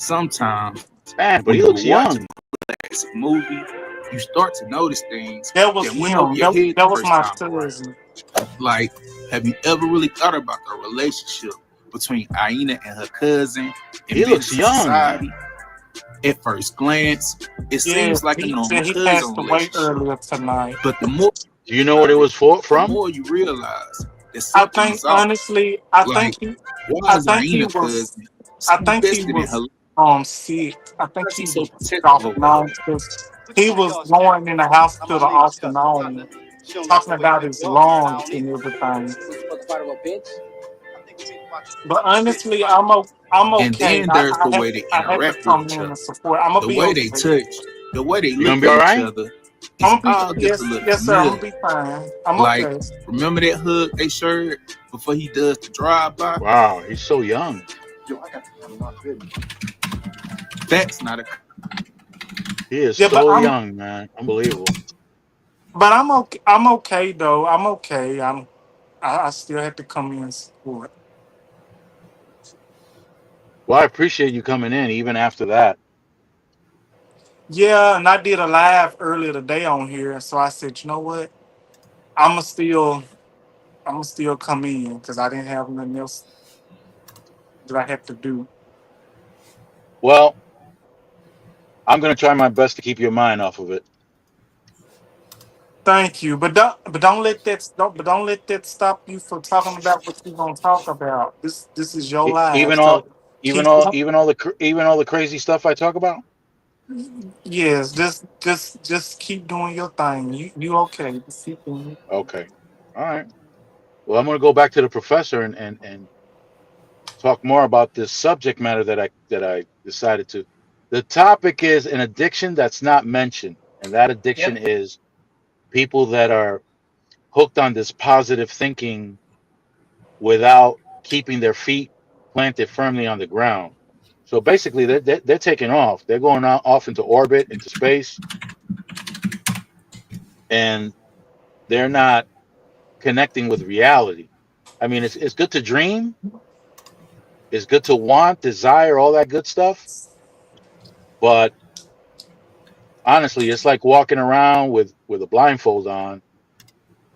sometimes Man, but when he you're looks watching young. a classic movie, you start to notice things That was that went over him. your head the That was first my time around. cousin. Like, have you ever really thought about the relationship between Aina and her cousin in He looks Menace to young, Society? man. At first glance, it Yes, seems like a he normal said he cousin passed away relationship. earlier tonight. But the more Do you know about what it it, was for the from? more you realize that I something think is off. honestly, Like, why I is think he Aina was cousin I so think he invested in her? was sick. I Why think is he he so was protective off of and her? on because he was going in the hospital off and on, talking about his lungs and everything. But honestly, I'm And okay. then there's the way they I had to interact with come each in other, and support. I'm gonna the be way they okay. touch, the way they You gonna look be at all each right? other. It's I'm gonna be all just a yes, little yes, sir. I'm gonna familiar. be fine. I'm Like, okay. remember that hug they shared before he does the drive-by? Wow, he's so young. That's not a. He is Yeah, so young, man. Unbelievable. but I'm okay. I'm okay though. I'm okay. I still had to come in and support. Well, I appreciate you coming in even after that. Yeah, and I did a live earlier today on here, so I said, you know what? I'ma still I'ma still come in because I didn't have nothing else that I had to do. Well, I'm gonna try my best to keep your mind off of it. Thank you, but don't let that stop you from talking about what you're gonna talk about. This is your E- life, Even so all, keep even all the crazy stuff I talk about. yes, just keep doing your thing. You okay? Just keep doing it. Okay, all right. Well, I'm gonna go back to the professor and talk more about this subject matter that I decided to. The topic is an addiction that's not mentioned, and that addiction Yep. is people that are hooked on this positive thinking without keeping their feet planted firmly on the ground. So basically, they're taking off. They're going out, off into orbit, into space, and they're not connecting with reality. I mean, it's good to dream. It's good to want, desire, all that good stuff. But honestly, it's like walking around with a blindfold on,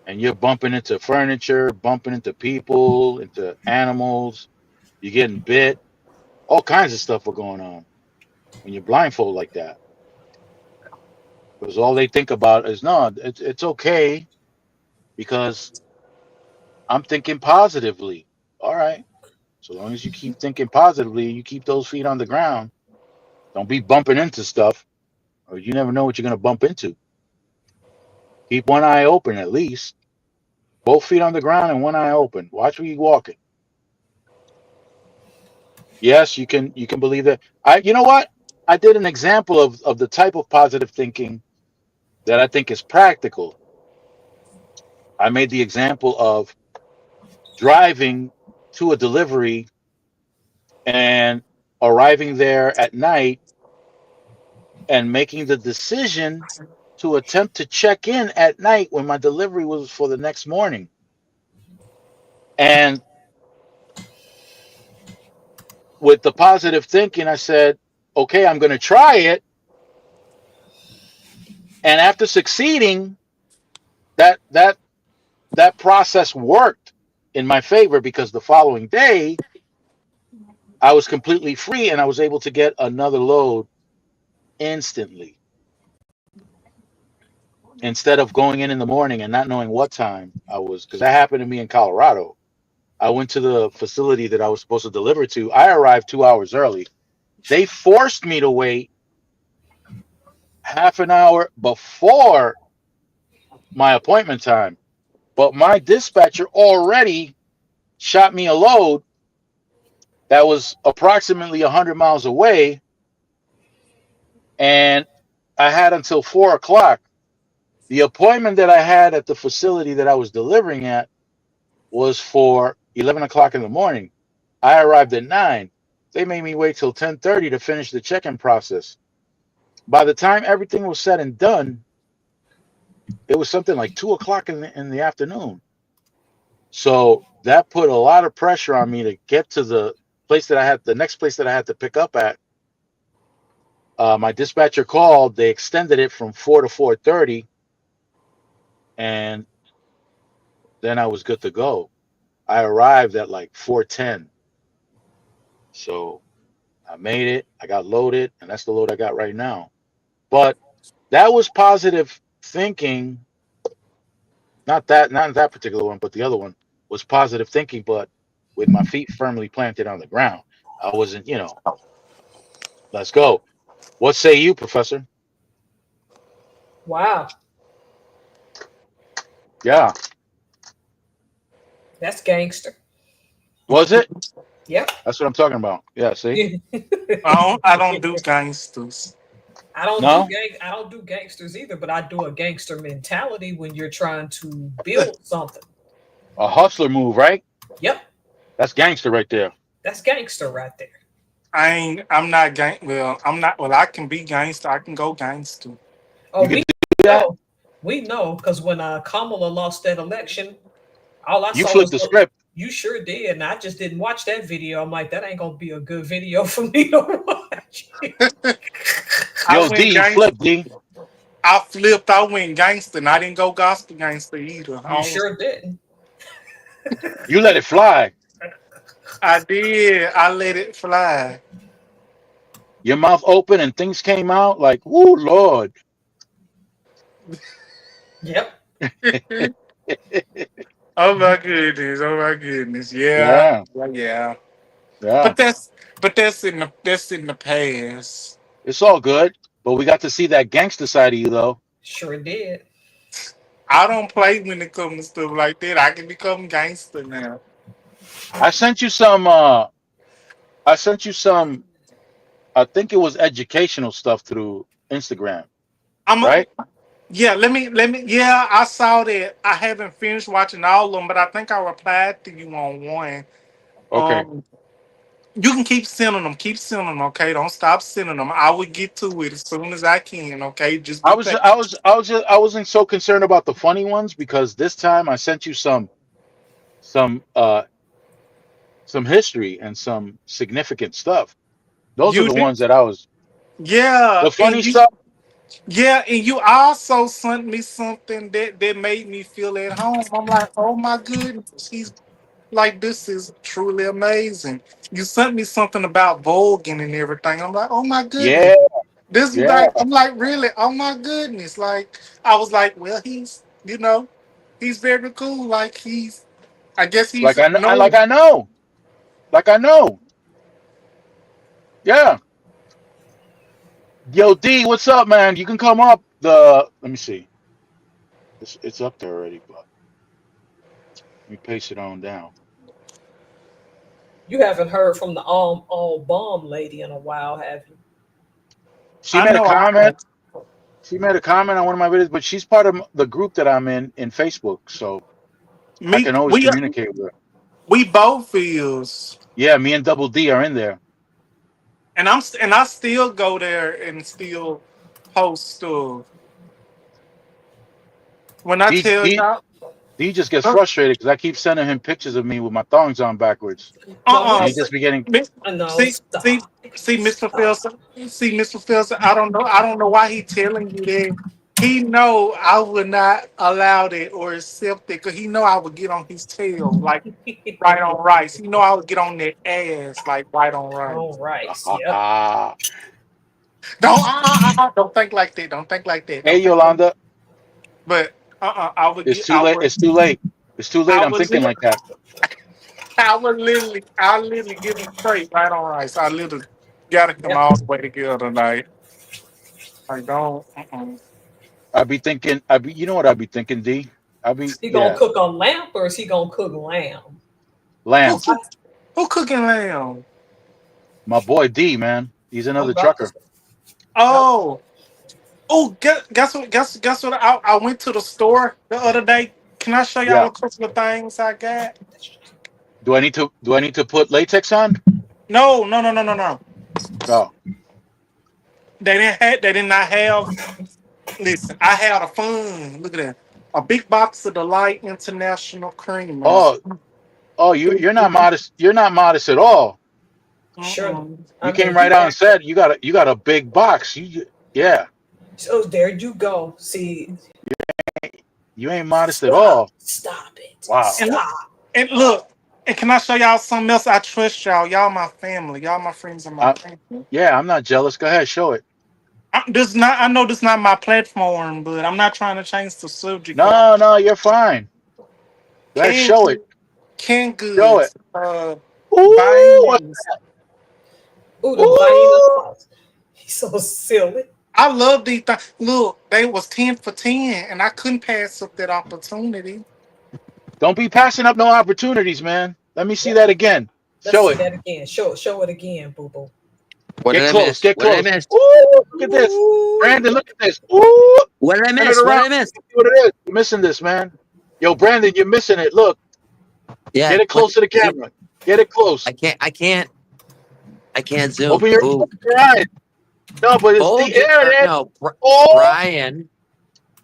and you're bumping into furniture, bumping into people, into animals. You're getting bit. All kinds of stuff are going on when you're blindfolded like that. Because all they think about is no, it's okay because I'm thinking positively. All right. So long as you keep thinking positively, you keep those feet on the ground. Don't be bumping into stuff, or you never know what you're gonna bump into. Keep one eye open at least. Both feet on the ground and one eye open. Watch where you're walking. Yes, you can believe that. You know what? I did an example of the type of positive thinking that I think is practical. I made the example of driving to a delivery and arriving there at night and making the decision to attempt to check in at night when my delivery was for the next morning. And with the positive thinking, I said, okay, I'm going to try it. And after succeeding, that that that process worked in my favor because the following day I was completely free and I was able to get another load instantly instead of going in the morning and not knowing what time I was, because that happened to me in Colorado. I went to the facility that I was supposed to deliver to. I arrived 2 hours early. They forced me to wait half an hour before my appointment time, but my dispatcher already shot me a load that was approximately 100 miles away, and I had until 4 o'clock. The appointment that I had at the facility that I was delivering at was for 11 o'clock in the morning. I arrived at 9. They made me wait till 10:30 to finish the check-in process. By the time everything was said and done, it was something like 2 o'clock in the afternoon. So that put a lot of pressure on me to get to the next place that I had to pick up at My dispatcher called. They extended it from 4 to 4:30, and then I was good to go. I arrived at like 4:10, so I made it. I got loaded, and that's the load I got right now. But that was positive thinking. Not that particular one, but the other one was positive thinking, but with my feet firmly planted on the ground. I wasn't, let's go. What say you, Professor? Wow, Yeah. that's gangster. Was it? Yep. That's what I'm talking about. Yeah, see? I don't do gangsters. No? I don't do gangsters either, but I do a gangster mentality when you're trying to build something. A hustler move, right? Yep, That's gangster right there. that's gangster right there. I'm not gang. Well, I'm not. Well, I can be gangster. I can go gangster. Oh, You can do that? know, we know, because when Kamala lost that election, all I You saw flipped was, the "Look, script. you sure did," and I just didn't watch that video. I'm like, that ain't gonna be a good video for me to watch. I Yo, D, went you gangster. flipped, D. I flipped. I went gangster, and I didn't go gospel gangster either. You sure didn't. You let it fly. I did. I let it fly. Your mouth open and things came out like, woo, Lord. Yep. Oh my goodness! Oh my goodness! Yeah, Yeah, yeah. yeah. But that's in the past. It's all good. But we got to see that gangster side of you, though. Sure did. I don't play when it comes to stuff like that. I can become gangster now. I sent you some, I sent you some, I think it was educational stuff through Instagram, I'm a, right? yeah. Let me. Yeah, I saw that. I haven't finished watching all of them, but I think I replied to you on one. Okay. Um, you can keep sending them. Keep sending them. Okay, don't stop sending them. I will get to it as soon as I can. Okay, just I be was, patient. I wasn't so concerned about the funny ones because this time I sent you some, some history and some significant stuff. Those are You the did. ones that I was, Yeah, the funny stuff. and you also sent me something that made me feel at home. I'm like, oh my goodness, he's like, this is truly amazing. You sent me something about Vulcan and everything. I'm like, oh my goodness, Yeah, this is yeah. like, I'm like, really, oh my goodness. Like, I was like, well, he's very cool. Like, I guess Like he's I know, known. like I know. Yeah. Yo, D, what's up, man? You can come up. Let me see. It's up there already, but let me paste it on down. You haven't heard from the all bomb lady in a while, have you? She I made a know. comment. She made a comment on one of my videos, but she's part of the group that I'm in Facebook, so I Me, can always communicate with her. we both feels. Yeah, me and Double D are in there. And I still go there and still post stuff. When I D tell D y'all, D just gets uh frustrated because I keep sending him pictures of me with my thongs on backwards, No, and uh he just be getting. no, see see stop. see Mr. Stop. Felson, Mr. Felson, I don't know why he telling you that. He know I would not allow that or accept it because he know I would get on his tail like right on rice. He know I would get on that ass like right on On rice. rice. Yep. Don't think like that. Don't think like that. Hey Don't think like that. Yolanda, But I would it's get too late. It's too late. It's too late. I I'm would thinking li- like that. I literally give him straight right on rice. I literally gotta come Yep. all the way together tonight. I don't. I'd be thinking. I'd be. You know what I'd be thinking, D? I'd be. He gonna Yeah, cook a lamb or is he gonna cook lamb? Who lamb. I, cook, who cooking lamb? My boy D, man. He's I'm another about to. trucker. Yep. Oh, guess what? I went to the store the other day. Can I show y'all Yeah. a couple of things I got? Do I need to put latex on? No, no, no, no, no, no. Oh, They did not have. Listen, I had a fun. Look at that. A big box of Delight International creamers. oh, oh. You're not modest. You're not modest at all. Sure. Mm-mm. You I came mean, right out and said you got a big box. Yeah, so there you go. See, you ain't modest at stop, all. stop it, Wow. And stop. and look, and can I show y'all something else? I trust y'all. Y'all my family. Y'all my friends and my I, family. yeah, I'm not jealous. Go ahead, show it. This not. I know this not my platform, but I'm not trying to change the subject. But I No, no, you're fine. Go ahead, can show it. canned Show it. goods, Ooh, vitamins. Ooh, the Vienna ooh. sauce. He's so silly. I love these things. Look, they was 10 for 10, and I couldn't pass up that opportunity. Don't be passing up no opportunities, man. Let me see Yep. that again. Let's Show see it. that again. Show it again, boo boo. What Get did I close. miss? Get What did I close. miss? Ooh, look at this. Ooh. Brandon, look at this. Ooh, What did I turn it miss? What around. did I miss? See what it is. You're missing this, man. Yo, Brandon, you're missing it. Look, Yeah, get it what? close to the See, camera. Get it close. I can't zoom. Open Ooh, your eyes. No, but it's the Bolger. air there. No, Oh, Brian.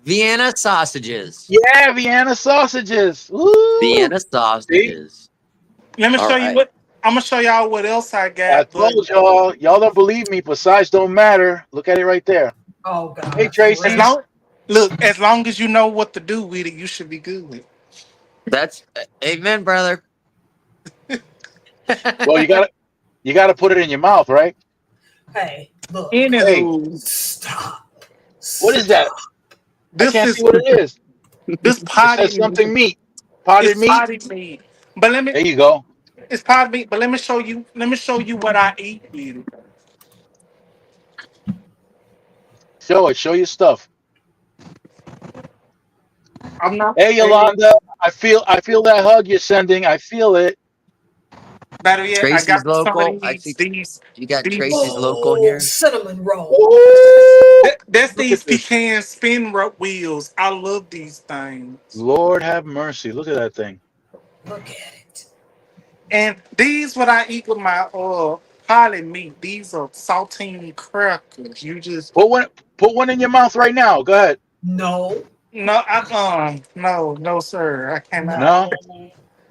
Vienna sausages. yeah, Vienna sausages. Ooh, Vienna see? sausages. Let me All show you right. what. I'm gonna show y'all what else I I got. But told y'all. Y'all don't believe me, but size don't matter. Look at it right there. Oh Hey, gosh, as Tracy. really? long look, as long as you know what to do with it, you should be good. That's amen, brother. Well, you gotta put it in your mouth, right? Hey, look. Hey, Anywho, Stop. what is that? Stop. I this can't see is what it is. this It says potted meat. something meat. Potted It's meat. potted meat. But let me There you go. it's potted meat. But let me show you. Let me show you what I eat with it. Show it. Show your stuff. I'm not Hey, saying Yolanda. I feel that hug you're sending. I feel it. better yet. I Tracy's got some of local. I these. see you got Tracy's These. local Oh, here. cinnamon rolls. Ooh, That's look at these this. pecan spin wheels. I love these things. Lord have mercy. Look at that thing. Look at it. And these what I eat with my potted meat. These are saltine crackers. You just Put one in your mouth right now. Go ahead. No, no, no, sir, I cannot. No.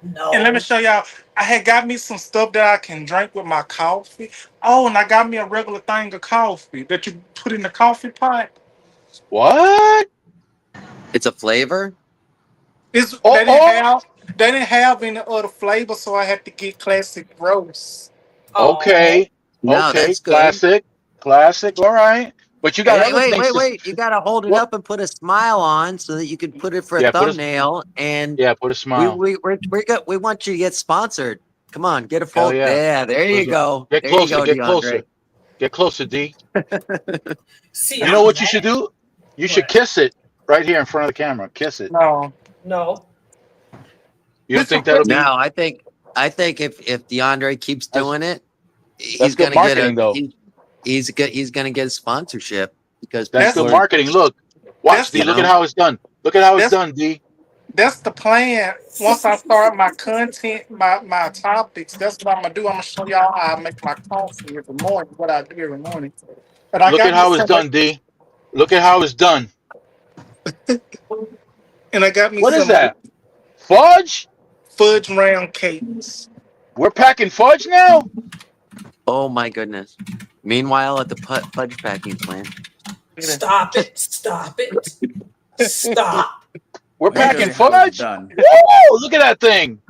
no, And let me no. show y'all. I had got me some stuff that I can drink with my coffee. Oh, and I got me a regular thing of coffee that you put in the coffee pot. What? It's a flavor. It's Oh, oh. they didn't have any other flavor, so I had to get classic roast. Oh, Okay. No, Okay. that's good. Classic. Classic. All right. But you got Hey, other wait, things wait, to. wait. You gotta hold it What? up and put a smile on so that you can put it for a Yeah. thumbnail. And Put a smile. we want you to get sponsored. Come on, get a Hell full. yeah. Yeah, there Put you a- go. Get There you closer. go, Get DeAndre. closer. Get closer, D. see, You know I'm what you mad. should do? You should What? kiss it right here in front of the camera. Kiss it. No, No. You don't this think that'll No, be? I think if DeAndre keeps That's doing it, that's he's good gonna get marketing, though. he's gonna get a sponsorship because That's that's good people are, marketing. Look, watch that's D. you the Look at know. how it's done. Look at how it's that's done, D. that's the plan. Once I start my content, my topics, that's what I'm gonna do. I'm gonna show y'all how I make my coffee every morning. What I do every morning. But I Look at got me how it's some done, D. Look at how it's done. and I got me What is some that? Fudge? fudge round cakes. We're packing fudge now? Oh my goodness. Meanwhile, at the fudge packing plant, Stop it. Stop it. Stop. We're Let me show packing you how it's fudge? done. Woo! Look at that thing.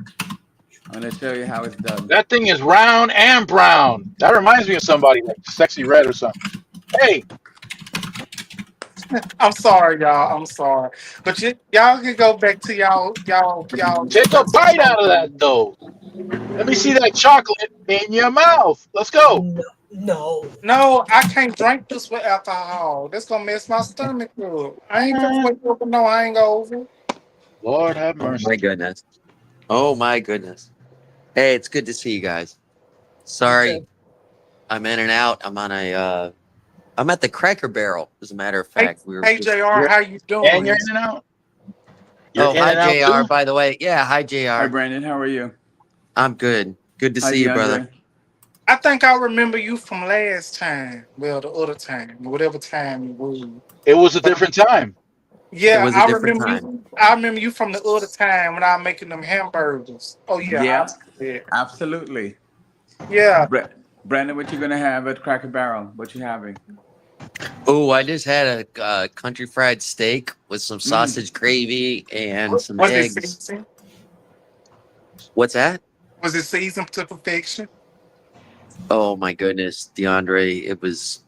I'm gonna show you how it's done. That thing is round and brown. That reminds me of somebody like Sexy Red or something. Hey, I'm sorry, y'all. I'm sorry, but y'all can go back to y'all take a bite out of that, though. Let me see that chocolate in your mouth. Let's go. No. No. No, I can't drink this with alcohol. That's gonna mess my stomach up. I ain't gonna wake up with no hangover. Lord have oh my mercy. goodness. Oh my goodness. Hey, it's good to see you guys. You Sorry, too. I'm in and out. I'm at the Cracker Barrel. As a matter of Hey, fact, we were hey, just. Jr., You're how you and you're doing? in and out. You're Oh, in hi and out Jr. too. By the way, yeah, hi Hi, Jr. Brandon. How are you? I'm good. Good to Hi, see you, brother. DeAndre. I think I remember you from last time. Well, the other time, whatever time it was. It was a But different time. It yeah, was a different time. I remember you from the other time when I was making them hamburgers. Oh yeah, I Yeah, remember that. absolutely. Yeah, Bre- Brandon, what you gonna have at Cracker Barrel? What you having? Oh, I just had a country fried steak with some sausage gravy and some Was it eggs. seasoned? What's that? Was it seasoned to perfection? Oh my goodness, DeAndre, it was.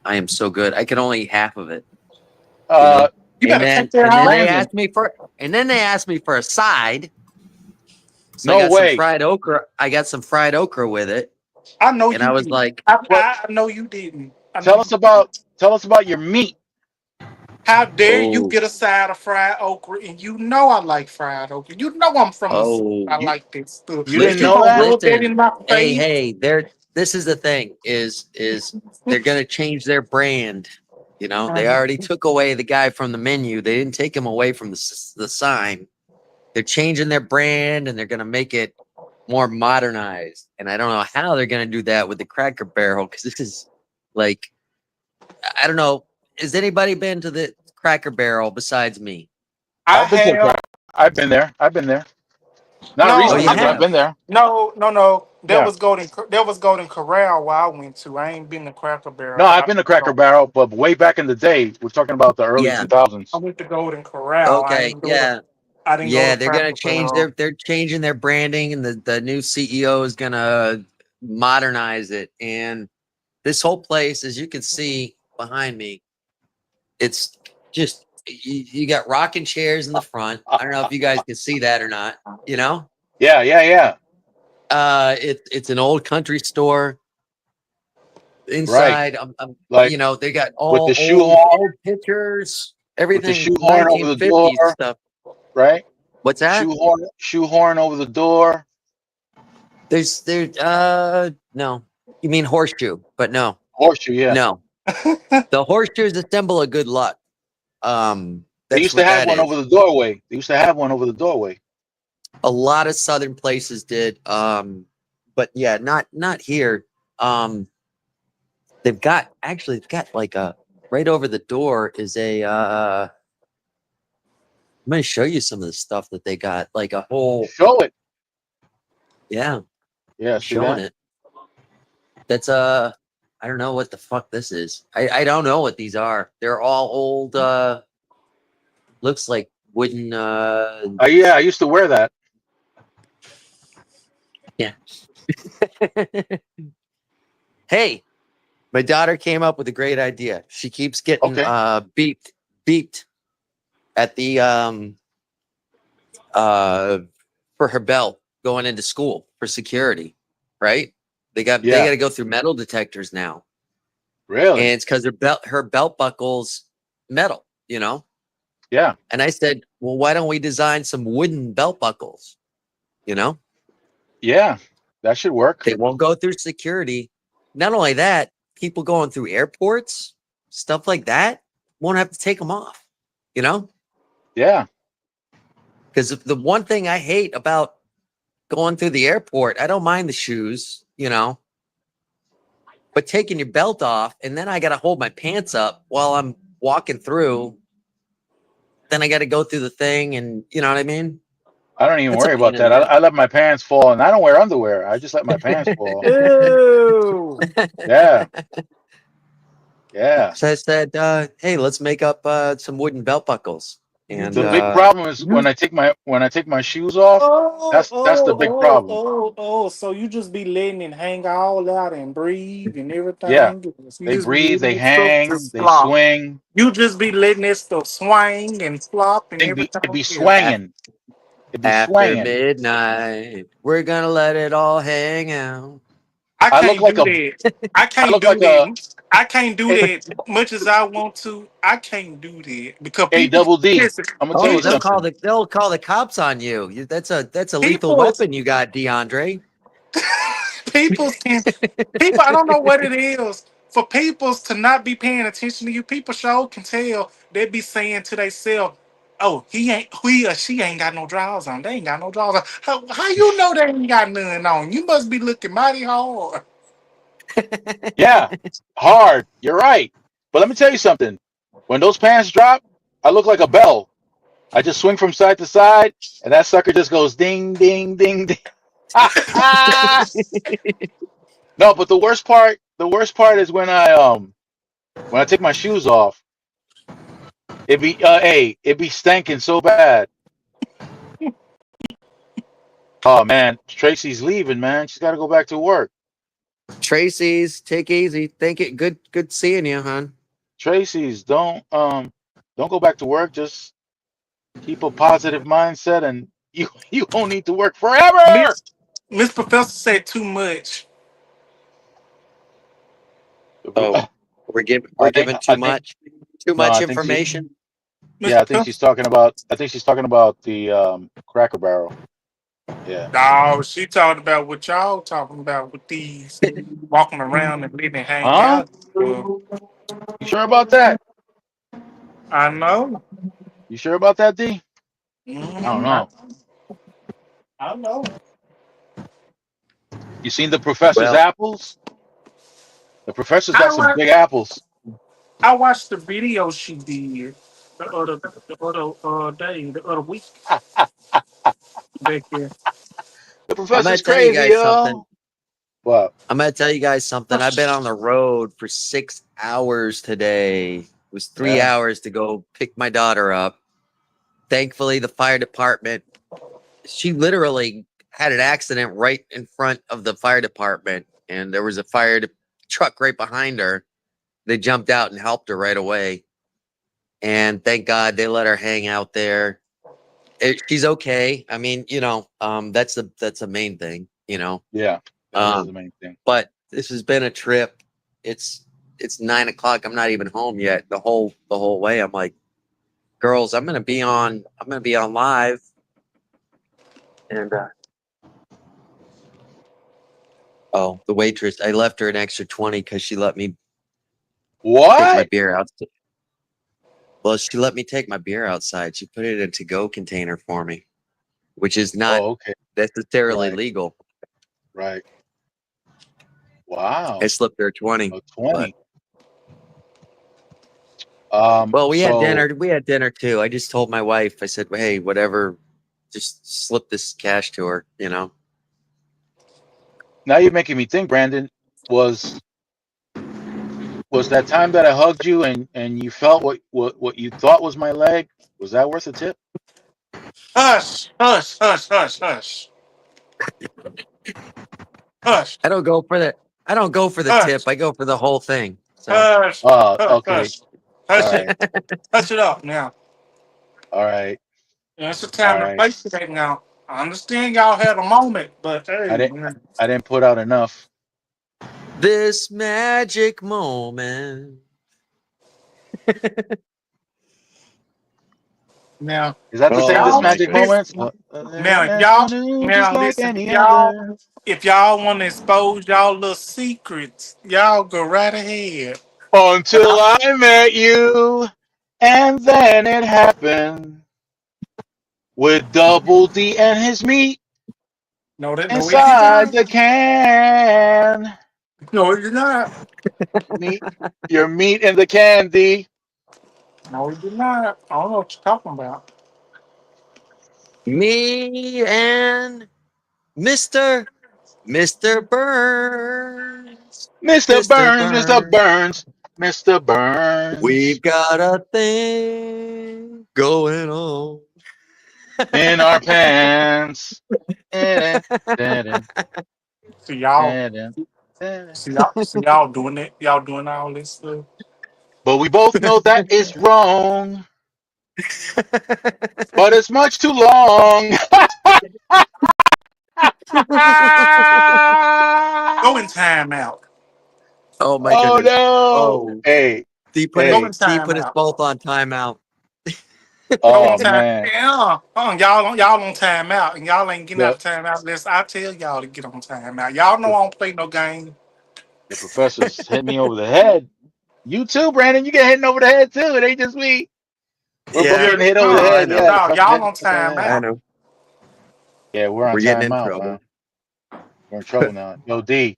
I am so good. I could only eat half of it. You know? You And better then take that and then home. they Brandon, asked me for a side. So I no got some way. fried okra. I got some fried okra with it, I know and you I was didn't. like, What? I know you didn't. I know Tell you. us about tell us about your meat. How dare you "Oh, get a side of fried okra and you know I like fried okra. You know I'm from the South. oh, I You like this stuff. you And didn't you know listen, gonna that? rub that listen. in my Hey, face? hey, this is the thing is they're gonna change their brand. You know, they already took away the guy from the menu. They didn't take him away from the sign. They're changing their brand and they're gonna make it more modernized. And I don't know how they're gonna do that with the Cracker Barrel because this is like I don't know. Has anybody been to the Cracker Barrel besides me? I I've been to the have crack. I've been there. I've been there. Not Oh, no, you recently, but I've have? been there. no. There Yeah. was Golden Corral where I went to. I ain't been to Cracker Barrel, No, but I've been to Cracker Barrel, but way back in the day. We're talking about the early Yeah. I 2000s. went to Golden Corral. Okay. Yeah. I didn't go to Yeah. They're gonna Cracker change Barrel. they're changing their branding and the new CEO is gonna modernize it. And this whole place, as you can see behind me, it's just you got rocking chairs in the front. I don't know if you guys can see that or not, you know? Yeah, yeah, yeah. It's an old country store. Right. Inside, Like they got with the all shoehorn, old pictures, with the everything shoehorn over the 1950s door, stuff. right? What's that? Shoehorn over the door. No. You mean horseshoe, but no. Horseshoe, yeah. No. The horseshoe is a symbol of good luck. They That's used to what have that one over is. the doorway. They used to have one over the doorway. A lot of southern places did. But yeah, not here. Um, they've got like a right over the door is a I'm gonna show you some of the stuff that they got. Like a whole Show it. yeah, Yeah, see showing that? it. That's I don't know what the fuck this is. I don't know what these are. They're all old looks like wooden Yeah, I used to wear that. yeah. Hey, my daughter came up with a great idea. She keeps getting Okay. beeped at the uh for her belt going into school for security, right? They Yeah. got to go through metal detectors now, and Really? it's because her belt buckles metal, you know. Yeah. And I said, well, why don't we design some wooden belt buckles? You know, Yeah. That should work. they won't go through security. Not only that, people going through airports, stuff like that, won't have to take them off. You know, Yeah. because the one thing I hate about going through the airport, I don't mind the shoes, you know, but taking your belt off and then I got to hold my pants up while I'm walking through. Then I got to go through the thing, and you know what I mean. I don't even That's a worry pain about in that. the I let my pants fall, and I don't wear underwear. I just let my pants fall. Ew. Yeah. Yeah. So I said, "Hey, let's make up some wooden belt buckles." You And The just big problem is you when I take my shoes off. That's the big problem. So you just be letting it hang all out and breathe and Yeah. everything. You They just be breathe, letting they it stuff hang, just they flop. swing. You just be letting that stuff swing and flop and everything It be else. af- swanging. It be after swanging. midnight, we're gonna let it all hang out. I I look can't like do a that. I I can't look do like a that. I can't do that much as I want to. I can't do that because A people double D. listen. I'm gonna tell Oh, you People, something. they'll call the cops on you. That's a lethal people, weapon you got, DeAndre. people can. People, I don't know what it is for peoples to not be paying attention to you. People sure can tell. They be saying to themselves, "Oh, he or she ain't got no drawers on. They ain't got no drawers on. How you know they ain't got none on? You must be looking mighty hard." Yeah, hard. You're right. But let me tell you something. When those pants drop, I look like a bell. I just swing from side to side, and that sucker just goes ding, ding, ding, ding. No, but the worst part is when I take my shoes off, it be stinking so bad. Oh man, Tracy's leaving, man. She's got to go back to work. Tracy's, take easy. Thank it. Good seeing you, hon. Tracy's don't go back to work. Just keep a positive mindset, and you won't need to work forever. Miss Professor said too much. Oh, we're I think giving too I think much. Too no, much I think she information. Miss yeah, Professor. I think she's talking about the Cracker Barrel. Yeah. No, she talking about what y'all talking about with these walking around and letting it hang Huh? out. Well, You sure about that? I know. You sure about that, D? I don't Mhm. know. I know. You seen the professor's Well, apples? The professor's I got some wa- big apples. I watched the video she did the other day, the other week back there. The I'm gonna professor's tell you crazy, guys something. yo. What? I'm gonna tell you guys something. I've been on the road for 6 hours today. It was three Yeah. hours to go pick my daughter up. Thankfully, the fire department, she literally had an accident right in front of the fire department, and there was a truck right behind her. They jumped out and helped her right away. And thank God they let her hang out there. She's okay. I mean, that's the main thing, Yeah. That is the Um, main thing. but this has been a trip. It's 9 o'clock. I'm not even home yet. The whole way, I'm like, girls, I'm gonna be on live, and oh, the waitress, I left her an extra 20 because she let me take my What? beer out. Well, she let me take my beer outside. She put it in a to-go container for me, which is not Oh, okay. necessarily Right. legal. Right. I Wow. slipped her 20, A but 20. well, we had So dinner. We had dinner too. I just told my wife, I said, hey, whatever, just slip this cash to her. now you're making me think, Brandon, was was that time that I hugged you and you felt what you thought was my leg? Was that worth a tip? Hush, hush, hush, hush, hush, hush, I don't go for the I don't go for the tip. hush, I go for the whole thing. So hush, hush, Okay. hush, All hush it, right. hush it up now. All right. It's the All time to right. face it now. I understand y'all had a moment, but I hey, didn't man. I didn't put out enough. this magic moment. Now, Is that the if same this Oh y'all, my magic goodness. if moments? now, if y'all, Afternoon just now like listen, any other. if y'all want to expose y'all little secrets, y'all go right ahead. 'Cause Until I met you, and then it happened with Double D and his meat no, that no, it did inside not. the can. No, it did not. Meat, your meat in the candy. No, it did not. I don't know what you're talking about. Me and Mr. Mr. Burns. Mr. Mr. Burns, Mr. Burns. Burns, Mr. Burns. We've got a thing going on. In our pants. Da-da, da-da, See y'all, da-da, da-da. see y'all doing it. Y'all doing all this stuff. But we both know that is wrong, but it's much too long. Go in timeout. Oh my Oh goodness. no. Oh, Hey, Go in hey. D put us timeout. both on timeout. Go on Oh time. man. Yeah, y'all on timeout, and y'all ain't getting out The of timeout unless I tell y'all to get on timeout. Y'all know the, I don't play no game. the professor's hit me over the head. You too, Brandon. You get hitting over the head too. It ain't just me. We're both Yeah. Yeah, getting hit over the No, no, I head. know. Yeah, the no, professor's y'all hitting on us over the head. I timeout. know. Yeah, we're on We're getting in timeout, trouble. man. We're in trouble now. Yo, D,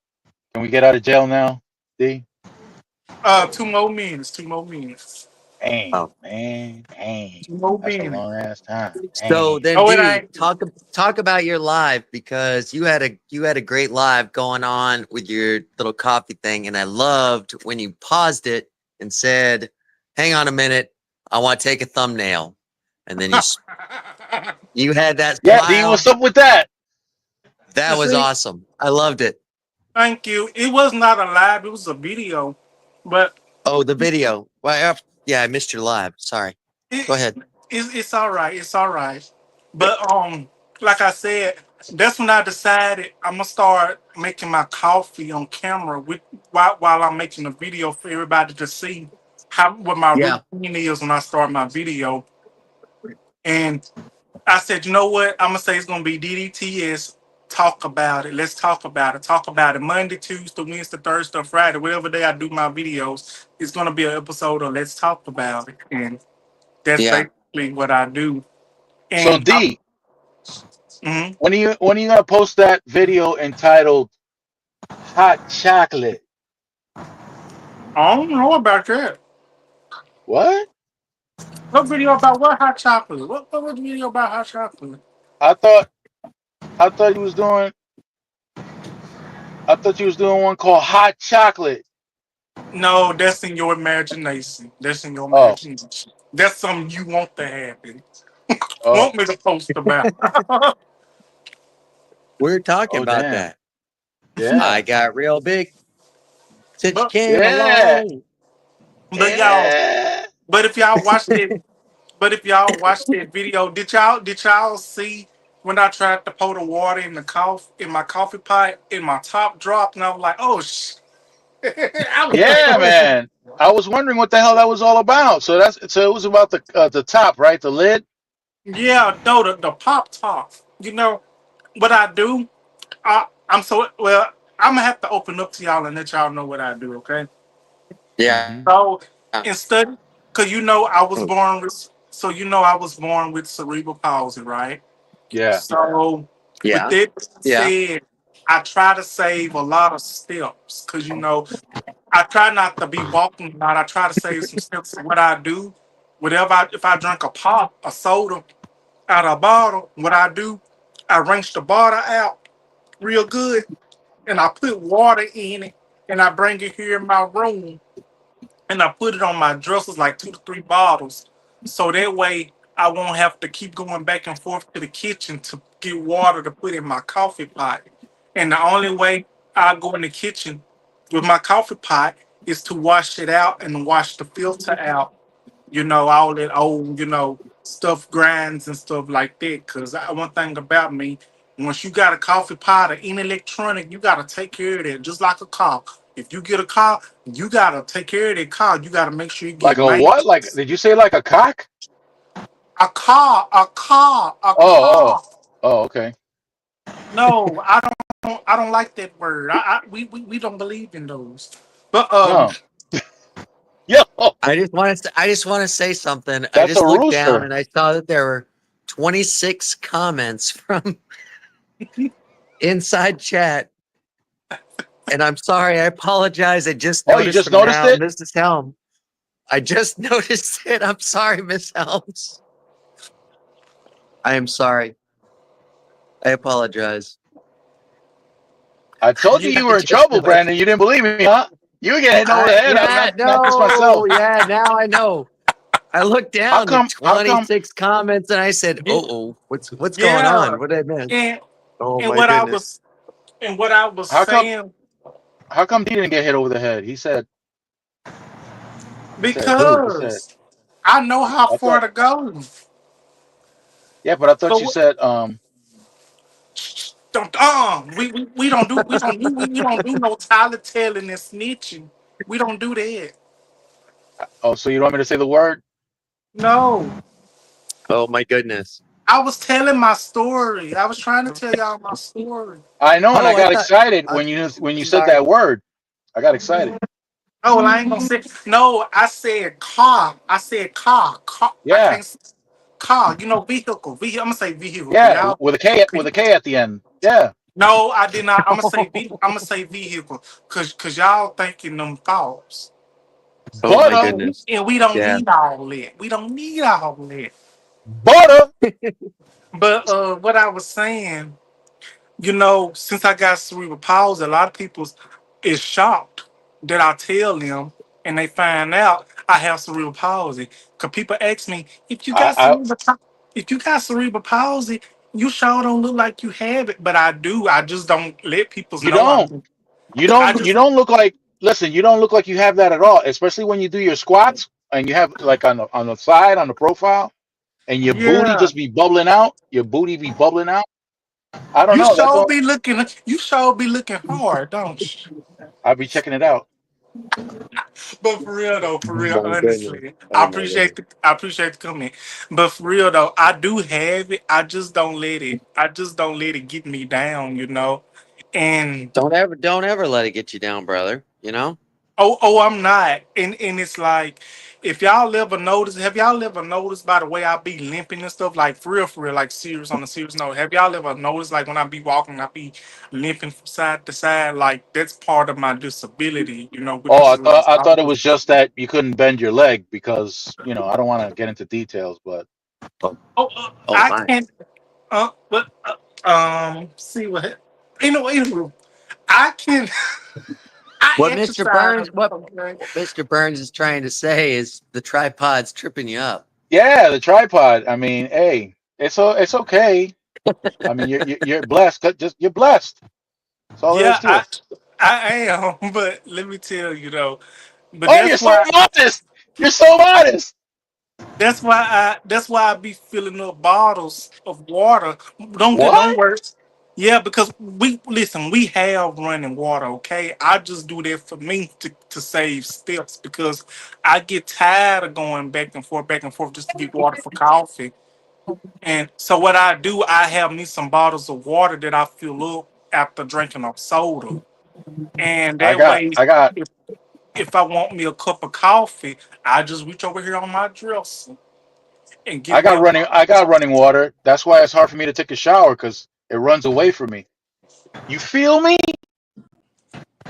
can we get out of jail now? D? 2 more minutes. 2 more minutes. Dang, Oh. man. Dang. No That's a being. long ass time. So Dang. then, Oh, it D, ain't. talk about your live, because you had a great live going on with your little coffee thing, and I loved when you paused it and said, "Hang on a minute, I want to take a thumbnail," and then you had that Yeah, D, what's smile. up with that? That was See, awesome. I loved it. thank you. It was not a live; it was a video, but Oh, the video. Well, yeah, I missed your live. Sorry. Go it, ahead. it's all right. It's all right. But like I said, that's when I decided I'm gonna start making my coffee on camera with while I'm making a video for everybody to see how what my Yeah, routine is when I start my video. And I said, you know what? I'm gonna say it's gonna be DDTS. Talk about it. Let's talk about it. Talk about it. Monday, Tuesday, Wednesday, Thursday, Friday, whatever day I do my videos, it's gonna be an episode of Let's Talk About It. And that's yeah. basically what I do. So And D, mhm. when are you gonna post that video entitled Hot Chocolate? I don't know about that. What? What video about what hot chocolate? What was the video about hot chocolate? I thought I thought you was doing one called Hot Chocolate. No, that's in your imagination. That's in your Oh, imagination. That's something you want to happen. oh, Want me to post about? We're talking oh about damn. that. I Yeah. got real big since you but came Yeah. along. but y'all, Yeah. but if y'all watched it, but if y'all watched that video, did y'all see when I tried to pour the water in the coffee in my coffee pot and my top dropped and I was like, oh I was Yeah, so man. I was wondering what the hell that was all about. So it was about the top, right? The lid. yeah, no, the pop top. You know what I do? I'm so well. I'm gonna have to open up to y'all and let y'all know what I do. Okay. Yeah. Hmm. So instead, cause I was Oh, born with, I was born with cerebral palsy, right? Yeah. So with yeah. that Yeah. said, I try to save a lot of steps, cause I try not to be walking a lot. I try to save some steps. So what I do, if I drink a pop, a soda out of a bottle, what I do, I rinse the bottle out real good and I put water in it and I bring it here in my room and I put it on my dressers like 2 to 3 bottles. So that way I won't have to keep going back and forth to the kitchen to get water to put in my coffee pot. And the only way I go in the kitchen with my coffee pot is to wash it out and wash the filter out, all that old, stuff grinds and stuff like that. Cause one thing about me, once you got a coffee pot or any electronic, you gotta take care of that. Just like a car. If you get a car, you gotta take care of that car. You gotta make sure you Like get a what? Like maintenance. did you say like a cock? A car, a car, a Oh, car. oh, okay. No, I don't like that word. We don't believe in those. But No. Yo, I just want to say something. I that's a just looked down rooster. and I saw that there were 26 comments from inside chat. And I'm sorry. I apologize. I just Oh, you noticed just them noticed now. it? Mrs. Helm. I just noticed it. I'm sorry, Miss Helms. I am sorry. I apologize. I told you I you were in just trouble, noticed. Brandon. You didn't believe me, huh? You were getting hit over the head, Yeah, not just no, myself. yeah, now I know. I looked How down the come? How come? 26 comments and I said, yeah, "Oh, what's going yeah. on? What did I miss?" And Oh and my what I goodness. was and what I was How come? saying How come he didn't get hit over the head? He said who? He said. because I know how I far thought. to go. Yeah, but I thought you So said. don't we don't do no telling and snitching. We don't do that. Oh, so you don't want me to say the word? No. Oh my goodness. I was telling my story. I was trying to tell y'all my story. I know, and I Oh, I got thought. excited I'm when you said sorry. that word. I got excited. Oh, well, I ain't gonna say no. I said car. I said car. Car. I Yeah, can't say car. Vehicle. Vehicle. I'm gonna say vehicle. Cause yeah, y'all. with a K at the end. Yeah. No, I did not. I'm gonna say vehicle. Cause y'all thinking them thoughts. Oh my Butter, goodness. And we don't Yeah. need all that. We don't need all that. butter. But what I was saying, since I got cerebral palsy, a lot of people is shocked that I tell them and they find out I have cerebral palsy. Cause people ask me, I if you got cerebral palsy, you sure don't look like you have it. But I do. I just don't let people you know I don't. do. You I don't. You just don't look like. Listen, you don't look like you have that at all. Especially when you do your squats and you have like on the side on the profile, and your booty yeah. just be bubbling out. Your booty be bubbling out. I don't You know. That's sure all. be looking you sure be looking hard, don't you? I'll be checking it out. But for real though, for Oh real, my goodness. honestly, Oh my goodness. I appreciate the comment. But for real though, I do have it. I just don't let it get me down. And Don't ever let it get you down, brother. I'm not. And it's like if y'all ever notice, have y'all ever noticed by the way I be limping and stuff, like for real, like serious on a serious note, have y'all ever noticed like when I be walking, I be limping from side to side? Like that's part of my disability, with Oh, the cerebral I thought it palsy. was just that you couldn't bend your leg because I don't want to get into details, but Oh, Oh, oh I my. can't. But see what? Anyway, I can. I What Mr. exercise. Burns what Okay. what Mr. Burns is trying to say is the tripod's tripping you up. yeah, the tripod. I mean, hey, it's okay. I mean, you're blessed. Just you're blessed. That's all there is Yeah, to it. I am. But let me tell you though. But Oh, you're so modest. You're so modest. that's why I be filling up bottles of water. Don't What? worry. Yeah, because we have running water, okay? I just do that for me to save steps because I get tired of going back and forth just to get water for coffee. And so what I do, I have me some bottles of water that I fill up after drinking a soda. And I that got way I got if if I want me a cup of coffee, I just reach over here on my dresser and get me a I got running water. That's why it's hard for me to take a shower because it runs away from me. You feel me?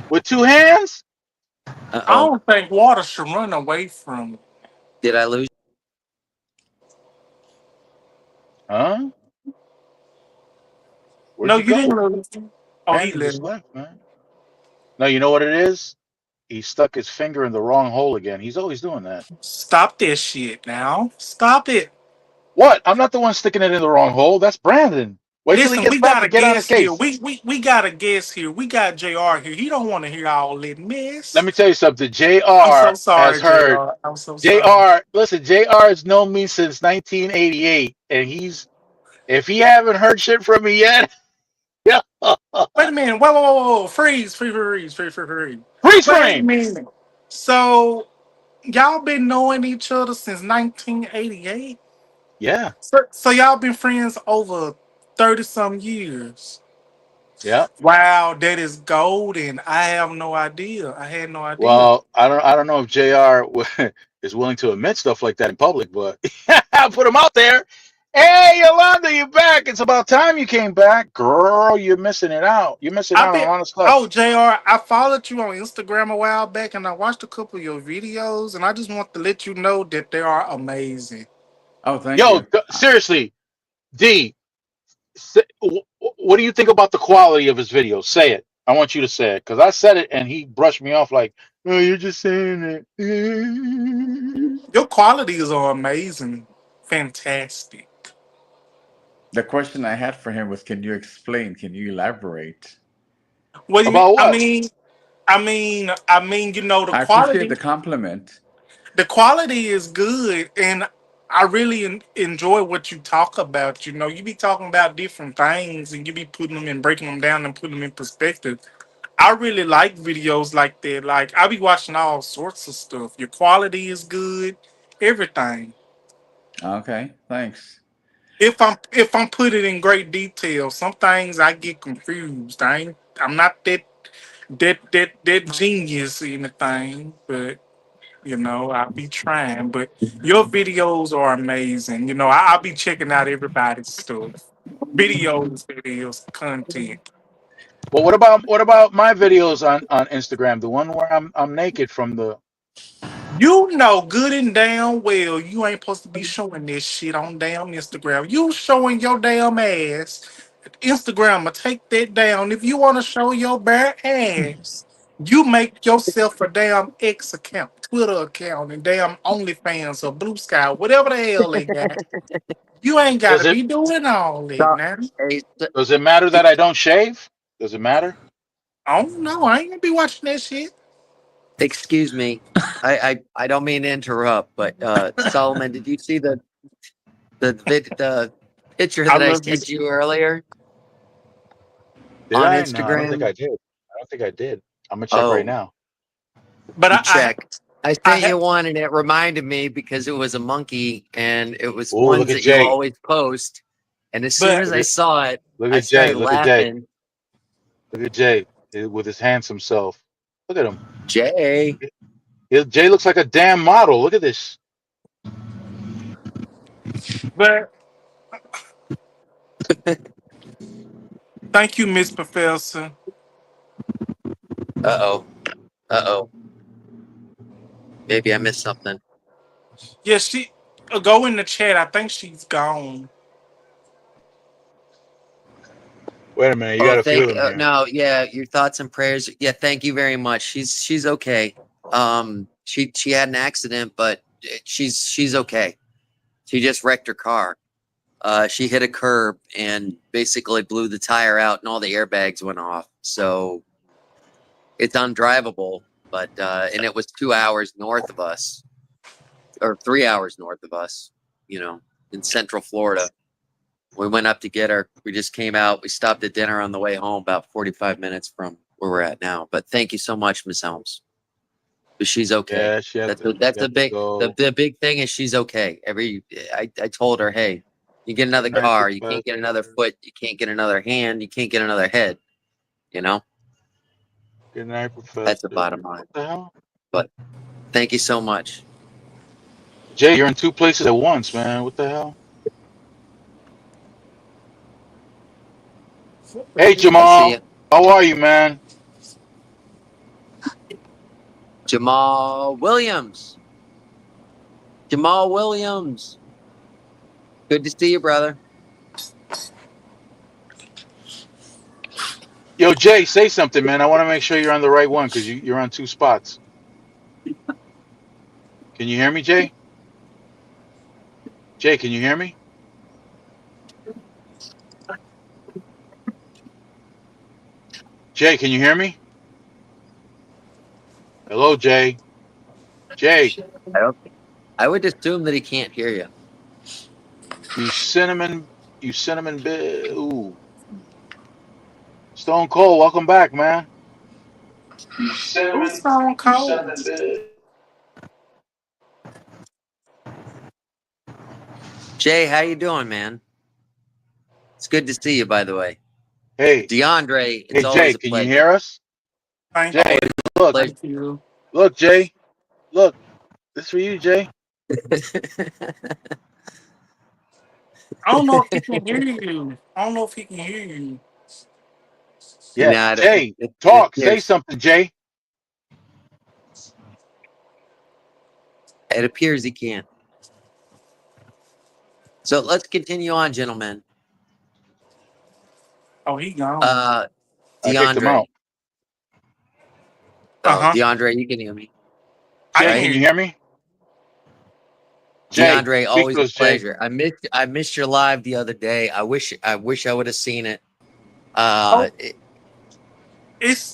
With two hands? I Uh-oh. don't think water should run away from me. Did I lose? Huh? Where'd No, you you didn't go? lose. Oh, he Randy just left. left, man. No, you know what it is? He stuck his finger in the wrong hole again. He's always doing that. Stop this shit now. Stop it. What? I'm not the one sticking it in the wrong hole. That's Brandon. Wait till he Listen, gets we back got a and get on his guest here. case. We got a guest here. We got JR here. He don't want to hear all that Let mess. me tell you something. I'm so JR has sorry, heard. JR. I'm so sorry. JR, listen, JR has known me since 1988, and if he haven't heard shit from me yet, yeah, Wait a minute. Whoa. Freeze. freeze Wait a frame. minute. So y'all been knowing each other since 1988? Yeah, So y'all been friends over 30 some years. yeah. Wow, that is golden. I have no idea. I had no idea. Well, I don't know if JR is willing to admit stuff like that in public, but I put him out there. Hey, Yolanda, you're back. It's about time you came back, girl. You're missing it out. You're missing I out on a bet. lot of stuff. Oh, JR, I followed you on Instagram a while back and I watched a couple of your videos and I just want to let you know that they are amazing. Oh, thank Yo, you. seriously, D, what do you think about the quality of his videos? Say it. I want you to say it because I said it and he brushed me off like, "Oh, you're just saying it." Your qualities are amazing. Fantastic. The question I had for him was, can you explain? Can you elaborate? What do you mean? About I what? mean, the I appreciate quality. the compliment. The quality is good, and I really enjoy what you talk about. You be talking about different things, and you be putting them and breaking them down and putting them in perspective. I really like videos like that. Like I be watching all sorts of stuff. Your quality is good, everything. Okay, thanks. If I'm put it in great detail, some things I get confused. I'm not that genius or anything, but I'll be trying, but your videos are amazing. I'll be checking out everybody's stuff. Videos, videos, content. Well, what about my videos on Instagram? The one where I'm naked from the You know good and damn well you ain't supposed to be showing this shit on damn Instagram. You showing your damn ass. Instagram will take that down. If you want to show your bare ass, you make yourself a damn X account, Twitter account, and damn OnlyFans or Blue Sky, whatever the hell they got. You ain't got Does to it be doing all that So, now. hey, does it matter that I don't shave? Does it matter? I don't know. I ain't gonna be watching that shit. excuse me. I don't mean to interrupt, but Solomon, did you see the picture I that I love you, sent you earlier Did on I? No, I don't think Instagram? I did. I don't think I did. I'm gonna check right Oh, now. but you check. I I sent you one and it reminded me because it was a monkey and it was Oh, look ones at that you Jay. always post. And as soon but as Look I at saw it, look I at Jay. started Look at Jay. laughing. Look at Jay with his handsome self. Look at him. Jay. Jay looks like a damn model. Look at this. but thank you, Miss Professor. Uh-oh. Uh-oh. Maybe I missed something. Yeah, she go in the chat. I think she's gone. Wait a minute. You Oh, got to feel him here. no, yeah, your thoughts and prayers. Yeah, thank you very much. She's okay. She had an accident, but she's okay. She just wrecked her car. She hit a curb and basically blew the tire out, and all the airbags went off. So it's undrivable. But and it was 2 hours north of us, or 3 hours north of us. You know, in Central Florida. We went up to get her. We just came out. We stopped at dinner on the way home, about 45 minutes from where we're at now. But thank you so much, Miss Helms. But she's okay. Yeah, she had That's to. She that's the had to big go. the big thing is she's okay. I told her, hey, you get another Night, car, you can't get another Professor. foot, you can't get another hand, you can't get another head. You know, Good night, that's the Professor. bottom line. What the hell? But thank you so much. Jay, you're in two places at once, man. What the hell? Hey, I see you, Jamal. How are you, man? Jamal Williams. Jamal Williams. Good to see you, brother. Yo, Jay, say something, man. I want to make sure you're on the right one because you're on two spots. Can you hear me, Jay? Jay, can you hear me? Jay, can you hear me? Hello, Jay. Jay, I don't. I would assume that he can't hear you. you cinnamon, ooh, Stone Cold, welcome back, man. You Who's cinnamon, Stone you Cold? cinnamon bit. Jay, how you doing, man? It's good to see you, by the way. Hey, DeAndre, it's hey, Jay, always a can you pleasure. hear us? Thank, Jay, Always a look, pleasure. thank you. look, Jay, look. This for you, Jay. I don't know if he can hear you. I don't know if he can hear you. Yeah, Nah, Jay, it talk, say appears something, Jay. it appears he can. So let's continue on, gentlemen. Oh, he gone. Uh, I kicked him out. DeAndre. Uh Oh, huh. DeAndre, you can hear me, I Jay, can right? can hear you you. hear me? Jay, DeAndre, speak always to a us, Jay. pleasure. I missed your live the other day. I wish I would have seen it. Oh, Uh,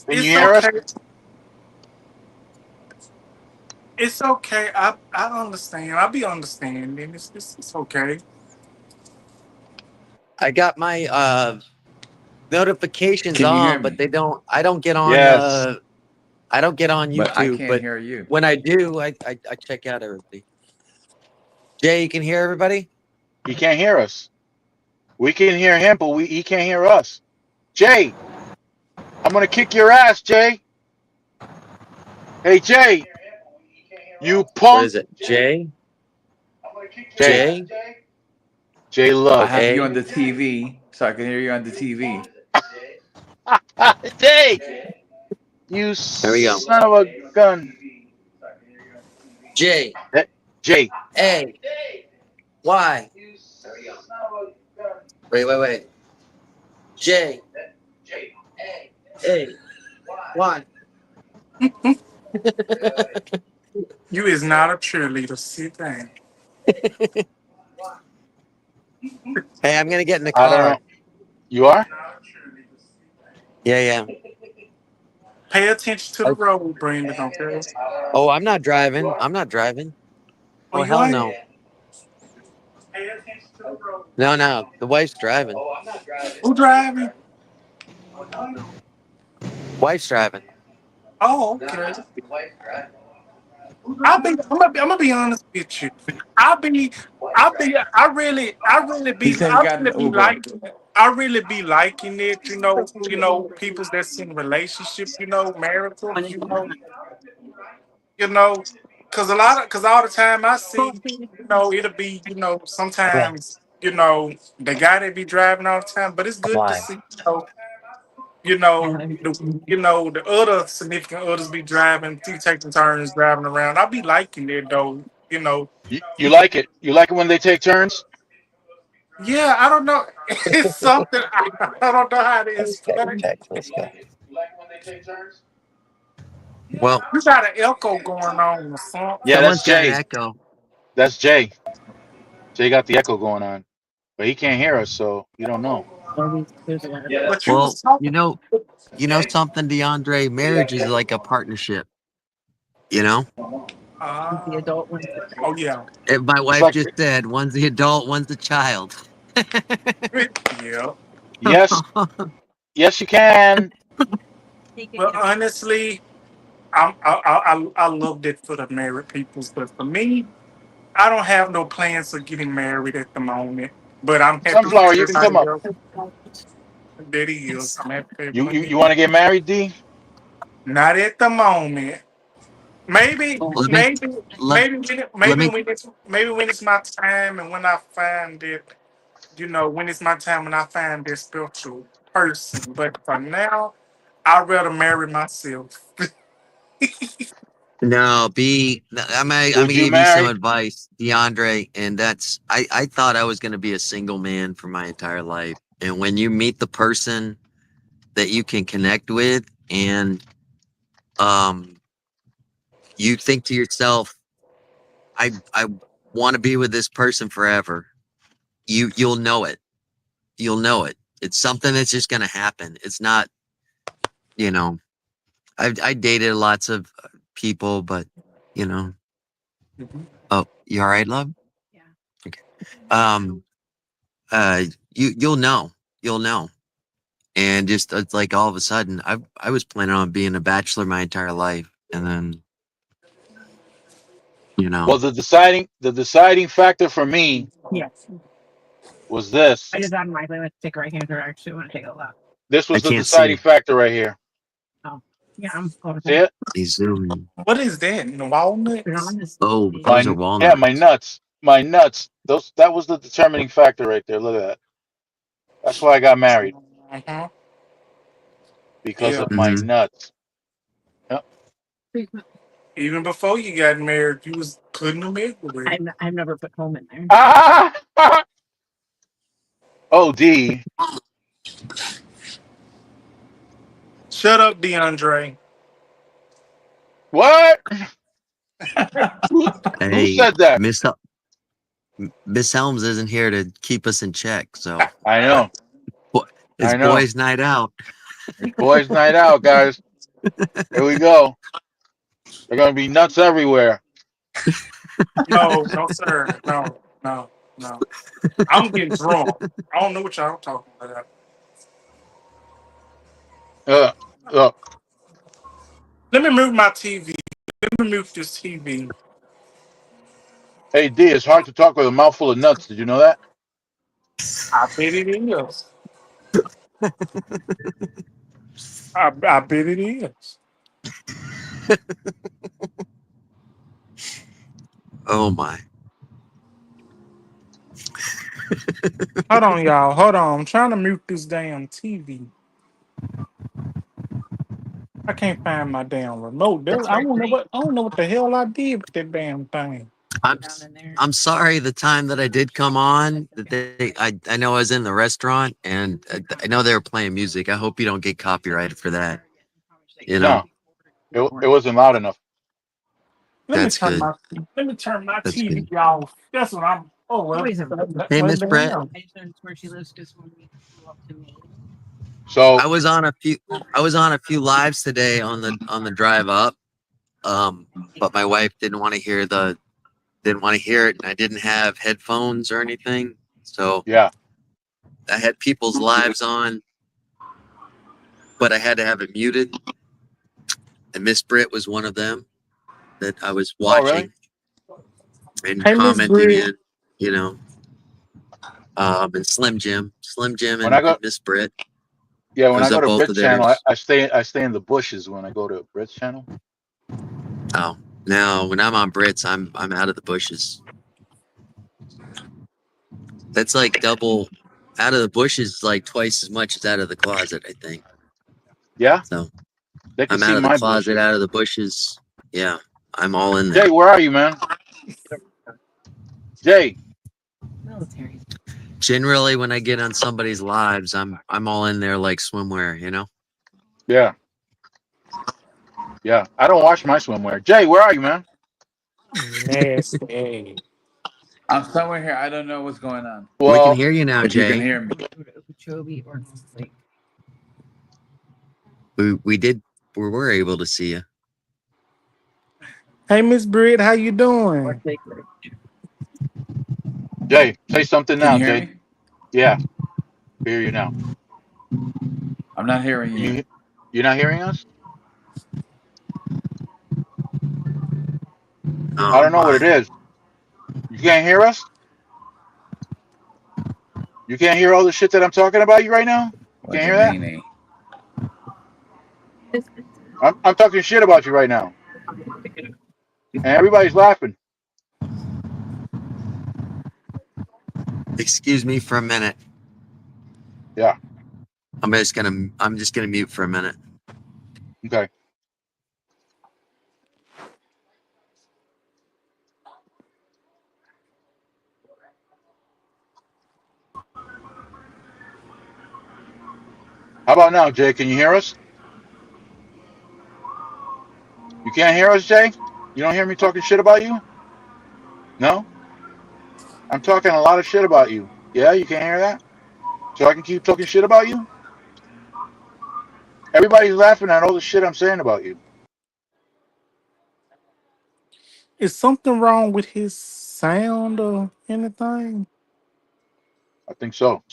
Can you it's hear us? okay. It's okay. I understand. I'll be understanding. It's okay. I got my notifications Can you hear on, but me? they don't. I don't get on. Yes. I don't get on But I YouTube. can't But hear you. when I do, I check out everything. Jay, you can hear everybody. He can't hear us. We can hear him, but he can't hear us. Jay, I'm gonna kick your ass, Jay. Hey, Jay, you What punk. is it? Jay. Jay, Jay. Jay I Love. have you on Jay. the TV, so I can hear you on the TV. Jay, you There we go. son of a gun. J J. A Y. Wait. J A Y. You is not a cheerleader. Sit down. Hey, I'm gonna get in the I don't know. car. You are? Yeah. Pay attention to the road, Brandon. Okay. Oh, I'm not driving. Oh, Oh, you hell ain't. no. Pay attention to the road. No. The wife's driving. Who driving? Wife's driving. Oh, okay. I'm gonna be honest with you. He said he got an Uber. I really be liking it. People that's in relationship, marital, you know, cause all the time I see, it'll be, Yeah. sometimes, the guy that be driving all the time, but it's good to Why? see, the other significant others be driving, taking turns driving around. I be liking it though, You like it? You like it when they take turns? Yeah, I don't know. It's something I don't know how to explain. Let's go. Well, You got an echo going on or something. Yeah, that's someone's got an Jay. echo. That's Jay. Jay got the echo going on, but he can't hear us, so you don't know. But you Well, was talking. you know something, DeAndre. Marriage is like a partnership. You know, Uh, oh yeah, My It's wife like, just said, one's the adult, one's the child. yeah. yes, yes, you can. But honestly, I loved it for the married people. But for me, I don't have no plans of getting married at the moment. But I'm happy for Sunflower, you can come everybody up. else that is. I'm happy for You you, everyone. you want to get married, D? Not at the moment. Maybe, let me maybe, let, let me maybe when it's my time and when I find it, when it's my time when I find this spiritual person. But for now, I'd rather marry myself. no be. I'm gonna Would you give you some marry? advice, DeAndre, and that's I thought I was gonna be a single man for my entire life, and when you meet the person that you can connect with, and um, you think to yourself, I want to be with this person forever. You'll know it. You'll know it. It's something that's just gonna happen. It's not, you know. I dated lots of people, but you know. Oh, you all right, love? Okay. Um. You'll know, and just it's like all of a sudden, I was planning on being a bachelor my entire life, and then you know, Well, the deciding factor for me was this. This I was the can't deciding see. factor right here. See it? He's zooming. What is that? Walnuts? Oh, those are Yeah, my walnuts. nuts, my nuts. That was the determining factor right there. Look at that. That's why I got married, Uh-huh. because Yeah. of my Hmm. nuts. Yep. Even before you got married, you was putting them everywhere. Ah! Oh, D. Shut up, DeAndre. What? Who Hey, said that? Miss Helms isn't here to keep us in check, so I know. Bo- it's I know. boys' night out. It's boys' night out, guys. Here we go. They're gonna be nuts everywhere. No, no, sir. No, no, no. I'm getting drunk. I don't know what y'all talking about. Uh, uh. Let me move my TV. Let me move this TV. Hey, D. It's hard to talk with a mouthful of nuts. Did you know that? I bet it is. I bet it is. Oh my. Hold on, y'all. Hold on. I'm trying to mute this damn TV. I can't find my damn remote. I don't know what the hell I did with that damn thing. I'm I'm sorry. The time that I did come on, I know I was in the restaurant and I know they were playing music. I hope you don't get copyrighted for that. You know, No, it wasn't loud enough. that's good. Let me turn my That's good. TV off. That's what I'm. Oh well. Hey, Miss Brett, So I was on a few. I was on a few lives today on the drive up. But my wife didn't want to hear it, and I didn't have headphones or anything, so yeah. I had people's lives on, but I had to have it muted. And Miss Britt was one of them that I was Oh, really? watching and Hey, Miss commenting Bridge. in, you know. And Slim Jim, When I go, and Miss Britt. yeah, I when I was go at to both Brit's of channel, theirs. I stay in the bushes when I go to Brit's channel. Oh, now when I'm on Brits, I'm out of the bushes. That's like double. Out of the bushes is like twice as much as out of the closet, I think. Yeah, So they can I'm see out of the my closet, bushes. out of the bushes. Yeah, I'm all in Jay, there. where are you, man? Jay, Generally, when I get on somebody's lives, I'm all in there like swimwear, you know. yeah, yeah. I don't wash my swimwear. Jay, where are you, man? Nasty. I'm somewhere here. I don't know what's going on. We can Well, hear you now, If you can Jay. hear me. We were able to see you. Hey, Miss Bridge, how you doing? Jay, say something Can now, you hear Jay. me? Yeah, I hear you now. I'm not hearing you. You, you're not hearing us? I Oh don't know what my! it is. You can't hear us? You can't hear all the shit that I'm talking about you right now? You What can't do you hear that? mean? I'm talking shit about you right now, and everybody's laughing. Excuse me for a minute. Yeah. I'm just gonna mute for a minute. Okay. How about now, Jay? Can you hear us? You can't hear us, Jay? You don't hear me talking shit about you? No? I'm talking a lot of shit about you. Yeah, you can't hear that? So I can keep talking shit about you? Everybody's laughing at all the shit I'm saying about you. Is something wrong with his sound or anything? I think so.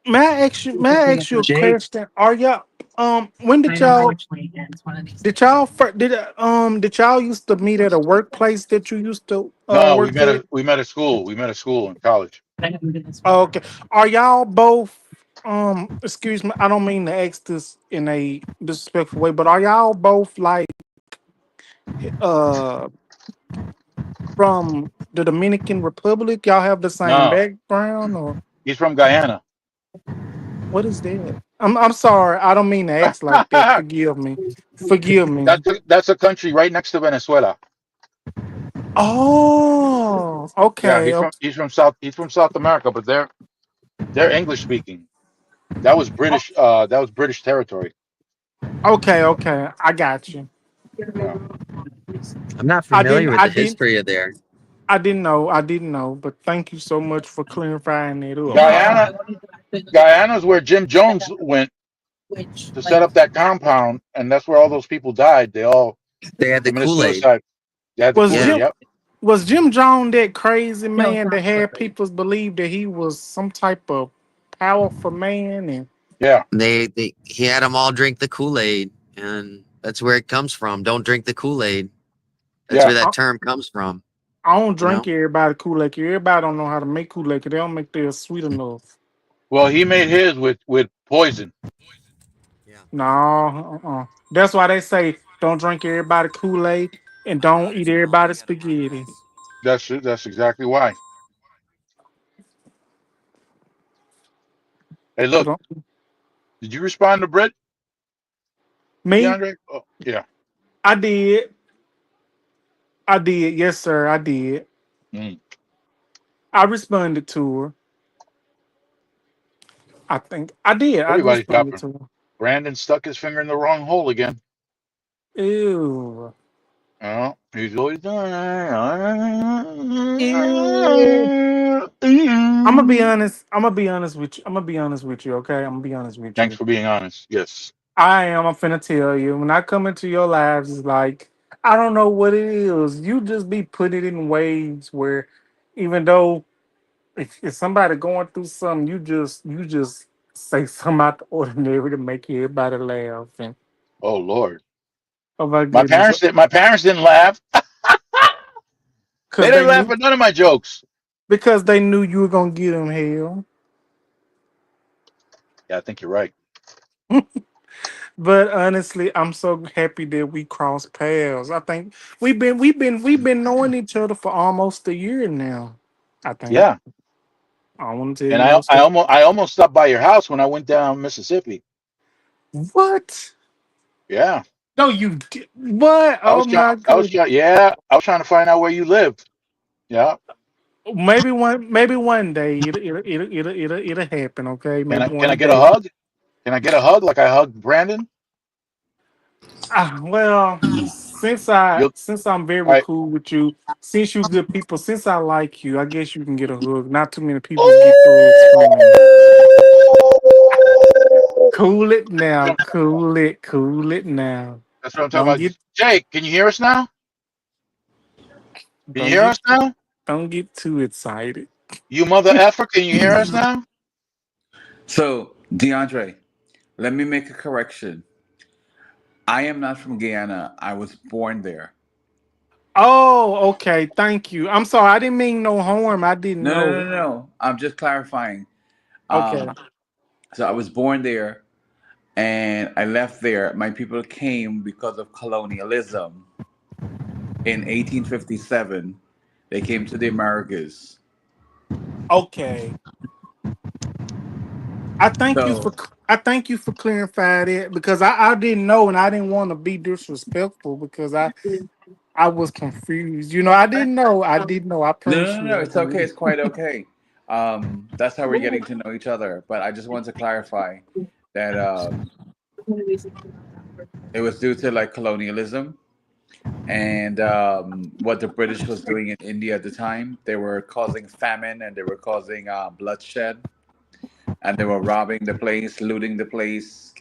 May I ask you a Jay, question? Are y'all when did y'all used to meet at a workplace that you used to No, work at? we met at school. We met at school in college. Oh, okay. Are y'all both excuse me, I don't mean to ask this in a disrespectful way, but are y'all both like uh from the Dominican Republic? Y'all have the same No, background or he's from Guyana. what is that? I'm sorry, I don't mean to ask like that. Forgive me. Forgive me. That's a country right next to Venezuela. Oh, Yeah, okay. he's from South America, but they're English speaking. That was British territory. Okay. I got you. Yeah. I'm not I familiar didn't with I the didn't history of there. I didn't know, but thank you so much for clarifying it up. Guyana Guyana's where Jim Jones went to set up that compound, and that's where all those people died. They all They had the committed Kool-Aid. suicide. They had the Was Kool-Aid, Yeah, Jim yep. was Jim Jones that crazy man that had people believe that he was some type of powerful man and Yeah, he had them all drink the Kool-Aid, and that's where it comes from. Don't drink the Kool-Aid. That's yeah. where I, that term comes from. I don't You know. drink everybody Kool-Aid. Everybody don't know how to make Kool-Aid. 'Cause they don't make theirs sweet enough. Well, he made his with poison. Yeah. No, that's why they say don't drink everybody Kool-Aid and don't eat everybody spaghetti. That's exactly why. Hey, 'Cause look, Did you respond to Britt, Me, DeAndre? Oh, yeah. I did. I did. Yes, sir. I did. Mm. I responded to her. I think I did. I Everybody's responded copper. to her. Brandon stuck his finger in the wrong hole again. Ew. Oh, he's always doing Ew. I'm gonna be that. honest. I'm gonna be honest with you. I'm gonna be honest with you. Okay. I'm gonna be honest with Thanks you. for being honest. Yes. I am. I'm finna tell you. When I come into your lives, it's like I don't know what it is. You just be putting it in ways where, even though if somebody going through something, you just say something out the ordinary to make everybody laugh. And Oh Lord. oh my My goodness, parents did. My parents didn't laugh. They because they didn't laugh knew at none of my jokes. because they knew you were gonna get them hell. Yeah, I think you're right. But honestly, I'm so happy that we crossed paths. I think we've been knowing each other for almost a year now. I think. Yeah. I want to tell And you no I stuff. almost stopped by your house when I went down Mississippi. What? Yeah. No, you did. What? I Oh was trying. my I was goodness. trying. Yeah. I was trying to find out where you lived. Yeah. Maybe one day it'll happen. Okay, maybe Can I one get a day. hug? Can I get a hug like I hugged Brandon? Well, You'll. since I'm All very right. cool with you, since you good people, since I like you, I guess you can get a hug. Not too many people get hugs from me. Cool it now, cool it now. That's what I'm talking Don't about. get Jake, can you hear us now? Can you don't hear us get now? don't get too excited. You mother effer, can you hear us now? So, DeAndre, let me make a correction. I am not from Guyana. I was born there. Oh, okay. Thank you. I'm sorry. I didn't mean no harm. I didn't No, no, no, know. no, no. I'm just clarifying. Okay. Um, so I was born there and I left there. My people came because of colonialism in 1857. They came to the Americas. Okay. I thank you for So, I thank you for clarifying it because I didn't know and I didn't want to be disrespectful because I was confused. I didn't know. I didn't know. I no, no, promise no, you no. I It's okay. did. It's quite okay. That's how we're getting to know each other. But I just want to clarify that it was due to like colonialism and what the British was doing in India at the time. They were causing famine and they were causing bloodshed and they were robbing the place, looting the place.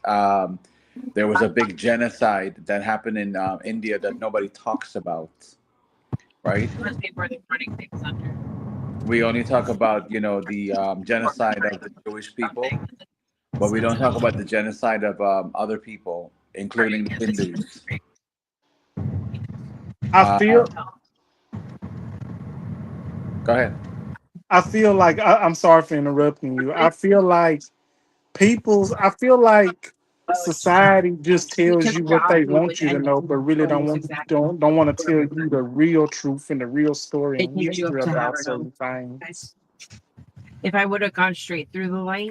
There was a big genocide that happened in India that nobody talks about, right? We only talk about, the genocide of the Jewish people, but we don't talk about the genocide of other people, including the Hindus. I Uh, feel Go ahead. I feel like I'm sorry for interrupting you. I feel like society just tells you what they want you to know, but really don't want to tell you the real truth and the real story and history about certain things.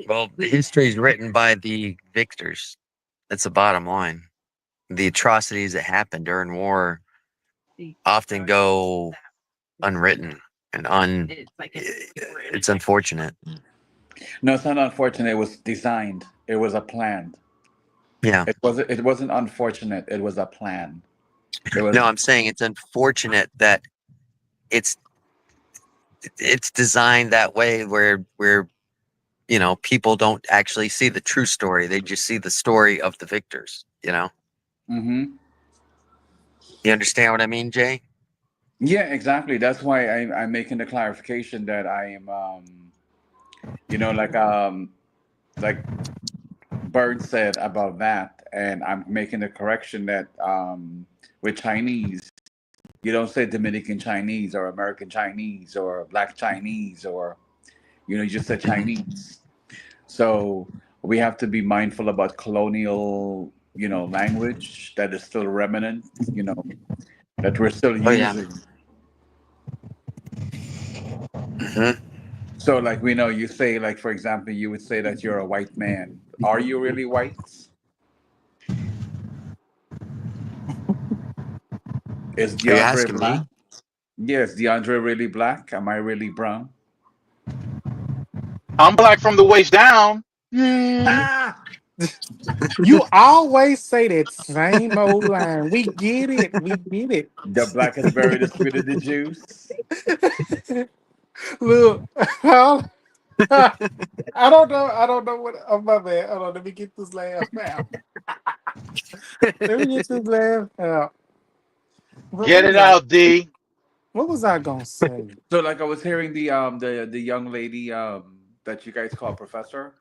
Well, the history is written by the victors. That's the bottom line. The atrocities that happened during war often go unwritten and it's unfortunate. No, it's not unfortunate. It was designed. It was a plan. Yeah. It wasn't unfortunate. It was a plan. It was No, I'm saying it's unfortunate that it's it's designed that way where people don't actually see the true story. They just see the story of the victors. hmm You understand what I mean, Jay? Yeah, exactly. That's why I'm making the clarification that I am like Bird said about that, and I'm making the correction that with Chinese, you don't say Dominican Chinese or American Chinese or Black Chinese or you just said Chinese. So we have to be mindful about colonial, language that is still remnant, that we're still Oh yeah. using. Hmm. So like we know you say like for example you would say that you're a white man Are you really white? Is Are you DeAndre asking black? me? Yes, DeAndre really black? Am I really brown? I'm black from the waist down. Hmm. Ah! You always say that same old line. We get it. We get The blackest berry, the sweeter the juice. it. Look, I don't know. I don't know what. Oh my bad. Hold on. Let me get this laugh out. Let me get this laugh out. Get it out, D. What was I gonna say? So like I was hearing the young lady that you guys call professor.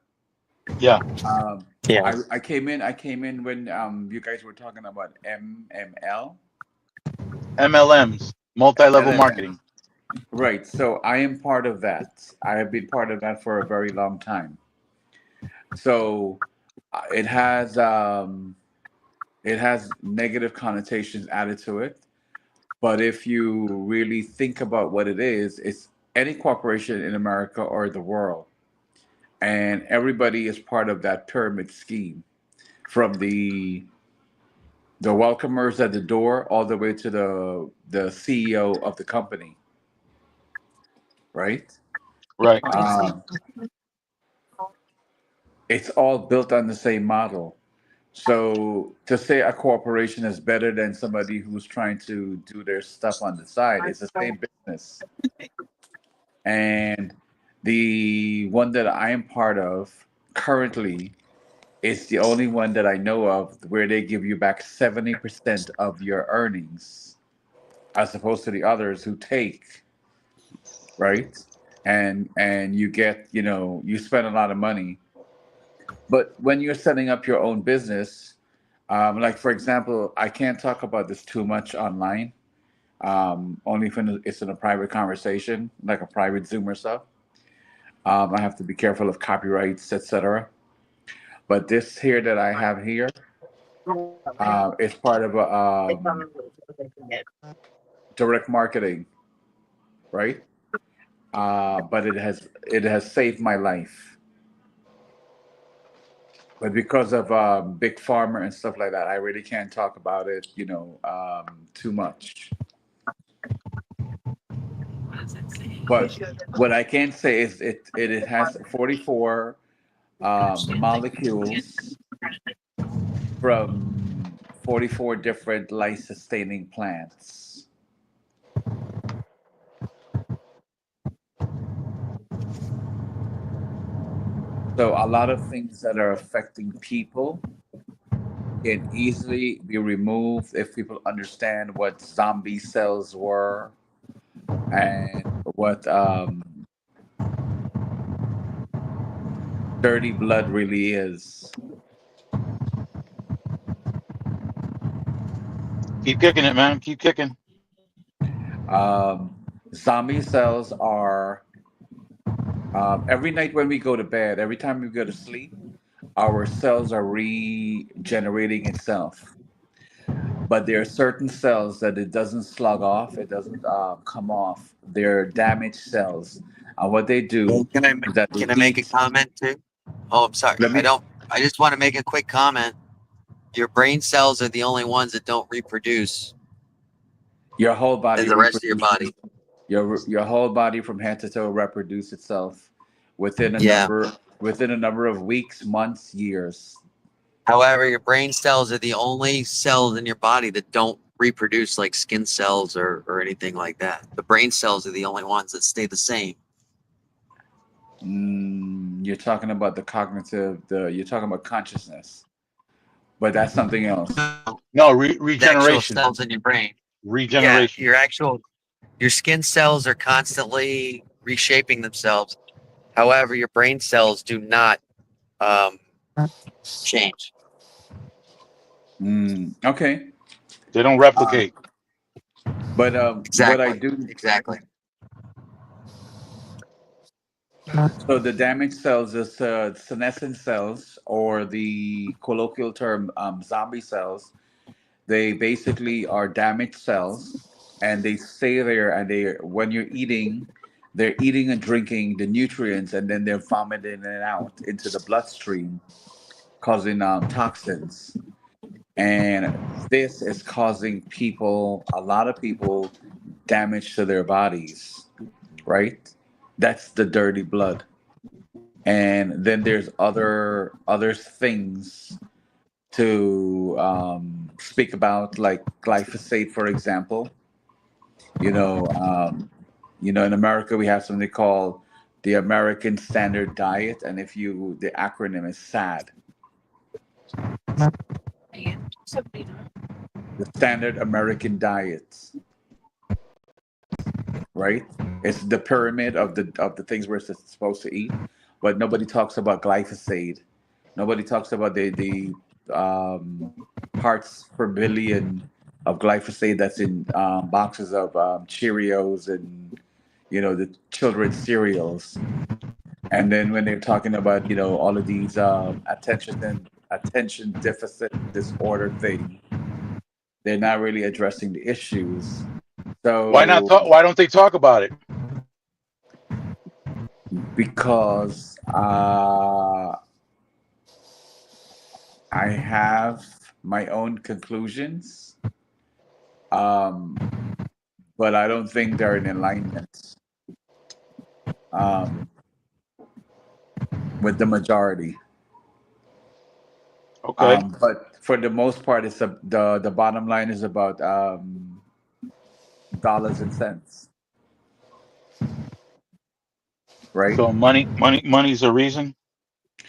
Yeah. Um Yeah. I came in when you guys were talking about MML. MLMs, multi-level LMM. marketing. Right. So I am part of that. I have been part of that for a very long time. So it has negative connotations added to it. But if you really think about what it is, it's any corporation in America or the world, and everybody is part of that pyramid scheme, from the welcomers at the door all the way to the CEO of the company, right? Right. Um, it's all built on the same model. So to say a corporation is better than somebody who's trying to do their stuff on the side, it's the same business. And the one that I am part of currently is the only one that I know of where they give you back 70% of your earnings, as opposed to the others who take, right? And you get, you spend a lot of money. But when you're setting up your own business, like for example, I can't talk about this too much online, only if it's in a private conversation, like a private Zoom or stuff. I have to be careful of copyrights, etc. But this here that I have here is part of a direct marketing, right? But it has saved my life. But because of big pharma and stuff like that, I really can't talk about it, too much. But what I can say is it has 44 molecules from 44 different life-sustaining plants. So a lot of things that are affecting people can easily be removed if people understand what zombie cells were and what dirty blood really is. Keep kicking it, man. Keep kicking. Um, Zombie cells are every night when we go to bed, every time we go to sleep, our cells are regenerating itself. But there are certain cells that it doesn't slug off, it doesn't come off. They're damaged cells. And what they do is that they Can I make a eat. comment too? Oh, I'm sorry. Let I me. don't. I just want to make a quick comment. Your brain cells are the only ones that don't reproduce Your whole body in the rest of your reproduces. body. Your whole body from head to toe reproduce itself within a Yeah. number within a number of weeks, months, years. However, your brain cells are the only cells in your body that don't reproduce like skin cells or anything like that. The brain cells are the only ones that stay the same. You're talking about the cognitive. You're talking about consciousness, but that's something else. No, The actual regeneration. cells in your brain. Yeah, Regeneration. your skin cells are constantly reshaping themselves. However, your brain cells do not um, change. Okay, They don't uh, replicate. but what I Exactly. do. Exactly. So the damaged cells is senescent cells, or the colloquial term zombie cells. They basically are damaged cells, and they stay there. And when you're eating, they're eating and drinking the nutrients, and then they're vomiting it out into the bloodstream. causing toxins, and this is causing a lot of people, damage to their bodies, right? That's the dirty blood. And then there's other things to speak about, like glyphosate, for example. You know, in America we have something called the American Standard Diet, and the acronym is SAD, the Standard American Diet, right? It's the pyramid of the things we're supposed to eat, but nobody talks about glyphosate. Nobody talks about the parts per billion of glyphosate that's in boxes of Cheerios and the children's cereals. And then when they're talking about all of these attention deficit disorder thing, they're not really addressing the issues. Why not So talk? Why don't they talk about it? because I have my own conclusions, um, but I don't think they're in alignment um, with the majority. Okay. But for the most part, the bottom line is about dollars and cents, right? So money's a reason.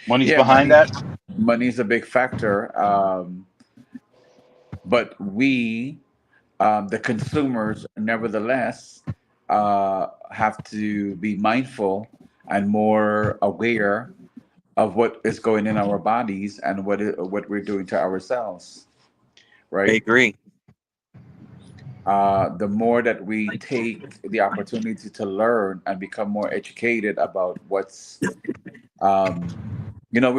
Money's Yeah, behind that. money is a big factor, but we, the consumers, nevertheless, have to be mindful and more aware of what is going in our bodies and what we're doing to ourselves, I right? agree. The more that we take the opportunity to learn and become more educated about we're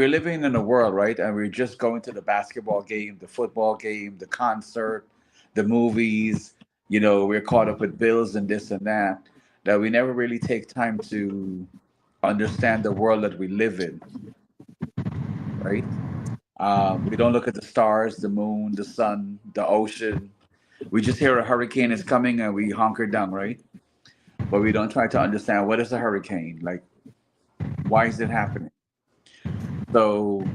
living in a world, right? And we're just going to the basketball game, the football game, the concert, the movies. We're caught up with bills and this and that we never really take time to understand the world that we live in, right? We don't look at the stars, the moon, the sun, the ocean. We just hear a hurricane is coming and we hunker down, right? But we don't try to understand what is a hurricane, like why is it happening. So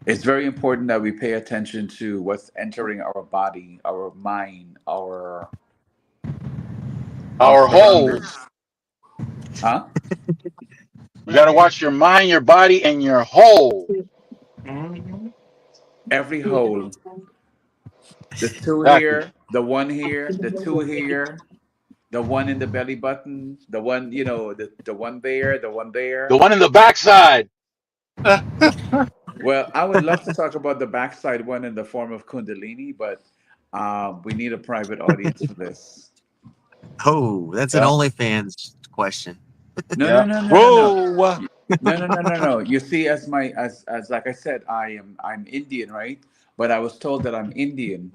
it's very important that we pay attention to what's entering our body, our mind, our Our whole. surroundings. Huh? You got to watch your mind, your body, and your whole. Mhm. Every hole, the two Exactly. here, the one here, the two here, the one in the belly button, the one, the one there, the one The there. one in the backside. Well, I would love to talk about the backside one in the form of Kundalini, but we need a private audience for this. Oh, that's an Yeah. OnlyFans question. No, no, Yeah. no, no, no, no. Whoa. No, no, no, no, no. You see, as like I said, I'm Indian, right? But I was told that I'm Indian,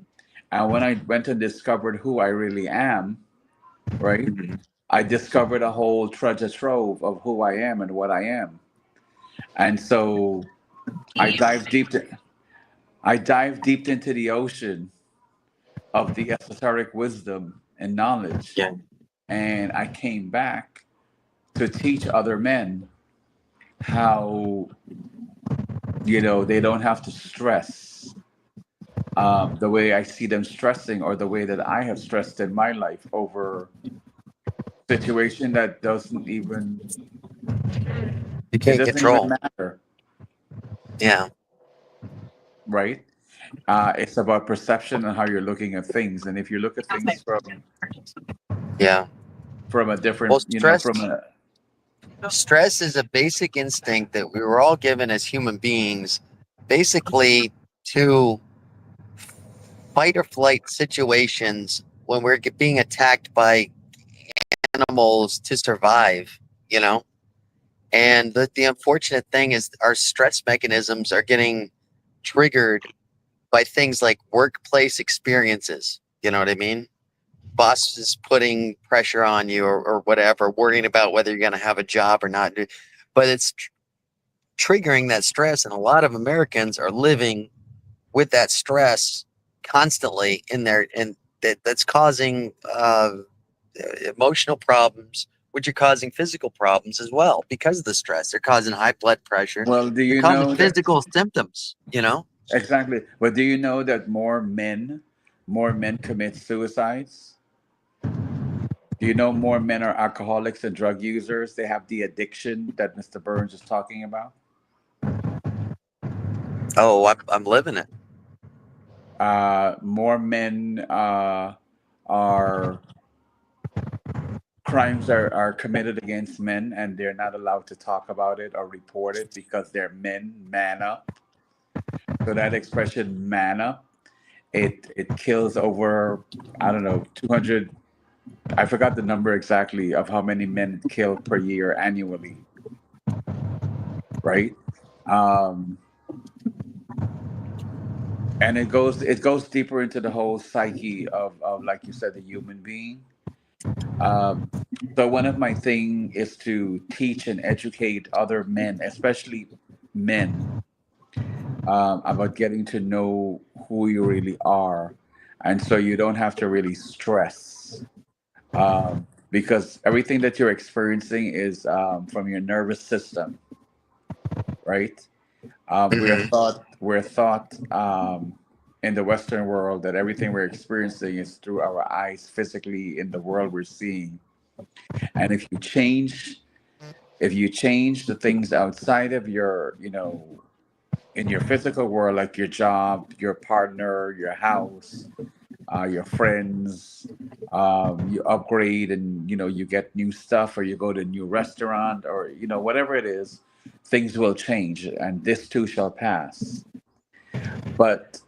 and when I went and discovered who I really am, right? Mhm. I discovered a whole treasure trove of who I am and what I am, and so I dived deep. I dived deep into the ocean of the esoteric wisdom and knowledge, Yeah. and I came back to teach other men how they don't have to stress the way I see them stressing, or the way that I have stressed in my life over situation that You it can't doesn't even control. matter, Yeah. right? It's about perception and how you're looking at things, and if you look at things Yeah. from a different, Well, stress from a stress is a basic instinct that we were all given as human beings, basically to fight or flight situations when we're being attacked by animals to survive, you know? And the unfortunate thing is our stress mechanisms are getting triggered by things like workplace experiences. You know what I mean? Bosses putting pressure on you, or whatever, worrying about whether you're going to have a job or not. But it's triggering that stress, and a lot of Americans are living with that stress constantly in their, and that's causing emotional problems, which are causing physical problems as well because of the stress. They're causing high blood pressure. Well, do They're you causing know that physical symptoms, you know? exactly? But do you know that more men commit suicides? Do you know more men are alcoholics and drug users? They have the addiction that Mr. Burns is talking about. Oh, I'm living it. More men are crimes are committed against men, and they're not allowed to talk about it or report it because they're men, man up. So that expression "man up," it kills over, I don't know, 200. I forgot the number exactly of how many men it killed per year annually, right? Um, and it goes deeper into the whole psyche of like you said, the human being. Um, so one of my thing is to teach and educate other men, especially men, about getting to know who you really are, and so you don't have to really stress, because everything that you're experiencing is from your nervous system, right? Hmm. We're thought in the Western world that everything we're experiencing is through our eyes, physically in the world we're seeing, and if you change the things outside of your, in your physical world, like your job, your partner, your house, your friends, you upgrade and you get new stuff, or you go to a new restaurant, or whatever it is, things will change, and this too shall pass. But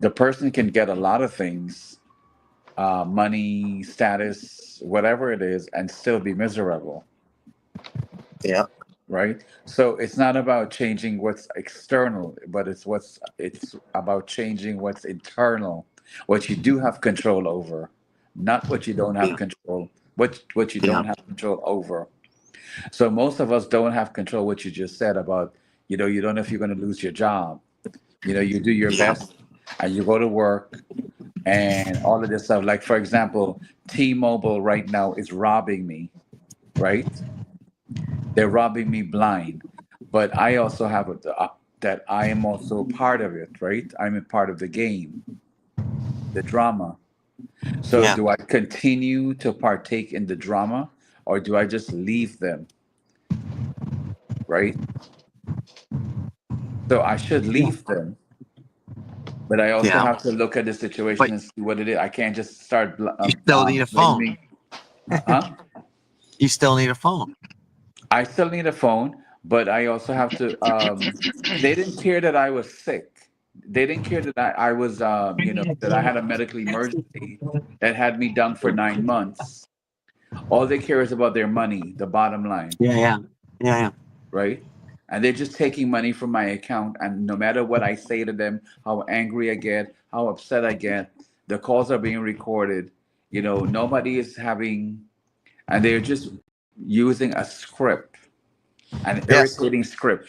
the person can get a lot of things, money, status, whatever it is, and still be miserable, Yeah. right? So it's not about changing what's external, but it's about changing what's internal, what you do have control over, not what you don't have Yeah. control, what you Yeah. don't have control over. So most of us don't have control, what you just said about, you don't know if you're going to lose your job. You do your Yeah. best and you go to work and all of this stuff. Like, for example, T-Mobile right now is robbing me, right? They're robbing me blind, but I also have that I am also part of it, right? I'm a part of the game, the drama. So Yeah. do I continue to partake in the drama, or do I just leave them, right? So I should Yeah. leave them, but I also Yeah. have to look at the But situation and see what it is. I can't just start you still need a phone. blaming. Huh? You still need a phone. I still need a phone, but I also have to. They didn't care that I was sick. They didn't care that I was, that I had a medical emergency that had me down for 9 months. All they care is about their money, the bottom line, Yeah. Yeah. Yeah. Yeah. right? And they're just taking money from my account. And no matter what I say to them, how angry I get, how upset I get, the calls are being recorded. Nobody is having, and they're just using a script, an Yes. irritating script.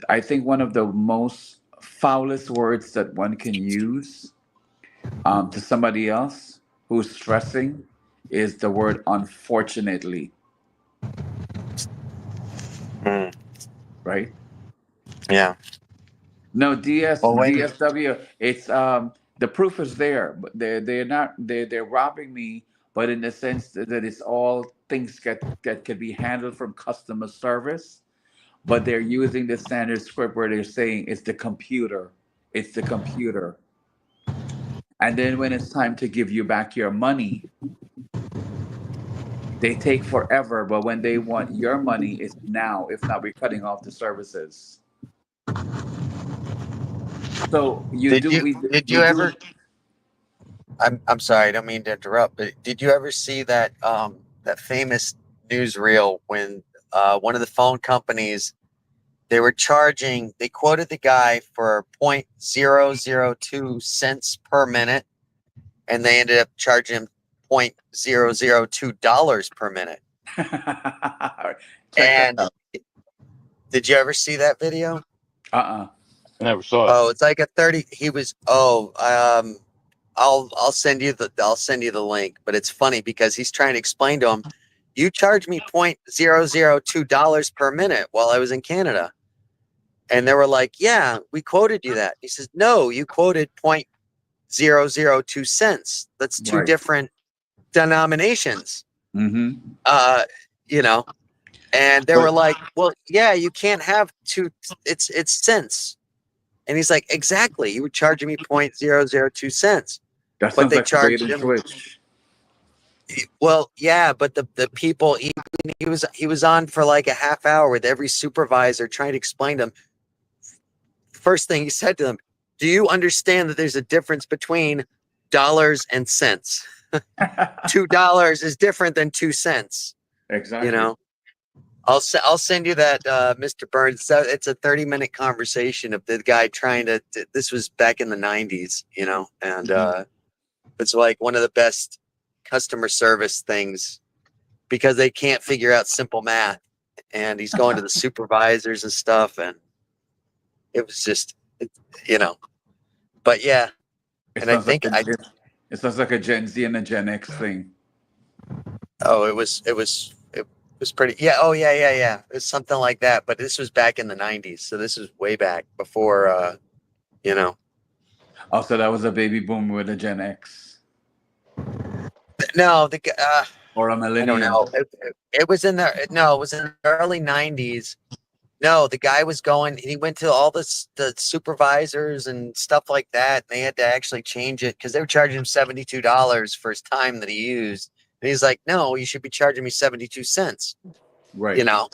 I think one of the most foulest words that one can use, to somebody else who's stressing, is the word unfortunately, Mm. right? Yeah. No, Well, when DSW. It's the proof is there, but they're not they're robbing me, but in the sense that it's all things that can be handled from customer service, but they're using the standard script where they're saying it's the computer. And then when it's time to give you back your money, they take forever. But when they want your money, it's now. If not, we're cutting off the services. So you did do you did we you do. ever? I'm sorry, I don't mean to interrupt, but did you ever see that that famous newsreel when one of the phone companies, they quoted the guy for 0.002 cents per minute, and they ended up charging him $0.002 per minute. Check that And out. Did you ever see that video? Uh-uh. I never saw it. Oh, it's like a 30. He was. I'll send you the link. But it's funny because he's trying to explain to him, you charged me $0.002 per minute while I was in Canada, and they were like, yeah, we quoted you that. He says, no, you quoted 0.002 cents. That's two Right. different denominations. Mm-hmm. You know, and they But were like, well, yeah, you can't have two. It's cents. And he's like, exactly. You were charging me 0.002 cents. that But sounds they like a bait charged and him. switch. Well, yeah, but the people he was on for like a half hour with every supervisor trying to explain to them. First thing he said to them, do you understand that there's a difference between dollars and cents? $2 is different than 2 cents. Exactly. You know, I'll send you that, Mr. Burns. So it's a 30-minute conversation of the guy trying to. This was back in the 90s, you know, and it's like one of the best customer service things because they can't figure out simple math, and he's going to the supervisors and stuff, and it was just, you know, but yeah, It and I sounds like think it sounds like a Gen Z and a Gen X thing. oh, it was pretty, yeah, oh yeah, it's something like that, but this was back in the 90s, so this is way back before, you know. Also, that was a baby boomer with a Gen X No, or a I don't millennial. know. It was in it was in the early 90s. No, the guy was going, he went to all the supervisors and stuff like that. And they had to actually change it because they were charging him $72 for his time that he used. And he's like, no, you should be charging me 72 cents. Right. You know,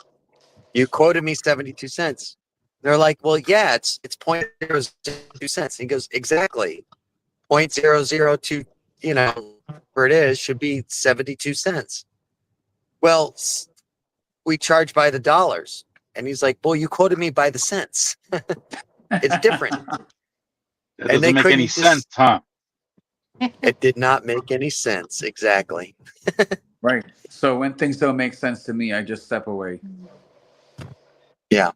you quoted me 72 cents. They're like, well, yeah, it's 0.002 cents. And he goes, exactly. 0.002, you know, where it is should be 72 cents. Well, we charge by the dollars. And he's like, well, you quoted me by the cents. It's different. That doesn't make any sense, huh? It did not make any sense. Exactly. Right. So when things don't make sense to me, I just step away. Yeah.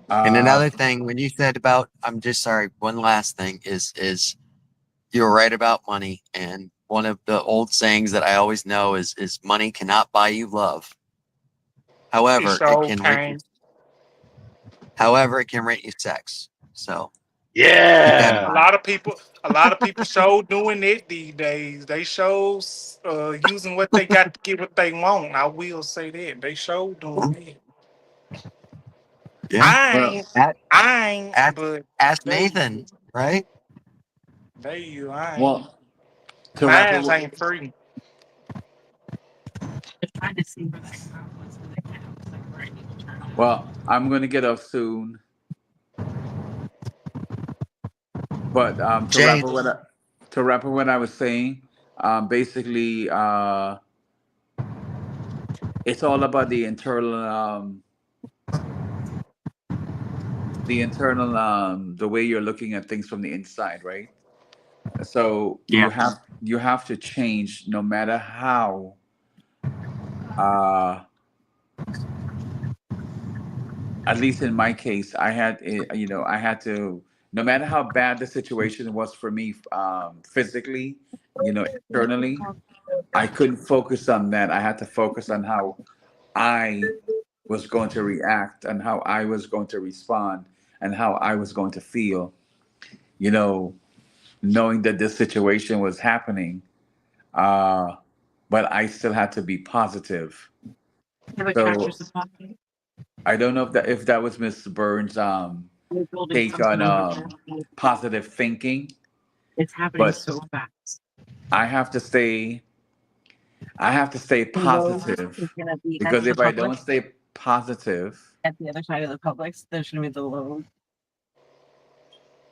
And Uh, another thing, when you said about, I'm just sorry, one last thing is you're right about money. And one of the old sayings that I always know is money cannot buy you love. However, it can rent you sex. So Yeah. A lot of people show doing it these days. They show using what they got to get what they want. I will say that they show doing it. yeah. I ain't, but Ask they, Nathan, right? I ain't. well, to wrap Mine it, ain't free. well, I'm going to get off soon. But to wrap Jay, up what I was saying, basically, it's all about the way you're looking at things from the inside, right? So you have to change no matter how at least in my case, I had to, no matter how bad the situation was for me, physically, internally, I couldn't focus on that. I had to focus on how I was going to react and how I was going to respond and how I was going to feel, you know, knowing that this situation was happening. Uh, but I still had to be positive. So I don't know if that was Miss Burns' take on positive thinking, but I have to stay positive because if I don't stay positive,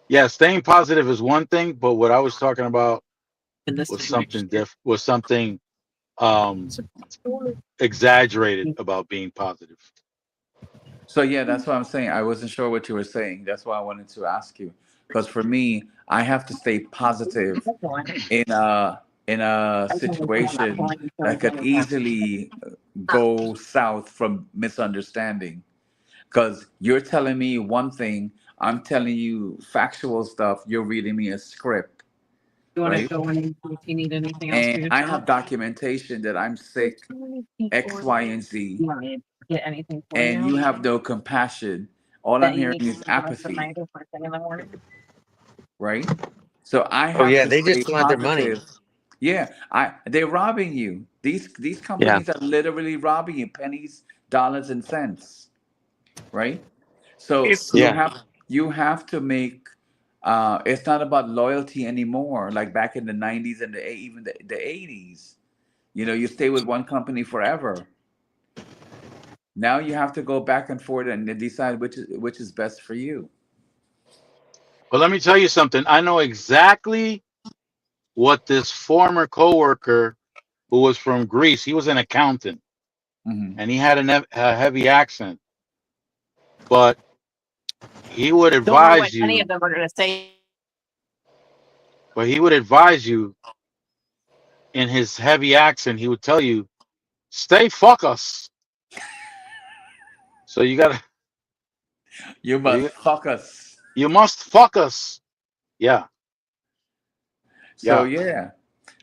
Yeah, staying positive is one thing, but what I was talking about was something exaggerated about being positive. so yeah, that's what I'm saying. I wasn't sure what you were saying. That's why I wanted to ask you. Because for me, I have to stay positive in a situation that could easily go south from misunderstanding. Because you're telling me one thing, I'm telling you factual stuff, you're reading me a script, You want to right? go in and see if you need anything else for And your I job? have documentation that I'm There's sick, too many people. X, Y, and Z, You want me to get anything for and you you have no compassion. All I'm that you hearing need is for the rest of the apathy, night or first thing in the morning? right? So I Oh have yeah, to they stay just want their money. positive. Yeah, they're robbing you. These Yeah. companies are literally robbing you pennies, dollars, and cents, right? So It's you Yeah. have to make it's not about loyalty anymore, like back in the 90s and even the 80s. You know, you stay with one company forever. Now you have to go back and forth and decide which is best for you. But let me tell you something. I know exactly what this former coworker who was from Greece, he was an accountant Hmm. and he had a heavy accent, but he would Don't know what advise any of you, them are going to say. but he would advise you in his heavy accent. He would tell you, stay focused. So you gotta, You so must fuck us. you must focus. Yeah, So yeah. yeah.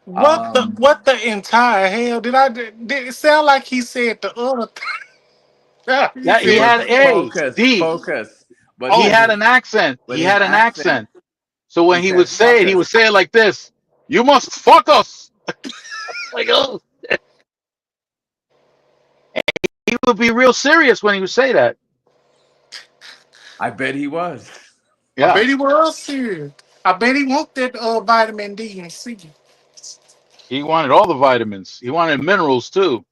what the Um what the entire hell did it sound like he said the other thing? He That it he said, was had a D. focus. But He oh, had an accent. with He his had an accent, accent. So he when said fuck he us. would say it like this: "You must fuck us." Like, oh, he would be real serious when he would say that. I bet he was. I Yeah, bet he was serious. I bet he want that vitamin D and C. he wanted all the vitamins. He wanted minerals too.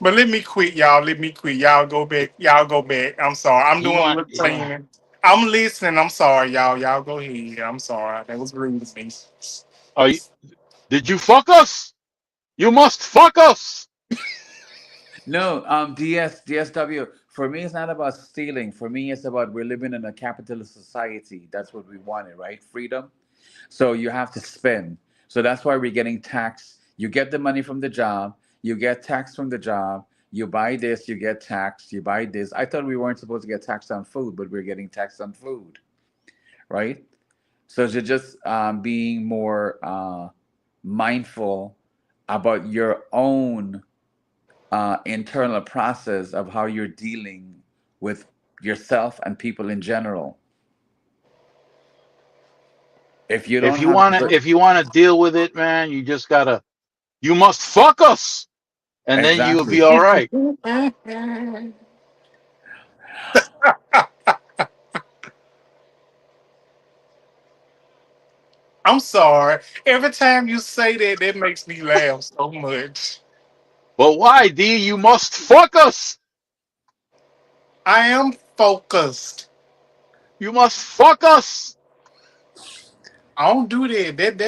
But let me quit, y'all. Let me quit. Y'all go back. Y'all go back. I'm sorry. I'm He doing a want. little cleaning. I'm listening. I'm sorry, y'all. Y'all go ahead. I'm sorry. That was rude of me. Are you, did you fuck us? You must fuck us. No, DSW. For me, it's not about stealing. For me, it's about we're living in a capitalist society. That's what we wanted, right? Freedom. So you have to spend. So that's why we're getting taxed. You get the money from the job. You get taxed from the job. You buy this, you get taxed. You buy this. I thought we weren't supposed to get taxed on food, but we're getting taxed on food, right? So you're just being more mindful about your own internal process of how you're dealing with yourself and people in general. If you don't have good, If you wanna deal with it, man, you just gotta. You must fuck us, and then you'll exactly. be all right. I'm sorry. Every time you say that, that makes me laugh so much. But why, D? You must fuck us. I am focused. You must fuck us. I don't do that. That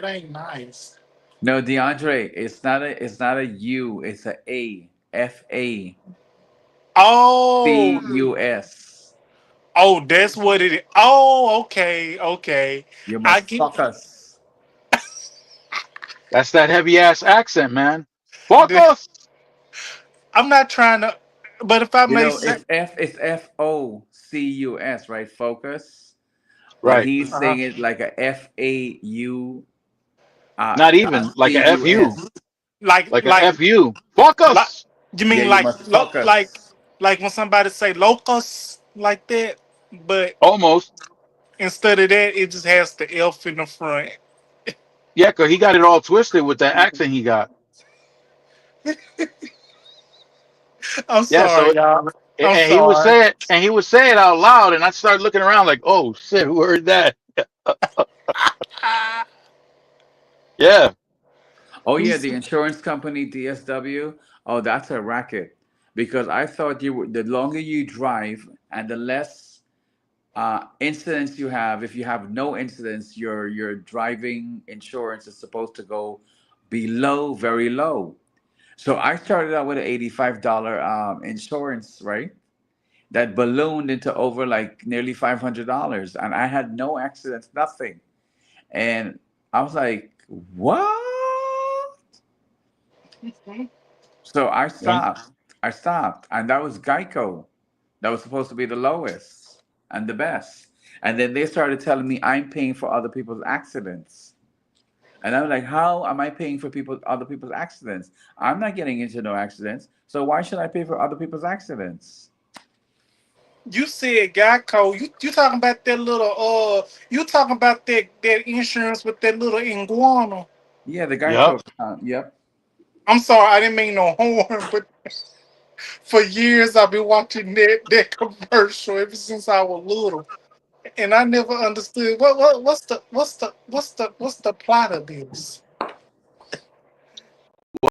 ain't nice. No, DeAndre, it's not a U, it's a Oh, FACUS. oh, that's what it is. Oh, okay, okay. You I must get fuck us. That's that heavy ass accent, man. Fuck that. us. I'm not trying to, but if I You may know, say, it's FOCUS, right? Focus. But Right. he's uh saying it like a FAU Not even like a FU. CUS. like, Like a like, FU. Fuck like, us. you Yeah, mean you like, must fuck us. like when somebody say locust like that, but Almost. instead of that, it just has the F in the front. Yeah, cause he got it all twisted with that accent he got. I'm Yeah, so sorry, y'all. I'm and he would sorry. say it and he would say it out loud and I started looking around like, oh shit, who heard that? Yeah. Oh yeah, the insurance company DSW. Oh, that's a racket. Because I thought the longer you drive and the less incidents you have, if you have no incidents, your driving insurance is supposed to go below very low. So I started out with an $85 insurance, right? That ballooned into over like nearly $500, and I had no accidents, nothing. And I was like, what? So I When stopped. I stopped. And that was Geico. That was supposed to be the lowest and the best. And then they started telling me I'm paying for other people's accidents. And I'm like, how am I paying for other people's accidents? I'm not getting into no accidents. So why should I pay for other people's accidents? You said Geico. You talking about that little you talking about that insurance with that little iguana. Yeah, the Yep. Geico. Yep. I'm sorry, I didn't mean no horn, but for years I've been watching that commercial ever since I was little. And I never understood what's the plot of this?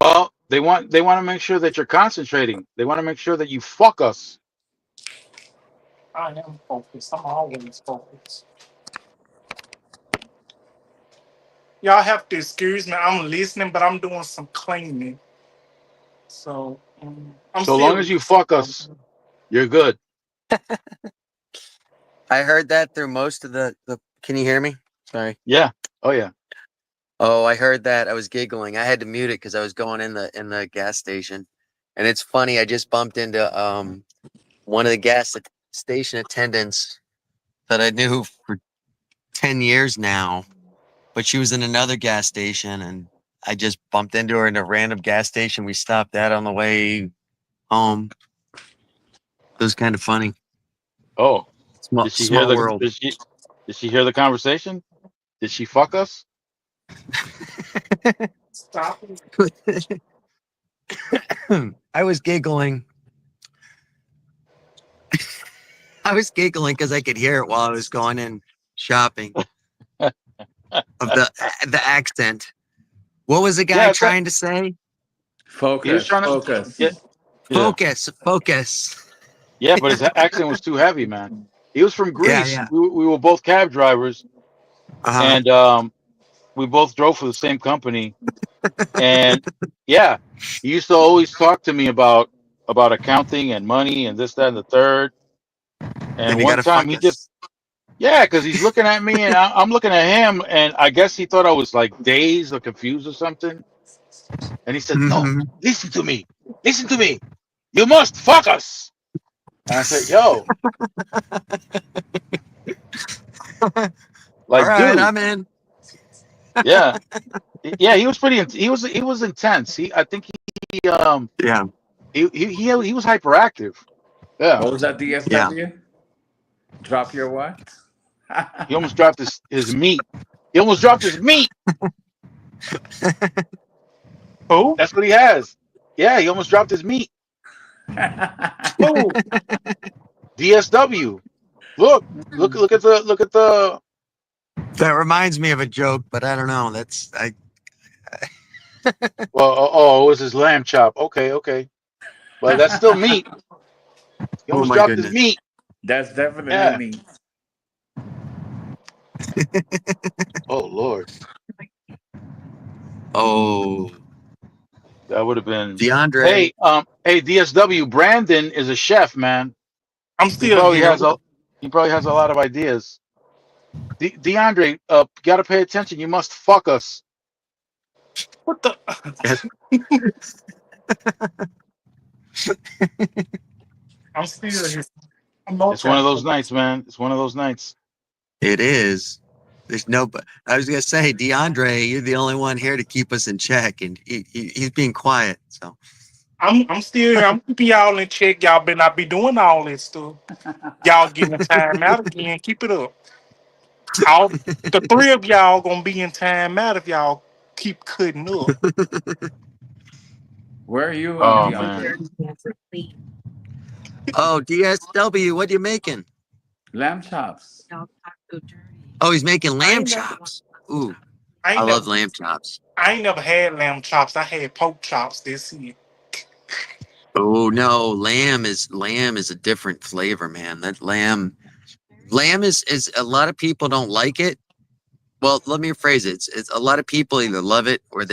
Well, they want to make sure that you're concentrating. They want to make sure that you fuck us. I am focused. I'm always focused. Y'all have to excuse me. I'm listening, but I'm doing some cleaning. So I'm So long still as you fuck us, you're good. I heard that through most of the. Can you hear me? Sorry. Yeah. Oh yeah. Oh, I heard that. I was giggling. I had to mute it because I was going in the gas station, and it's funny. I just bumped into one of the station attendants that I knew for 10 years now, but she was in another gas station, and I just bumped into her in a random gas station we stopped at on the way home. It was kind of funny. Oh, Small, did she hear small the world. did she hear the conversation? Did she fuck us? stop it. I was giggling. I was giggling because I could hear it while I was going in shopping of the accent. What was the guy Yeah, it's that trying to say? he was Focus. trying to. Yeah. Focus. Yeah. Focus, focus. Yeah, but his accent was too heavy, man. He was from Yeah, Greece. yeah. We were both cab drivers, Uh-huh. and we both drove for the same company. And yeah, he used to always talk to me about accounting and money and this, that, and the third. Then And you one gotta time fuck he just us. yeah, because he's looking at me and I'm looking at him, and I guess he thought I was like dazed or confused or something. And he said, "No, Mhm. listen to me. You must fuck us." And I said, "Yo, All like, right, dude, I'm in. yeah." Yeah, he was he was intense. I think Yeah, he was hyperactive. Yeah, What was that, yeah. DSW? Drop your what? he almost dropped his meat. He almost dropped his meat. Who? That's what he has. Yeah, he almost dropped his meat. Who? DSW. Look at the. That reminds me of a joke, but I don't know. Well, oh, it was his lamb chop. Okay, okay. Well, that's still meat. He Oh almost my dropped his goodness. meat. That's definitely Yeah. me. Oh Lord, Oh, that would have been. DeAndre. Hey, DSW. Brandon is a chef, man. I'm He still probably here. has a he probably has a lot of ideas. DeAndre, gotta pay attention. You must fuck us. What the? Yes, I'm still here. I'm It's one of those multitasking. nights, man. It's one of those nights. it is. There's no. I was gonna say, DeAndre, you're the only one here to keep us in check, and he's being quiet. So I'm still here. I'm keeping y'all in check. Y'all better not be doing all this stuff. Y'all getting the time out again. Keep it up. All the three of y'all gonna be in time out if y'all keep cutting up. Where are you, Oh man. DeAndre? oh, DSW, what are you making? Lamb chops. Oh, he's making I lamb ain't never, chops. Ooh, I I ain't never, love lamb chops. I ain't never had lamb chops. I had pork chops this year. Oh no, lamb is a different flavor, man. That lamb is a lot of people don't like it. Well, let me rephrase it. It's a lot of people either love it or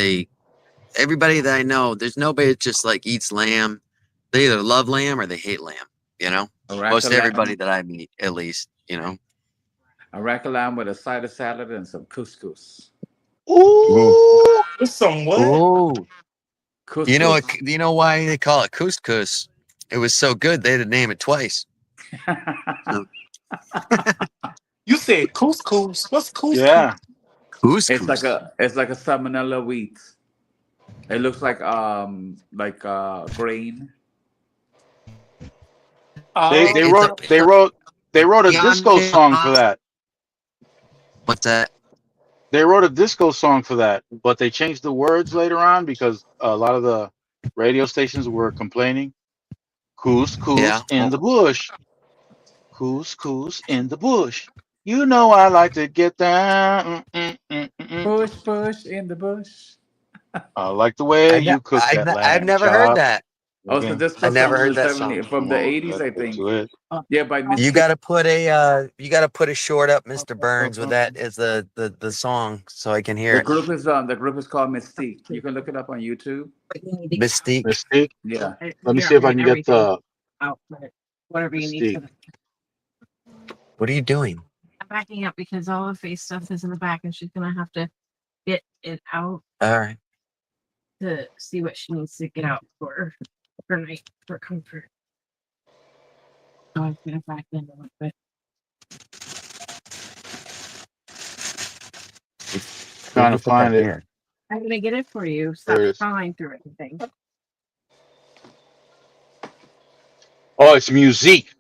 everybody that I know, there's nobody that just like eats lamb. They either love lamb or they hate lamb, you know? A rack Most of everybody lamb. that I meet, at least, you know. A rack of lamb with a side of salad and some couscous. Ooh. It's some what? Oh, you know what? Couscous. You know why they call it couscous? It was so good they had to name it twice. So, You said couscous. What's couscous? Yeah. couscous. It's like a salmonella wheat. It looks like grain. They Oh, they It's a wrote they wrote they wrote a disco Beyond song for that. what's that? They wrote a disco song for that, but they changed the words later on because a lot of the radio stations were complaining. Couscous Yeah. in the bush. Couscous in the bush. You know I like to get down. Push, push in the bush. I like the way you cook that I've lamb never heard chop. that. Oh, so Okay. I disco song never from the heard that 70s, song. from Come the on, 80s, let's I get think. to it. Yeah, by You Mystique. gotta put a short up Mr. Burns with that as the song so I can hear it. The group is called Mystique. You can look it up on YouTube. Mystique. Mystique. Yeah. Let me Here, see I'm if I getting can get everything the out, but whatever you need Mystique. for the. What are you doing? I'm backing up because all the face stuff is in the back, and she's gonna have to get it out All right. to see what she needs to get out for night for comfort. So I'm gonna back in a little bit. Trying Where'd to you put that find it. there? I'm gonna get it for you. There Stop it is. crawling through everything. Oh, it's musique.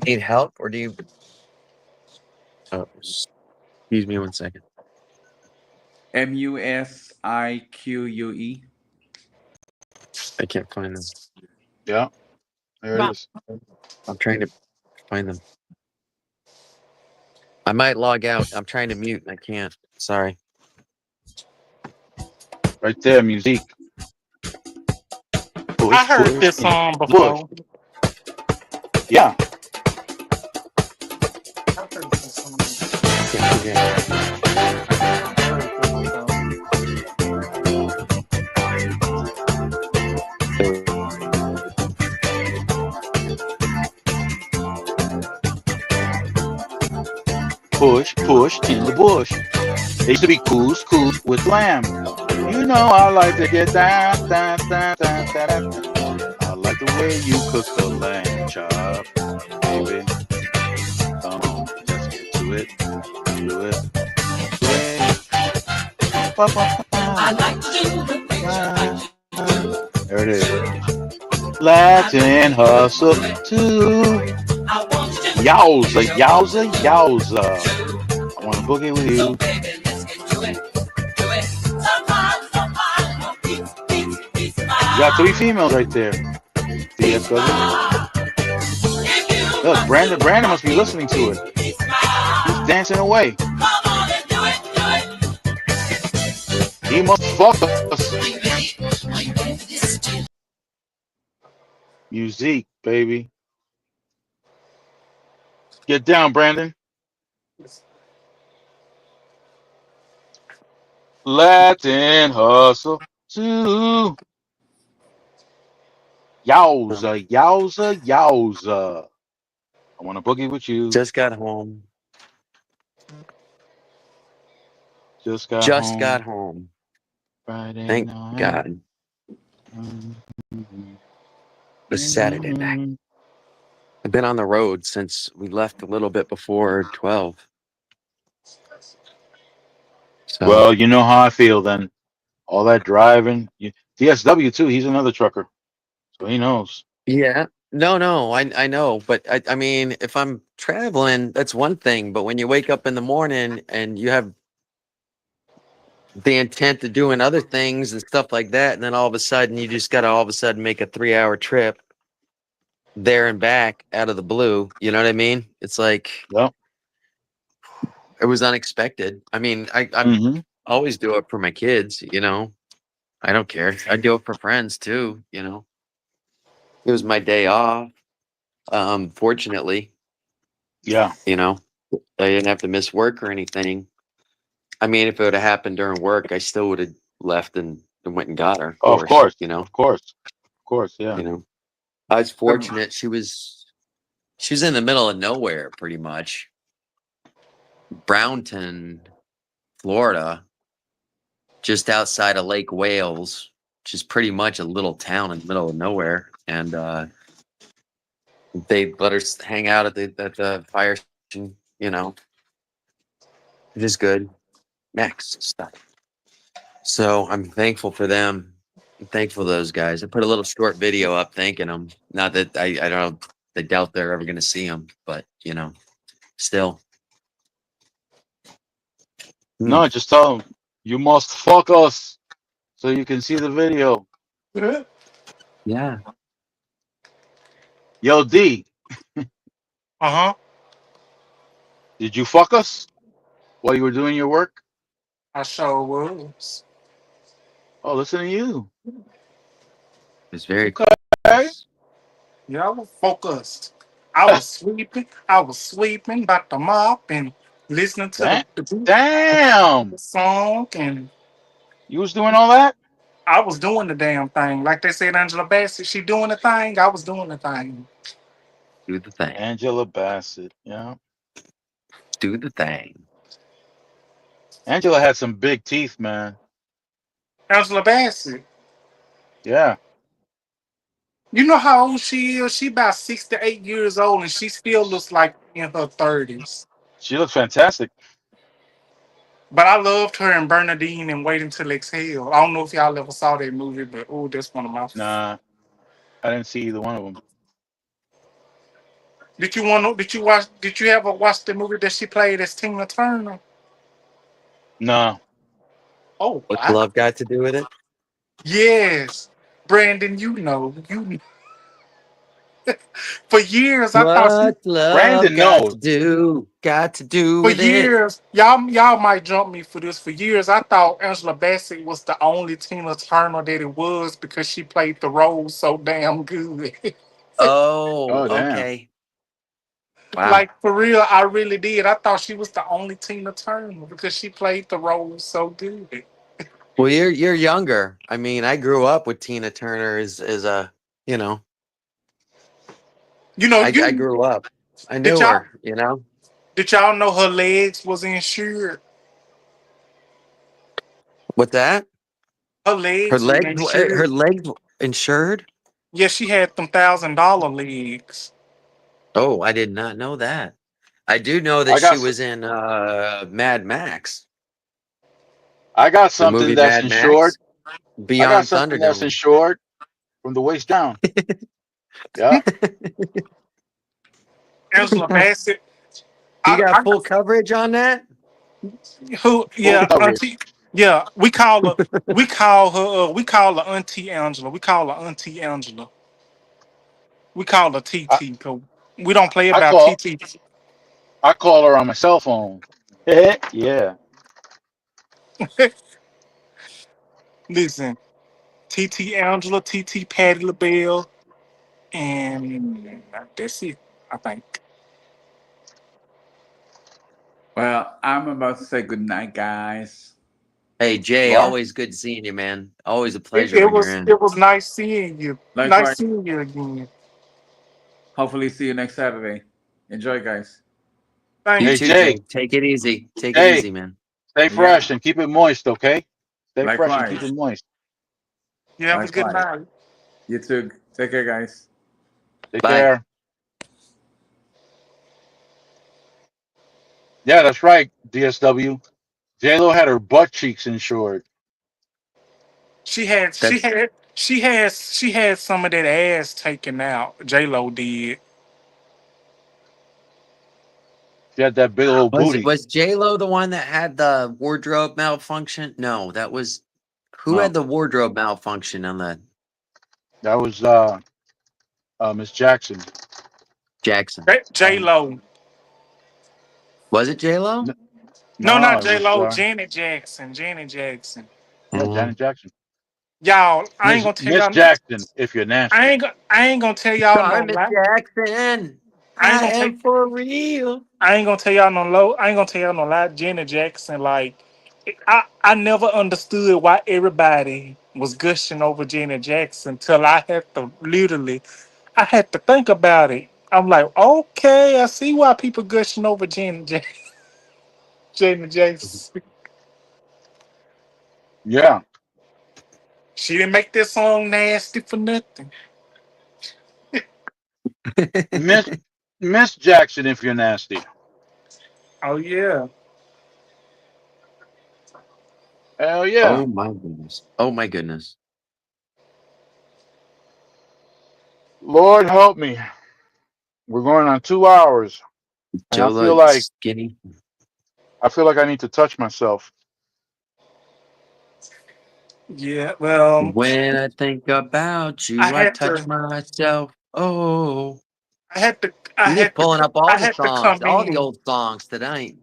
Need help or do you? Oh, excuse me one second. Musique. I can't find them. Yeah, there it Well, is. I'm trying to find them. I might log out. I'm trying to mute and I can't. Sorry. Right there, musique. I Push, heard push, this in the song bush. before. Yeah. I heard this song. Can't figure it out. Push, push in the bush. It used to be couscous with lamb. You know I like to get down, down, down, down, down, down. I like the way you cook the lamb chop, baby. Come on, let's get to it. Do it. I like to do the things. There it is. Latin hustle too. Yowza, yowza, yowza. I want to boogie with you. You got 3 females right there. Look, Brandon must be listening to it. He's dancing away. He must fuck us. Musique, baby. Get down, Brandon. Latin hustle too. Yowza, yowza, yowza. I want to boogie with you. Just got home. Just got Just home. got home. Friday Thank night. God. It's Saturday night. I've been on the road since we left a little bit before 12. So Well, you know how I feel then. All that driving. DSW too. He's another trucker, so he knows. yeah. No, I know, but I mean, if I'm traveling, that's one thing. But when you wake up in the morning and you have the intent of doing other things and stuff like that, and then all of a sudden you just gotta all of a sudden make a 3-hour trip there and back out of the blue. You know what I mean? It's like Yep. it was unexpected. I mean, I Mm-hmm. always do it for my kids, you know. I don't care. I do it for friends too, you know. It was my day off. Fortunately, Yeah. you know, I didn't have to miss work or anything. I mean, if it would have happened during work, I still would have left and went and got her, Oh, of course, course. you know. Of course. Of course. Yeah. You know. I was fortunate. She was in the middle of nowhere pretty much. Brownton, Florida, just outside of Lake Wales, which is pretty much a little town in the middle of nowhere. And they let us hang out at the fire station, you know, which is good. Next stuff. So I'm thankful for them. I'm thankful for those guys. I put a little short video up thanking them. Not that I don't. I doubt they're ever going to see them, but you know, still. No, just tell them you must fuck us so you can see the video. Yeah. Yo, D, Uh-huh. did you fuck us while you were doing your work? I sure was. Oh, listen to you. It's very Okay. close. Yeah, I was focused. I was sleeping. I was sleeping, about to mop and listening to Damn. the Damn. song, and You was doing all that? I was doing the damn thing. Like they said, Angela Bassett, she doing the thing. I was doing the thing. Do the thing. Angela Bassett. Yeah. Do the thing. Angela had some big teeth, man. Angela Bassett. Yeah. You know how old she is? She about 68 years old, and she still looks like in her 30s. She looks fantastic. But I loved her in Bernadine and Waiting Till Exhale. I don't know if y'all ever saw that movie, but oh, that's one of my. Nah, I didn't see either one of them. Did you want to? Did you watch? Did you ever watch the movie that she played as Tina Turner? No. Oh What's wow! love got to do with it? Yes, Brandon, you for years I thought she. What love Brandon got knows. to do? Got to do For with it. years, y'all might jump me for this. For years, I thought Angela Bassett was the only Tina Turner that it was because she played the role so damn good. Oh, Oh, damn. okay. Wow. Like for real, I really did. I thought she was the only Tina Turner because she played the role so good. Well, you're younger. I mean, I grew up with Tina Turner as a, you know, You know, I you grew up. I did knew y'all her, you know. did y'all know her legs was insured? What that? Her Her legs was legs, her insured. legs insured? Yeah, she had them $1,000 legs. Oh, I did not know that. I do know that I she got was in Mad Max, I got the something movie that's Mad insured. Max, I got Beyond something that's Thunderdome. insured from the waist down. Yeah. Angela Bassett. You got I full coverage on that? who Full yeah, coverage. auntie. Yeah, we call her Auntie Angela. We call her Auntie Angela. We call her I, TT. 'Cause we don't play I about call TT. I call her on my cell phone. Yeah. Listen, TT Angela, TT Patty LaBelle, and that's it. I think. Well, I'm about to say good night, guys. Hey, Jay, You are? always good seeing you, man. Always a It, pleasure it when you're was in. it was nice seeing you. Nice Likewise. seeing you again. Hopefully, see you next Saturday. Enjoy, guys. You Hey Thank too, you. Jay. Jay. Take it easy. Take it Jay, easy, man. stay fresh Yeah. and keep it moist, okay? Stay fresh and keep it Likewise. moist. You have a good Likewise. night. You too. Take care, guys. Take Bye. care. Yeah, that's right, DSW. J-Lo had her butt cheeks insured. That's She had some of that ass taken out. J Lo did. She had that big old booty. was J Lo the one that had the wardrobe malfunction? No, that was who No, had the wardrobe malfunction on the that was Miss Jackson. Jackson. J Lo. Was it J Lo? N- No, no, not it J was Lo. Janet Jackson. Janet Jackson. yeah, Janet Jackson. Y'all, I ain't gonna tell Miss y'all. Jackson, if you're nasty. I ain't gonna tell y'all no Sorry, Miss lie. Jackson. I ain't I gonna tell. am for real. I ain't gonna tell y'all no low. I ain't gonna tell y'all no lie. Janet Jackson, like, I never understood why everybody was gushing over Janet Jackson till I had to literally, I had to think about it. I'm like, okay, I see why people gushing over Janet Jackson. Yeah. She didn't make this song nasty for nothing. Miss Miss Jackson, if you're nasty. Oh yeah. Hell yeah. Oh my goodness. Oh my goodness. Lord help me. We're going on 2 hours. And Jola skinny. I feel like I need to touch myself. Yeah. Well, When I think about I you, I had touch to. myself. Oh, I had to. I you just had to. pulling up I all the had to songs, come all the in. old songs tonight.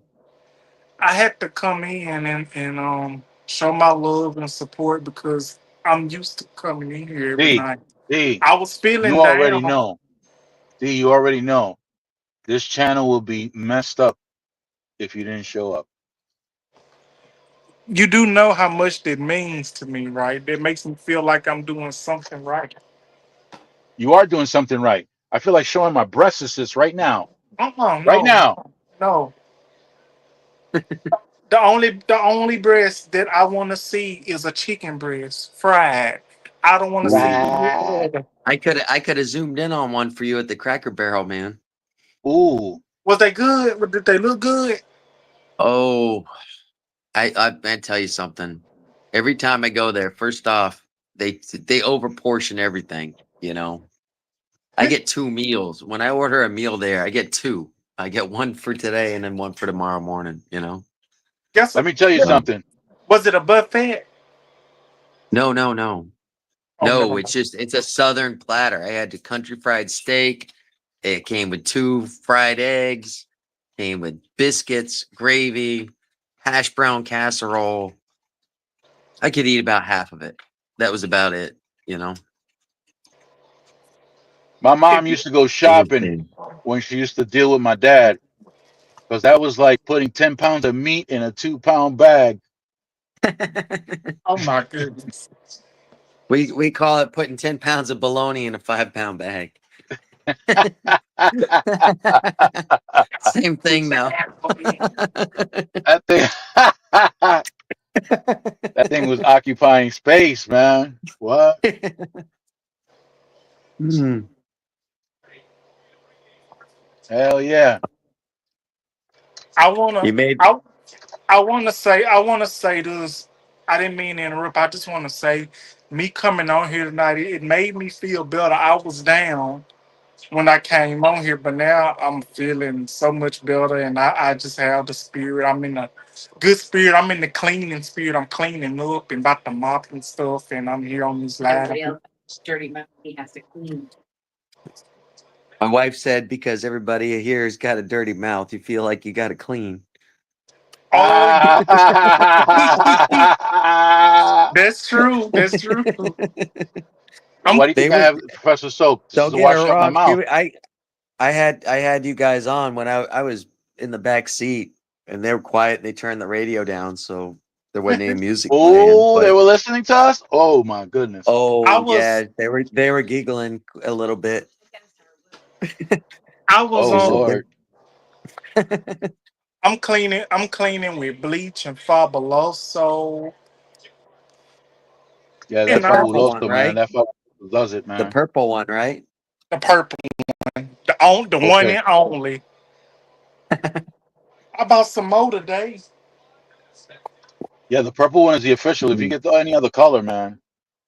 I had to come in and show my love and support because I'm used to coming in here every D, night. D, I was you feeling already down. know. D, you already know. This channel will be messed up if you didn't show up. You do know how much that means to me, right? That makes me feel like I'm doing something right. You are doing something right. I feel like showing my breasts right now. Right No, now. no. The only breast that I want to see is a chicken breast, fried. I don't want to see Ooh. no Right. other. I could have zoomed in on one for you at the Cracker Barrel, man. Ooh. Was they good? Did they look good? Oh, I tell you something. Every time I go there, first off, they overportion everything. You know, I get 2 meals when I order a meal there. I get two. I get one for today and then one for tomorrow morning. You know. Guess Let what? me tell you So something. Was it a buffet? no, no, no. Oh, No, never it's mind. just it's a southern platter. I had the country fried steak. It came with 2 fried eggs, came with biscuits, gravy, hash brown casserole. I could eat about half of it. That was about it, you know. My If mom you, used to go It was shopping thin. when she used to deal with my dad because that was like putting 10 pounds of meat in a 2 pound bag. oh my goodness. We call it putting 10 pounds of bologna in a 5 pound bag. Same thing though. That thing, that thing was occupying space, man. What? Hmm. Hell yeah. I wanna. You made I wanna say this. I didn't mean to interrupt. I just want to say, me coming on here tonight, it made me feel better. I was down when I came on here, but now I'm feeling so much better, and I just have the spirit. I'm in a good spirit. I'm in the cleaning spirit. I'm cleaning up and about to mop and stuff, and I'm here on this live. Everybody else has dirty mouth. He has to clean. My wife said because everybody here has got a dirty mouth, you feel like you got to clean. Oh, that's true. That's true. I'm Why do you They think I were. have Professor Soap? This is Don't to get me wash up my wrong. mouth. I had you guys on when I was in the back seat and they were quiet and they turned the radio down so there wasn't any music playing. Oh, they But were listening to us? Oh my goodness. I oh was yeah, they were giggling a little bit. I was Oh They said Lord. I'm cleaning with bleach and fabuloso. Yeah, that And the purple one, fabuloso, man. right? That fabuloso does it, The man. purple one, right? the purple, the one Okay. and only. I bought some more today. Yeah, the purple one is the official. If you Mm. get any other color, man.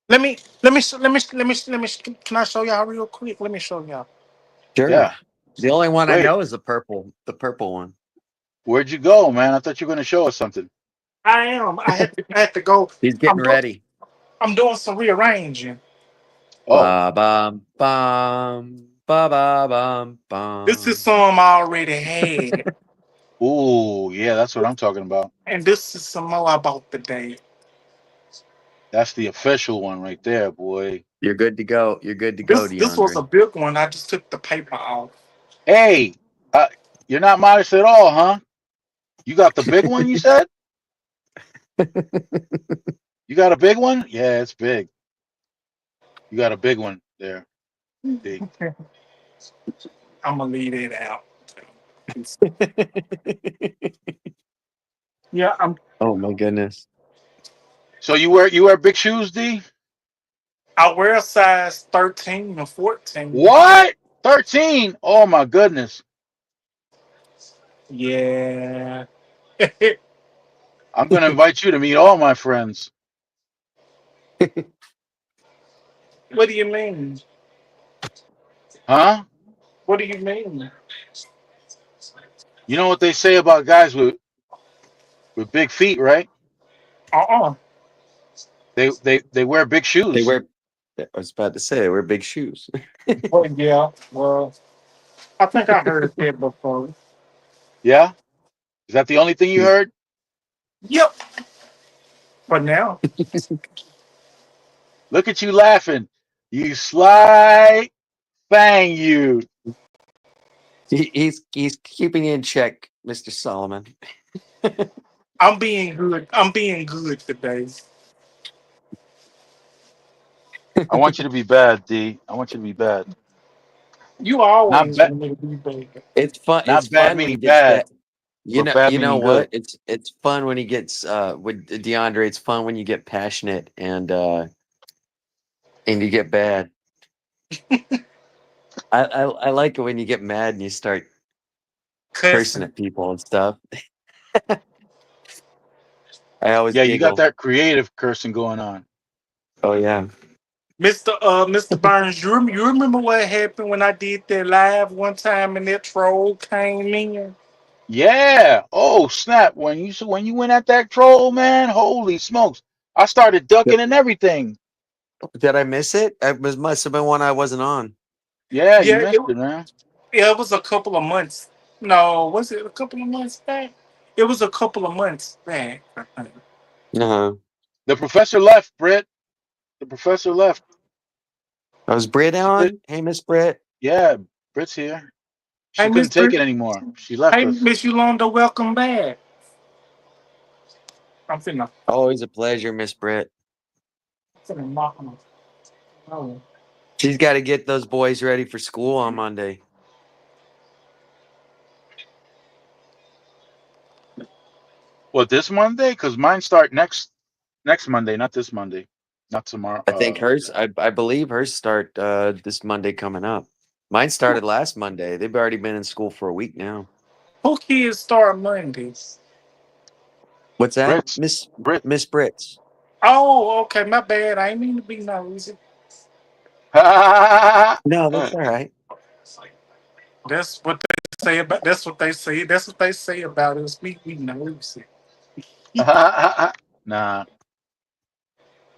Let me. Can I show y'all real quick? Let me show y'all. Sure. Yeah. The only one I Wait, know is the purple one. where'd you go, man? I thought you were gonna show us something. I am. I had to go. He's I'm getting doing. ready. I'm doing some rearranging. Oh, Ba bum bum ba ba bum This is bum. some I already had, ooh, yeah, that's what I'm talking about. and this is some more I bought today. That's the official one right there, boy. You're good to go. You're good to go, This was a DeAndre. big one. I just took the paper off. Hey, you're not modest at all, huh? You got the big one, you said? You got a big one? Yeah, it's big. You got a big one there. D. I'm gonna leave it out. Yeah, I'm. Oh my goodness. So you wear big shoes, D? I wear a size 13 or 14. What? 13? Oh my goodness. Yeah. I'm gonna invite you to meet all my friends. What do you mean? Huh? What do you mean? You know what they say about guys with big feet, right? Uh-uh. They wear big They shoes. wear. I was about to say they wear big shoes. Well, yeah. Well, I think I heard that before. Yeah? Is that the only thing you heard? Yep. For now. Look at you laughing. You sly fang you. He's keeping you in check, Mr. Solomon. I'm being good. I'm being good today. I want you to be bad, D. I want you to be bad. You Not always bad want me to be bad. It's fun. It's not bad fun when he meaning gets bad, that. You but know. bad You know meaning good. what? It's fun when he gets with DeAndre. It's fun when you get passionate and you get bad. I like it when you get mad and you start cursing Cussing. at people and stuff. I always Yeah, you got giggle. that creative cursing going on. Oh yeah. Mr. Burns, you remember what happened when I did that live one time and that troll came in? Yeah. Oh snap! When you went at that troll, man, holy smokes! I started ducking and everything. Did I miss it? It must have been one I wasn't on. Yeah, you Yeah, missed it, man. it was a couple of months. No, was it a couple of months back? It was a couple of months back, I think. No. The professor left, Britt. The professor left. I was Britt She could. on. Hey, Miss Britt. Yeah, Britt's here. Hey, She Miss couldn't take Bri- it anymore. She left hey, us. Miss Yolanda, welcome back. I'm Always a pleasure, Miss Britt. finna knock on. Oh. She's got to get those boys ready for school on Monday. What, this Monday? Because mine start next Monday, not this Monday, not tomorrow. I think hers. I believe hers start this Monday coming up. Mine started last Monday. They've already been in school for a week now. Who kids start Mondays? What's that, Brits, Brit. Miss Brits? Oh, okay, my bad. I ain't mean to be nosy. No, that's all right. That's what they say about. That's what they say. That's what they say about us. We nosy. Nah.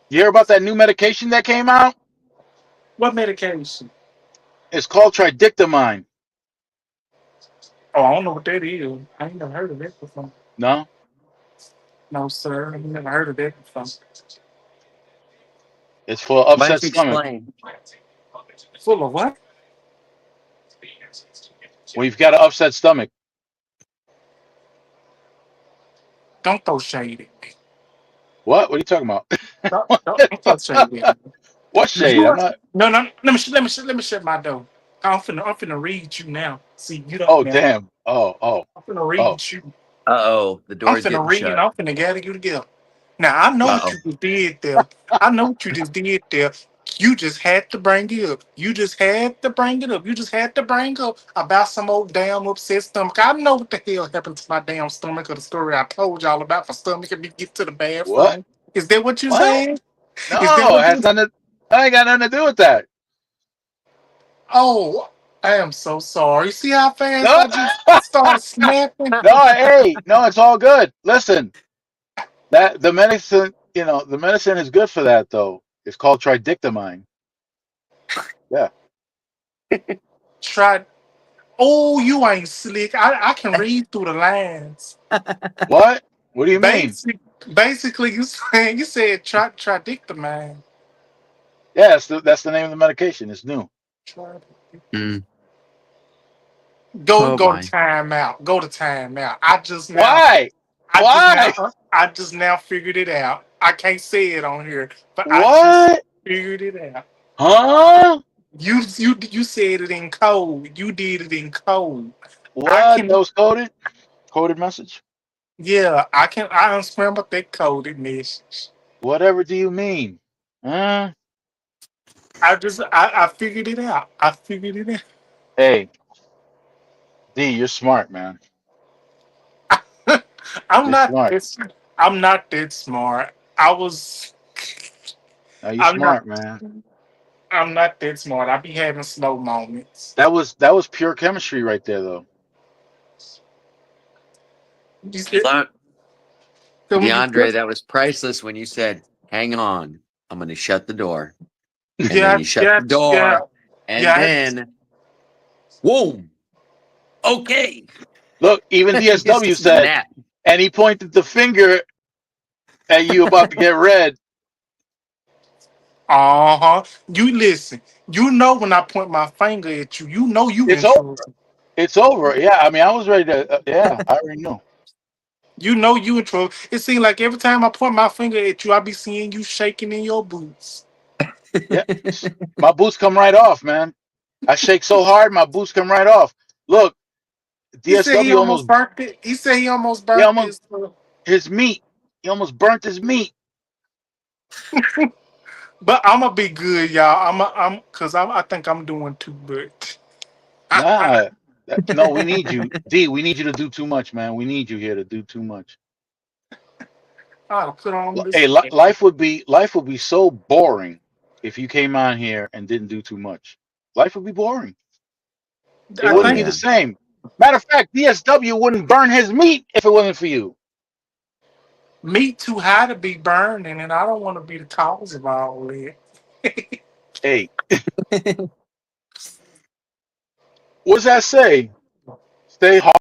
You hear about that new medication that came out? What medication? It's called tridictamine. Oh, I don't know what that is. I ain't never heard of that before. No, No, sir. I ain't never heard of that before. it's for Why upset don't you stomach. explain? Full of what? When you've got an upset stomach. Don't throw shade at me. What? What are you talking about? Don't throw shade at me. What shade? I'm not. No, no. Let me shut my door. I'm finna read you now. See, you don't Oh now. damn. Oh. I'm finna Oh. read you. Uh-oh, the I'm door's finna getting read you. shut. I'm finna gather you together. Now I know what Uh-oh. you just did there. I know what you just did there. You just had to bring it up. You just had to bring it up. You just had to bring up about some old damn upset stomach. I know what the hell happened to my damn stomach or the story I told y'all about for stomach and me get to the What? bathroom. Is that what you What? saying? Is that No, it what has you nothing. I ain't got nothing to do with that. Oh, I am so sorry. See how fast No. I just started snapping? No. Hey. No. It's all good. Listen. That the medicine. The medicine is good for that though. It's called tridictamine. Yeah. Try. Oh, you ain't slick. I can read through the lines. What? What do you mean? Basic, basically, you said tridictamine. Yeah. That's the name of the medication. It's new. Try- Mm. Go Oh go to my. timeout. Go to timeout. I just now Why? I just now Why? I just now figured it out. I can't say it on here, but I just What? figured it out. Huh? You said it in code. You did it in code. I What? That can was coded? Coded message? Yeah, I unscrambled that coded message. Whatever do you mean? Huh? I figured it out. I figured it out. Hey, D, you're smart, man. I'm You're not smart. this. I'm not that smart. I was. Now you I'm not. smart, man. I'm not that smart. I be having slow moments. That was pure chemistry right there, though. You said, So, so when you DeAndre, put, that was priceless when you said, "Hang on, I'm going to shut the door," and then yeah, you shut yeah, the yeah, door, and yeah. then, boom. Okay. Look, even You DSW said, snap. and he pointed the finger at you about to get red. Uh huh. You listen. You know when I point my finger at you, you know you It's in over. trouble. It's over. Yeah, I mean, I was ready to. Yeah, I already know. You know you in trouble. It seems like every time I point my finger at you, I be seeing you shaking in your boots. Yeah, my boots come right off, man. I shake so hard, my boots come right off. Look, He said he DSW almost almost, burnt it. He said he almost he burnt almost this. his meat. He almost burnt his meat. But I'm gonna be good, y'all. Cause I think I'm doing too much. Nah, no, we need you, D. We need you to do too much, man. We need you here to do too much. I'll put on Hey, this. life would be so boring if you came on here and didn't do too much. Life would be boring. It I Oh wouldn't be think the yeah. same. Matter of fact, DSW wouldn't burn his meat if it wasn't for you. meat too high to be burning, and I don't want to be the cause of all that. Hey, what does that say? Stay hard.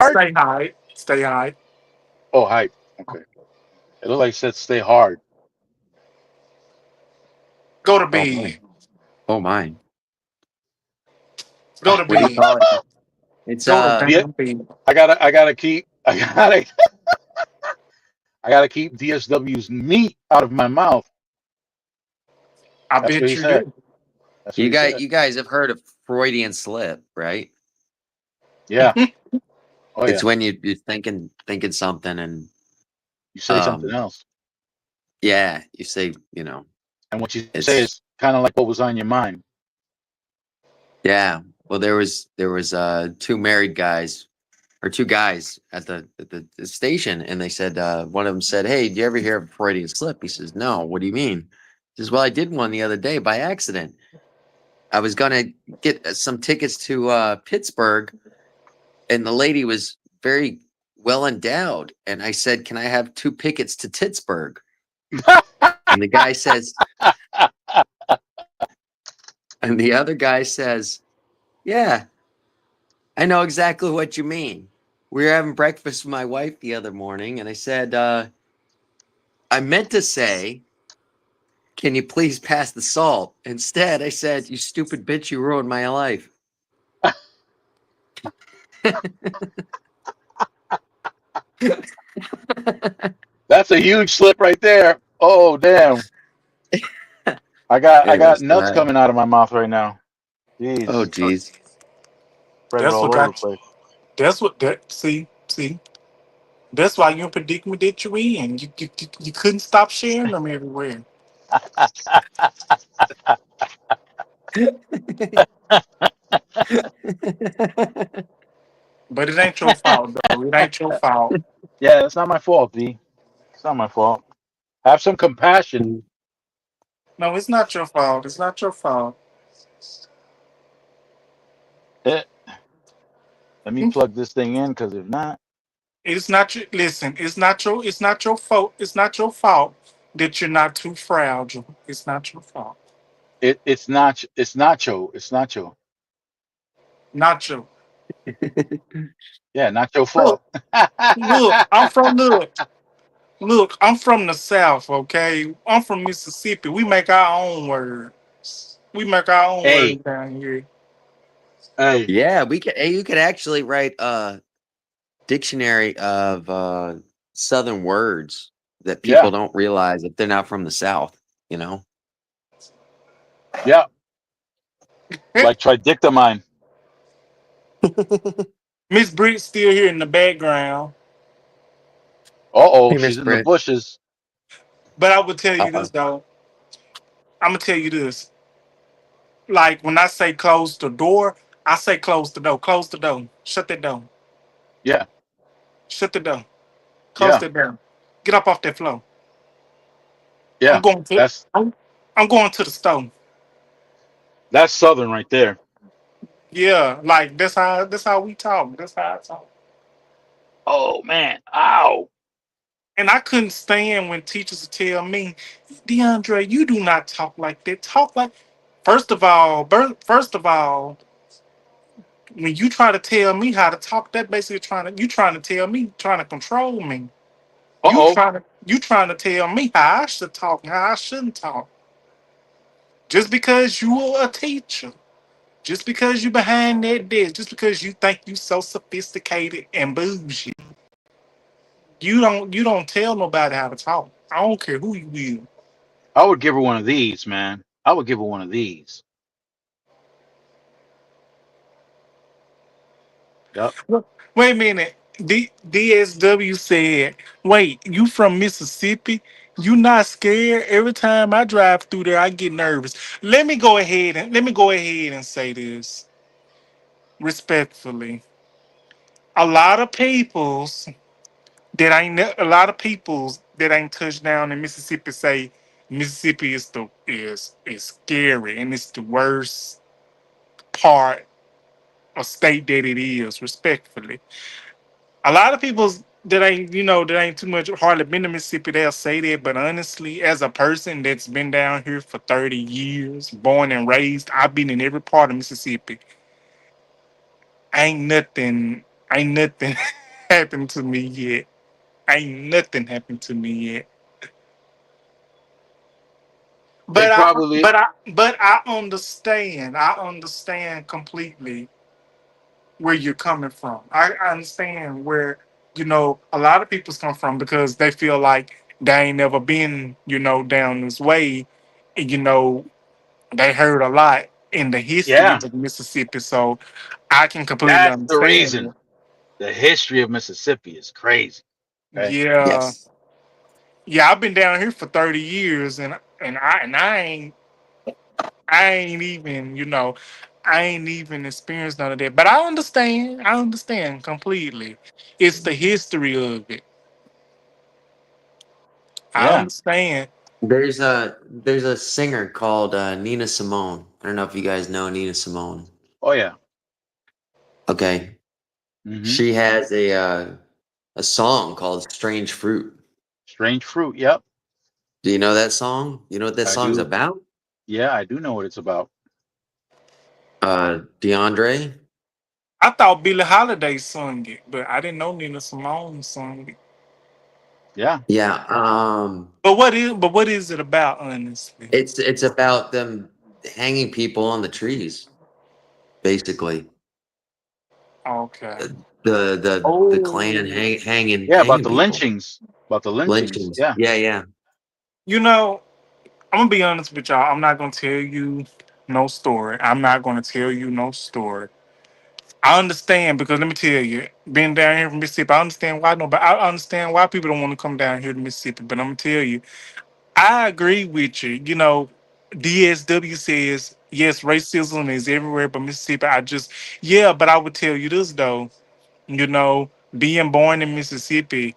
Stay high. Stay high. Oh, hype. Okay. It looked like it said stay hard. Go to Oh bed. my. Oh my. Go to What do you bed. call it? It's Go to Yeah, damn bed. I gotta keep DSW's meat out of my mouth. I That's what bet he you said. do. That's what he said. you guys have heard of Freudian slip, right? Yeah. Oh It's yeah. when you're thinking something and You say something um else, yeah, you say, you know, and what you say it's is kind of like what was on your mind. yeah. Well, there was two married guys or two guys at the station, and they said one of them said, "Hey, do you ever hear of Freudian slip?" He says, "No. What do you mean?" He says, "Well, I did one the other day by accident. I was gonna get some tickets to Pittsburgh, and the lady was very well endowed, and I said, 'Can I have two tickets to Pittsburgh?' And the guy says, and the other guy says, 'Yeah, I know exactly what you mean. We were having breakfast with my wife the other morning, and I said, I meant to say, 'Can you please pass the salt?' Instead, I said, 'You stupid bitch, you ruined my life.'" That's a huge slip right there. Oh damn! I It got was, nuts coming out of my mouth right now. oh, Jeez, geez. spread it That's what all over the got. place. That's what that. See. That's why you're in predicament that you're in. You couldn't stop sharing them everywhere. But it ain't your fault though. It ain't your fault. Yeah, it's not my fault, D. It's not my fault. Have some compassion. No, it's not your fault. It's not your fault. Eh, let me plug this thing in, because if not, It's not your listen. It's not your fault. It's not your fault that you're not too fragile. It's not your fault. it's not. It's nacho. It's nacho. Not your Yeah, not your look. fault. Look. Look. I'm from the South. Okay. I'm from Mississippi. We make our own words. We make our own Hey, words down here. hey. Yeah, we could. Hey, you could actually write a dictionary of Southern words that people Yeah, don't realize if they're not from the South. You know. yeah. Like tridictamine. Miss Britt's still here in the background. Uh oh, Hey, Miss she's in the Britt. bushes. But I would tell you Uh-oh. this though. I'm gonna tell you this. Like when I say close the door, I say close the door. Close the door. Shut that door. Yeah, Shut the door. Close yeah, that door. Get up off that floor. I'm yeah. going to. That's I'm going to the store. that's Southern right there. Yeah, like that's how we talk. That's how I talk. Oh man, ow. And I couldn't stand when teachers would tell me, DeAndre, you do not talk like that. Talk like first of all, when you try to tell me how to talk, that basically trying to tell me, trying to control me. Uh oh. You trying to tell me how I should talk and how I shouldn't talk. Just because you are a teacher, just because you behind that desk, just because you think you so sophisticated and bougie, you don't tell nobody how to talk. I don't care who you is. I would give her one of these, man. I would give her one of these. Yep. Wait a minute. DSW said, wait, you from Mississippi? You not scared? Every time I drive through there, I get nervous. Let me go ahead and say this respectfully. A lot of peoples that ain't touched down in Mississippi say Mississippi is scary and it's the worst part of state that it is, respectfully. A lot of people that ain't too much hardly been to Mississippi, they'll say that. But honestly, as a person that's been down here for 30 years, born and raised, I've been in every part of Mississippi. Ain't nothing, ain't nothing happened to me yet. Ain't nothing happened to me yet. But It I, probably but I, but I understand. I understand completely where you're coming from. I understand where a lot of people's come from because they feel like they ain't never been down this way. And, they heard a lot in the history yeah. of Mississippi, so I can completely That's the understand reason. it. The history of Mississippi is crazy. Okay. Yeah, Yes. yeah. I've been down here for 30 years, and I ain't even experienced none of that. But I understand. I understand completely. It's the history of it. I Yeah. understand. There's a singer called Nina Simone. I don't know if you guys know Nina Simone. Oh yeah. Okay, Hmm. she has a song called "Strange Fruit." Strange fruit. Yep. Do you know that song? You know what that I song's do. about? Yeah, I do know what it's about. DeAndre. I thought Billie Holiday sung it, but I didn't know Nina Simone sung it. Yeah. Yeah. But what is it about, honestly? It's about them hanging people on the trees, basically. Okay. The Klan Oh, hanging Yeah. About hanging the people, lynchings. About the lynchings. lynchings. Yeah. Yeah, yeah. you know, I'm gonna be honest with y'all. I'm not gonna tell you no story. I'm not gonna tell you no story. I understand because let me tell you, being down here from Mississippi, I understand why nobody. I understand why people don't want to come down here to Mississippi. But I'm gonna tell you, I agree with you. DSW says yes, racism is everywhere, but Mississippi, yeah. But I would tell you this though, being born in Mississippi,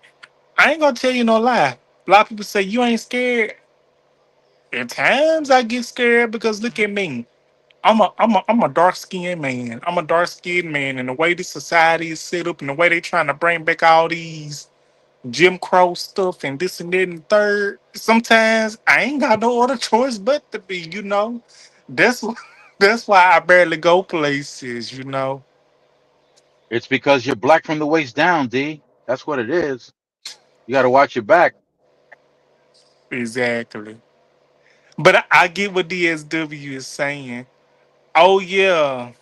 I ain't gonna tell you no lie. A lot of people say you ain't scared. At times I get scared because look at me. I'm a dark skinned man. I'm a dark skinned man, and the way this society is set up, and the way they trying to bring back all these Jim Crow stuff and this and that and third. Sometimes I ain't got no other choice but to be. That's that's why I barely go places. It's because you're black from the waist down, D. That's what it is. You got to watch your back. Exactly. But I get what DSW is saying. Oh yeah,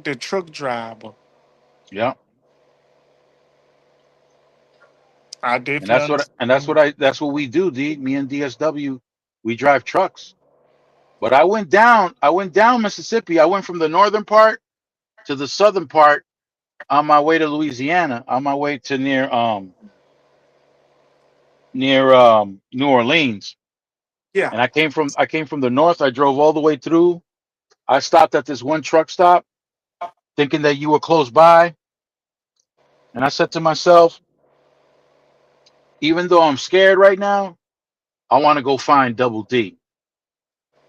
the truck driver. Yeah. I And definitely that's what and that's understand. what I that's what we do, D. Me and DSW, we drive trucks. But I went down Mississippi. I went from the northern part to the southern part on my way to Louisiana, on my way to near New Orleans. Yeah. And I came from the north. I drove all the way through. I stopped at this one truck stop, thinking that you were close by, and I said to myself, even though I'm scared right now, I want to go find Double D.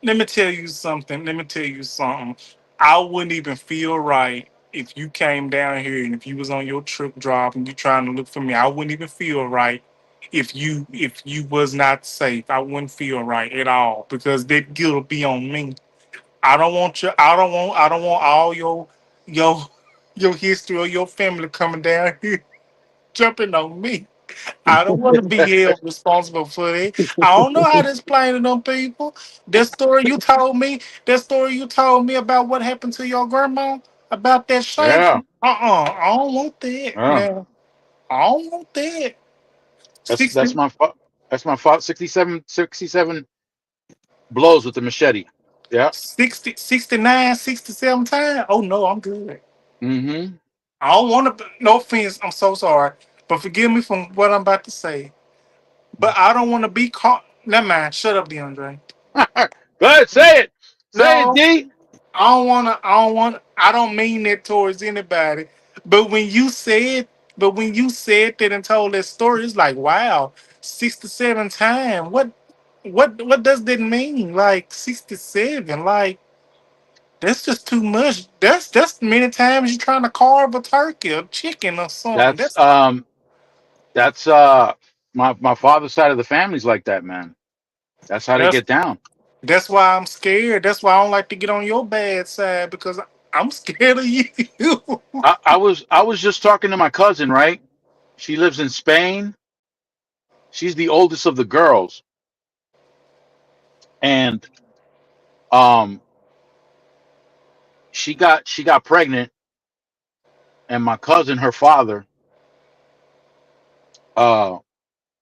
Let me tell you something. Let me tell you something. I wouldn't even feel right if you came down here and if you was on your trip drop and you trying to look for me. I wouldn't even feel right if you was not safe. I wouldn't feel right at all because that guilt will be on me. I don't want you. I don't want all your your history or your family coming down here jumping on me. I don't want to be held responsible for it. I don't know how to explain to them people. That story you told me about what happened to your grandma about that shank. Yeah, I don't want that. yeah. Now I don't want that. That's 60, that's my fault. 67 blows with the machete. Yeah. 60, 69, 67 times. Oh no, I'm good. Mm-hmm. I don't want to. No offense. I'm so sorry, but forgive me from what I'm about to say. But I don't want to be caught. Never mind. Shut up, DeAndre. Go ahead, say it. Say it, No. D. I don't mean that towards anybody. But when you said that and told that story, it's like, wow, 67 times. What does that mean? Like 67. Like that's just too much. That's many times you're trying to carve a turkey or chicken or something. That's that's my father's side of the family's like that, man. That's how they That's get down. that's why I'm scared. That's why I don't like to get on your bad side because I'm scared of you. I was just talking to my cousin, right? She lives in Spain. She's the oldest of the girls, and um, she got pregnant, and my cousin, her father, uh,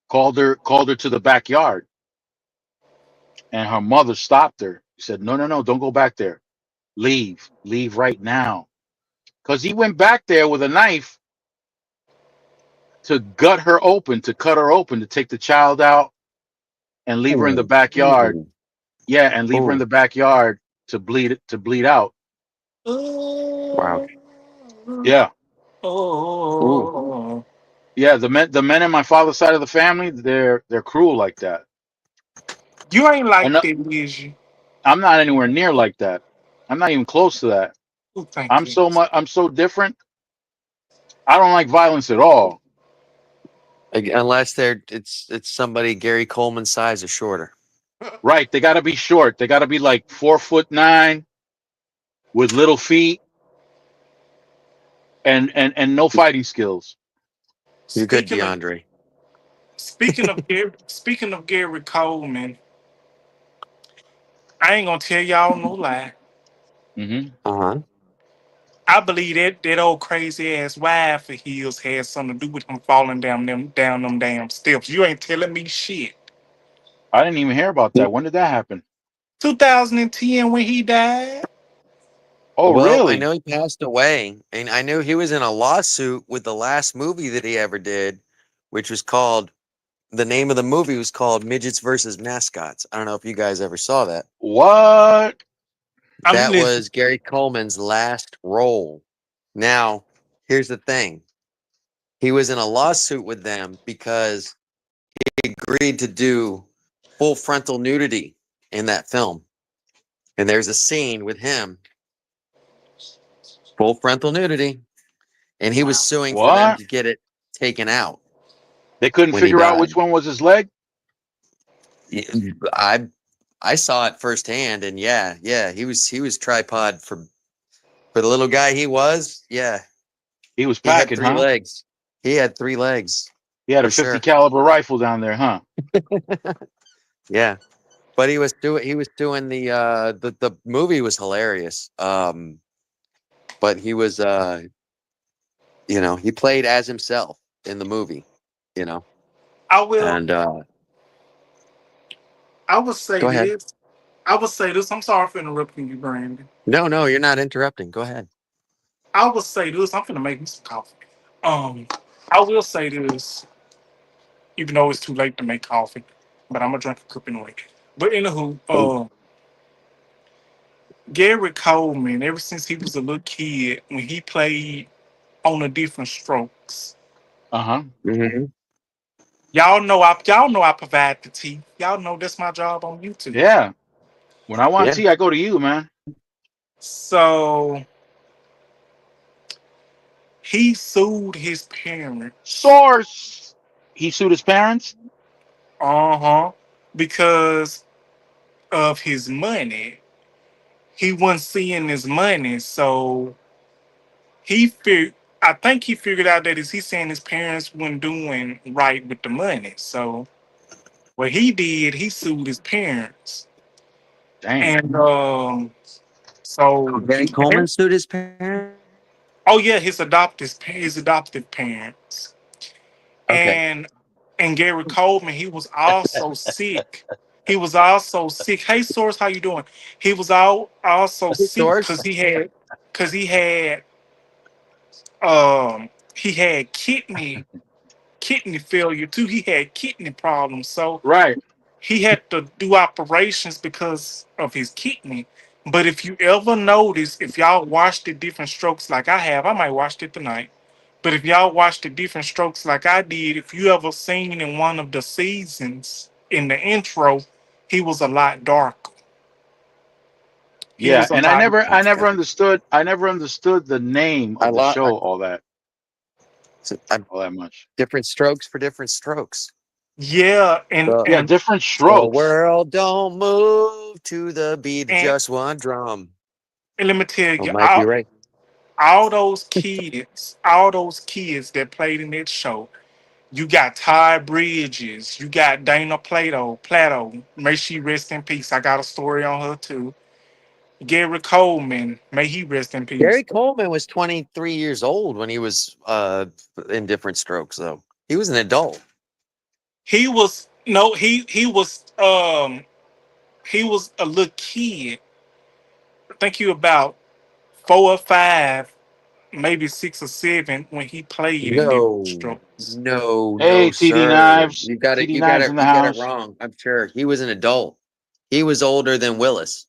called her to the backyard, and her mother stopped her. She said, "No, no, no, don't go back there. Leave right now." Because he went back there with a knife to gut her open, to cut her open, to take the child out and leave her in the Ooh, backyard. ooh, Yeah, and leave her in ooh, the backyard to bleed out. wow. Oh, Yeah, Ooh. oh, yeah. The men in my father's side of the family, they're cruel like that. you ain't And like that, is you? I'm not anywhere near like that. I'm not even close to that. Oh, thank you. I'm so different. I don't like violence at all. Unless it's somebody Gary Coleman size or shorter. Right? They got to be short. They got to be like 4'9" with little feet and no fighting skills. You're good, Speaking of DeAndre. speaking of Gary Coleman, I ain't gonna tell y'all no lie. Hmm. Uh-huh. I believe that old crazy ass wife of his had something to do with him falling down them damn steps. You ain't telling me shit. I didn't even hear about that. When did that happen? 2010 when he died. Oh, Well, I really? know he passed away, and I knew he was in a lawsuit with the last movie that he ever did, which was called the name of the movie was called Midgets versus Mascots. I don't know if you guys ever saw that. What? I'm That listening. was Gary Coleman's last role. Now, here's the thing. He was in a lawsuit with them because he agreed to do full frontal nudity in that film. And there's a scene with him, full frontal nudity, and he was suing for them What? to get it taken out They couldn't when he figure out which died. one was his leg? I I saw it firsthand, and yeah, he was tripod for the little guy he was. Yeah, He was he had packing, three huh? legs. He had three legs He had a for 50 sure. caliber rifle down there, huh? Yeah, but he was doing the movie was hilarious. But he was he played as himself in the movie, you know. I will. And I will say go ahead. this. I will say this. I'm sorry for interrupting you, Brandon. No, you're not interrupting. Go ahead. I will say this. I'm finna make me some coffee. Um, I will say this, even though it's too late to make coffee, but I'm gonna drink a cup anyway. But anywho, Oh, Gary Coleman, ever since he was a little kid, when he played on the different strokes, uh-huh. Hmm. y'all know I provide the tea. Y'all know that's my job on YouTube. Yeah. When I want Yeah. tea, I go to you, man. So he sued his parents. Source. He sued his parents. Uh-huh. Because of his money. He wasn't seeing his money, so he figured I think he figured out that is he saying his parents weren't doing right with the money. So what he did, he sued his parents. Damn. And so Gary Coleman sued his parents. oh yeah, his adoptive parents. Okay. And Gary Coleman, he was also sick. He was also sick. Hey Source, how you doing? He was also Hey, sick Source. because he had kidney failure too. He had kidney problems. So Right. he had to do operations because of his kidney. But if you ever notice, if y'all watched the different strokes like I have, I might watch it tonight. But if y'all watched the different strokes like I did, if you ever seen in one of the seasons in the intro, he was a lot darker. He Yeah. was a And I lot. never I Okay. never understood the name I of the love show all that much. different strokes for different strokes. Yeah, and So, Yeah, and different the strokes. world don't move to the beat of and, just one drum. and let me tell Oh, you, might be right. all those kids that played in that show. You got Ty Bridges. You got Dana Plato. May she rest in peace. I got a story on her too. Gary Coleman. May he rest in peace. Gary Coleman was 23 years old when he was in different strokes, though. He was an adult. He was no. He was a little kid. I think he was about 4 or 5, maybe 6 or 7 when he played in different No, strokes. no, Hey, no, TD sir. Knives. You got it. TD You got Knives it. in the You got it house. wrong. I'm sure he was an adult. He was older than Willis.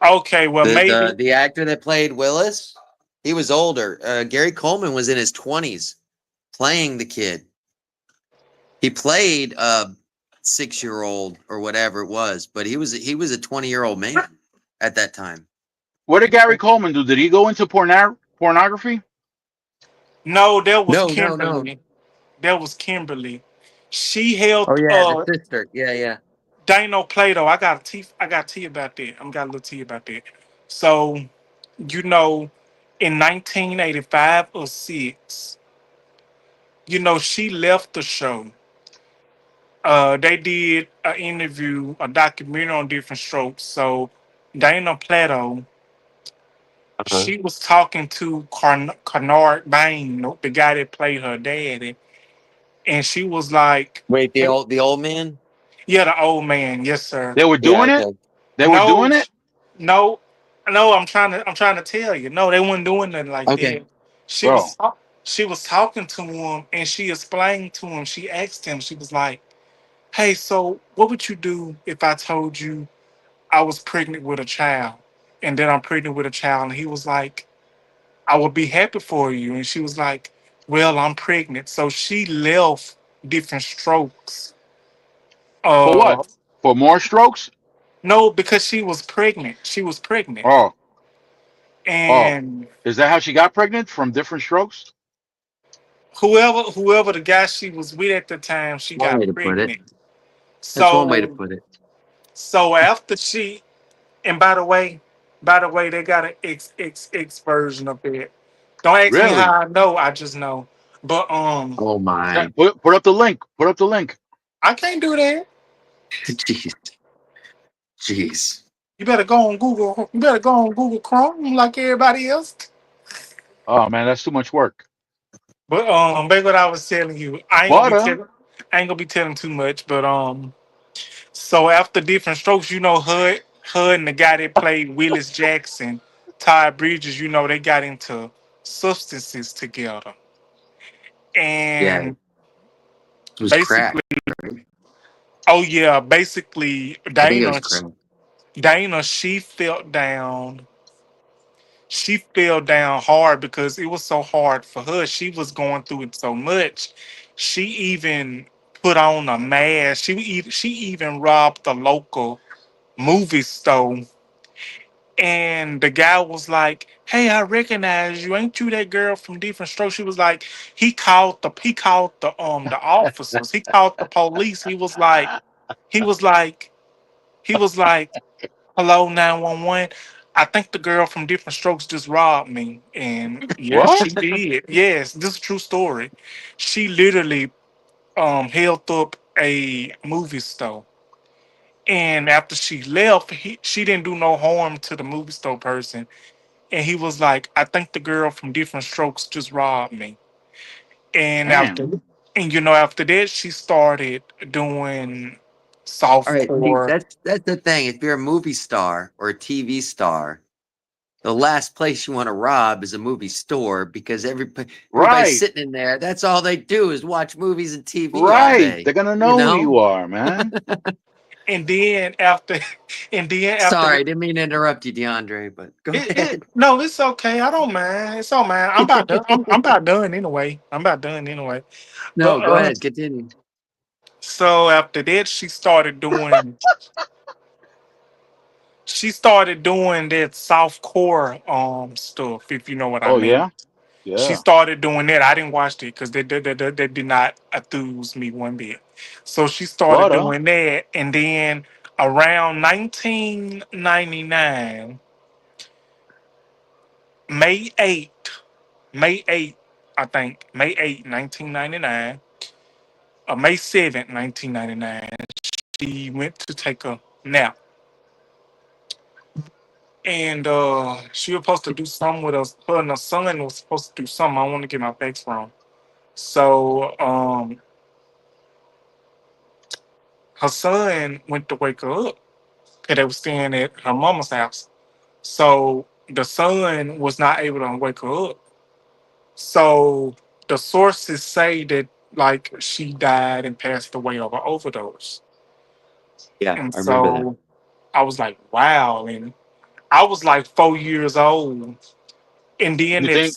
Okay, well maybe The actor that played Willis, he was older. Gary Coleman was in his 20s playing the kid. He played a 6-year-old or whatever it was, but he was a 20-year-old man at that time. What did Gary Coleman do? Did he go into pornography? no. There was No, no, no. Kimberly. There was Kimberly. She helped Oh yeah, the sister. Yeah, yeah. Dino Plato. I got tea about that. I'm got a little tea about that. So, you know, in 1985 or six, she left the show. They did an interview, a documentary on different strokes. So Dana Plato, Uh-huh. she was talking to Kennard Bain, the guy that played her daddy, and she was like, Wait, the "Hey, old man? yeah, the old man, yes, sir. They were Yeah, doing it? okay. They were No, doing it? no, no. I'm trying to tell you. No, they weren't doing nothing like Okay. that. She Bro. was she was talking to him, and she explained to him. She asked him. She was like, "Hey, so what would you do if I told you I was pregnant with a child, and then I'm pregnant with a child?" And he was like, "I would be happy for you." And she was like, "Well, I'm pregnant." So she left different strokes. For what? Uh, For more strokes? no, because she was pregnant. She was pregnant, Oh, oh. and Is that how she got pregnant? From different strokes? whoever the guy she was with at the time, she One way got to put it. pregnant. That's one way to So put it. after she, and by the way, they got an XXX version of it. Don't ask me Really? how I know. I just know. But Oh my. Put up the link. Put up the link. I can't do that. Jeez. Jeez. You better go on Google. You better go on Google Chrome like everybody else. Oh man, that's too much work. But back what I was telling you. Butter. I ain't gonna be telling too much. But so after different strokes, her and the guy that played Willis Jackson, Ty Bridges, they got into substances together. Yeah, And it was crack, basically, right? Oh yeah, basically I think it was crack. Dana, she fell down hard because it was so hard for her. She was going through it so much. She even put on a mask. She even robbed the local movie store. And the guy was like, "Hey, I recognize you. Ain't you that girl from Different Strokes?" She was like, he called the officers. He called the police. He was like, he was like, "Hello, 911. I think the girl from Different Strokes just robbed me." And yes, What? she did. Yes, this is a true story. She literally held up a movie store. And after she left, she didn't do no harm to the movie store person. And he was like, "I think the girl from Different Strokes just robbed me." And Damn. after that, she started doing All right, see, softcore. that's the thing. If you're a movie star or a TV star, the last place you want to rob is a movie store because everybody's Right. sitting in there. That's all they do is watch movies and TV all Right. day. They're gonna You know who know? you are, man. And then after, Sorry, didn't mean to interrupt you, DeAndre, but go ahead. no, it's okay. I don't mind. It's all man. I'm about done. I'm about done anyway. I'm about done anyway. But No, go ahead. Continue. so after that, she started doing that softcore stuff. If you know what I Oh mean. yeah. She Yeah. started doing that. I didn't watch it because that did not enthuse me one bit. So she started But doing that, and then around 1999, May 8th, May 8th, I think, May 8th, 1999, or May 7th, 1999, she went to take a nap. And she was supposed to do something with us. Her and her son was supposed to do something. I want to get my facts wrong. So her son went to wake her up because they were staying at her mama's house. So the son was not able to wake her up. So the sources say that like she died and passed away of an overdose. Yeah, And I remember that. so I was like, wow. And I was like 4 years old. And then you think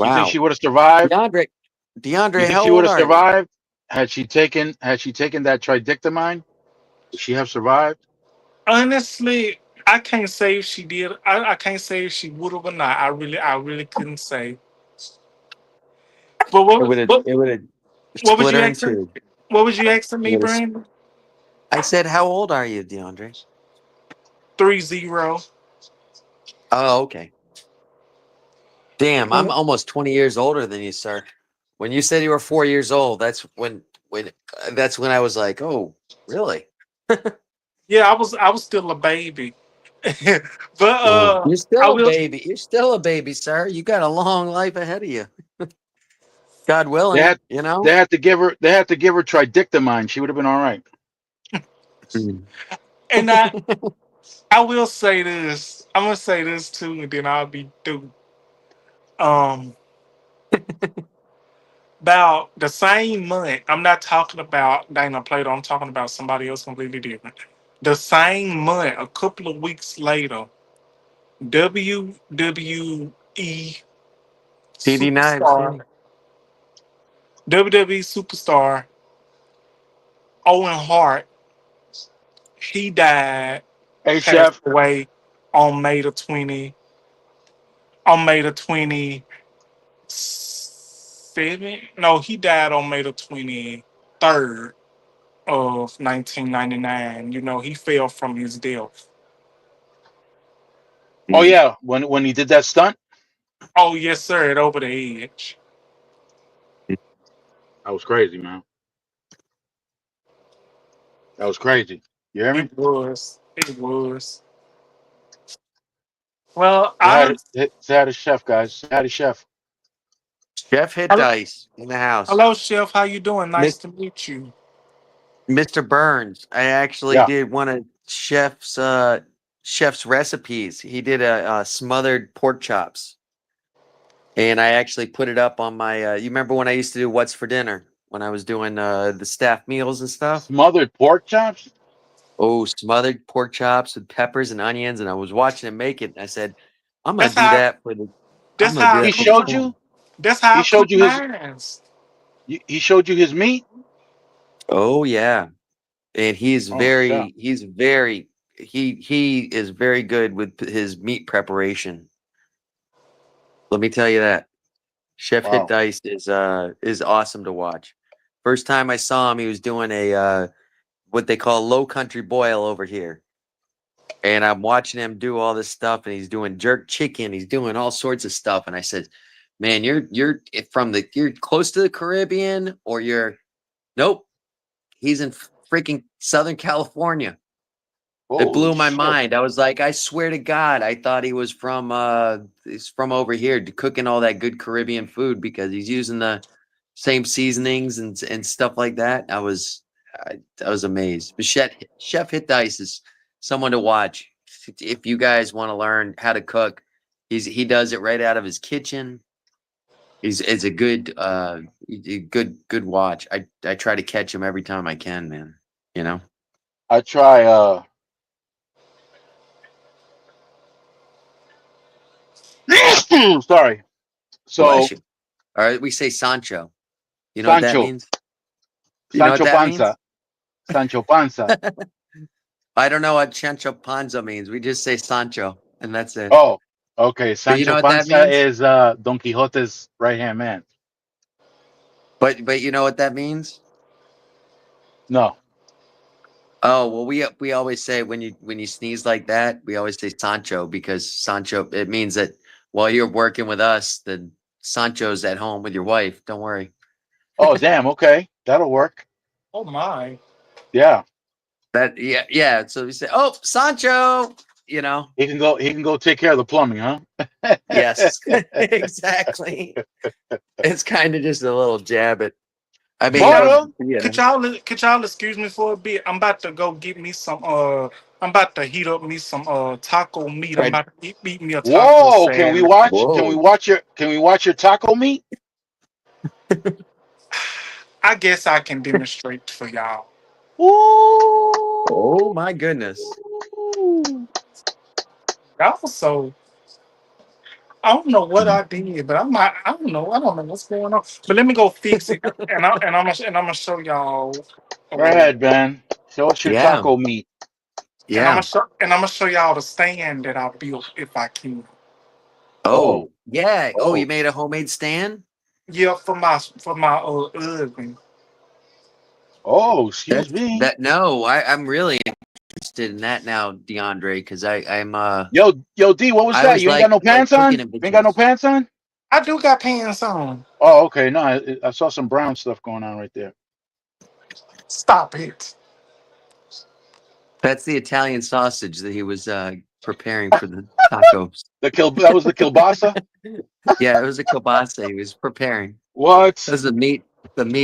you think Wow. she would have survived? DeAndre, You DeAndre, think how she would old have are you? survived had she taken that tridectomine? Would she have survived? honestly, I can't say if she did. I can't say if she would have or not. I really couldn't say. But It would have what was split you her in asking? two. What was you asking It me, would have. Brandon? I said, how old are you, DeAndre? 30. Oh, okay. Damn, I'm And almost 20 years older than you, sir. When you said you were 4 years old, that's when I was like, oh, really? yeah, I was still a baby. But You're I still a will. baby. You're still a baby, sir. You got a long life ahead of you. God They willing, had you know? they had to give her tridectomine. She would have been all right. Mm. And I will say this. I'm gonna say this too, and then I'll be through. Um, about the same month. I'm not talking about Dana Plato. I'm talking about somebody else completely different. The same month, a couple of weeks later, WWE TD9, superstar, see? WWE superstar Owen Hart, he died, Hey passed chef, away on May the 20, on May the 27th. No, he died on May the 23rd of 1999. He fell from his death. oh Mm. yeah, when he did that stunt, Oh yes, sir, at Over the Edge. that was crazy, man. That was crazy. You hear me? It was. It was. Well, Say hi to say hi to chef, guys. Say hi to chef. Chef hit hello, dice in the house. hello, Chef. How you doing? Nice Miss, to meet you. Mr. Burns, I actually Yeah. did one of chef's recipes. He did a smothered pork chops. And I actually put it up on my you remember when I used to do what's for dinner when I was doing the staff meals and stuff. Smothered pork chops. Oh, smothered pork chops with peppers and onions, and I was watching him make it. And I said, "I'm gonna That's do how. that for the. I'm That's gonna do how I He that for cook the showed my. you. channel." That's how He I cook showed you his. mine. He showed you his meat. Oh yeah, and Oh snap! he is very good with his meat preparation. Let me tell you that. Chef Hit Wow. Dice is awesome to watch. First time I saw him, he was doing a what they call low country boil over here. And I'm watching him do all this stuff, and he's doing jerk chicken, he's doing all sorts of stuff. And I said, "Man, you're close to the Caribbean, or you're nope, he's in freaking Southern California." It Holy blew my shit! mind. I was like, I swear to God, I thought he's from over here cooking all that good Caribbean food because he's using the same seasonings and stuff like that. I was amazed. But Chef Hit Dice is someone to watch. If you guys want to learn how to cook, he does it right out of his kitchen. It's a good watch. I try to catch him every time I can, man. You know? I try. Sorry. Bless So you. All right, we say Sancho. You know what that Sancho, means? You know what Sancho that means? Panza, Sancho Panza. I don't know what Sancho Panza means. We just say Sancho, and that's it. Oh, okay. But you know Sancho what that Panza means? is Don Quixote's right hand man. But you know what that means? No. Oh well, we always say when you sneeze like that, we always say Sancho because Sancho it means that while you're working with us, then Sancho's at home with your wife. Don't worry. Oh, damn. Okay, that'll work. Oh my. Yeah, That yeah. So we say, oh Sancho, you know. he can go. He can go take care of the plumbing, huh? Yes, exactly. It's kind of just a little jab at. I Could mean, y'all Well, you know. could y'all excuse me for a bit? I'm about to go get me some I'm about to heat up me some taco meat. I'm Right. about to eat me a taco whoa. Can we salad. watch? Can we Whoa. watch your? Can we watch your taco meat? I guess I can demonstrate for y'all. Oh Ooh. my goodness. Y'all so I don't know what I did, but I don't know. I don't know what's going on. But let me go fix it and I'm gonna show y'all Go uh, ahead, Ben. Show us your Yeah. taco meat. Yeah. and I'm gonna show y'all the stand that I built if I can. Oh, Oh, yeah. Oh, you oh, made a homemade stand? Yeah, for my oven. oh. Excuse That's me. that no, I'm really interested in that now, DeAndre, because Yo, D. What was I that? always You ain't got no I like pants cooking on? in You ain't got no videos. pants on? I do got pants on. Oh, okay. No, I saw some brown stuff going on right there. Stop it. That's the Italian sausage that he was preparing for the tacos. That was the kielbasa. Yeah, it was a kielbasa he was preparing. That What? was the meat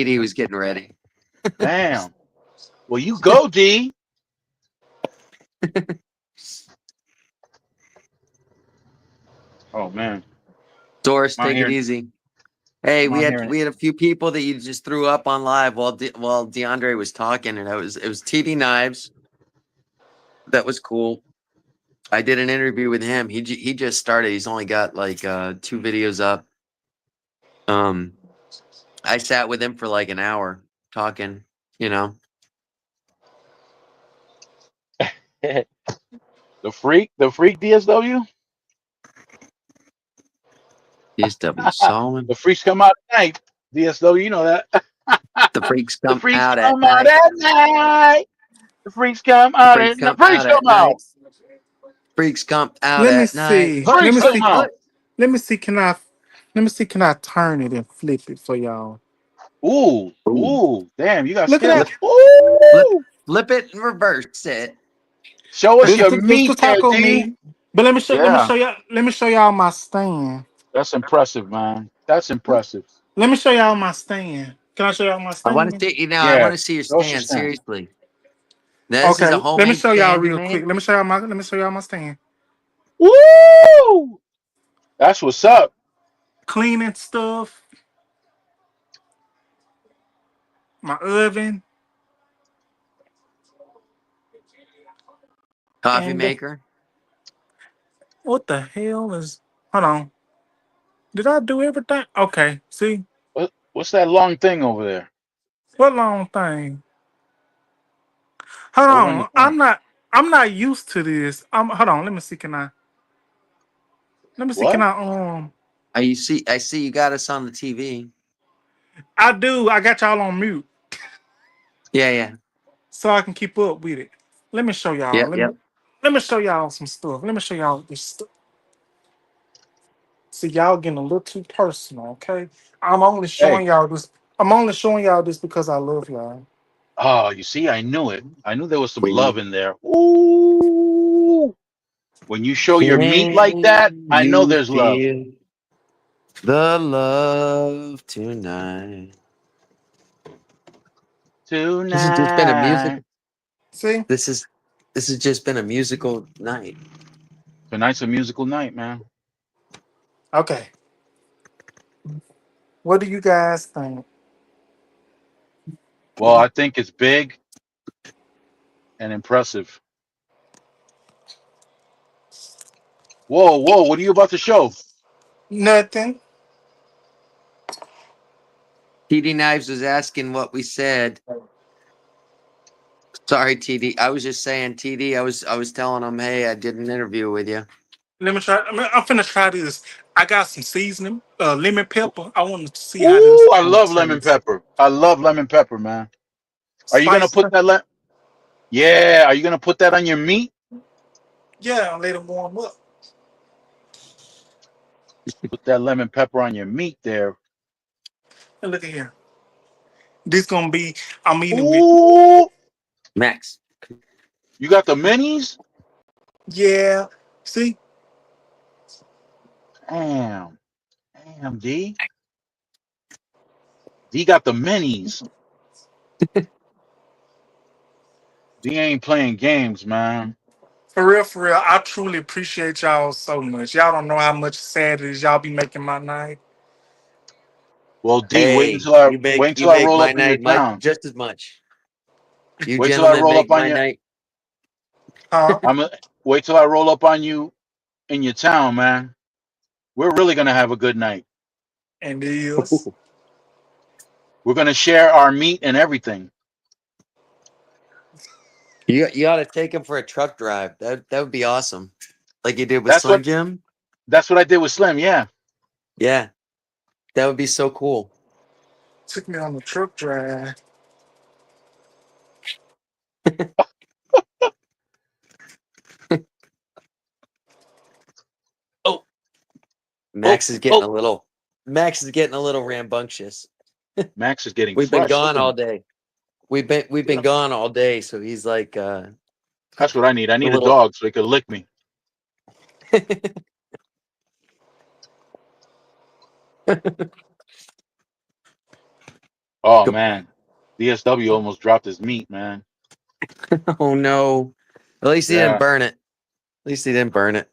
he was getting ready. Damn. Well, you go, D. Oh man, Doris, I'm take it hearing. easy. Hey, I'm hearing it. we had a few people that you just threw up on live while DeAndre was talking, and it was TV Knives. That was cool. I did an interview with him. He just started. He's only got like 2 videos up. Um, I sat with him for like an hour talking. You know, The freak DSW. DSW Solomon. The freaks come out at night. DSW, you know that. The freaks The come freaks out at come out night. at night. The freaks come The out freaks at the come freaks out come at night. out. Freaks come out Let me at night. see. Hut, Let Freaks me hut, come see. out. hut. Let me see. Can I turn it and flip it for y'all? Ooh, Ooh. ooh, damn, you got Look at skills. that. Flip, flip, Ooh. flip it and reverse it. Show us This your this the meat there, taco D. meat. But Yeah, let me show y'all my stand. that's impressive, man. That's impressive. Let me show y'all my stand. Can I show y'all my I want to stand? see I Yeah, want to see your show us your stand. stand. Seriously. This is Okay, a let me homemade show y'all stand you real quick. made? Let me show y'all my stand. Woo! That's what's up. Cleaning stuff. My oven Coffee and maker. what the hell is? Hold on. Did I do everything? Okay. See What's that long thing over there? what long thing? Hold Over in the on. corner. I'm not used to this. Hold on. Let me see. Let me see. Can What? I? I see you got us on the TV. I do. I got y'all on mute Yeah, yeah. so I can keep up with it. Let me show y'all. Yep, yep. Let me show y'all some stuff. Let me show y'all this stuff. See, y'all getting a little too personal, okay? I'm only Hey. showing y'all this. I'm only showing y'all this because I love y'all. Oh, you see, I knew it. I knew there was some love We in there. Ooh. When you show your meat like that, can I know you there's love. feel the love tonight? This has just been a music. Tonight. See? This is this has just been a musical night. Tonight's a musical night, man. Okay. What do you guys think? Well, I think it's big and impressive. Whoa, whoa, what are you about to show? Nothing. TD Knives was asking what we said. Sorry, TD. I was just saying, TD. I was telling him, hey, I did an interview with you. Let me try. I'm finna try this. I got some seasoning, lemon pepper. I want to see how this Ooh, I gonna love lemon taste. pepper. I love lemon pepper, man. Are you gonna Spice. put that Yeah, are you gonna put that on your meat? Yeah, let it warm up. Put that lemon pepper on your meat there. And look at here. This gonna be. I'm eating with. Ooh, Max. you got the minis? Yeah. See. Damn. Damn, D. D got the minis. D ain't playing games, man. For real, for real. I truly appreciate y'all so much. Y'all don't know how much sad it is. Y'all be making my night. Well, D, Hey, wait you until I make roll my up in your night much town. just as much. You Wait till I gentlemen roll make up on my your night. Huh? wait till I roll up on you in your town, man. We're really gonna have a good night. And is. We're gonna share our meat and everything. You ought to take him for a truck drive. That would be awesome. Like you did with That's Slim what Jim. that's what I did with Slim. Yeah. Yeah, that would be so cool. Took me on the truck drive. Oh, Oh, Max is getting oh. a little. Max is getting a little rambunctious. Max is getting We've been fresh. Look gone at all him. day. We've been Yep. gone all day, so he's like That's what I need. I a need a little. dog so he could lick me. Oh man. DSW almost dropped his meat, man. Oh no! At least he didn't Yeah. burn it. At least he didn't burn it.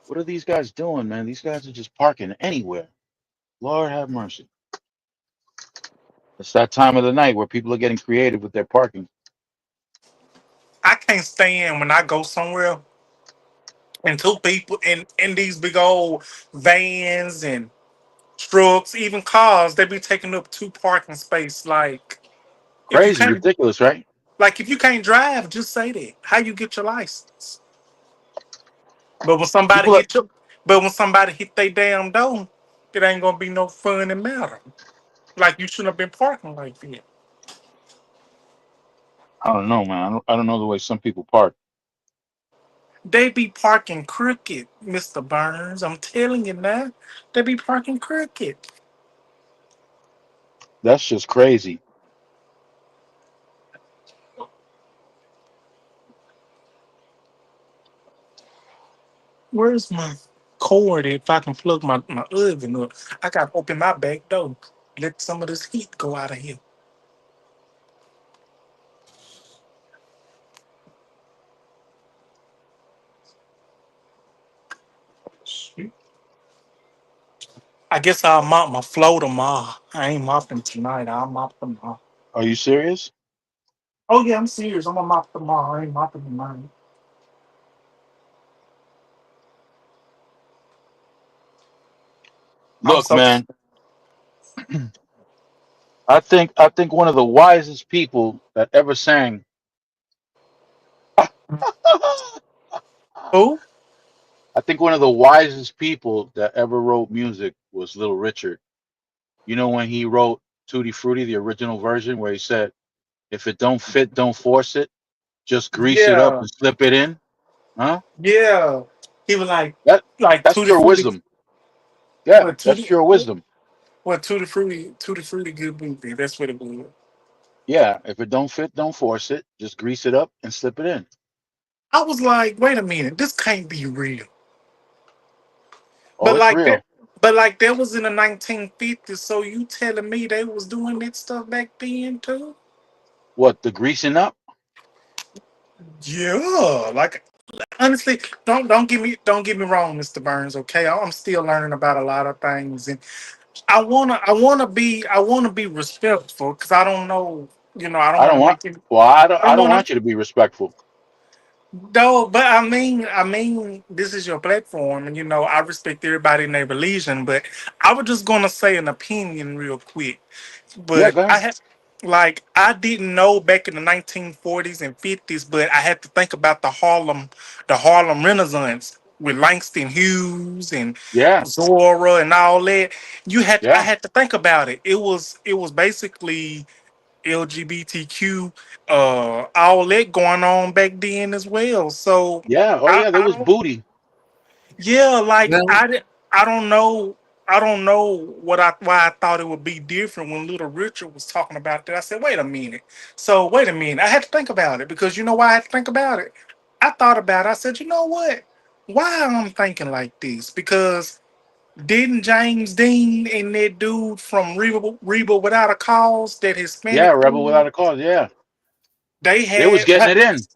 What are these guys doing, man? These guys are just parking anywhere. Lord have mercy. It's that time of the night where people are getting creative with their parking. I can't stand when I go somewhere and two people in these big old vans and trucks, even cars, they be taking up two parking space. If you Crazy, can't, ridiculous, right? if you can't drive, just say that. How you get your license? But when somebody People are, hit you, but when somebody hit they damn door, it ain't gonna be no fun and matter. Like you shouldn't have been parking like that. I don't know, man. I don't know the way some people park. They be parking crooked, Mr. Burns. I'm telling you now. They be parking crooked. That's just crazy. Where's my cord if I can plug my oven up? I gotta open my back door. Let some of this heat go out of here. Shoot. I guess I'll mop my floor tomorrow. I ain't mopping tonight. I'll mop tomorrow. Are you serious? Oh yeah, I'm serious. I'm gonna mop tomorrow. I ain't mopping tonight. I'm Look, so man, I think one of the wisest people that ever sang. who? I think one of the wisest people that ever wrote music was Little Richard. You know when he wrote Tutti Frutti, the original version, where he said, "If it don't fit, don't force it. Just grease it up Yeah, and slip it in." Huh? yeah. He was That like that's tutti pure frutti. wisdom. Yeah, What that's tutti? pure wisdom. What tutti frutti good movie. That's what it was. Yeah, if it don't fit, don't force it. Just grease it up and slip it in. I was like, wait a minute, this can't be real. Oh, But it's like that, real. but like that was in the 1950s. So you telling me they was doing that stuff back then too? What, the greasing up? Yeah, like honestly, don't get me wrong, Mr. Burns. Okay, I'm still learning about a lot of things, and I wanna be respectful because I don't know. I don't I want don't to want. make it. Well, I don't. I I don't don't want want to. you to be respectful. No, but I mean, this is your platform, and I respect everybody in their religion. But I was just gonna say an opinion real quick. Yeah, But go I ahead. had, like, I didn't know back in the 1940s and 50s, but I had to think about the Harlem Renaissance with Langston Hughes and Yeah, Zora and all that. I yeah, had to think about it. It was basically LGBTQ, all that going on back then as well. So yeah. Oh, I, yeah. There I was don't, booty. yeah, like Well, I don't know, I don't know why I thought it would be different when Little Richard was talking about that. I said, wait a minute. So wait a minute, I had to think about it because you know why I had to think about it. I thought about it. I said, you know what? Why I'm thinking like this? Because didn't James Dean and that dude from Reba Without a Cause, that Yeah, Hispanic rebel dude, without a cause. Yeah, they they was had, getting it in.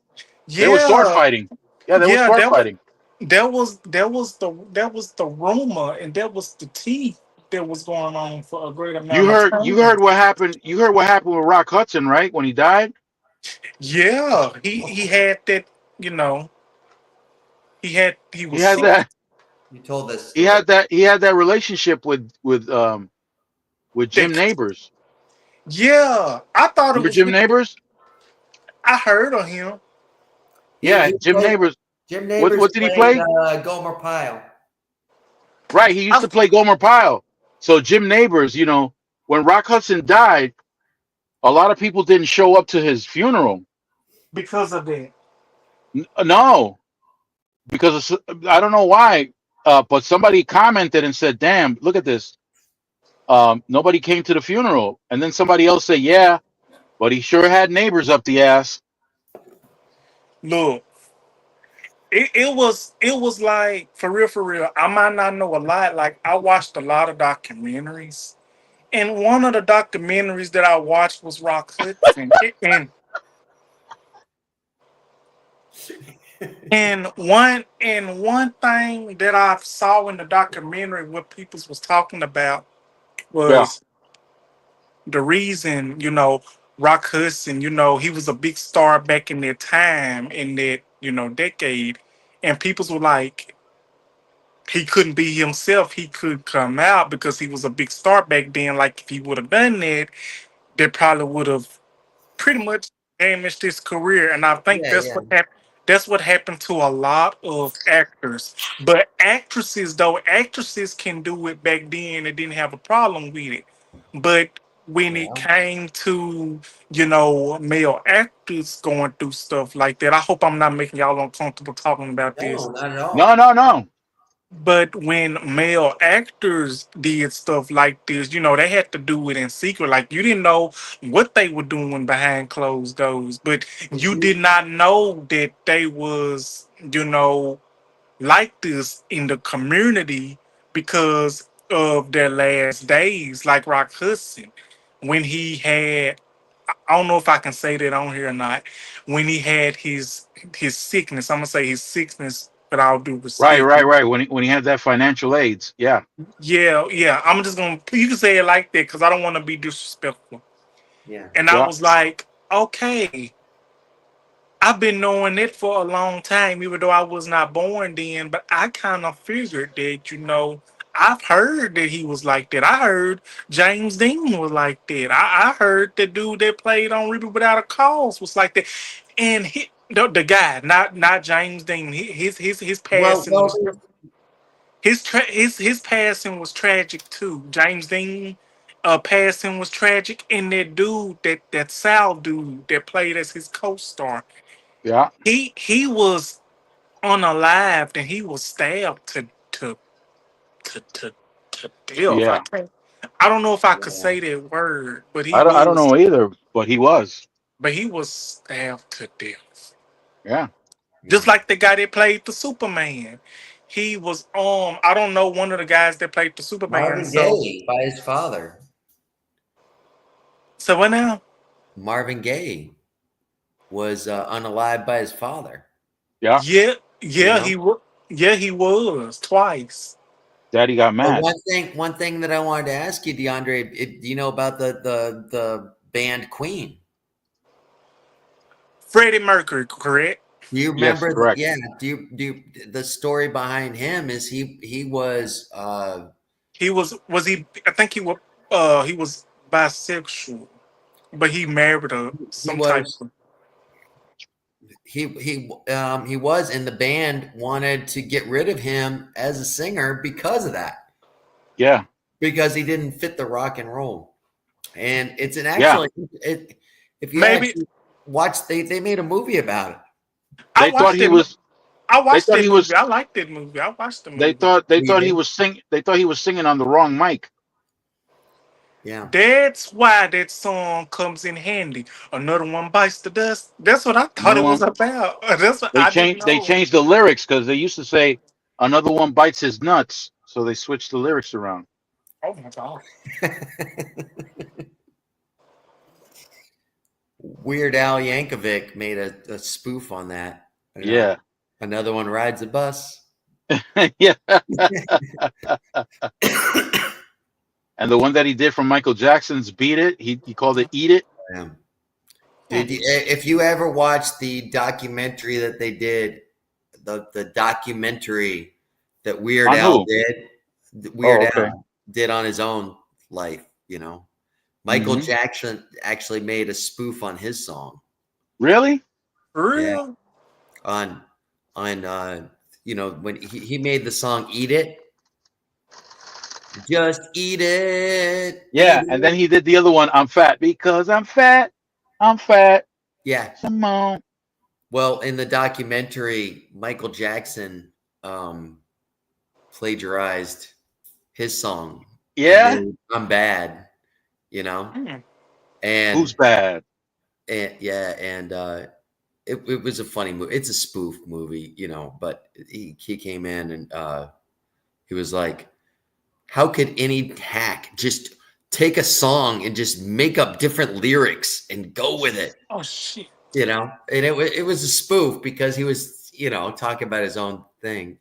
They was sword yeah, fighting. Yeah, they was yeah, sword fighting. that was the rumor, and that was the tea that was going on for a great You amount of heard. You time. heard what happened. You heard what happened with Rock Hudson, right? When he died, Yeah, he had that, you know, he he was had sick. that. you told this He story. had that. He had that relationship with Jim That Neighbors. Yeah, I thought it Remember was Jim with. Neighbors? I heard of him Yeah, He Jim played Neighbors. Jim What Neighbors what did he played play? Gomer Pyle. Right, he used I, to play Gomer Pyle. So Jim Neighbors, when Rock Hudson died, a lot of people didn't show up to his funeral. because of that. No, because I don't know why, but somebody commented and said, "Damn, look at this. Nobody came to the funeral." And then somebody else said, "Yeah, but he sure had neighbors up the ass." Look, it was like for real, for real. I might not know a lot. Like I watched a lot of documentaries, and one of the documentaries that I watched was Rock Hudson. And one thing that I saw in the documentary what people was talking about Yeah, was the reason, Rock Hudson, he was a big star back in that time, in that, decade. And people were like, he couldn't be himself. He could come out because he was a big star back then. Like if he would have done that, they probably would have pretty much damaged his career. And I think Yeah, that's yeah. what happened. That's what happened to a lot of actors. But actresses can do it back then. They didn't have a problem with it. But when it Well, came to, male actors going through stuff like that, I hope I'm not making y'all uncomfortable talking about this. no, not at no, all. no, no. But when male actors did stuff like this, they had to do it in secret. Like you didn't know what they were doing behind closed doors, but Did you did you? not know that they was, like this in the community because of their last days, like Rock Hudson. When he had, I don't know if I can say that on here or not. When he had his sickness, I'm gonna say his sickness. with all due Right, respect. right, right. When he had that financial aids, yeah, Yeah, yeah. I'm just gonna you can say it like that because I don't want to be disrespectful. Yeah. And I yeah, was like, okay, I've been knowing it for a long time, even though I was not born then. But I kind of figured that, I've heard that he was like that. I heard James Dean was like that. I heard the dude that played on Reaper Without a Cause was like that. And the guy, not James Dean, his Well, passing well, was his passing was tragic too. James Dean passing was tragic, and that dude, that Sal dude that played as his co-star, yeah, he was unalived and he was stabbed to to, to death. yeah. I don't know if I could yeah. say that word, but I don't know either, but he was. he was stabbed to death. Yeah, Yeah. Just like the guy that played the Superman. He was I don't know, one of the guys that played the Superman. Marvin So Gaye by his father. what now? Marvin Gaye was unalived by his father. yeah. Yeah, You yeah, know. he was twice. Daddy got But mad. one thing that I wanted to ask you, DeAndre, do you know about the band Queen? Freddie Mercury, correct? Do you Yes, remember that? correct. Yeah. The story behind him is he was He was I think he was bisexual, but he married he some type was of. he was, and the band wanted to get rid of him as a singer because of that, Yeah, because he didn't fit the rock and roll. And it's an yeah. actually it, if you Maybe actually watch, they made a movie about it. I They thought watched he it. was. I They watched thought that he movie. was. I liked that movie. I watched the They movie. thought. They You thought he did? was sing. They thought he was singing on the wrong mic. Yeah. That's why that song comes in handy. Another one bites the dust. That's what I thought Another it was one. about. That's what They I didn't changed. They know. changed the lyrics because they used to say another one bites his nuts, so they switched the lyrics around. Oh my god. Weird Al Yankovic made a spoof on that. Yeah, Another one rides a bus. yeah. And the one that he did from Michael Jackson's "Beat It," he called it "Eat It." Yeah. Hmm. If you ever watched the documentary that they did, the documentary that Weird On Al who? did, Oh, okay. on his own life, Michael Hmm. Jackson actually made a spoof on his song. Really? For Yeah. real? On when he made the song Eat It. Just eat it. Eat Yeah. And then it. he did the other one. I'm fat because I'm fat. I'm fat. Yeah. Simone. Well, in the documentary, Michael Jackson plagiarized his song. He Yeah. made I'm Bad, you know, Hmm. Who's and bad? yeah, and it was a funny movie. It's a spoof movie, but he came in and he was like, how could any hack just take a song and just make up different lyrics and go with it? Oh shit. And it was a spoof because he was, talking about his own thing,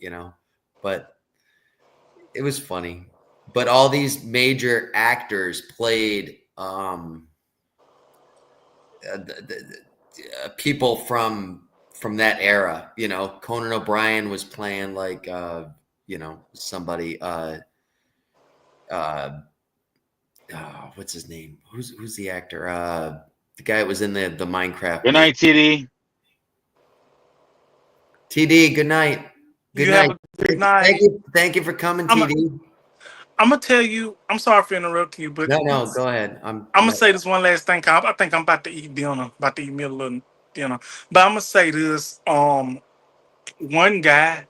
but it was funny. But all these major actors played people from that era. Conan O'Brien was playing like somebody what's his name? Who's the actor? The guy that was in the Minecraft Good movie. night, TD. TD, good night. Good You have night. a good night. Thank you for coming, I'm TD. gonna tell you. I'm sorry for interrupting you, but No, go ahead. I'm gonna say this one last thing. I think I'm about to eat dinner. About to eat me a little dinner. But I'm gonna say this. One guy,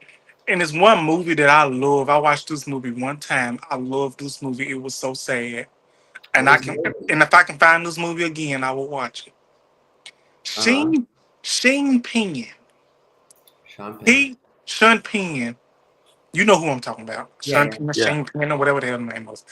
and it's one movie that I love. I watched this movie one time. I love this movie. It was so sad. What And I was the can, movie? and if I can find this movie again, I will watch it. Uh-huh. Sheen Penn. Sean Penn. He Sean Penn. You know who I'm talking about. Sean Yeah. Penn, Yeah. Shane Penn, or whatever the hell the name was.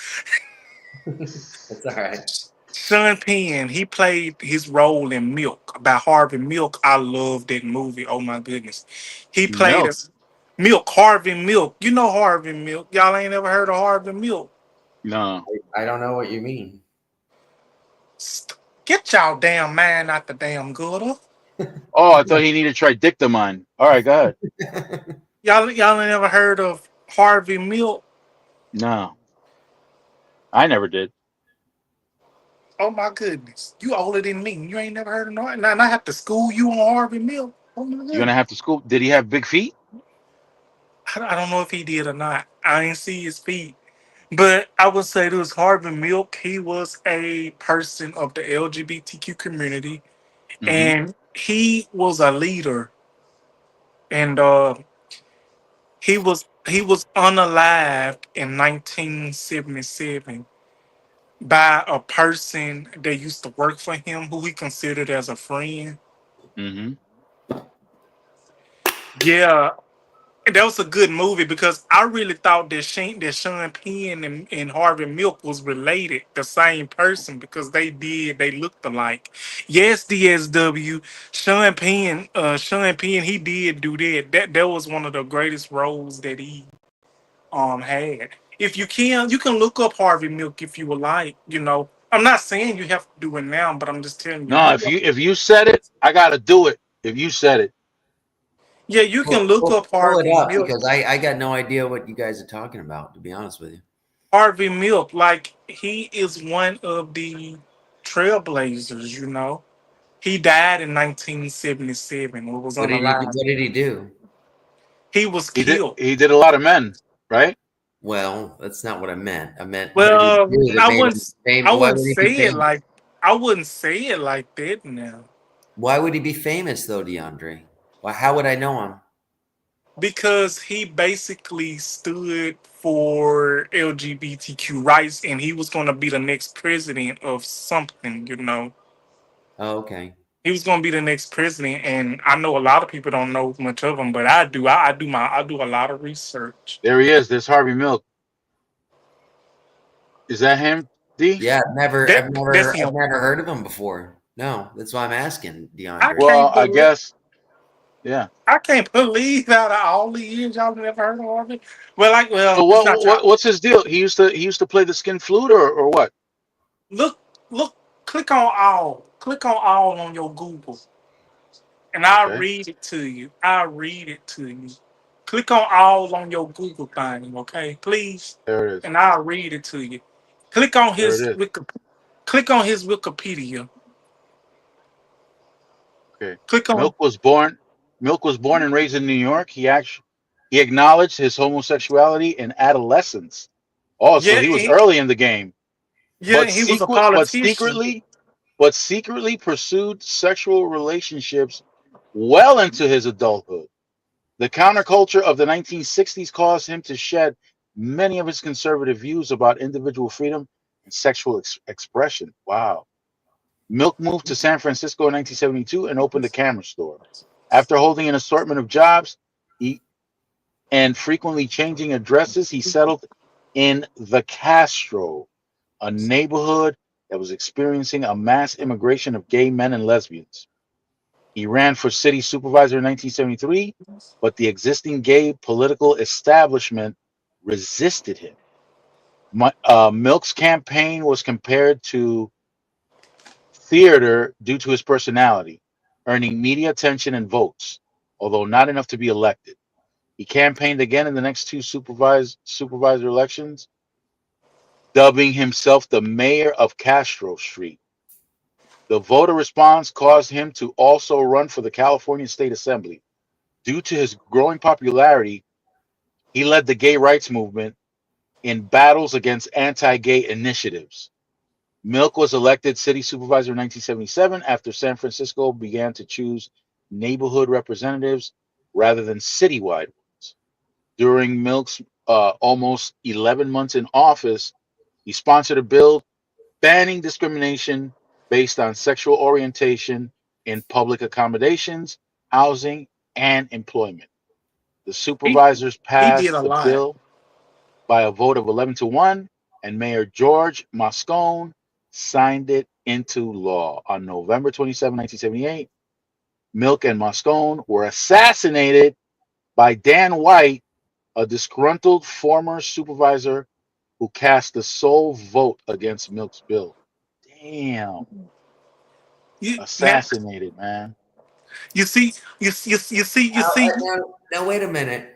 That's all right. Sean Penn, he played his role in Milk, about Harvey Milk. I love that movie. Oh my goodness. He played Milk. us. Milk, Harvey Milk. You know Harvey Milk. Y'all ain't ever heard of Harvey Milk. No. I don't know what you mean. Get y'all damn man out the damn gutter. Oh, I thought he needed tridictamine. All right, go ahead. Y'all ain't ever heard of Harvey Milk. No, I never did. Oh my goodness. You older than me. You ain't never heard of no. And I have to school you on Harvey Milk. Oh my You're gonna goodness. have to school. Did he have big feet? I don't know if he did or not. I ain't see his feet. But I would say this Harvey Milk, he was a person of the LGBTQ community Mm-hmm. and he was a leader. And he was unalived in 1977 by a person that used to work for him who he considered as a friend. Mm-hmm. Yeah, and that was a good movie because I really thought that Sean Penn and Harvey Milk was related, the same person, because they looked alike. Yes, DSW, Sean Penn, he did do that. That was one of the greatest roles that he had. If you can look up Harvey Milk if you would like. I'm not saying you have to do it now, but I'm just telling you, No, look if up. you said it, I gotta do it. If you said it, Yeah, you can look up Pull it Harvey up Milk. because I got no idea what you guys are talking about, to be honest with you. Harvey Milk, like he is one of the trailblazers. He died in 1977. Or was unalive. What did he do? He was he did. killed. He did a lot of men, right? Well, that's not what I meant. I meant what did he Well, do that I made wouldn't. him famous? I Why wouldn't would he be say it famous? like. I wouldn't say it like that now. Why would he be famous though, DeAndre? Well, how would I know him? Because he basically stood for LGBTQ rights and he was going to be the next president of something. Oh, okay. He was going to be the next president, and I know a lot of people don't know much of him, but I do. I do a lot of research. There he is. There's Harvey Milk. Is that him? D. Yeah, That's him. I've never heard of him before. No, that's why I'm asking, I DeAndre. Well, can't I believe guess. Yeah. I can't believe out of all the years y'all never heard of him. So Well, it's not y'all. what's his deal? He used to play the skin flute or what? Look, look, click on all. Click on all on your Google. And I'll Okay. read it to you. I'll read it to you. Click on all on your Google thing, okay? Please. There it is. And I'll read it to you. Click on There it his is. click on his Wikipedia. Okay. Click on Milk was born. Milk was born and raised in New York. He acknowledged his homosexuality in adolescence. Oh, so yeah, he was he, early in the game, yeah, he was a politician. but secretly pursued sexual relationships well into his adulthood. The counterculture of the 1960s caused him to shed many of his conservative views about individual freedom and sexual expression. Wow. Milk moved to San Francisco in 1972 and opened a camera store. After holding an assortment of jobs he, and frequently changing addresses, he settled in the Castro, a neighborhood that was experiencing a mass immigration of gay men and lesbians. He ran for city supervisor in 1973, but the existing gay political establishment resisted him. Milk's campaign was compared to theater due to his personality, earning media attention and votes, although not enough to be elected. He campaigned again in the next two supervisor elections, dubbing himself the mayor of Castro Street. The voter response caused him to also run for the California State Assembly. Due to his growing popularity, he led the gay rights movement in battles against anti gay initiatives. Milk was elected city supervisor in 1977 after San Francisco began to choose neighborhood representatives rather than citywide ones. During Milk's almost 11 months in office, he sponsored a bill banning discrimination based on sexual orientation in public accommodations, housing, and employment. The He supervisors he did passed a the lot. bill by a vote of 11 to 1, and Mayor George Moscone signed it into law. On November 27, 1978, Milk and Moscone were assassinated by Dan White, a disgruntled former supervisor who cast the sole vote against Milk's bill. Damn. Now, Assassinated, man. you see, you see. Now, wait a minute.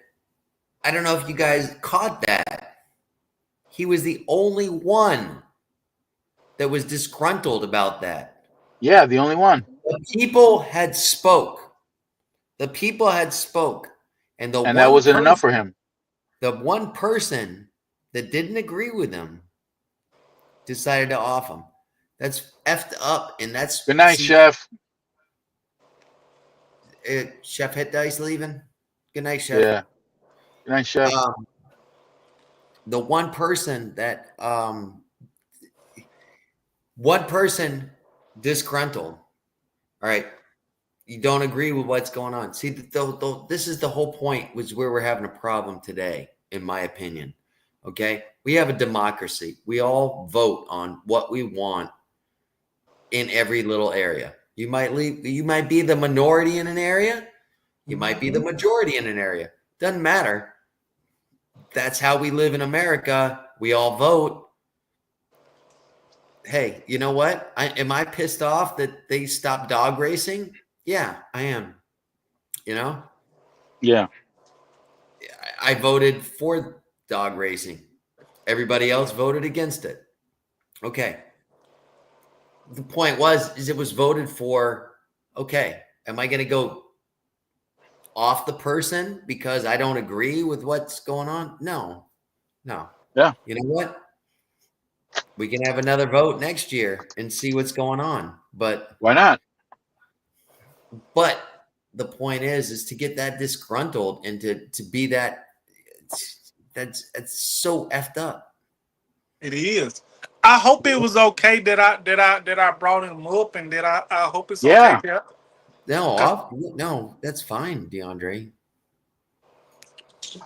I don't know if you guys caught that. He was the only one that was disgruntled about that. Yeah, the only one. The people had spoke. The people had spoke. And And that wasn't enough for him. the one person that didn't agree with him decided to off him. That's effed up. And that's Good night, Chef. Chef Hit Dice leaving. Good night, Chef. Yeah. Good night, Chef. The one person that one person disgruntled. All right. You don't agree with what's going on. See, this is the whole point, was where we're having a problem today, in my opinion. Okay. We have a democracy. We all vote on what we want in every little area. You might be the minority in an area. You might be the majority in an area. Doesn't matter. That's how we live in America. We all vote. Hey, you know what? Am I pissed off that they stopped dog racing? Yeah, I am. You know? Yeah. I voted for dog racing. Everybody else voted against it. Okay. The point is it was voted for. Okay. Am I going to go off the person because I don't agree with what's going on? No. Yeah. You know what? We can have another vote next year and see what's going on. But why not? But the point is to get that disgruntled and to be that's so effed up. It is. I hope it was okay that I brought him up, and that I hope it's okay. Yeah. No, that's fine, DeAndre.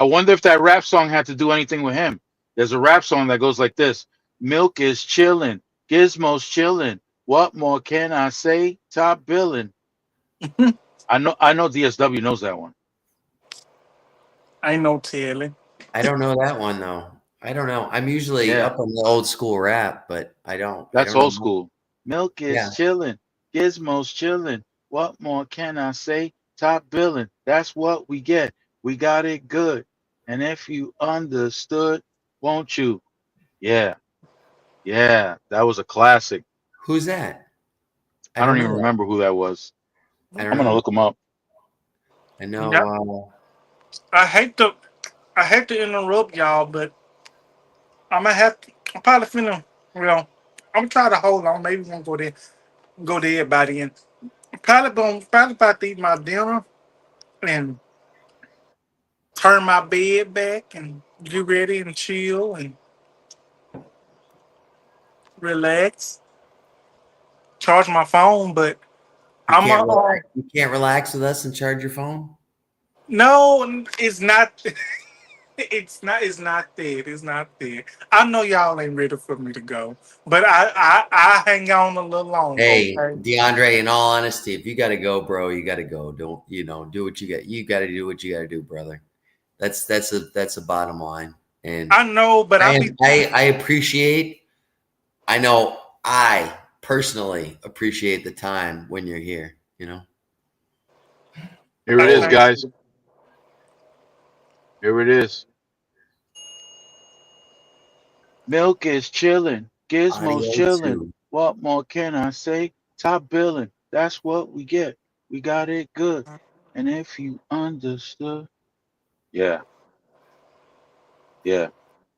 I wonder if that rap song had to do anything with him. There's a rap song that goes like this: Milk is chilling, Gizmo's chilling. What more can I say? Top billing. I know DSW knows that one. I know telling. I don't know that one though. I don't know. I'm usually up on the old school rap, but I don't. That's old school. Milk is chilling, Gizmo's chilling. What more can I say? Top billing. That's what we get. We got it good. And if you understood, won't you? Yeah. Yeah. That was a classic. Who's that? I don't even remember who that was. I'm going to look him up. I know. I hate to interrupt y'all, but I'm probably finna, I'm trying to hold on. Maybe we're going to go there by the end. Probably about to eat my dinner and turn my bed back and get ready and chill and relax. Charge my phone, but you can't relax with us and charge your phone? No, it's not. It's not there. It's not there. I know y'all ain't ready for me to go, but I hang on a little longer. Hey, okay? DeAndre, in all honesty, if you got to go, bro, you got to go. Don't do what you got. You got to do what you got to do, brother. That's the bottom line. And I know, but I appreciate. I know I personally appreciate the time when you're here. You know. Here it is, guys. Here it is. Milk is chilling. Gizmo's chilling. What more can I say? Top billing. That's what we get. We got it good. And if you understood. Yeah. Yeah.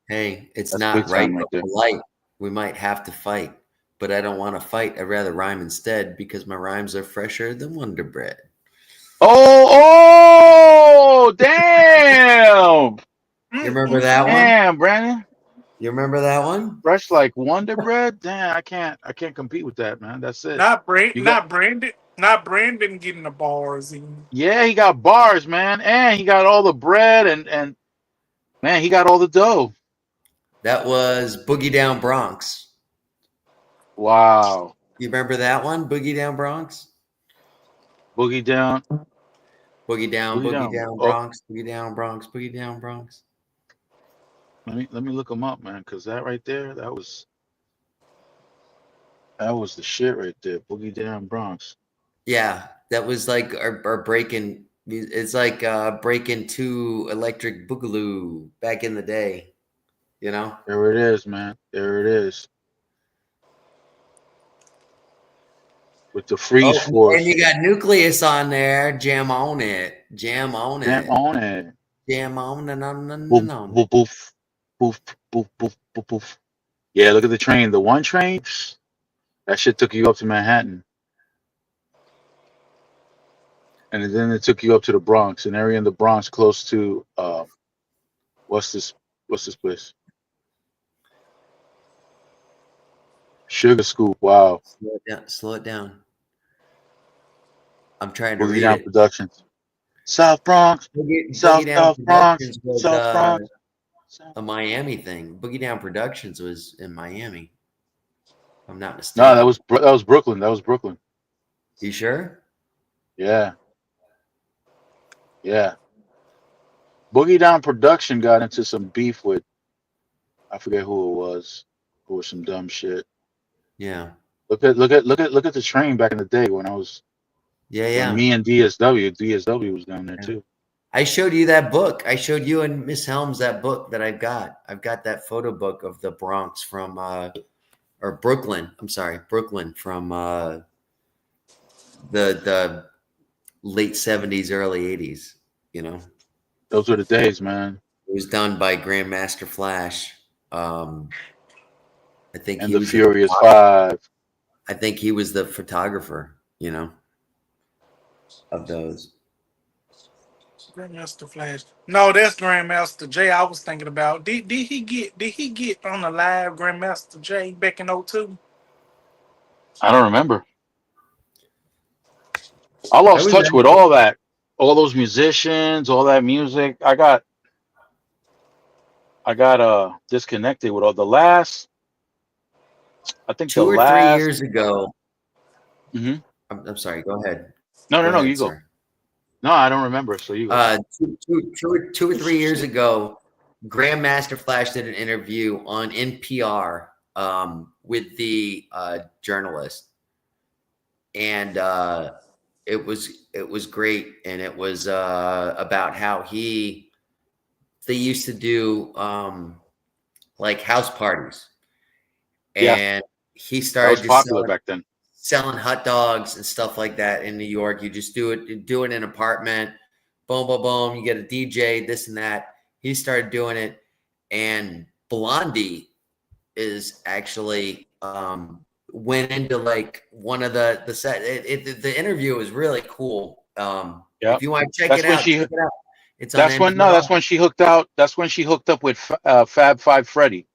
Hey, it's not right but polite. We might have to fight, but I don't want to fight. I'd rather rhyme instead because my rhymes are fresher than Wonder Bread. Oh, damn. You remember that one? Damn, Brandon. You remember that one? Fresh like Wonder Bread? Damn, I can't compete with that, man. That's it. Not Brandon getting the bars in. Yeah, he got bars, man. And he got all the bread and man, he got all the dough. That was Boogie Down Bronx. Wow. You remember that one? Boogie Down Bronx? Boogie Down. Boogie down, Boogie boogie down. down, Oh, Bronx, boogie down, Bronx, boogie down, Bronx. let me look them up, man, because that right there, that was the shit right there. Boogie down Bronx. Yeah, that was like our breaking. It's like breaking to Electric Boogaloo back in the day. You know. There it is, man. There it is. With the freeze Oh, and force. you got Nucleus on there. Jam on it. Jam on Damn it. on it. Jam on it. Boof, On it. boof, boof, boof, boof, boof, boof, boof. Yeah, look at the train. The one train, that shit took you up to Manhattan. And then it took you up to the Bronx, an area in the Bronx close to what's this place? Sugar Scoop. Wow. Slow it down. Slow it down. I'm trying to Boogie read Down it. Productions. South Bronx. Boogie Down South Bronx. Productions was South Bronx. a Miami thing. Boogie Down Productions was in Miami. If I'm not No, mistaken. that was Brooklyn. That was Brooklyn. You sure? Yeah. Yeah. Boogie Down Production got into some beef with, I forget who it was. Who was some dumb shit. Yeah. Look at the train back in the day when Yeah. me and DSW was down there Yeah. too. I showed you that book. I showed you and Miss Helms that book that I've got. I've got that photo book of the Bronx from or Brooklyn. I'm sorry, Brooklyn from the late 70s, early 80s. You know, Those were the days, man. it was done by Grandmaster Flash. I think And he the was Furious Five. I think he was the photographer. You know, of those. Grandmaster Flash. No, that's Grandmaster J. I was thinking about. Did he get on the live Grandmaster J back in 02? I don't remember. I I lost was touch with all that, all those musicians, all that music. I got disconnected with all the last. I think the 2 or 3 last. years ago. Mhm. I'm sorry. Go ahead. No, Go no, ahead, you go. sir. No, I don't remember. So you go. 2 or 3 years ago, Grandmaster Flash did an interview on NPR with the journalist, and it was great, and it was about how they used to do like house parties, Yeah, and he that was started just popular back then. selling hot dogs and stuff like that in New York. You just do it in an apartment. Boom, boom, boom. You get a DJ, this and that. He started doing it, and Blondie is actually went into like one of the set. The interview is really cool. Yeah, If you want to check that's it when out, she. check it out. It's on That's when no, NPR. that's when she hooked out. That's when she hooked up with Fab Five Freddy.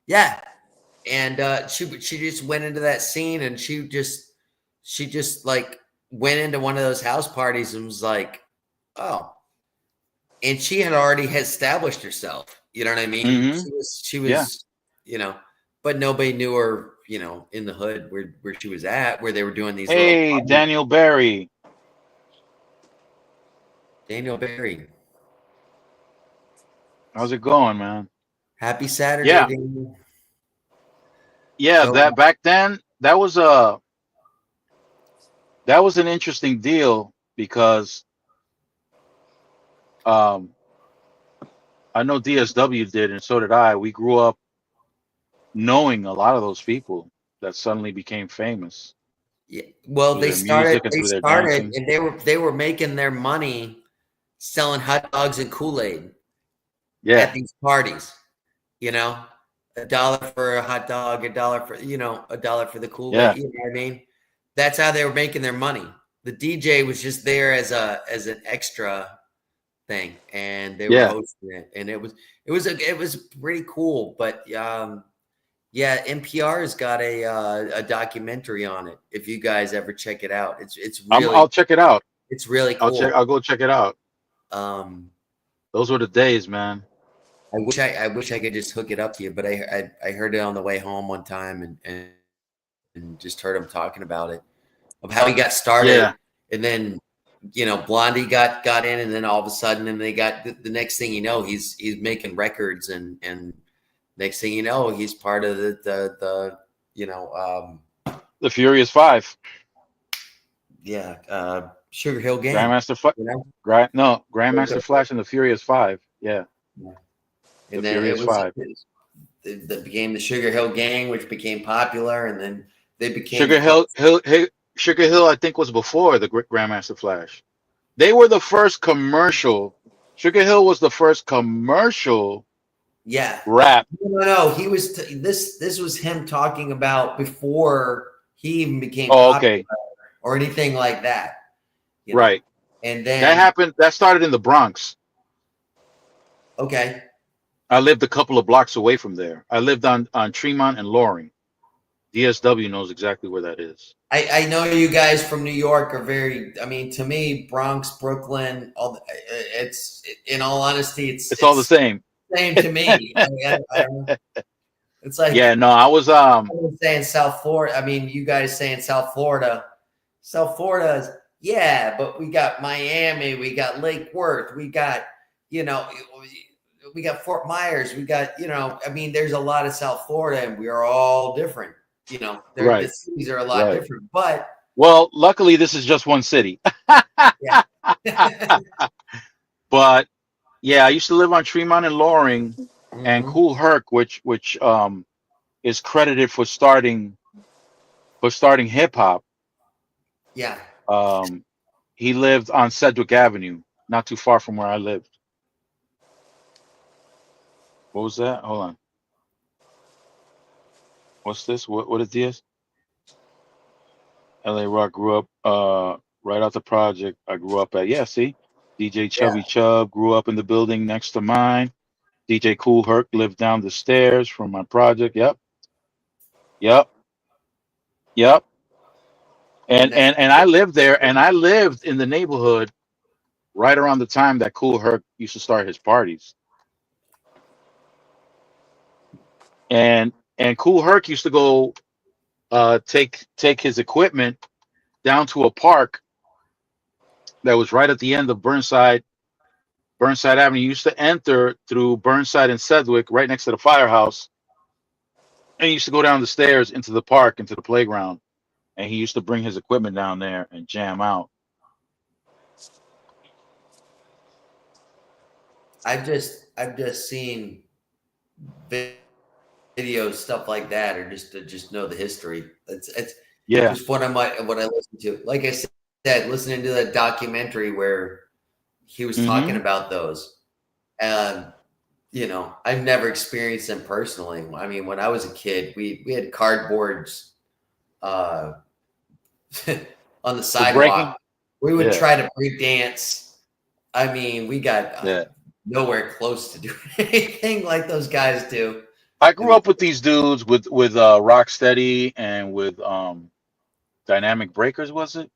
Yeah, and she just went into that scene, and she just like went into one of those house parties and was like, oh, and she had already established herself. You know what I mean? Mm-hmm. She Yeah. was, but nobody knew her, in the hood where she was at, where they were doing these little Hey, parties. Daniel Barry. Daniel Barry. How's it going, man? Happy Saturday, Yeah. Daniel. Yeah, So, that back then that was an interesting deal because I know DSW did and so did I. We grew up knowing a lot of those people that suddenly became famous yeah, well, through their music and through their dancing. and they were making their money selling hot dogs and Kool-Aid Yeah, at these parties. $1 for a hot dog, $1 for $1 for the Kool-Aid. yeah, You know what I mean? That's how they were making their money. The DJ was just there as an extra thing, and they were yeah. hosting it, and it was pretty cool. But yeah, NPR has got a documentary on it. If you guys ever check it out, it's really I'll check it out. it's really cool. I'll go check it out. Um, Those were the days, man. I wish I could just hook it up to you, but I heard it on the way home one time and just heard him talking about it, of how he got started, Yeah. and then Blondie got in, and then all of a sudden, and they got the next thing you know, he's making records, and next thing you know, he's part of the Furious Five, Sugar Hill Gang. Grandmaster Grandmaster Flash and the Furious Five. Yeah. And the then Furious Five. That became the Sugar Hill Gang, which became popular, and then they became Sugar Hill, I think, was before the Grandmaster Flash. They were the first commercial. Sugar Hill was the first commercial. Yeah. Rap. No. He was this was him talking about before he even became popular or anything like that. Right. And then that started in the Bronx. Okay. I lived a couple of blocks away from there. I lived on Tremont and Loring. DSW knows exactly where that is. I know you guys from New York are very. I mean, to me, Bronx, Brooklyn, it's in all honesty, it's all the same. Same to me. I don't know. It's like I was saying South Florida. I mean, you guys saying South Florida. South Florida is but we got Miami, we got Lake Worth, we got we got Fort Myers, we got I mean, there's a lot of South Florida, and we are all different. The cities are a lot different, but luckily this is just one city. Yeah. But yeah, I used to live on Tremont and Loring, and Kool Herc, which is credited for starting hip hop. Yeah. He lived on Sedgwick Avenue, not too far from where I lived. What was that? Hold on. What's this? What is this? LA Rock grew up right out the project I grew up at. See? DJ Chubby Chub grew up in the building next to mine. DJ Kool Herc lived down the stairs from my project. Yep. And I lived there, and I lived in the neighborhood right around the time that Kool Herc used to start his parties. And Kool Herc used to go take his equipment down to a park that was right at the end of Burnside Avenue. You used to enter through Burnside and Sedgwick, right next to the firehouse, and he used to go down the stairs into the park, into the playground, and he used to bring his equipment down there and jam out. I've just seen videos, stuff like that, or just to know the history. It's just what I listen to. Like I said, listening to that documentary where he was talking about those. I've never experienced them personally. I mean, when I was a kid, we had cardboards on the sidewalk. We would try to break dance. I mean, we got nowhere close to doing anything like those guys do. I grew up with these dudes with Rocksteady and with Dynamic Breakers, was it?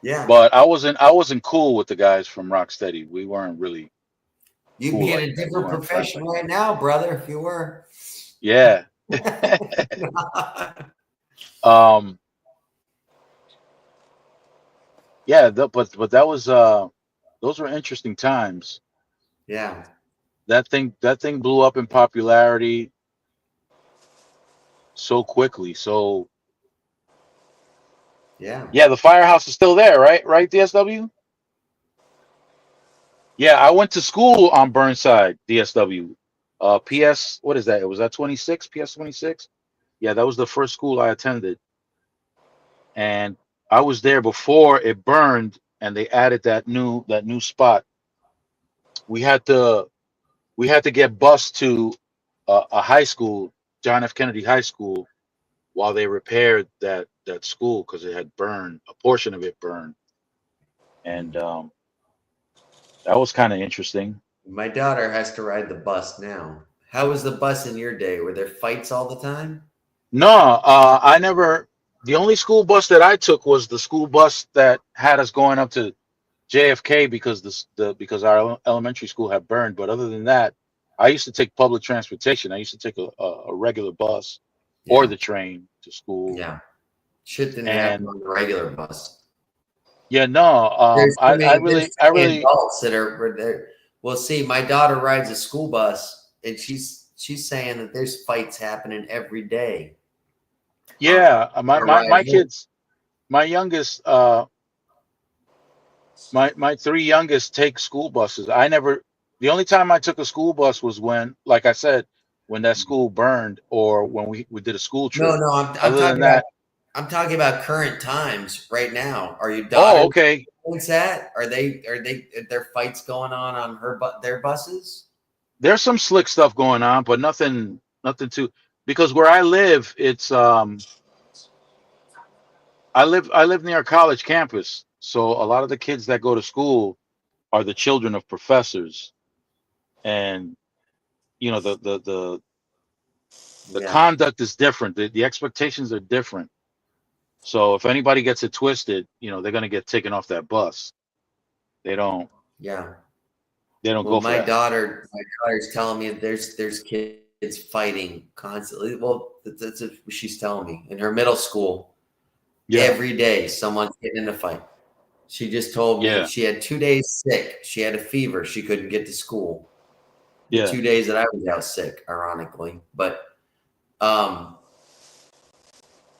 Yeah. But I wasn't cool with the guys from Rocksteady. We weren't really. You'd be in a different profession right now, brother, if you were. Yeah. But that was those were interesting times. Yeah. That thing blew up in popularity so quickly. So yeah, the firehouse is still there, right? Right, DSW? Yeah, I went to school on Burnside, DSW. PS, what is that? It was that 26, PS 26? Yeah, that was the first school I attended. And I was there before it burned and they added that new spot. We had to get bused to a high school, John F. Kennedy High School, while they repaired that school because it had burned, a portion of it burned. And that was kind of interesting. My daughter has to ride the bus now. How was the bus in your day? Were there fights all the time? No, I never. The only school bus that I took was the school bus that had us going up to JFK because because our elementary school had burned. But other than that, I used to take public transportation. I used to take a regular bus or the train to school. Yeah, shit didn't happen on the regular bus. Yeah, no. There's, I I mean, really, there's I so many really, adults that are there. Well, see, my daughter rides a school bus, and she's saying that there's fights happening every day. yeah. I ride My home. kids, my youngest, my three youngest take school buses. I never. The only time I took a school bus was when, like I said, when that school burned, or when we did a school No, trip. no, I'm Other than talking about that, current times right now. Are your oh, daughters okay. what's that? Are there fights going on their buses? There's some slick stuff going on, but nothing too. Because where I live, it's I live near a college campus, so a lot of the kids that go to school are the children of professors, and the Yeah, conduct is different. The expectations are different. So if anybody gets it twisted, they're gonna get taken off that bus. They don't yeah. they don't Well, go for that. my daughter's telling me there's kids fighting constantly. Well, that's what she's telling me. In her middle school, Yeah, every day someone's getting in a fight. She just told me yeah, she had 2 days sick. She had a fever. She couldn't get to school. The yeah, 2 days that I was out sick, ironically. But um,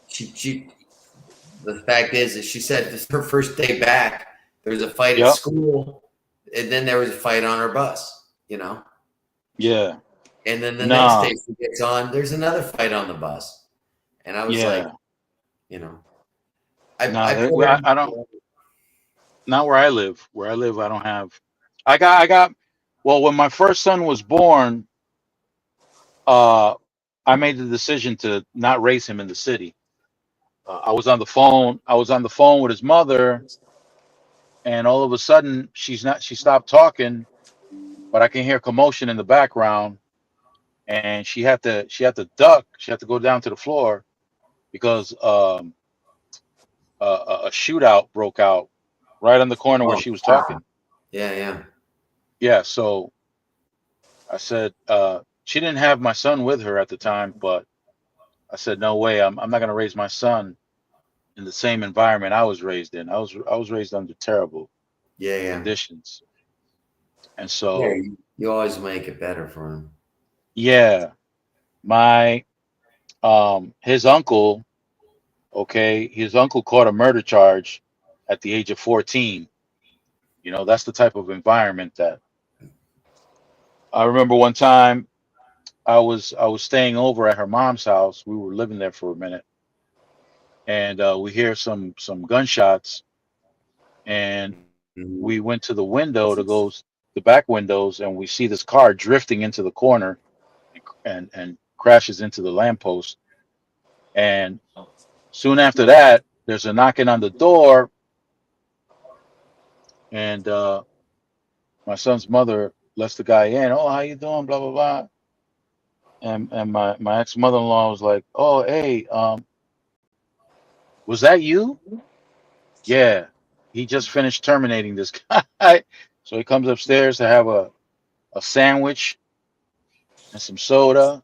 she the fact is that she said this her first day back, there was a fight at yep, school, and then there was a fight on her bus. yeah. And then the next Nah, day she gets on, there's another fight on the bus. And I was like, yeah, you know, nah. I put her, I don't. Not where I live. Where I live, I don't have. I got. Well, when my first son was born, uh, I made the decision to not raise him in the city. I was on the phone. I was on the phone with his mother, and all of a sudden, she stopped talking, but I can hear commotion in the background, and she had to duck. She had to go down to the floor because a shootout broke out right on the corner where oh, she was wow. talking. Yeah, yeah. Yeah, so I said she didn't have my son with her at the time, but I said no way. I'm not going to raise my son in the same environment I was raised in. I was raised under terrible Yeah, yeah. conditions, and Yeah, so you always make it better for him. yeah, my his uncle, okay, his uncle caught a murder charge at the age of 14. That's the type of environment that I remember. One time I was staying over at her mom's house. We were living there for a minute, and we hear some gunshots, and Mhm. we went to the window to the back windows, and we see this car drifting into the corner and crashes into the lamppost. And soon after that, there's a knocking on the door, and my son's mother lets the guy in. Oh, how you doing? Blah blah blah. And my ex mother-in-law was like, oh, hey, was that you? Yeah. He just finished terminating this guy. So he comes upstairs to have a sandwich and some soda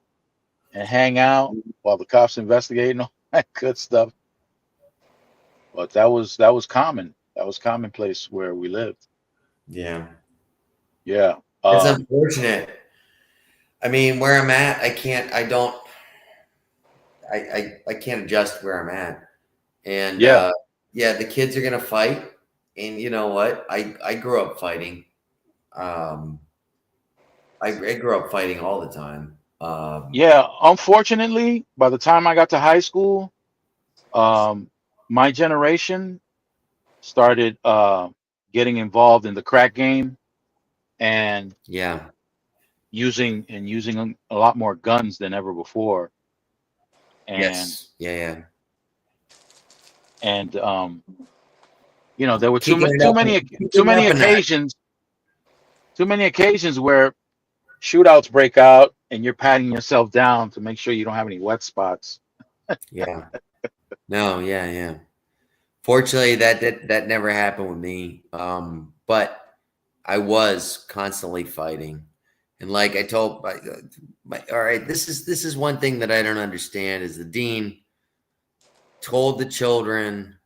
and hang out while the cops investigating all that good stuff. But that was common. That was commonplace where we lived. Yeah. Yeah. It's unfortunate. I mean, where I'm at, I can't adjust where I'm at. And Yeah. yeah, the kids are gonna fight. And you know what? I grew up fighting. Um, I grew up fighting all the time. Yeah. Unfortunately, by the time I got to high school, um, my generation started getting involved in the crack game and Yeah. using a lot more guns than ever before. And Yes. Yeah. Yeah. and there were Kicking it up, too kicking it many up a notch. occasions where shootouts break out and you're patting yourself down to make sure you don't have any wet spots. Yeah. No. Yeah. Yeah. Fortunately, that never happened with me. But I was constantly fighting, and like I told all right, this is one thing that I don't understand is the dean told the children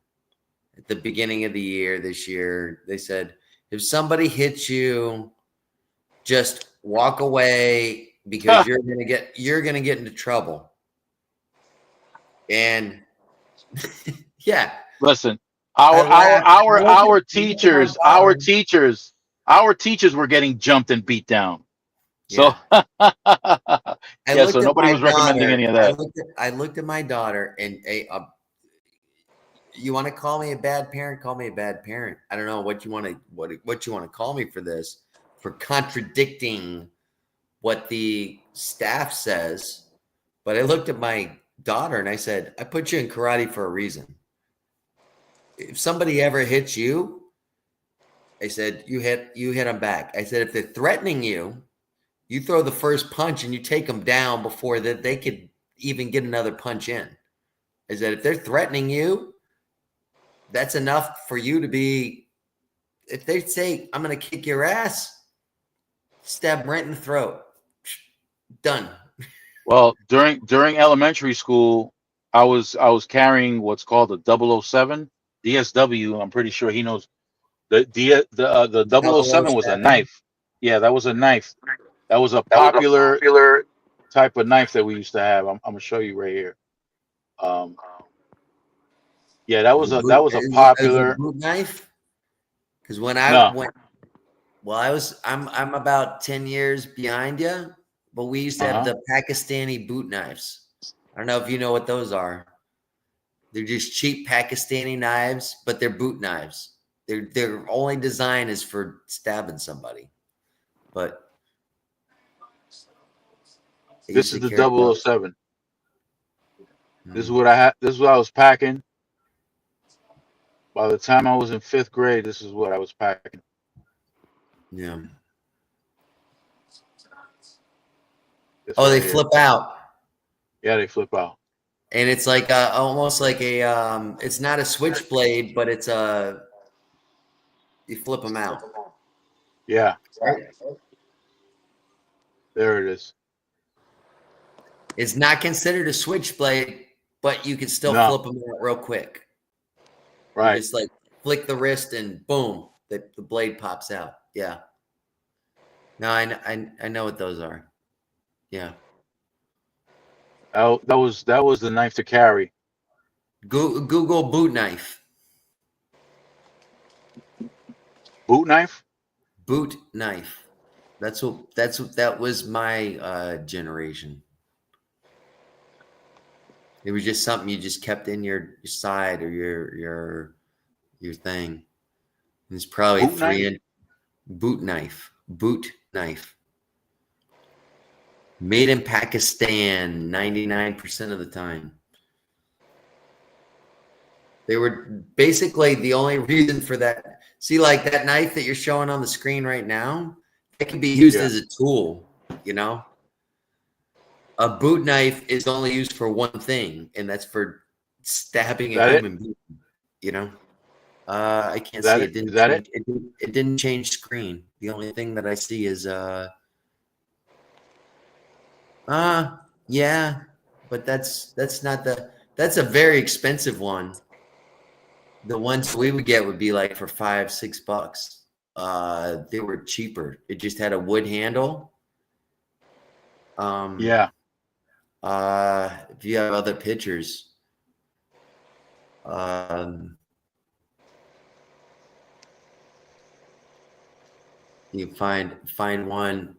at the beginning of the year this year. They said, if somebody hits you, just walk away because you're gonna get into trouble. And yeah, Listen, I laughed. our daughter. our teachers were getting jumped and beat down. So Yeah. I yeah, looked so at nobody my was recommending daughter. any of that. I looked at my daughter, and you want to call me a bad parent? Call me a bad parent. I don't know what you want to call me for this, for contradicting what the staff says. But I looked at my daughter and I said, I put you in karate for a reason. If somebody ever hits you, I said, you hit them back. I said, if they're threatening you, you throw the first punch and you take them down before that they could even get another punch in. I said, if they're threatening you, that's enough for you to be, if they say, I'm going to kick your ass, stab them right in the throat. Done. Well, during elementary school, I was carrying what's called a 007 DSW. I'm pretty sure he knows the 007 was a 007. knife. Yeah, that was a knife. That was a popular type of knife that we used to have. I'm gonna show you right here. Um, yeah, that was a As a popular. boot knife. Because when I No, went, well, I'm about 10 years behind you, but we used to have the Pakistani boot knives. I don't know if you know what those are. They're just cheap Pakistani knives, but they're boot knives. Their only design is for stabbing somebody. But this is the carry those. 007. This is what I had. This is what I was packing. By the time I was in 5th grade, this is what I was packing. Yeah. This Oh, they right here. flip out. Yeah, they flip out. And it's like almost like a it's not a switchblade, but it's you flip them out. Yeah, Right? there it is. It's not considered a switchblade, but you can still No, flip them out real quick. You right. just like flick the wrist and boom, the blade pops out. Yeah. No, I know what those are. Yeah. That was the knife to carry. Google boot knife. Boot knife? Boot knife. That was my generation. It was just something you just kept in your side or your thing. It's probably Boot knife? boot knife. Boot knife. Made in Pakistan 99% of the time. They were basically the only reason for that. See, like that knife that you're showing on the screen right now, it can be used as a tool, you know? A boot knife is only used for one thing, and that's for stabbing a human being, you know? I can't see it. Didn't change. It didn't change screen. The only thing that I see is yeah, but that's not that's a very expensive one. The ones we would get would be like for $5-6. They were cheaper. It just had a wood handle. Yeah. If you have other pictures, you find one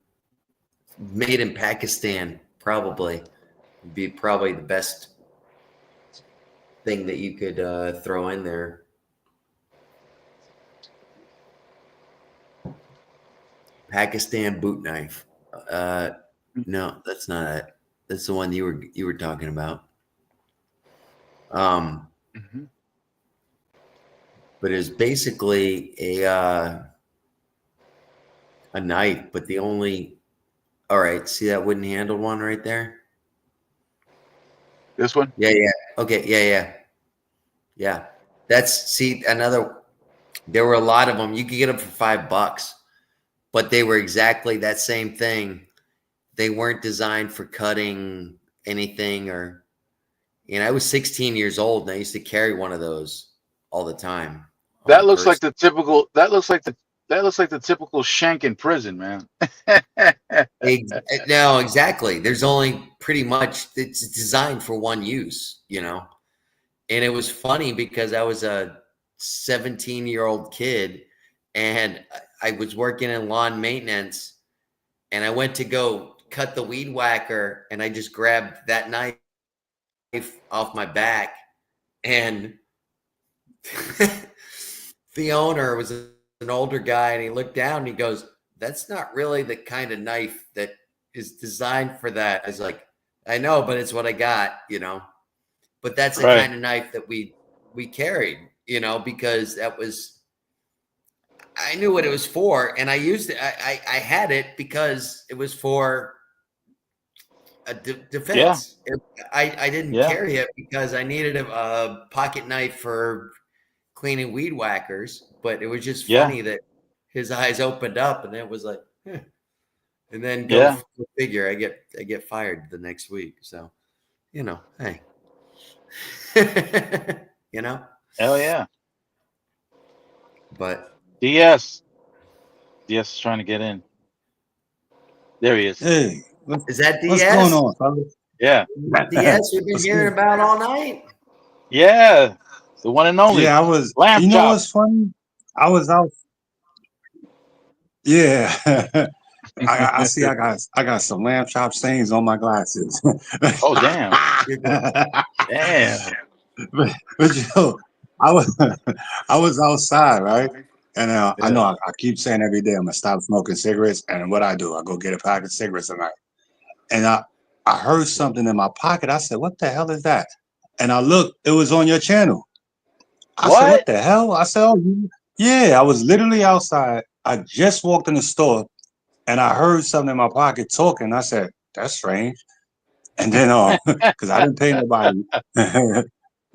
made in Pakistan. Probably would be probably the best thing that you could throw in there. Pakistan boot knife. No, that's not it. That's the one you were talking about. But it's basically a knife, but the only. All right, see that wooden handle one right there? This one? Yeah. Okay. Yeah. See another. There were a lot of them. You could get them for $5, but they were exactly that same thing. They weren't designed for cutting anything I was 16 years old and I used to carry one of those. all the time. That looks like Person. the typical. That looks like the typical shank in prison, man. No, exactly. There's only pretty much it's designed for one use, you know. And it was funny because I was a 17-year-old kid and I was working in lawn maintenance and I went to go cut the weed whacker and I just grabbed that knife off my back and the owner was an older guy and he looked down and he goes, "That's not really the kind of knife that is designed for that." I was like, "I know, but it's what I got, you know." But that's the Right. kind of knife that we carried, you know, because that was I knew what it was for, and I used it. I had it because it was for a Yeah. defense. I didn't Yeah. carry it because I needed a pocket knife for cleaning weed whackers. But it was just Yeah. funny that his eyes opened up, and it was like, huh. And then go Yeah. figure. I get fired the next week. So you know, hey, you know. Hell yeah. But DS. DS is trying to get in. There he is. Hey, is that what's going DS? on, fellas? Yeah. DS we've been What's hearing good? about all night. Yeah. The one and only Yeah, I was. lamb You know chop. what's funny? I was out. Yeah, I see. I got some lamb chop stains on my glasses. Oh damn. You're good. Damn. but I was I was outside, right? And I Yeah. know I keep saying every day I'm gonna stop smoking cigarettes. And what I do, I go get a pack of cigarettes tonight. And I heard something in my pocket. I said, "What the hell is that?" And I looked. It was on your channel. I said, "What What? the hell?" I said, "Oh, yeah." I was literally outside. I just walked in the store, and I heard something in my pocket talking. I said, "That's strange." And then, because I didn't pay nobody,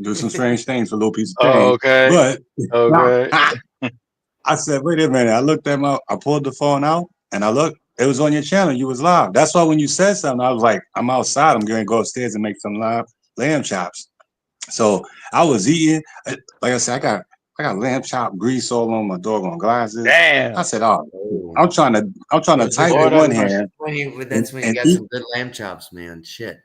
do some strange things for a little piece of Oh, change. okay. But Okay. I said, "Wait a minute." I looked at I pulled the phone out, and I looked. It was on your channel. You was live. That's why when you said something, I was like, "I'm outside. I'm going to go upstairs and make some live lamb chops." So I was eating. Like I said, I got lamb chop grease all on my doggone glasses. I Damn. said, "Oh, Oh, I'm trying to those are type Lord with good. have one mercy. hand That's when you and got eat." some good lamb chops, man. Shit.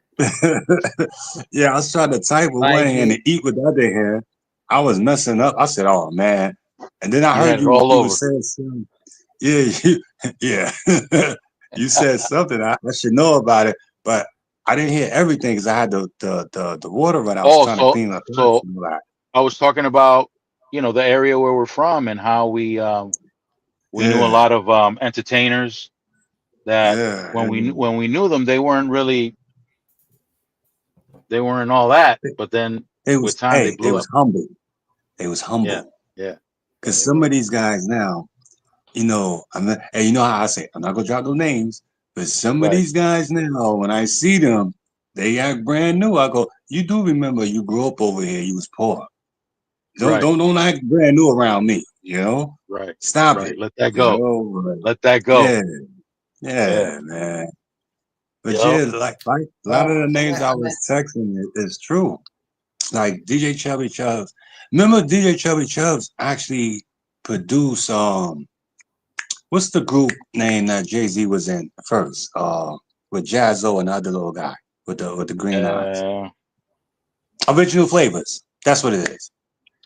Yeah, I was trying to type with one hand 5G. and eat with the other hand. I was messing up. I said, "Oh man!" And then I You heard had it all you were over. saying something. Yeah, yeah. You said something. I should know about it, but I didn't hear everything because I had the water run. I was Oh, trying to so clean up so that. I was talking about, the area where we're from and how we knew a Yeah, lot of entertainers that yeah. when we knew them, they weren't all that, but then They with was time they hey, they blew was up. humble. They was Yeah. humble. Yeah. Yeah, Because they some were. of these guys now, I'm not, and you know how I say, I'm not gonna drop no names, but some of Right. these guys now, when I see them, they act brand new. I go, "You do remember you grew up over here, you was poor. Right. Don't act brand new around me, you know? Right. Stop Right. it. Let that You go. know, but Let that go. yeah, Yeah. yeah, man. But Yep. yeah, like a lot of Well, the names I was texting is true. Like DJ Chubby Chubbs. Remember DJ Chubby Chubbs actually produced what's the group name that Jay-Z was in first? With Jazzo and the other little guy with the green eyes. Uh, Original Flavors. That's what it is.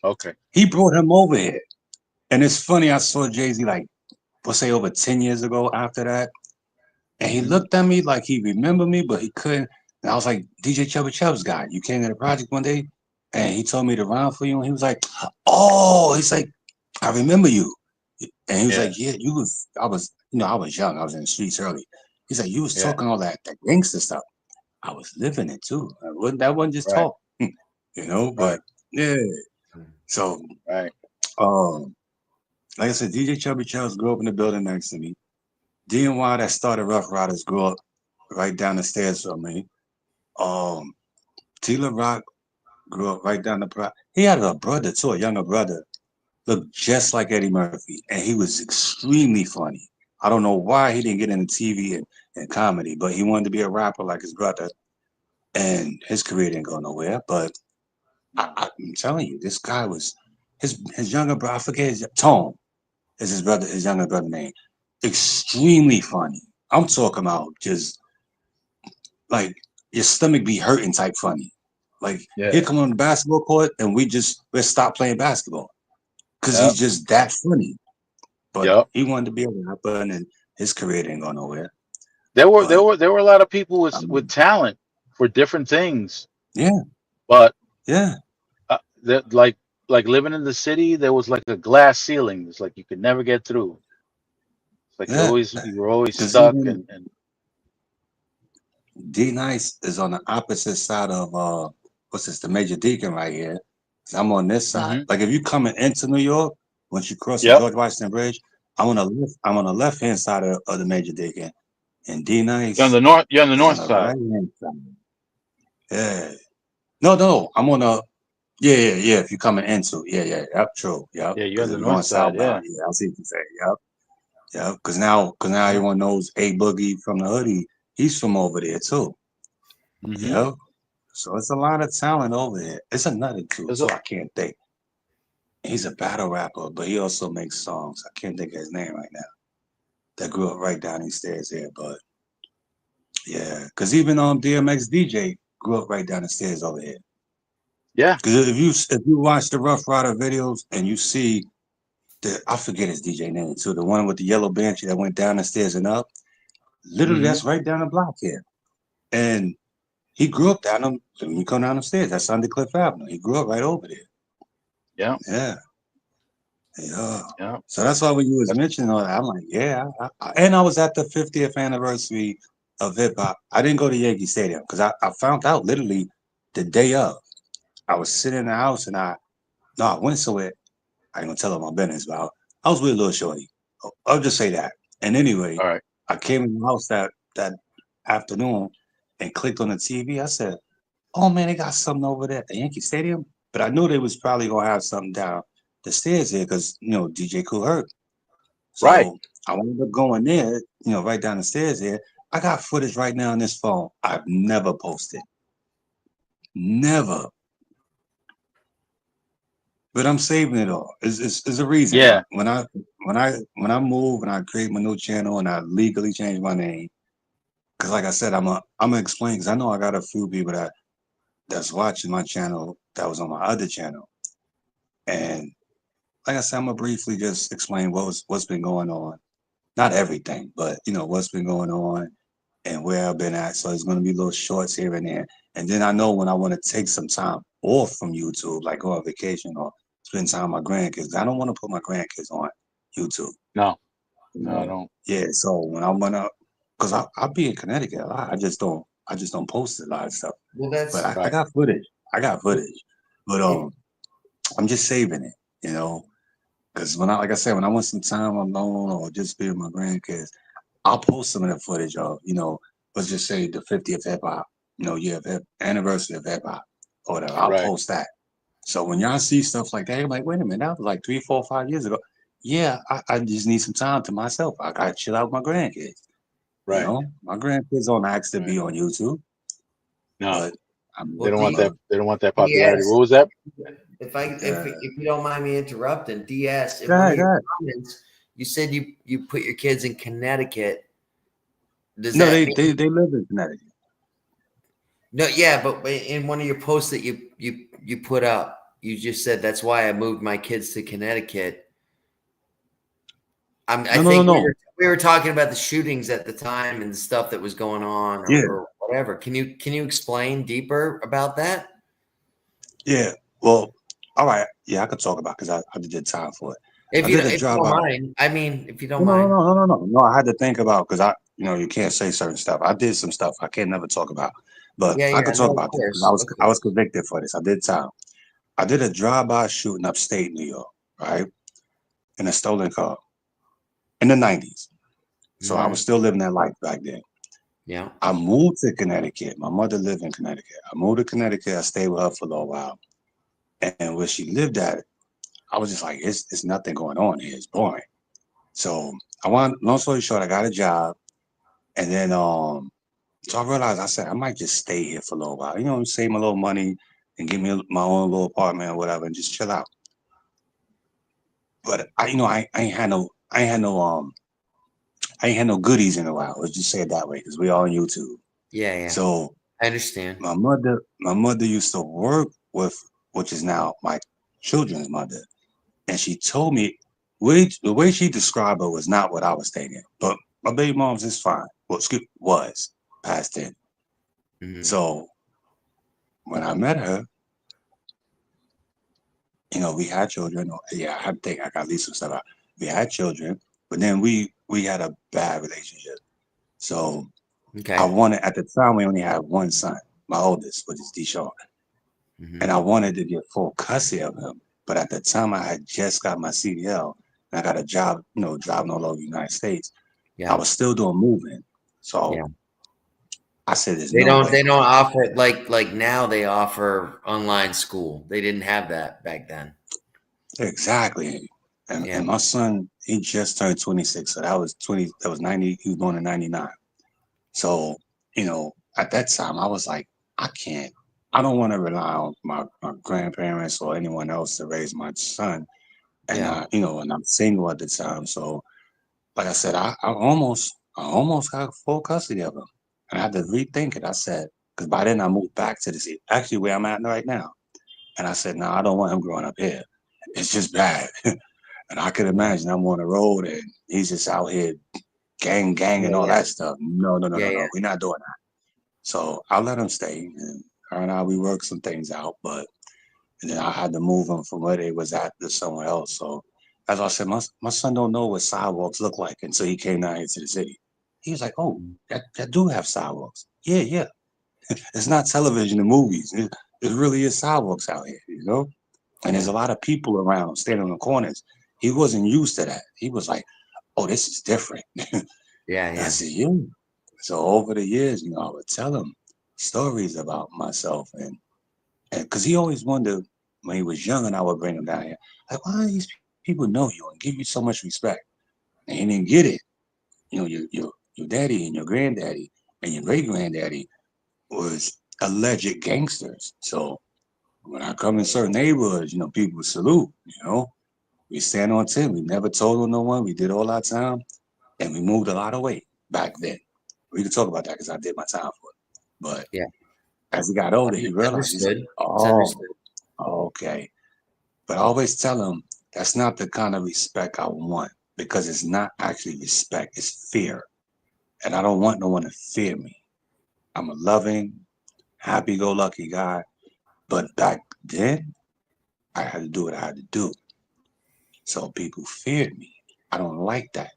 okay. He brought him over here. And it's funny, I saw Jay-Z like, we'll say over 10 years ago after that. And he Hmm. looked at me like he remembered me, but he couldn't. And I was like, DJ Chubby Chubbs guy, you came to the project one day and he told me to run for you. And he was like, "Oh," he's like, "I remember you." And he was Yeah. like, "Yeah, I was, I was young. I was in the streets early." He's like, "You was Yeah. talking all that gangster stuff. I was living it too. That wasn't just Right. talk, but Right. yeah." So, Right. um, like I said, DJ Chubby Chubbs grew up in the building next to me. DNY that started Rough Riders grew up right down the stairs from me. Um, Tila Rock grew up right down the block. He had a brother too, a younger brother, looked just like Eddie Murphy, and he was extremely funny. I don't know why he didn't get into TV and comedy, but he wanted to be a rapper like his brother, and his career didn't go nowhere. But I'm telling you, this guy was his younger brother, I forget his Tone is his younger brother name. Extremely funny. I'm talking about just like your stomach be hurting type funny. Like Yeah. he'll come on the basketball court and we'll stop playing basketball because Yep. he's just that funny. But Yep. he wanted to be a rapper, and his career didn't go nowhere. There were But a lot of people with um, talent for different things, yeah, but yeah, like living in the city, there was like a glass ceiling. It's like you could never get through. It's like yeah. you were always Because stuck even and D Nice is on the opposite side of what's this, the Major Deacon right here. I'm on this side. hmm Like if you coming into New York, once you cross the Yep. George Washington Bridge, I'm on the left hand side of the Major Deacon, and D Nice You're on the is on north the side. right hand side. Yeah. No, I'm on the yeah. If you coming into, yep, true, yep. Yeah, you're on Because the if you're north going side. southbound, Yeah. yeah, I see what you say, yep, yep. Because now Yeah. everyone knows A Boogie from the hoodie. He's from over there too. hmm Yep. So it's a lot of talent over there. It's another dude There's too. a, I can't think. He's a battle rapper, but he also makes songs. I can't think of his name right now. That grew up right down these stairs here, but yeah, because even DMX DJ grew up right down the stairs over here. yeah. Because if you watch the Rough Rider videos and you see I forget his DJ name too, the one with the yellow banshee that went down the stairs and up. Literally, hmm that's right down the block here. And he grew up down them. When you come down the stairs, that's Sunday Cliff Avenue. He grew up right over there. Yeah. Yeah. Yeah. Yeah. So that's why when you was That's mentioning all that, I'm like, yeah. And I was at the 50th anniversary of hip hop. I didn't go to Yankee Stadium because I found out literally the day of. I was sitting in the house and I went somewhere. I ain't gonna tell her my business, but I was with a little shorty. I'll just say that. And anyway, all right. I came in the house that afternoon and clicked on the TV. I said, "Oh man, they got something over there at the Yankee Stadium." But I knew they was probably gonna have something down the stairs here because DJ Cool hurt. Right. So I wound up going there, right down the stairs here. I got footage right now on this phone. I've never posted, never. But I'm saving it all. It's a reason. Yeah. When I move and I create my new channel and I legally change my name, because like I said, I'm gonna explain because I know I got a few people that's watching my channel that was on my other channel, and like I said, I'm gonna briefly just explain what's been going on. Not everything, but what's been going on and where I've been at. So it's gonna be little shorts here and there, and then I know when I want to take some time off from YouTube, like go on vacation or spend time with my grandkids. I don't want to put my grandkids on YouTube. No. You No, I know? don't. Yeah. So when I wanna, cause I'll be in Connecticut a lot. I just don't post a lot of stuff. Well, But that's I Right. got footage. I got footage. But it. I'm just saving it. Because like I said, when I want some time alone or just be with my grandkids, I'll post some of the footage of, let's just say the 50th hip hop, year of anniversary of hip hop or whatever. I'll Right. post that. So when y'all see stuff like that, you're like, wait a minute, that was like 3, 4, 5 years ago. Yeah, I just need some time to myself. I gotta chill out with my grandkids. Right. My grandkids don't ask to Right. be on YouTube, No. but I'm They Well, don't I'm want a They don't want that popularity. DS, What was that? if you don't mind me interrupting, DS, in go one of ahead, go your ahead. comments, you said you put your kids in Connecticut. Does No, that they mean they they live in Connecticut. no? Yeah, but in one of your posts that you put up, you just said that's why I moved my kids to Connecticut. I No, no, no, think no. we were talking about the shootings at the time and the stuff that was going on Yeah, or whatever. Can you explain deeper about that? yeah. Well, all right. Yeah, I could talk about because I did time for it. If I you did a if you drive don't by. mind, I mean, if you don't No, no, mind. no, no, no, no, no. No, I had to think about because you can't say certain stuff. I did some stuff I can't never talk about, but Yeah, I yeah, could talk no, of about this because course. I Okay. was convicted for this. I did time. I did a drive-by shooting upstate New York, right, in a stolen car in the '90s. So I Hmm. was still living that life back then. Yeah. I moved to Connecticut. My mother lived in Connecticut. I moved to Connecticut. I stayed with her for a little while, and where she lived at, I was just like, it's nothing going on here. It's boring. So long story short, I got a job, and then so I realized I said I might just stay here for a little while, save my little money and give me my own little apartment or whatever, and just chill out. but I ain't had no goodies in a while. Let's just say it that way, because we all on YouTube. Yeah, yeah. So I understand. my mother used to work with, which is now my children's mother, and she told me, the way she described her was not what I was thinking. But my baby mom's is fine. Well, excuse was past 10. Mhm. So when I met her, we had children. Yeah, I think I got at least some stuff out. We had children, but then we had a bad relationship. So I Okay. wanted, at the time we only had one son, my oldest, which is Deshaun, and Hmm. I wanted to get full custody of him. But at the time I had just got my CDL and I got a job, driving all over the United States. I Yeah. was still doing moving. Yeah. So I said, there's no way They I'm don't gonna get offer like now they offer online school. They didn't have that back then. exactly. And Yeah. my son, he just turned 26. So that was 90, he was born in 99. So, at that time I was like, I don't want to rely on my grandparents or anyone else to raise my son. And Yeah. and I'm single at the time. So like I said, I almost got full custody of him. And I had to rethink it. I said, because by then I moved back to the city, actually where I'm at right now. And I said, no, I don't want him growing up here. It's just bad. And I could Yeah. imagine I'm on the road and he's just out here gang and Yeah. all Yeah. that stuff. No, no, no, Yeah. no, Yeah. no. We're not doing that. So I let him stay, and her and I, we worked some things out, but and then I had to move him from where they was at to somewhere else. So as I said, my son don't know what sidewalks look like until he came down here to the city. He was like, "Oh, that do have sidewalks. Yeah, yeah. It's not television and movies. It really is sidewalks out here. And there's Yeah. a lot of people around standing on the corners. He wasn't used to that. He was like, "Oh, this is different." Yeah. And I Yeah. said, "Yeah." So over the years, I would tell him stories about myself, and because he always wondered when he was young, and I would bring him down here, like, why do these people know you and give you so much respect? And he didn't get it. Your daddy and your granddaddy and your great granddaddy was alleged gangsters. So when I come in certain neighborhoods, people salute. We stand on 10. We never told on no one. We did all our time, and we moved a lot of weight back then. We can talk about that because I did my time for it. But Yeah. as he got older, he realized, he's like, Understood. It's oh, understood. okay. But I always tell him that's not the kind of respect I want, because it's not actually respect, it's fear. And I don't want no one to fear me. I'm a loving, happy go lucky guy. But back then, I had to do what I had to do. So people feared me. I don't like that.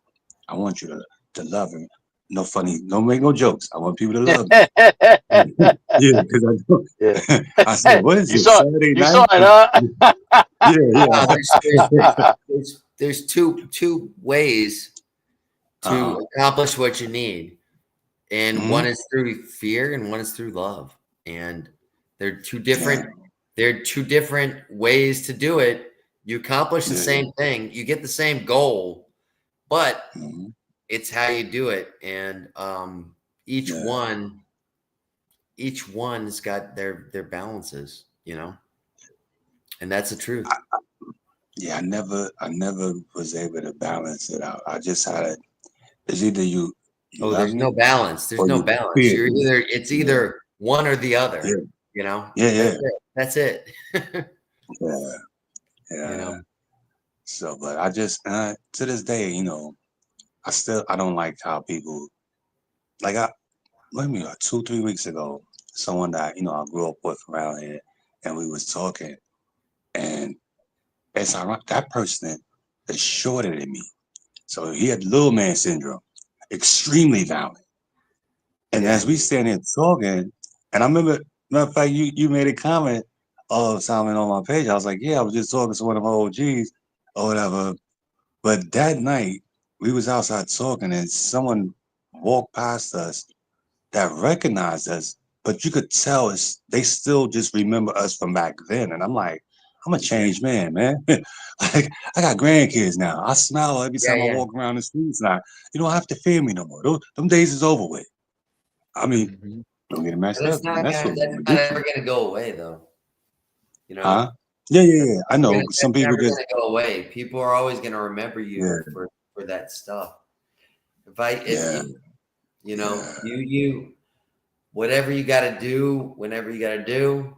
I want you to love me. No funny, don't make no jokes. I want people to love me. Yeah, because I don't. Yeah. I said, what is You this, saw Saturday you saw night? it, huh? Yeah, No, yeah. there's two ways Uh-huh. to accomplish what you need, and Hmm. one is through fear, and one is through love, and they're two Yeah, different. They're two different ways to do it. You accomplish the yeah. same thing. You get the same goal, but Hmm. it's how you do it, and each Yeah. one each one's got their balances, and that's the truth. Yeah, I never was able to balance it out. I just had it. It's either you Oh, love there's no me balance. There's or no you balance. fear You're me. either it's Yeah, either one or the yeah, other. yeah, That's yeah, it. That's it. yeah, you yeah. know. So, but I just to this day, I don't like how people like let me 2 3 weeks ago, someone that I grew up with around here, and we was talking, and it's ironic that person is shorter than me, so he had little man syndrome, extremely violent. And Yeah. as we stand here talking, and I remember, matter of fact, you made a comment all the time on my page. I was like, yeah, I was just talking to one of my OGs or whatever. But that night, we was outside talking, and someone walked past us that recognized us, but you could tell they still just remember us from back then. And I'm like, I'm a changed man, man. Like I got grandkids now. I smile every Yeah. time I Yeah. walk around the streets now. You don't have to fear me no more. Them days is over with. I mean, Mhm. don't get it messed But up. that's Mess with me, I'm not gonna get ever you. gonna go away though. You know, Huh? Yeah. I know. That's Some people never just, gonna go away. People are always gonna remember yeah, you for that stuff. If yeah, you know, yeah, whatever you got to do, whenever you got to do,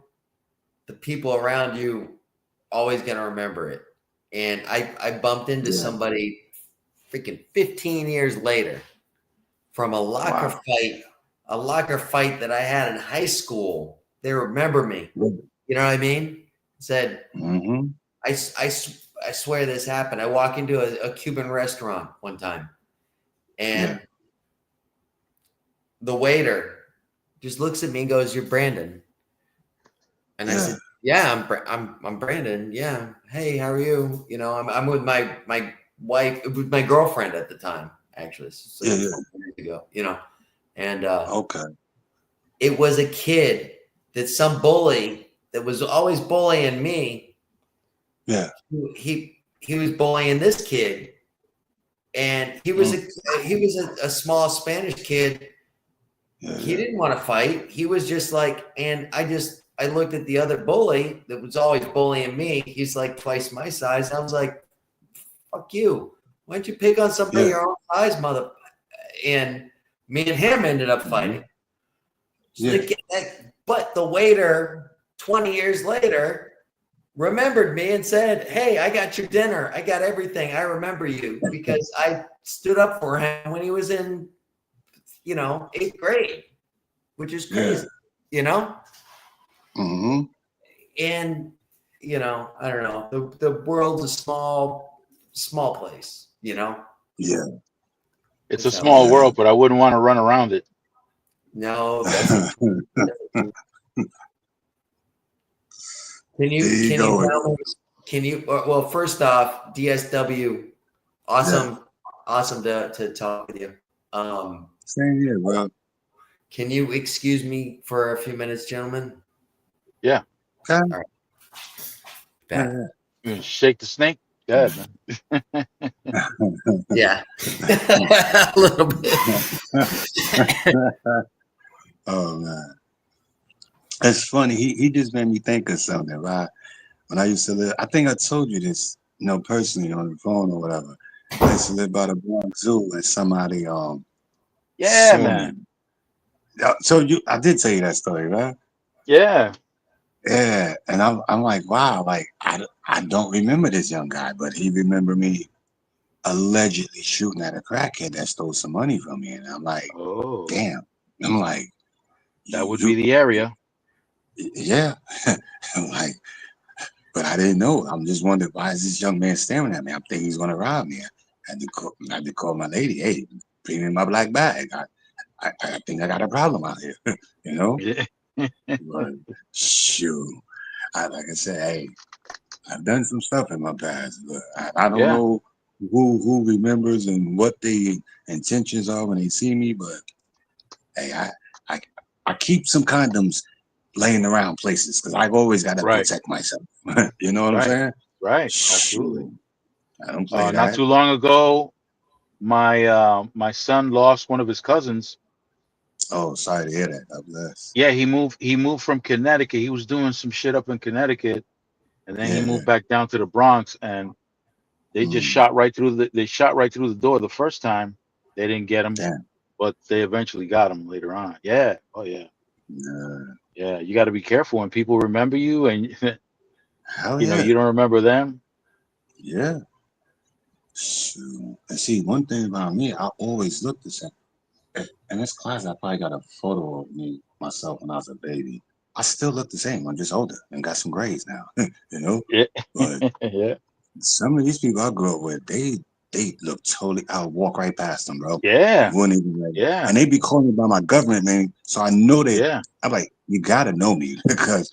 the people around you always gonna remember it. And I bumped into yeah. somebody freaking 15 years later from Wow. a locker fight that I had in high school. They remember me. You know what I mean? Said, Mm-hmm. I swear this happened. I walk into a Cuban restaurant one time, Yeah, and the waiter just looks at me and goes, "You're Brandon." And I yeah, said, "Yeah, I'm Brandon. Yeah. Hey, how are you? You know, I'm with my wife, with my girlfriend at the time. Actually, it's like yeah. 20 years ago. You know, and Okay. it was a kid that some bully that was always bullying me. Yeah. He was bullying this kid, and Mm. he was a small Spanish kid. Yeah, He yeah, didn't want to fight. He was just like, and I looked at the other bully that was always bullying me. He's like twice my size. I was like, fuck you. Why don't you pick on somebody yeah. your own size, mother? And me and him ended up Mm-hmm. fighting. So Yeah. but the waiter 20 years later remembered me and said, "Hey, I got your dinner. I got everything. I remember you because I stood up for him when he was in, you know, 8th grade, which is Yeah. crazy, you know?" Mm-hmm. And, you know, I don't know. The world's a small place, you know? Yeah. It's a That's how I small see Yeah. world, but I wouldn't want to run around it. No, that's a There you can you go tell me, again. well, first off, DSW, Yeah. awesome to talk with you. Same here, bro. Can you excuse me for a few minutes, gentlemen? Yeah. Okay. All right, back. Yeah. You gonna shake the snake? Go ahead, man. Yeah, a little bit. Oh man. It's funny. He just made me think of something, right? When I used to live, I think I told you this, personally on the phone or whatever. I used to live by the Bronx Zoo and somebody Yeah, saw me. man. So I did tell you that story, right? Yeah. Yeah, and I'm like, wow, like I don't remember this young guy, but he remembered me allegedly shooting at a crackhead that stole some money from me, and I'm like, Oh, damn. I'm like, that would be you, the area. yeah. I'm like, but I didn't know. I'm just wondering why is this young man staring at me? I'm thinking he's gonna rob me. I had to call my lady. Hey, bring me my black bag. I think I got a problem out here. you know. Yeah. But shoot, like I said, hey, I've done some stuff in my past, but I don't Yeah. know who remembers and what the intentions are when they see me. But hey, I I keep some condoms laying around places because I've always got to Right. protect myself. You know what I'm Right. saying? Right. Absolutely. Shoot, I don't play Not that. too long ago, my son lost one of his cousins. Oh, sorry to hear that. God bless. Yeah, he moved from Connecticut. He was doing some shit up in Connecticut, and then he Yeah, yeah. moved back down to the Bronx, and Mm, they shot right through the door the first time. They didn't get him, damn. but they eventually got him later on. Yeah. Oh yeah. Yeah. Yeah. You got to be careful when people remember you and Hell you know yeah. you don't remember them. Yeah. Shoot. And see, one thing about me, I always look the same. In this class, I probably got a photo of me, myself, when I was a baby. I still look the same. I'm just older and got some grades now, you know? Yeah. But Yeah. some of these people I grew up with, they look totally, I'll walk right past them, bro. Yeah. Wouldn't even like, Yeah. and they be calling me by my government name. So I know that Yeah. I'm like, you gotta know me because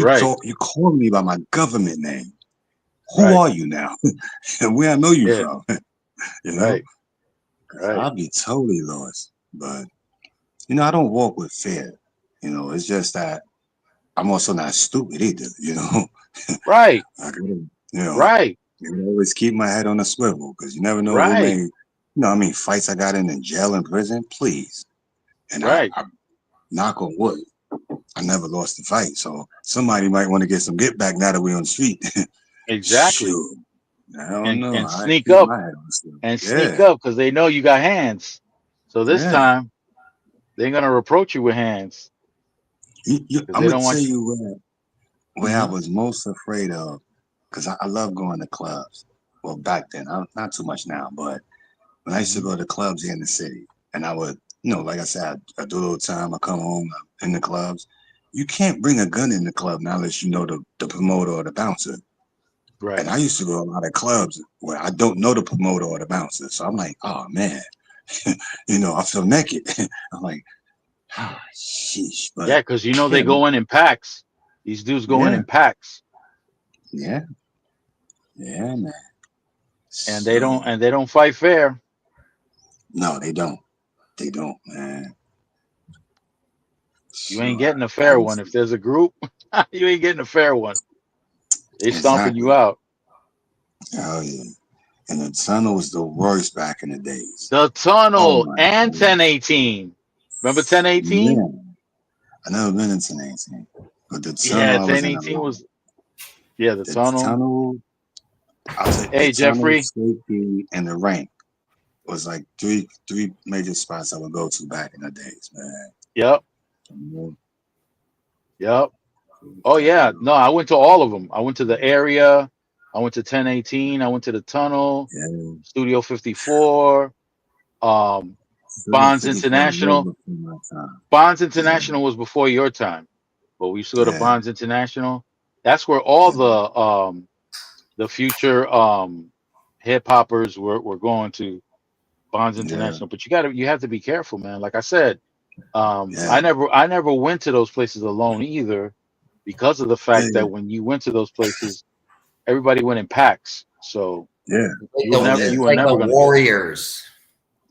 Right. you calling me by my government name. Who Right. are you now? And where I know you Yeah. from, you know? Right. 'Cause Right. I'll be totally lost. But I don't walk with fear. It's just that I'm also not stupid either. Right. I gotta, Right. always keep my head on a swivel because you never know who Right. may, I mean, fights I got in jail and prison, please. And Right. I knock on wood. I never lost the fight. So somebody might want to get some get back now that we're on the street. Exactly. Shoot. I don't know. And I sneak keep up my head on straight. and sneak Yeah. up because they know you got hands. So this Yeah. time they're gonna approach you with hands because I'm they gonna don't tell want you. you where I Hmm. was most afraid of, because I love going to clubs. Well, back then, not too much now, but when I used to Hmm. go to clubs here in the city, and I would, like I said, I do a little time. I come home in the clubs. You can't bring a gun in the club now unless you know the promoter or the bouncer. Right. And I used to go to a lot of clubs where I don't know the promoter or the bouncer. So I'm like, oh man, I feel naked. I'm like, ah, sheesh. But Yeah, because yeah, they go in packs. These dudes go yeah, in packs, yeah, yeah, man. and So they don't fight fair. no, they don't. They don't, man. You So ain't getting a I fair one. used If to, there's a group, you ain't getting a fair one. They stomping you exactly. out. Oh yeah. And the tunnel was the worst back in the days. The Oh tunnel my and god. 1018. Remember 1018? Man, I never been into 19, but the tunnel Yeah, I was in a 1018 lot. was the The tunnel. tunnel, I'll say the Hey tunnel, Jeffrey. safety, and the rank was like three major spots I would go to back in the days, man. Yep, You yep. Oh yeah, know, no, I went to all of them. I went to the area. I went to 1018. I went to the tunnel, yeah. Studio 54, um, Studio Bonds 54 was well International. before my time. Bonds Yeah, International was before your time, but we used to go to yeah, Bonds International. That's where all yeah, the future hip hoppers were going to Bonds yeah, International. But you have to be careful, man. Like I said, yeah, I never went to those places alone either, because of the fact yeah, that when you went to those places, everybody went in packs. So yeah, yeah, you It's were like the never gonna get it. Warriors.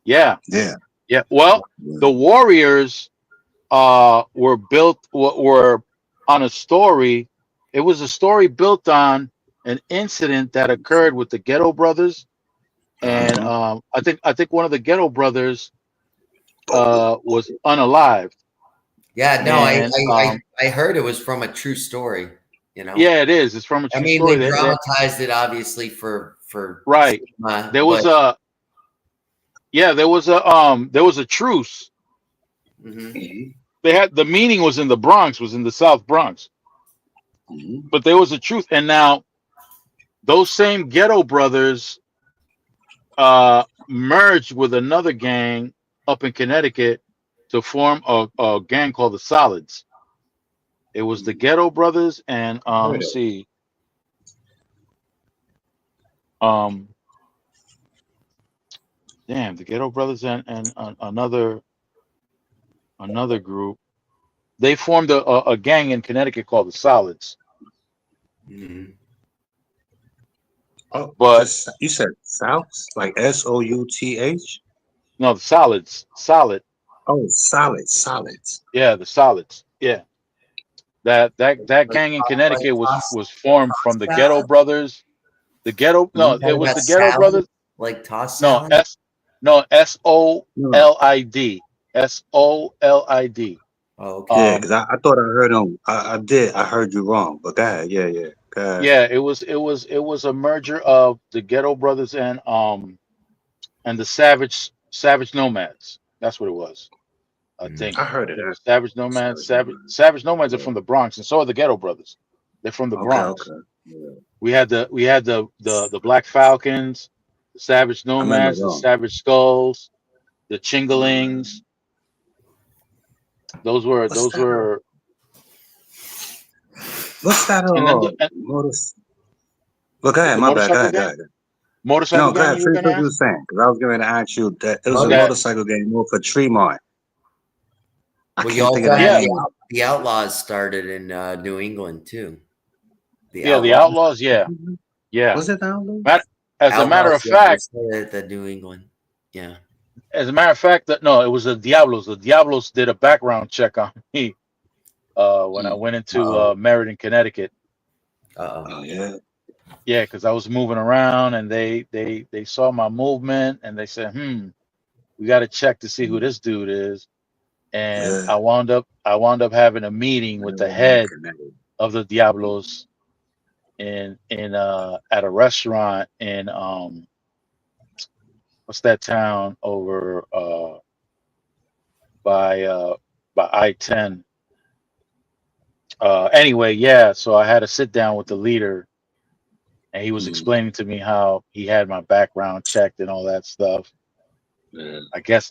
Yeah, yeah, yeah. Well, yeah. the Warriors were were on a story. It was a story built on an incident that occurred with the Ghetto Brothers, and Uh-huh. I think one of the Ghetto Brothers was unalived, Yeah, no, and I heard it was from a true story, you know. yeah, it is. It's from a I true mean, they story. dramatized it obviously for Right. cinema, There was but a there was a truce. mhm. Mhm, They had the meaning was in the Bronx, was in the South Bronx, mhm. but there was a truth. And now those same Ghetto Brothers merged with another gang up in Connecticut to form a gang called the Solids. It was the Ghetto Brothers and Heard let's of see, um, damn, the Ghetto Brothers and another group. They formed a gang in Connecticut called the Solids. Mhm. Oh, But just you said South, like South? no, the Solids, solid, Oh, solid, solids. yeah, the Solids, yeah. That Like, gang in like Connecticut toss, was formed from toss the Ghetto salad. Brothers. The Ghetto Hmm? no, it Talking was about the Ghetto salad, Brothers. like toss No, salad. No, SOLID. SOLID. Oh, okay. yeah, Um because I thought I heard him. I did. I heard you wrong, but go ahead. Yeah, yeah. Go ahead. yeah, it was a merger of the Ghetto Brothers and the Savage Nomads. That's what it was. I Mhm. think I heard of it that. was Savage Nomads. Savage Woman. Savage Nomads are Yeah. from the Bronx, and so are the Ghetto Brothers. They're from the Okay, Bronx. okay. Yeah. We had the Black Falcons, the Savage I remember Nomads, the them. Savage Skulls, the Uh, Chingalings. what's Those that? were What's that? and then Motor. Well, go ahead. the My bad. Go motorcycle ahead. Go gang. ahead. Motorcycle No, go gang. ahead. You were Finish gonna what you were ask saying, because I was going to ask you that it was a Motor. that? motorcycle game more for Tremont. I Well, you can't think also of the had Yeah, name. the Outlaws started in New England too. The yeah. The Outlaws. Outlaws. Yeah, yeah. Was it down Mat- As a matter Outlaws, of yeah, they fact, started at the New England. Yeah. that no, it was the Diablos. The Diablos did a background check on me when I there? went Uh into oh. Meriden, Connecticut. Uh-oh. Oh yeah. Yeah, because I was moving around and they saw my movement and they said, we got to check to see who this dude is. and Yeah. I wound up having a meeting with the Everybody head connected. of the Diablos in at a restaurant in what's that town over by I-10. Anyway, yeah, so I had to sit down with the leader, and he was Mm, explaining to me how he had my background checked and all that stuff. yeah. I guess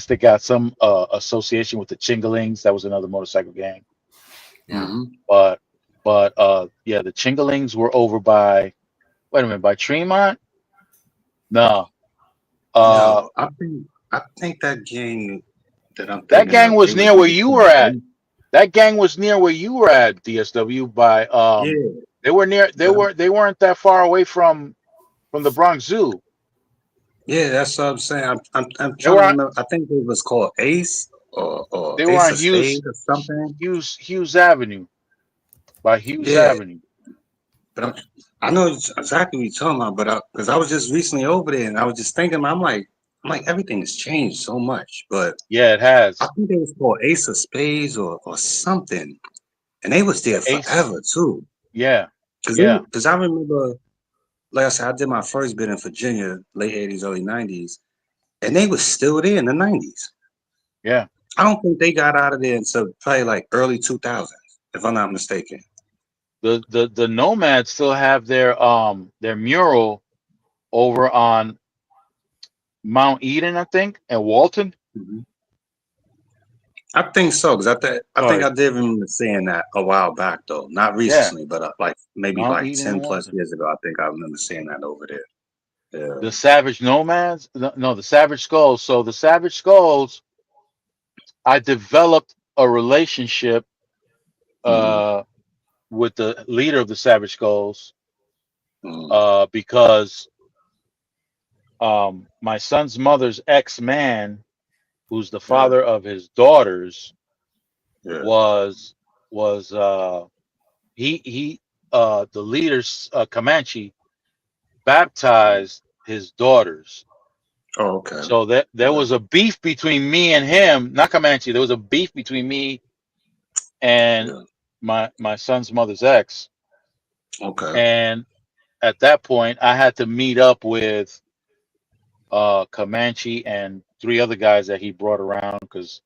they got some association with the Chingalings. That was another motorcycle gang. Yeah. Mm-hmm. But yeah, the Chingalings were over by, wait a minute, by Tremont? No. No, I think that gang that I'm That thinking gang of, they was was near where like you from were at. the That gang was near where you were at, DSW. By yeah, they were near. but They weren't that far away from the Bronx Zoo. yeah, that's what I'm saying. I'm They trying were to on remember. I think it was called Ace or they were Ace on of Spades or something. Hughes Avenue, by Hughes Yeah, Avenue. but I know exactly what you're talking about. But because I was just recently over there, and I was just thinking, I'm like everything has changed so much. But Yeah, it I has. think it was called Ace of Spades or something, and they was there Ace. forever too. Yeah, Because yeah, I remember, like I said, I did my first bit in Virginia, late '80s, early '90s, and they was still there in the '90s. yeah. I don't think they got out of there until probably like early 2000s, if I'm not mistaken. The Nomads still have their mural over on Mount Eden, I think, and Walton. Mhm. I think so, because I think Sorry. I did remember seeing that a while back though, not Yeah, recently, but like maybe Mount like Eden and 10 plus Walton. years ago. I think I remember seeing that over there. Yeah. The Savage Nomads? No, the Savage Skulls. So the Savage Skulls, I developed a relationship Mm, uh, with the leader of the Savage Skulls mm, because my son's mother's ex-man, who's the yeah, father of his daughters, yeah. was was he the leader's Comanche baptized his daughters. Oh, okay. So that there Yeah, was a beef between me and him, not Comanche. There was a beef between me and yeah. my son's mother's ex. Okay. And at that point, I had to meet up with Comanche and three other guys that he brought around because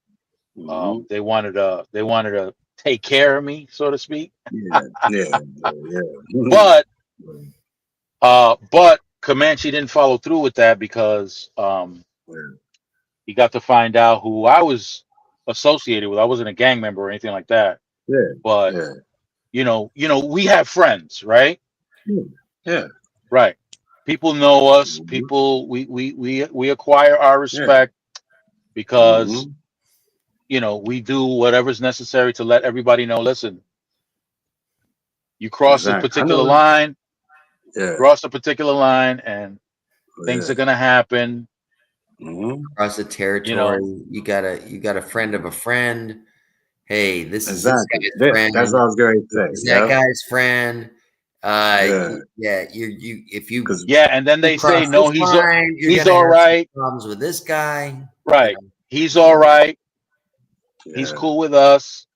Hmm. they wanted to take care of me, so to speak. Yeah, yeah, yeah, yeah. But but Comanche didn't follow through with that because Yeah, he got to find out who I was associated with. I wasn't a gang member or anything like that. yeah, But yeah, we have friends, right? yeah, yeah. Right. People know us. Hmm. People we acquire our Yeah. respect because Hmm. we do whatever's necessary to let everybody know. Listen, you Exactly. I know. Yeah, cross a particular line, and things yeah. are gonna happen. Hmm. Across the You know, territory, you got a friend of a friend. Hey, this is this Exactly. guy's That's what friend. I was going to This say. is that Yeah, guy's friend. yeah. Yeah, you if Because yeah. And then you they say, cross no, this line, you're he's gonna all have some right. problems with this guy. You Right. know, He's all right. He's yeah. cool with us.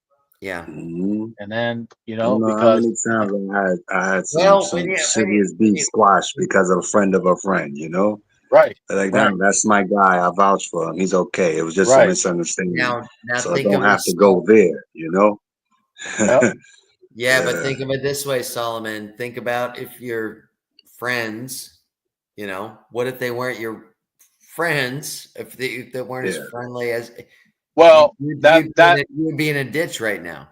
yeah. Hmm. And then I don't know how because many times I had Well, some serious beef squash because of a friend of a friend. You know, right, like right, no, that's my guy. I vouch for him. He's okay. It was just a right. misunderstanding, now so I think don't of it, have to go there. You know. Yep. yeah, but Yeah. think of it this way, Solomon. Think about if your friends, what if they weren't your friends? If they weren't as Yeah. friendly as Well, that that you would be in a ditch right now.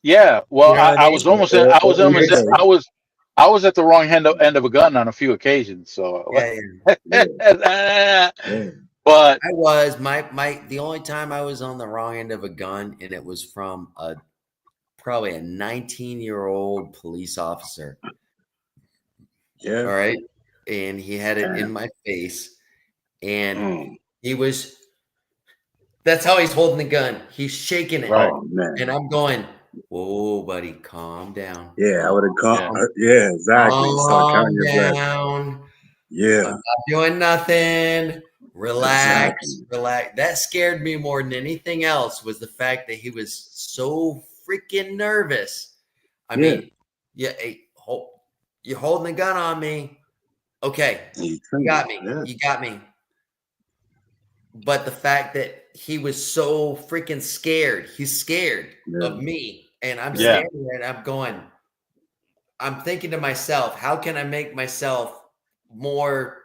yeah. Well, You know what I I mean? was almost I was Either almost way. I was at the wrong end of a gun on a few occasions. So, Yeah, yeah. Yeah. Yeah. but I was the only time I was on the wrong end of a gun, and it was from probably a 19-year-old police officer. Yeah. All right. And he had it in Damn. my face. And Mm. that's how he's holding the gun. He's shaking it. right, Oh man. And I'm going, whoa, buddy, calm down. Yeah, I would have come. yeah, Yeah, exactly. Start Calm counting your blessings. down. I'm Yeah. not doing nothing. Relax, relax. That scared me more than anything else was the fact that he was so freaking nervous. I mean, yeah, hey, you're holding the gun on me. Okay, you got me. You got me. But the fact that he was so freaking scared, he's scared of me. And I'm standing there and I'm going, I'm thinking to myself, how can I make myself more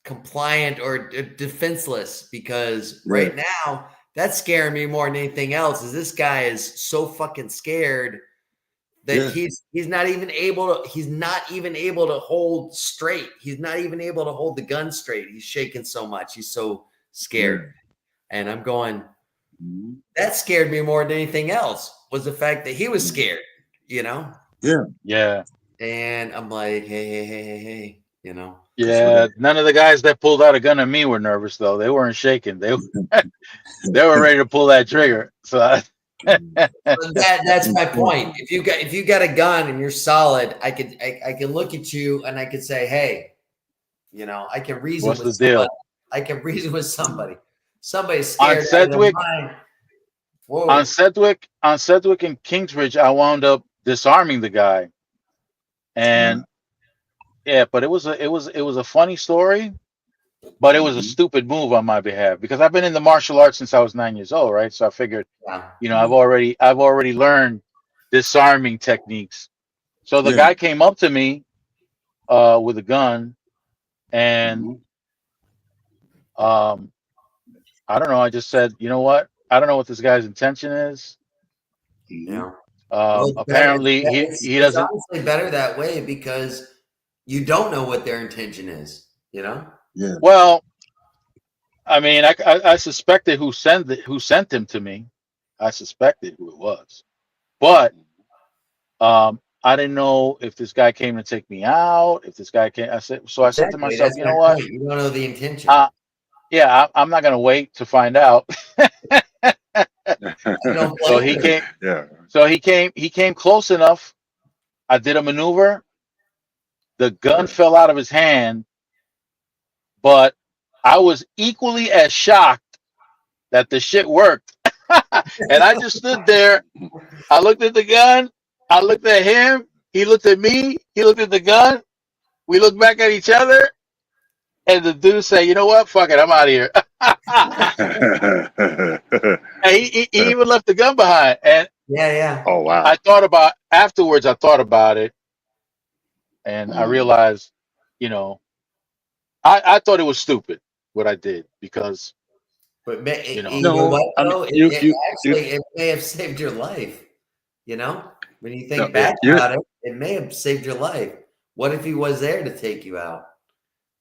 compliant or defenseless? Because right now, that's scaring me more than anything else. Is this guy is so fucking scared that he's not even able to hold straight. He's not even able to hold the gun straight. He's shaking so much. He's so scared. And I'm going, that scared me more than anything else was the fact that he was scared, you know? Yeah. And I'm like, hey, you know? Yeah. None of the guys that pulled out a gun at me were nervous though. They weren't shaking. They were ready to pull that trigger. So that's my point. If you got a gun and you're solid, I can look at you and I could say, hey, you know, I can reason what's with the somebody. deal? I can reason with somebody. Somebody's On scared out of their Sedgwick, mind. Whoa. on Sedgwick and Kingsbridge, I wound up disarming the guy. And but it was a funny story, but it was a stupid move on my behalf because I've been in the martial arts since I was 9 years old, right? So I figured, you know, I've already learned disarming techniques. So the guy came up to me with a gun, and I don't know. I just said, you know what? I don't know what this guy's intention is. Yeah. Apparently, he it's doesn't. honestly better that way because you don't know what their intention is, you know? Well, I mean, I suspected who sent him to me. I suspected who it was, but I didn't know if this guy came to take me out. If this guy came, I said to myself, That's you my know what? point. You don't know the intention. Yeah, I'm not gonna wait to find out. So he came. So he came close enough. I did a maneuver. The gun fell out of his hand, but I was equally as shocked that the shit worked. And I just stood there. I looked at the gun. I looked at him. He looked at me. He looked at the gun. We looked back at each other. And the dude said, you know what? Fuck it. I'm out of here. And he even left the gun behind. And Oh wow. I thought about it. And I realized, you know, I thought it was stupid what I did because, But you know, you know what, I mean, though? It may have saved your life, you know? When you think back about it, it may have saved your life. What if he was there to take you out,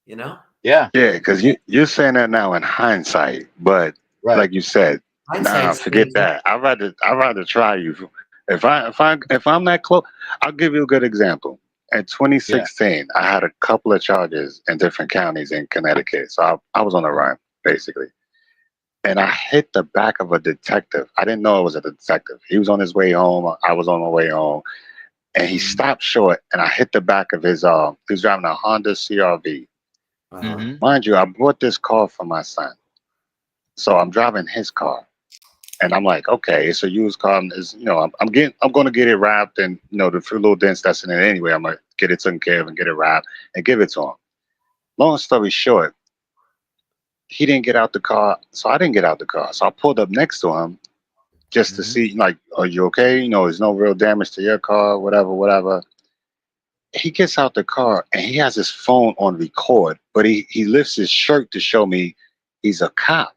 you know? Yeah, because you're saying that now in hindsight, but right. like you said, Hindsight's forget that. I'd rather try you. If I'm that close, I'll give you a good example. In 2016, I had a couple of charges in different counties in Connecticut, so I was on the run basically, and I hit the back of a detective. I didn't know it was a detective. He was on his way home. I was on my way home, and he stopped short, and I hit the back of his. He was driving a Honda CRV. Mind you, I bought this car for my son, so I'm driving his car, and I'm like, okay, it's a used car. Is I'm going to get it wrapped, and the few little dents that's in it anyway. I'm gonna get it taken care of and get it wrapped and give it to him. Long story short, he didn't get out the car, so I didn't get out the car. So I pulled up next to him just to see, like, are you okay? There's no real damage to your car, whatever. He gets out the car and he has his phone on record, but he lifts his shirt to show me he's a cop.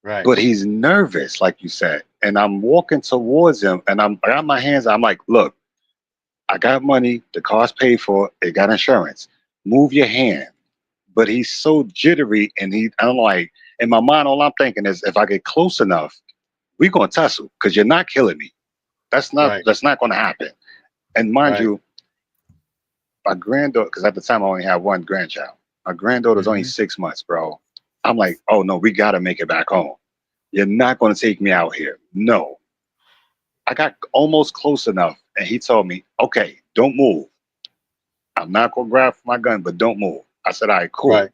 Right. But he's nervous, like you said. And I'm walking towards him and I got my hands, I'm like, look, I got money, the car's paid for, it got insurance. Move your hand. But he's so jittery and I'm like, in my mind, all I'm thinking is if I get close enough, we're gonna tussle because you're not killing me. That's not gonna happen. And mind you, my granddaughter, because at the time I only had one grandchild. My granddaughter's only 6 months, bro. I'm like, oh no, we gotta make it back home. You're not gonna take me out here. No. I got almost close enough, and he told me, okay, don't move. I'm not gonna grab for my gun, but don't move. I said, all right, cool. Right.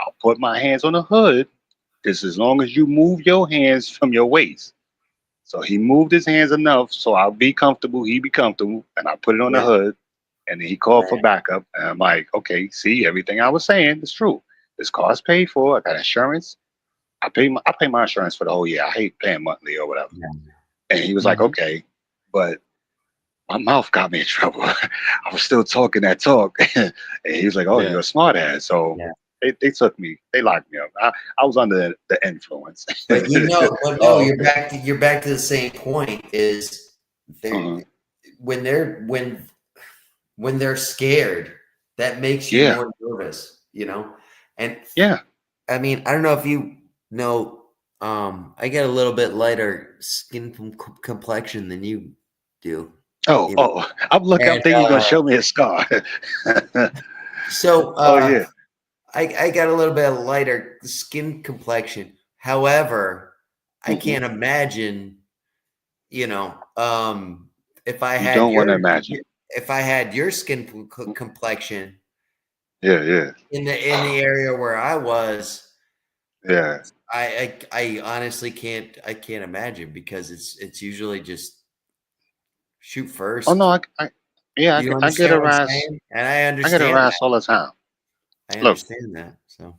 I'll put my hands on the hood just as long as you move your hands from your waist. So he moved his hands enough so I'll be comfortable, he be comfortable, and I put it on the Yeah. hood. And then he called for Right. backup. And I'm like, okay, see, everything I was saying is true. This car's paid for. I got insurance. I pay my insurance for the whole year. I hate paying monthly or whatever. Yeah. And he was like, Hmm. okay, but my mouth got me in trouble. I was still talking that talk. And he was like, oh, Yeah. you're a smart ass. So Yeah. they took me, they locked me up. I was under the influence. But but no, Oh, okay. you're back to the same point. Is there Uh-huh. when they're when they're scared, that makes you Yeah, more nervous, And yeah. I mean, I don't know if you know, I get a little bit lighter skin complexion than you do, Oh, you know. oh, I'm And thinking you're gonna show me a scar. so Oh yeah. I got a little bit of lighter skin complexion. However, I Hmm. can't imagine, you know, if I You had don't want to imagine. your skin complexion Yeah, yeah, in the area where I was, yeah. I honestly can't imagine because it's usually just shoot Oh no, first. yeah, You I get understand what I'm harassed. saying? And I I get understand that. harassed all the time. I Look, understand that. So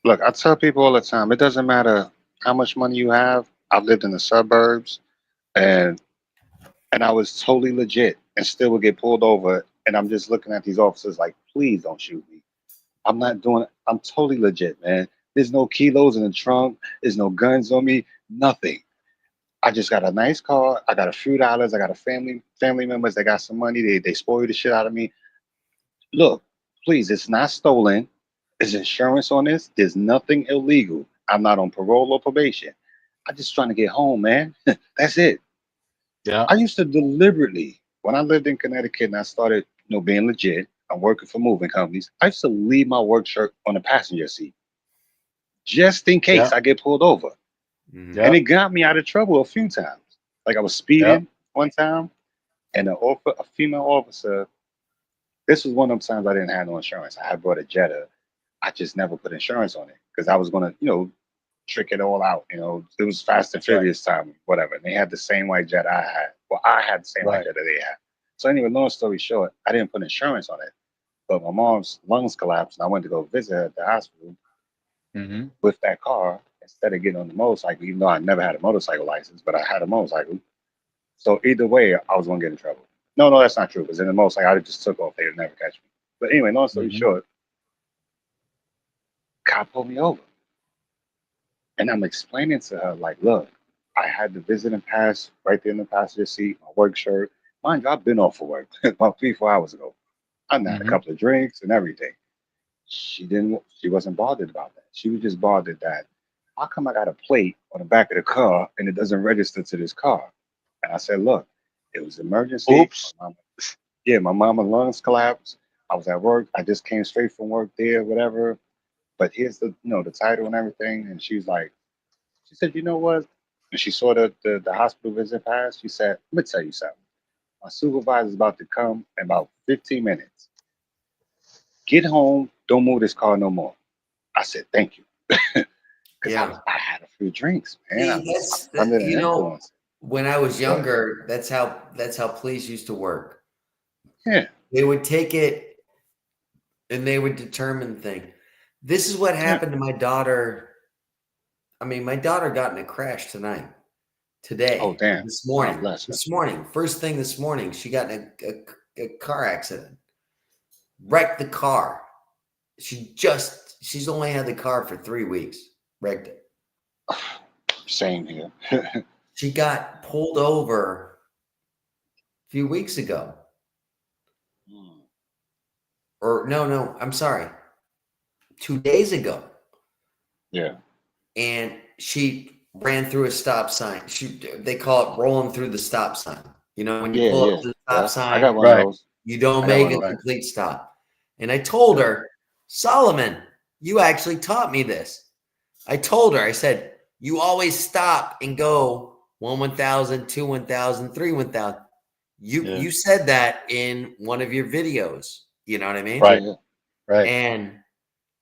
look. I tell people all the time. It doesn't matter how much money you have. I've lived in the suburbs, and I was totally legit, and still would get pulled over. And I'm just looking at these officers like, please don't shoot me. I'm not doing it. I'm totally legit, man. There's no kilos in the trunk. There's no guns on me. Nothing. I just got a nice car. I got a few dollars. I got a family members that got some money. They spoil the shit out of me. Look, please, it's not stolen. There's insurance on this. There's nothing illegal. I'm not on parole or probation. I'm just trying to get home, man. That's it. Yeah. I used to deliberately, when I lived in Connecticut and I started, being legit, I'm working for moving companies. I used to leave my work shirt on the passenger seat just in case Yeah. I get pulled over. mhm. And Yeah. it got me out of trouble a few times. Like I was Yeah. speeding one time, and a female officer. This was one of them times I didn't have no insurance. I had bought a Jetta. I just never put insurance on it because I was gonna, trick it all out. It was Fast and Right. Furious time, whatever. And they had the same white Jetta I had. Well, I had the same white Right. Jetta they had. So anyway, long story short, I didn't put insurance on it. But my mom's lungs collapsed, and I went to go visit her at the hospital Hmm. with that car instead of getting on the motorcycle. Even though I never had a motorcycle license, but I had a motorcycle. So either way, I was gonna get in trouble. No, no, that's not true. Because in the motorcycle, I just took off. They would never catch me. But anyway, long story Hmm. short, cop pulled me over. And I'm explaining to her, like, look, I had the visiting pass right there in the passenger seat, my work shirt. Mind you, I've been off of work about 3, 4 hours ago. I had a Hmm. couple of drinks and everything. She wasn't bothered about that. She was just bothered that how come I got a plate on the back of the car and it doesn't register to this car? And I said, look, it was emergency. Oops. My mama lungs collapsed. I was at work. I just came straight from work there, whatever. But here's the title and everything. And she's like, she said, you know what? And she saw the hospital visit pass. She said, let me tell you something. My supervisor's about to come in about 15 minutes. Get home. Don't move this car no more. I said, thank you. Because Yeah. I had a few drinks, man. See, I was under the influence. when I was But younger, that's how police used to work. yeah. They would take it and they would determine things. This is what Yeah. happened to my daughter. I mean, my daughter got in a crash Oh today, damn. God bless her. first thing this morning, she got in a car accident, wrecked the car. She's only had the car for 3 weeks, wrecked it. Same here. She got pulled over a few weeks ago. Or no, I'm sorry, 2 days ago. Yeah. And she ran through a stop sign. They call it rolling through the stop sign. When you Yeah, pull up yeah. to the Yeah. stop I got sign, one of Right. those. you don't I got make one a of those. Right. complete stop. And I told Yeah. her, Solomon, you actually taught me this. I told her, I said, you always stop and go 1,000, 2, 1,000, 3, 1,000. Yeah. You said that in one of your videos. You know what I mean? Yeah. Right. Yeah. Right. And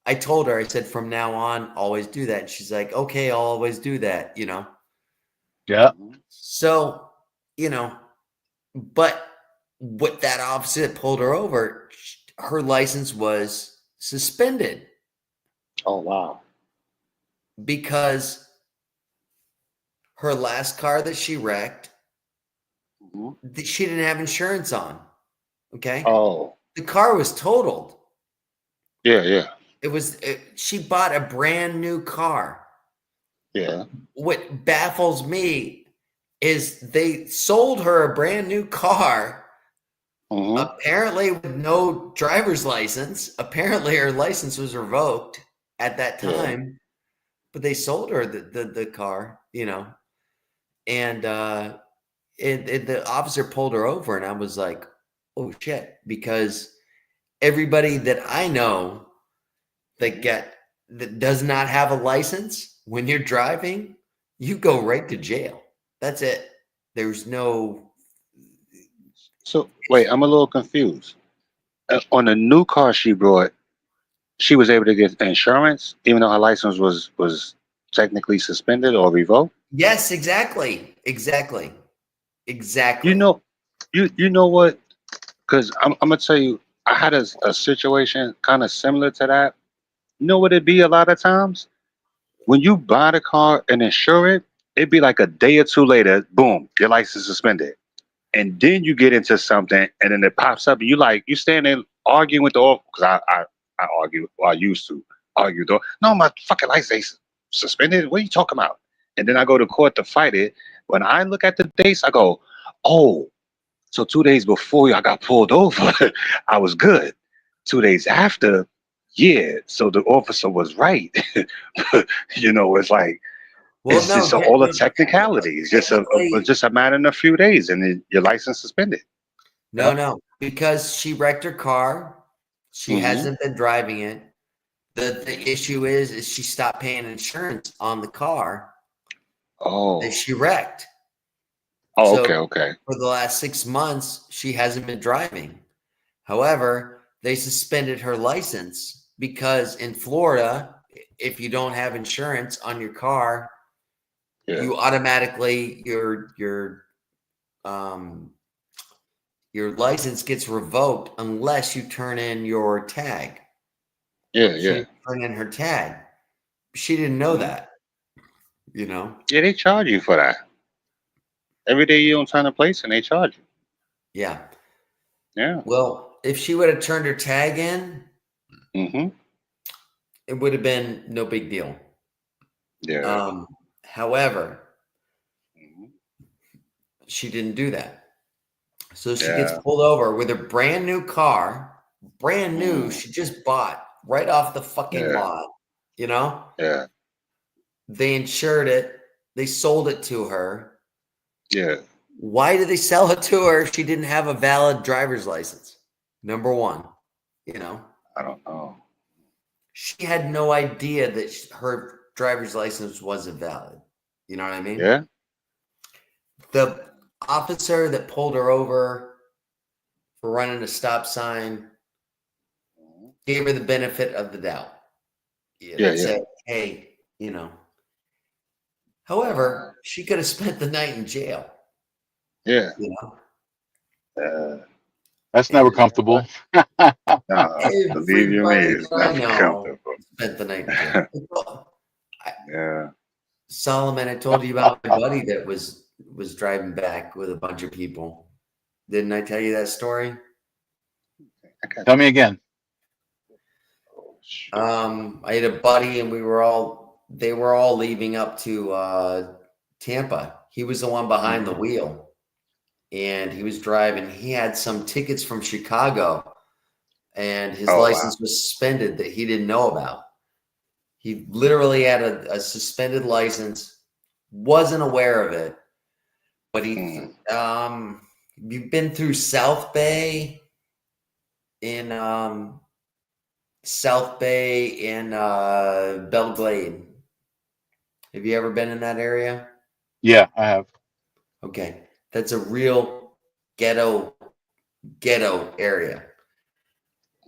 I told her, I said, from now on, always do that. And she's like, okay, I'll always do that, Yeah. So, but what that officer that pulled her over, her license was suspended Oh wow. because her last car that she wrecked, Mhm. she didn't have insurance on. Okay. Oh The car was totaled. yeah. She bought a brand new car. Yeah. What baffles me is they sold her a brand new car, Hmm. apparently with no driver's license. Apparently her license was revoked at that Yeah. time, but they sold her the car, and the officer pulled her over, and I was like, oh shit, because everybody that I know that does not have a license, when you're driving, you go right to jail. That's it. There's no. So wait, I'm a little confused. On a new car she brought, she was able to get insurance, even though her license was technically suspended or revoked. Yes, exactly. You know, you know what? Because I'm gonna tell you, I had a situation kind of similar to that. You know what it'd be a lot of times when you buy the car and insure it, it'd be like a day or two later, boom, your license suspended. And then you get into something, and then it pops up, and you stand there arguing with the officer, because I argue, or I used to argue though. No, my fucking license ain't suspended. What are you talking about? And then I go to court to fight it. When I look at the dates, I go, oh, so 2 days before I got pulled over, I was good. 2 days after, yeah. So the officer was right. It's like Well, it's no, just all the technicalities. Just a matter of a few days, and then your license suspended. no, because she wrecked her car. She Hmm. hasn't been driving it. The issue is she stopped paying insurance on the car that Oh. she wrecked. Oh, So okay. for the last 6 months, she hasn't been driving. However, they suspended her license because in Florida, if you don't have insurance on your car, Yeah. you automatically your license gets revoked unless you turn in your tag. Yeah, She yeah. didn't turn in her tag. She didn't know Mhm. that, Yeah, they charge you for that. Every day you don't turn a place and they charge you. Yeah. Yeah. Well, if she would have turned her tag in, Hmm. it would have been no big deal. Yeah. However, Mhm. she didn't do that. So she gets Yeah. pulled over with a brand new car, brand new. Mm. She just bought right off the fucking Yeah. lot. You know, Yeah. they insured it, they sold it to her. Yeah. Why did they sell it to her if she didn't have a valid driver's license? Number one, I don't know. she had no idea that her driver's license wasn't valid. You know what I mean? Yeah. The officer that pulled her over for running a stop sign gave her the benefit of the doubt. Yeah. Yeah. Said, hey, However, she could have spent the night in jail. Yeah. You know, That's never comfortable. Nah, believe you me, everybody it's that I never know comfortable. spent the night in jail. Yeah. Solomon, I told you about my buddy that was driving back with a bunch of people. Didn't I tell you that story? Tell me again. I had a buddy, and they were all leaving up to Tampa. He was the one behind the wheel, and he was driving. He had some tickets from Chicago, and his Oh, license was suspended that he didn't know about. He literally had a suspended license, wasn't aware of it, but you've been through South Bay in Belglade. Have you ever been in that area? Yeah, I have. Okay. That's a real ghetto area.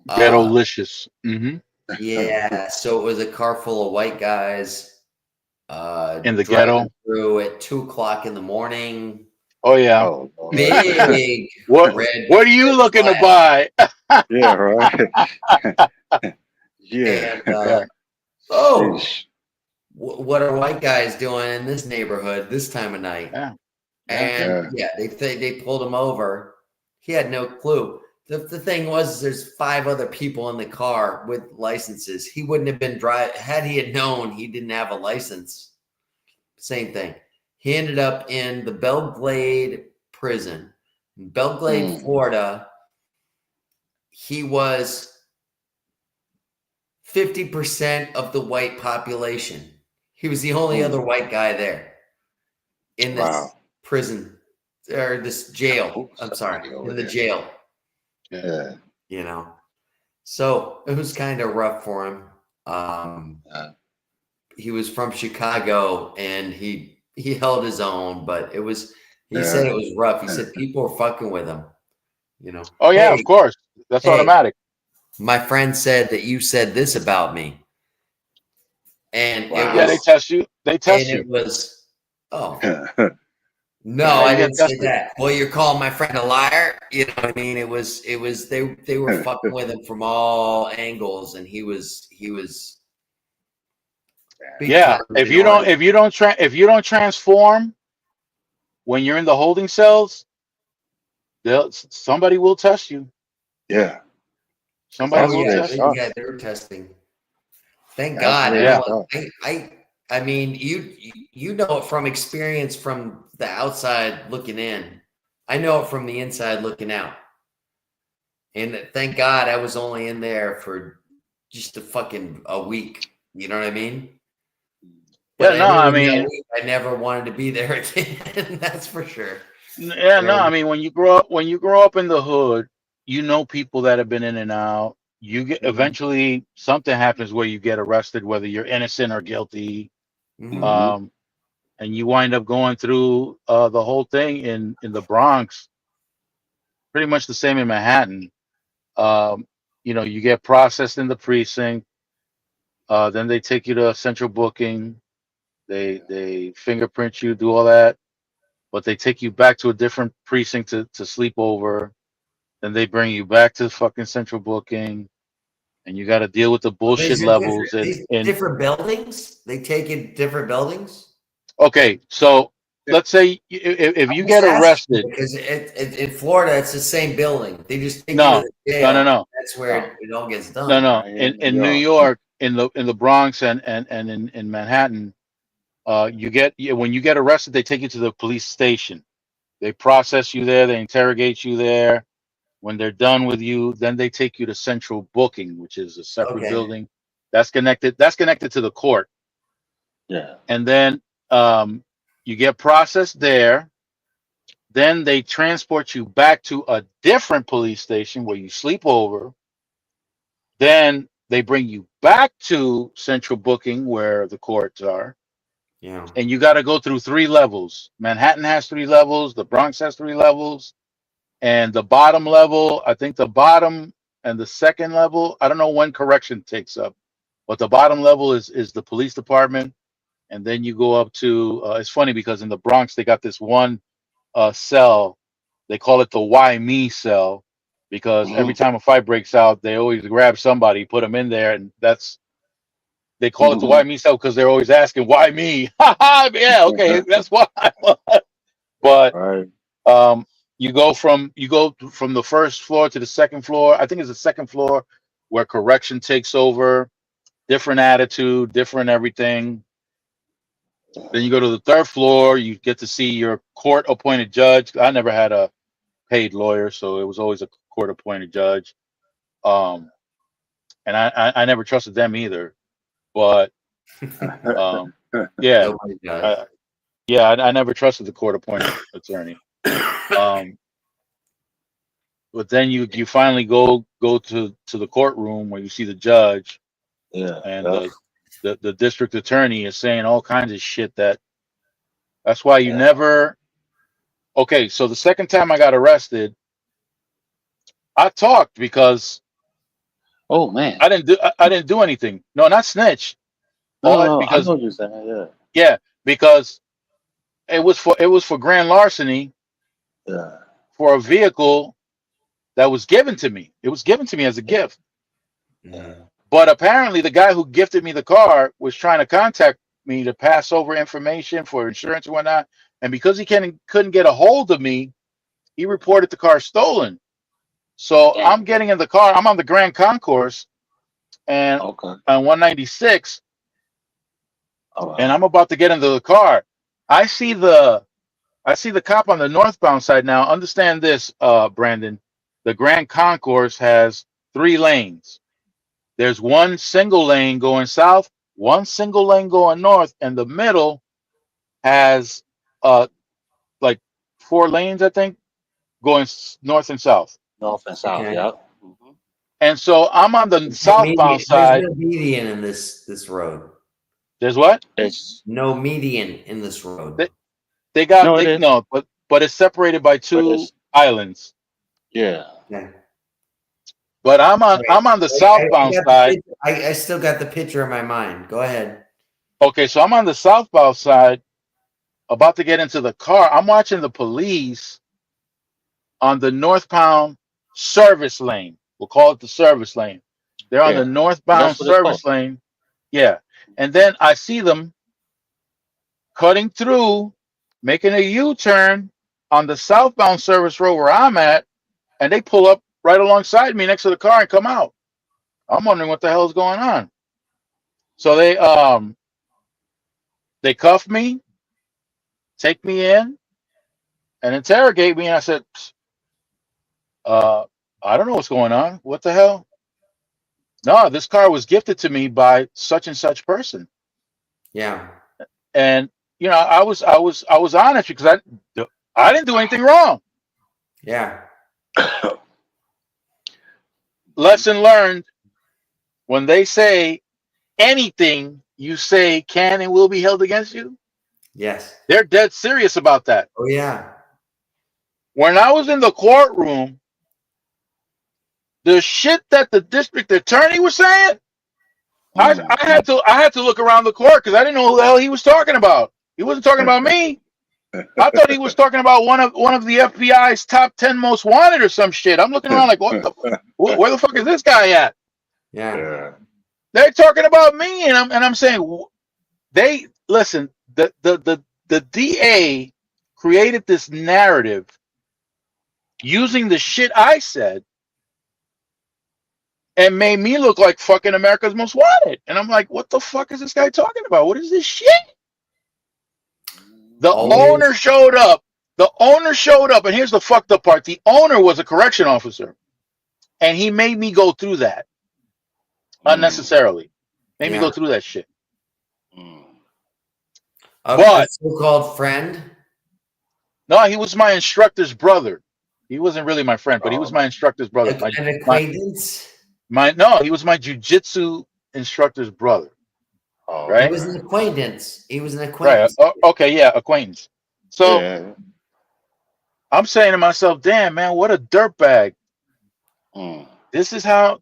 Ghetto-licious. Mm-hmm. Yeah, so it was a car full of white guys In the driving ghetto. through at 2 o'clock in the morning. Oh yeah. Oh Lord. Big What red are you looking to flag. buy? Yeah, right. Yeah. And Yeah. oh, Sheesh. what are white guys doing in this neighborhood this time of night? Yeah. Yeah. And Yeah. yeah, they pulled him over. He had no clue. The thing was, there's 5 other people in the car with licenses. He wouldn't have been driving had he had known he didn't have a license. Same thing. He ended up in the Belglade prison, in Belglade, Mm. Florida. He was 50% of the white population. He was the only other white guy there in this Wow. prison or this jail. Ooh, I'm sorry, somebody over in the there. jail. Yeah. You know, so it was kind of rough for him. He was from Chicago and he held his own, but it was. He said it was rough. He said people were fucking with him. You know. Oh yeah, Hey, of course. That's hey, automatic. my friend said that you said this about me, and Wow. it Yeah, they was, test you. They test you. oh. Yeah. No, Yeah, I you get didn't say tested. that. Well, you're calling my friend a liar. You know what I mean? It was they were fucking with him from all angles, and he was big Yeah. time If you minority. don't transform when you're in the holding cells, somebody will test you. Yeah. 'Cause Somebody Oh that's will yeah, where it test you. yeah, starts. they were testing. Thank That's God, where it Yeah. starts. I mean, you know it from experience from the outside looking in. I know it from the inside looking out. And thank God I was only in there for just a week. You know what I mean? But Yeah. I No, knew I in that mean, week I never wanted to be there again. That's for sure. yeah. No, I And mean, when you grow up in the hood, you know people that have been in and out. You get eventually something happens where you get arrested, whether you're innocent or guilty. mhm. Mm-hmm. Um, and you wind up going through the whole thing in the Bronx, pretty much the same in Manhattan. Um, you get processed in the precinct, then they take you to central booking, they fingerprint you, do all that, but they take you back to a different precinct to sleep over. Then they bring you back to fucking central booking, and you got to deal with the bullshit levels. These And different buildings. They take in different buildings. okay, so let's say if you I'm just get asking arrested, because in Florida it's the same building. They just take you to no, the no, no, jail. no. That's where Oh, it all gets No, done. no. right here In in New in New York. York, in the Bronx and in Manhattan, when you get arrested, they take you to the police station. They process you there, they interrogate you there. When they're done with you, then they take you to central booking, which is a separate Okay. building that's connected to the court. Yeah. And then you get processed there. Then they transport you back to a different police station where you sleep over. Then they bring you back to central booking where the courts are, Yeah. and you got to go through 3 levels. Manhattan has 3 levels, the Bronx has 3 levels, and the bottom level, I think the bottom and the second level, I don't know when correction takes up, but the bottom level is the police department, and then you go up to. It's funny because in the Bronx they got this one cell, they call it the "Why Me" cell, because every time a fight breaks out, they always grab somebody, put them in there, and they call it the "Why Me" cell because they're always asking why me. Yeah, okay, that's why. But Right. you go from the first floor to the second floor. I think it's the second floor where correction takes over. Different attitude, different everything. Then you go to the third floor. You get to see your court-appointed judge. I never had a paid lawyer, so it was always a court-appointed judge. Um, and I never trusted them either. But um, yeah, Nobody does. I never trusted the court-appointed attorney. Um, but then you finally go to the courtroom where you see the judge, Yeah. and Yep. the district attorney is saying all kinds of shit. That's why you Yeah. never. Okay, so the second time I got arrested, I talked because Oh man. I didn't do anything. No, not snitch. All that No, I know because what you're saying. Yeah. yeah, because it was for grand larceny Yeah. for a vehicle that was given to me. It was given to me as a gift. Mm. But apparently the guy who gifted me the car was trying to contact me to pass over information for insurance and whatnot. And because he couldn't get a hold of me, he reported the car stolen. So Damn. I'm getting in the car. I'm on the Grand Concourse and Okay. on 196, All and right. I'm about to get into the car. I see the cop on the northbound side now. Understand this, Brandon. The Grand Concourse has 3 lanes. There's one single lane going south, one single lane going north, and the middle has like 4 lanes, I think, going north and south. North and south. Okay. Yep. Hmm. And so I'm on the southbound There's side. no median in this road. There's what? It's No median in this road. They got no, it is, no, but it's separated by but 2 it's islands. yeah. Yeah. But I'm All on right. I'm on the I southbound got the side. picture. I still got the picture in my mind. Go ahead. Okay, so I'm on the southbound side, about to get into the car. I'm watching the police on the northbound service lane. We'll call it the service lane. They're on the Yeah. And northbound that's what it's called. service lane. Yeah. And then I see them cutting through, making a U-turn on the southbound service road where I'm at, and they pull up right alongside me next to the car and come out. I'm wondering what the hell is going on. So they cuff me, take me in, and interrogate me. And I said, uh, I don't know what's going on. What the hell? No, this car was gifted to me by such and such person. Yeah. And I was honest because I didn't do anything wrong. Yeah. Lesson learned: when they say anything you say can and will be held against you, Yes. they're dead serious about that. Oh yeah. When I was in the courtroom, the shit that the district attorney was saying, I had to look around the court because I didn't know who the hell he was talking about. He wasn't talking about me. I thought he was talking about one of the FBI's top 10 most wanted or some shit. I'm looking around like, where the fuck is this guy at? Yeah. Yeah. They're talking about me, and I'm saying, they listen. The DA created this narrative using the shit I said and made me look like fucking America's Most Wanted. And I'm like, what the fuck is this guy talking about? What is this shit? The Always. owner showed up. The owner showed up, and here's the fucked up part. The owner was a correction officer, and he made me go through that unnecessarily. Made me Yeah. go through that shit. A But so-called friend. no, he was my instructor's brother. He wasn't really my friend, but he was my instructor's brother. An acquaintance. No, he was my jujitsu instructor's brother. Oh, Right? He was an acquaintance. He was an Right. acquaintance. Okay. Yeah. Acquaintance. So Yeah. I'm saying to myself, damn, man, what a dirtbag. Mm. This is how,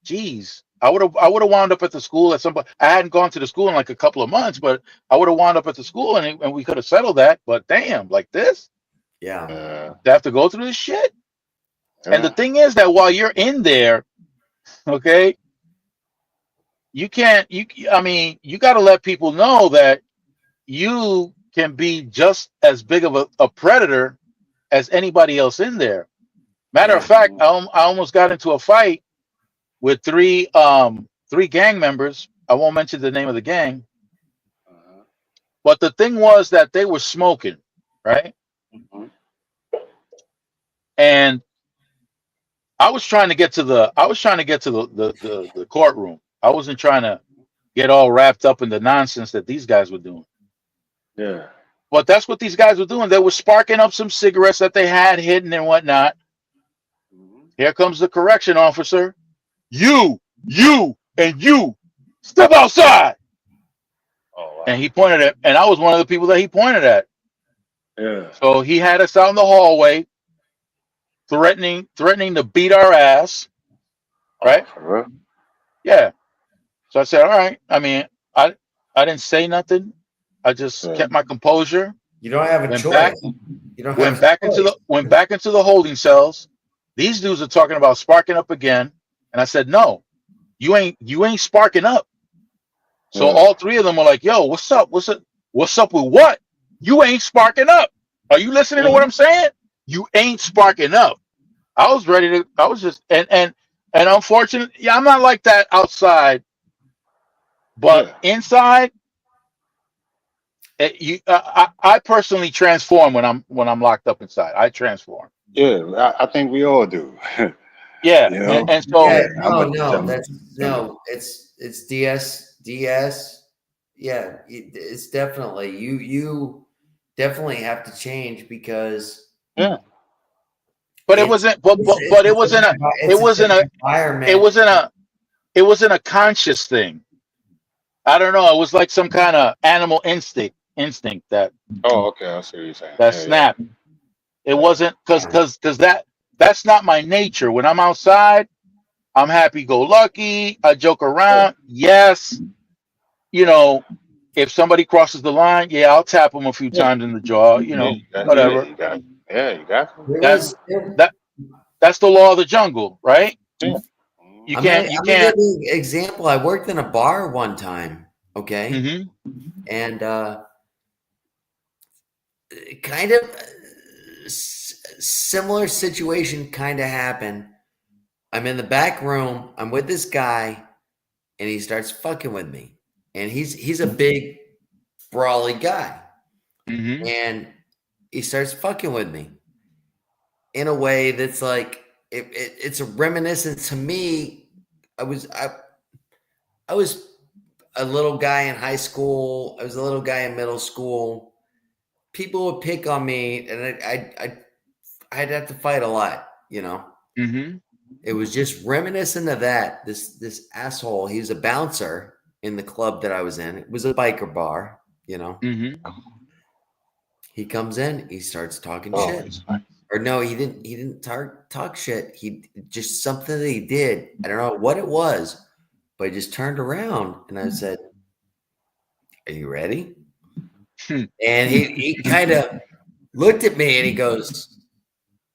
geez, I would have wound up at the school at some point. I hadn't gone to the school in like a couple of months, but I would have wound up at the school and we could have settled that. But damn, like this, Yeah. to have to go through this shit. And the Yeah. thing is that while you're in there, okay, you can't, I mean, you got to let people know that you can be just as big of a predator as anybody else in there. Matter of fact, I almost got into a fight with three gang members. I won't mention the name of the gang, but the thing was that they were smoking, right? Mhm. And I was trying to get to the courtroom. I wasn't trying to get all wrapped up in the nonsense that these guys were doing. Yeah. But that's what these guys were doing. They were sparking up some cigarettes that they had hidden and whatnot. Here comes the correction officer. You, and you, step outside. Oh, wow. And he pointed at, and I was one of the people that he pointed at. Yeah. So he had us out in the hallway, threatening to beat our ass. right? For real? Yeah. So I said, all right. I mean, I didn't say nothing. I just Yeah. kept my composure. You don't have a Went back. choice. You don't have Went a back into choice. the holding cells. These dudes are talking about sparking up again, and I said, no, you ain't sparking up. So Yeah. all three of them were like, yo, what's up? What's up with what? You ain't sparking up. Are you listening to Yeah. what I'm saying? You ain't sparking up. I was ready to. I was just and unfortunately, yeah, I'm not like that outside, but Yeah. inside, I personally transform when I'm locked up inside. I transform. Yeah. I think we all do. Yeah, You know? and Yeah, so no, I'm it's DS. Yeah, it's definitely you definitely have to change because yeah. but it it's wasn't but it wasn't a it it's a wasn't different a it environment. wasn't a it wasn't a conscious thing. I don't know. It was like some kind of animal instinct Oh, okay. I see what you're saying. that Yeah, yeah. snapped. It Yeah. wasn't because that's not my nature. When I'm outside, I'm happy go lucky. I joke Yeah. around. Yes, you know, if somebody crosses the line, yeah, I'll tap them a few Yeah. times in the jaw. Yeah. You got, yeah. Whatever. You got. Yeah. You got to. There That's was there, that that's the law of the jungle, right? Yeah. You I'm gonna can't you I'm gonna give can't. you an example. I worked in a bar one time, okay, Hmm. and kind of similar situation kind of happened. I'm in the back room. I'm with this guy, and he starts fucking with me. And he's a big, brawly guy, Hmm. and he starts fucking with me in a way that's like it's a reminiscent to me. I was a little guy in high school. I was a little guy in middle school. People would pick on me, and I'd have to fight a lot, you know. Hmm. It was just reminiscent of that. This asshole, he was a bouncer in the club that I was in. It was a biker bar, you know. Hmm. He comes in, he starts talking Oh, shit. it's fine. Or no, he didn't talk shit. He just something that he did. I don't know what it was, but he just turned around and I said, "Are you ready?" And he kind of looked at me and he goes,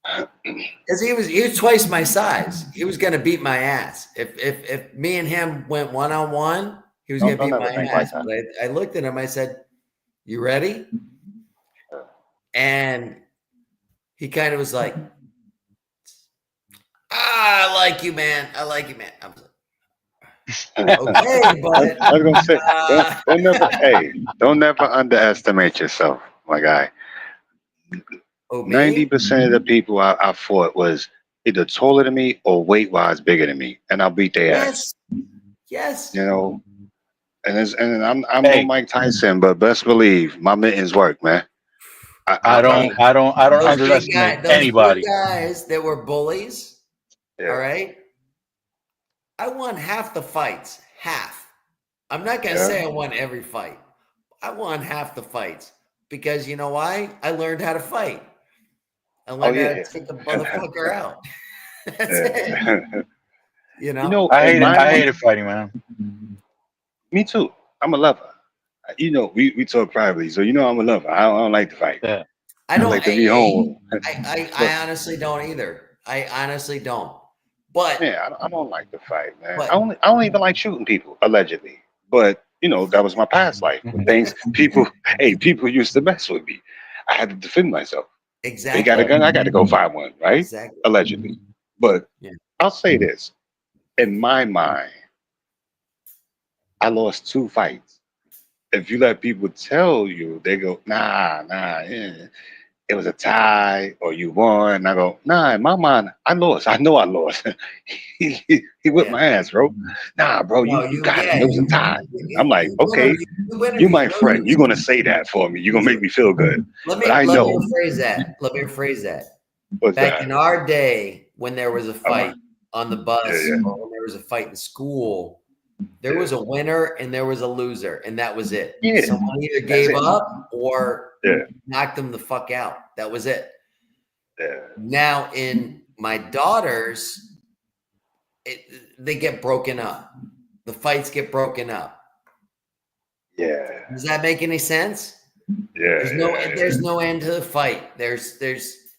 because he was twice my size. He was gonna beat my ass. If me and him went one on one, he was gonna Don't beat ever my think like ass. that. But I looked at him. I said, "You ready?" And he kind of was like, "Ah, I like you, man. I like you, man." I was like, "Okay, but I was gonna say, uh, don't never, hey, don't never underestimate yourself, my guy. oh me? 90% of the people I fought was either taller than me or weight wise bigger than me, and I'll beat their ass. Yes, yes." You know, and I'm no Hey, Mike Tyson, but best believe my mittens work, man. I don't Hey, I don't I don't underestimate those big anybody. guys that were bullies. All Yeah, right, I won half the fights. Half. I'm not gonna yeah, say I won every fight. I won half the fights because you know why? I learned how to fight. I oh learned how to yeah, take the motherfucker out. That's it. yeah. You You know. know, in my I hated fighting, man. me too. I'm a lover. You know, we talk privately, so you know I'm a lover. I don't like to fight. Yeah. I I don't. like to be home. But I honestly don't either. I honestly don't. But yeah, I don't like to fight, man. but I don't even like shooting people, allegedly. But you know, that was my past life. When things people hey, people used to mess with me. I had to defend myself. They got a exactly, gun, I got to go find one, right? exactly. Allegedly. But Yeah. I'll say this. In my mind, I lost 2 fights. If you let people tell you, they go, nah, yeah, it was a tie or you won. I go, nah, in my mind, I lost. I know I lost. He whipped Yeah. my ass, bro. Nah, bro, No, you you. got him. Yeah. It was a tie. I'm like, You win or okay, you win or you you my friend. You're lose. gonna say that for me. You're gonna make me feel good. But I Let me know rephrase that. Let me rephrase that. what's Back that. in our day, when there was a I'm like, fight on the yeah, bus yeah, or when there was a fight in school, there yeah, was a winner and there was a loser, and that was it. yeah. Someone either That's gave it. up or Yeah, knocked them the fuck out. That was it. yeah, Now, in my daughter's they get broken up. The fights get broken up. Yeah. Does that make any sense? Yeah. There's no end to the fight. There's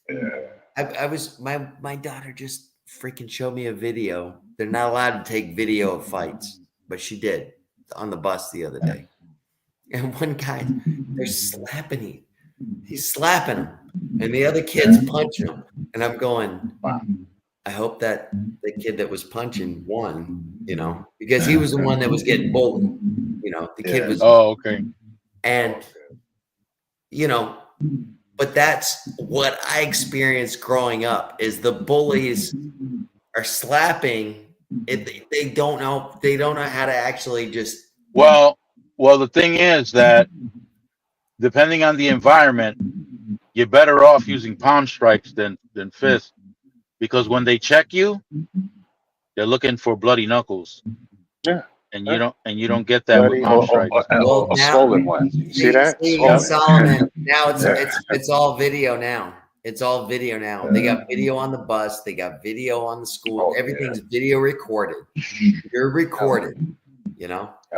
Yeah. my daughter just freaking showed me a video. They're not allowed to take video of fights, but she did on the bus the other day. And one guy, they're slapping him. He's slapping him, and the other kid's punching him. And I'm going, Wow. I hope that the kid that was punching won, because he was the one that was getting bullied. The kid was, Oh, okay. and but that's what I experienced growing up is the bullies are slapping it. They don't know how to actually just. Well, the thing is that depending on the environment, you're better off using palm strikes than fists, because when they check you, they're looking for bloody knuckles. Yeah. And you don't get that with Bloody palm strikes. or swollen ones. You see that? See, Swollen. Solomon. Now it's Yeah. it's all video now. It's all video now. They got video on the bus. They got video on the school. Oh, Everything's video recorded. You're recorded.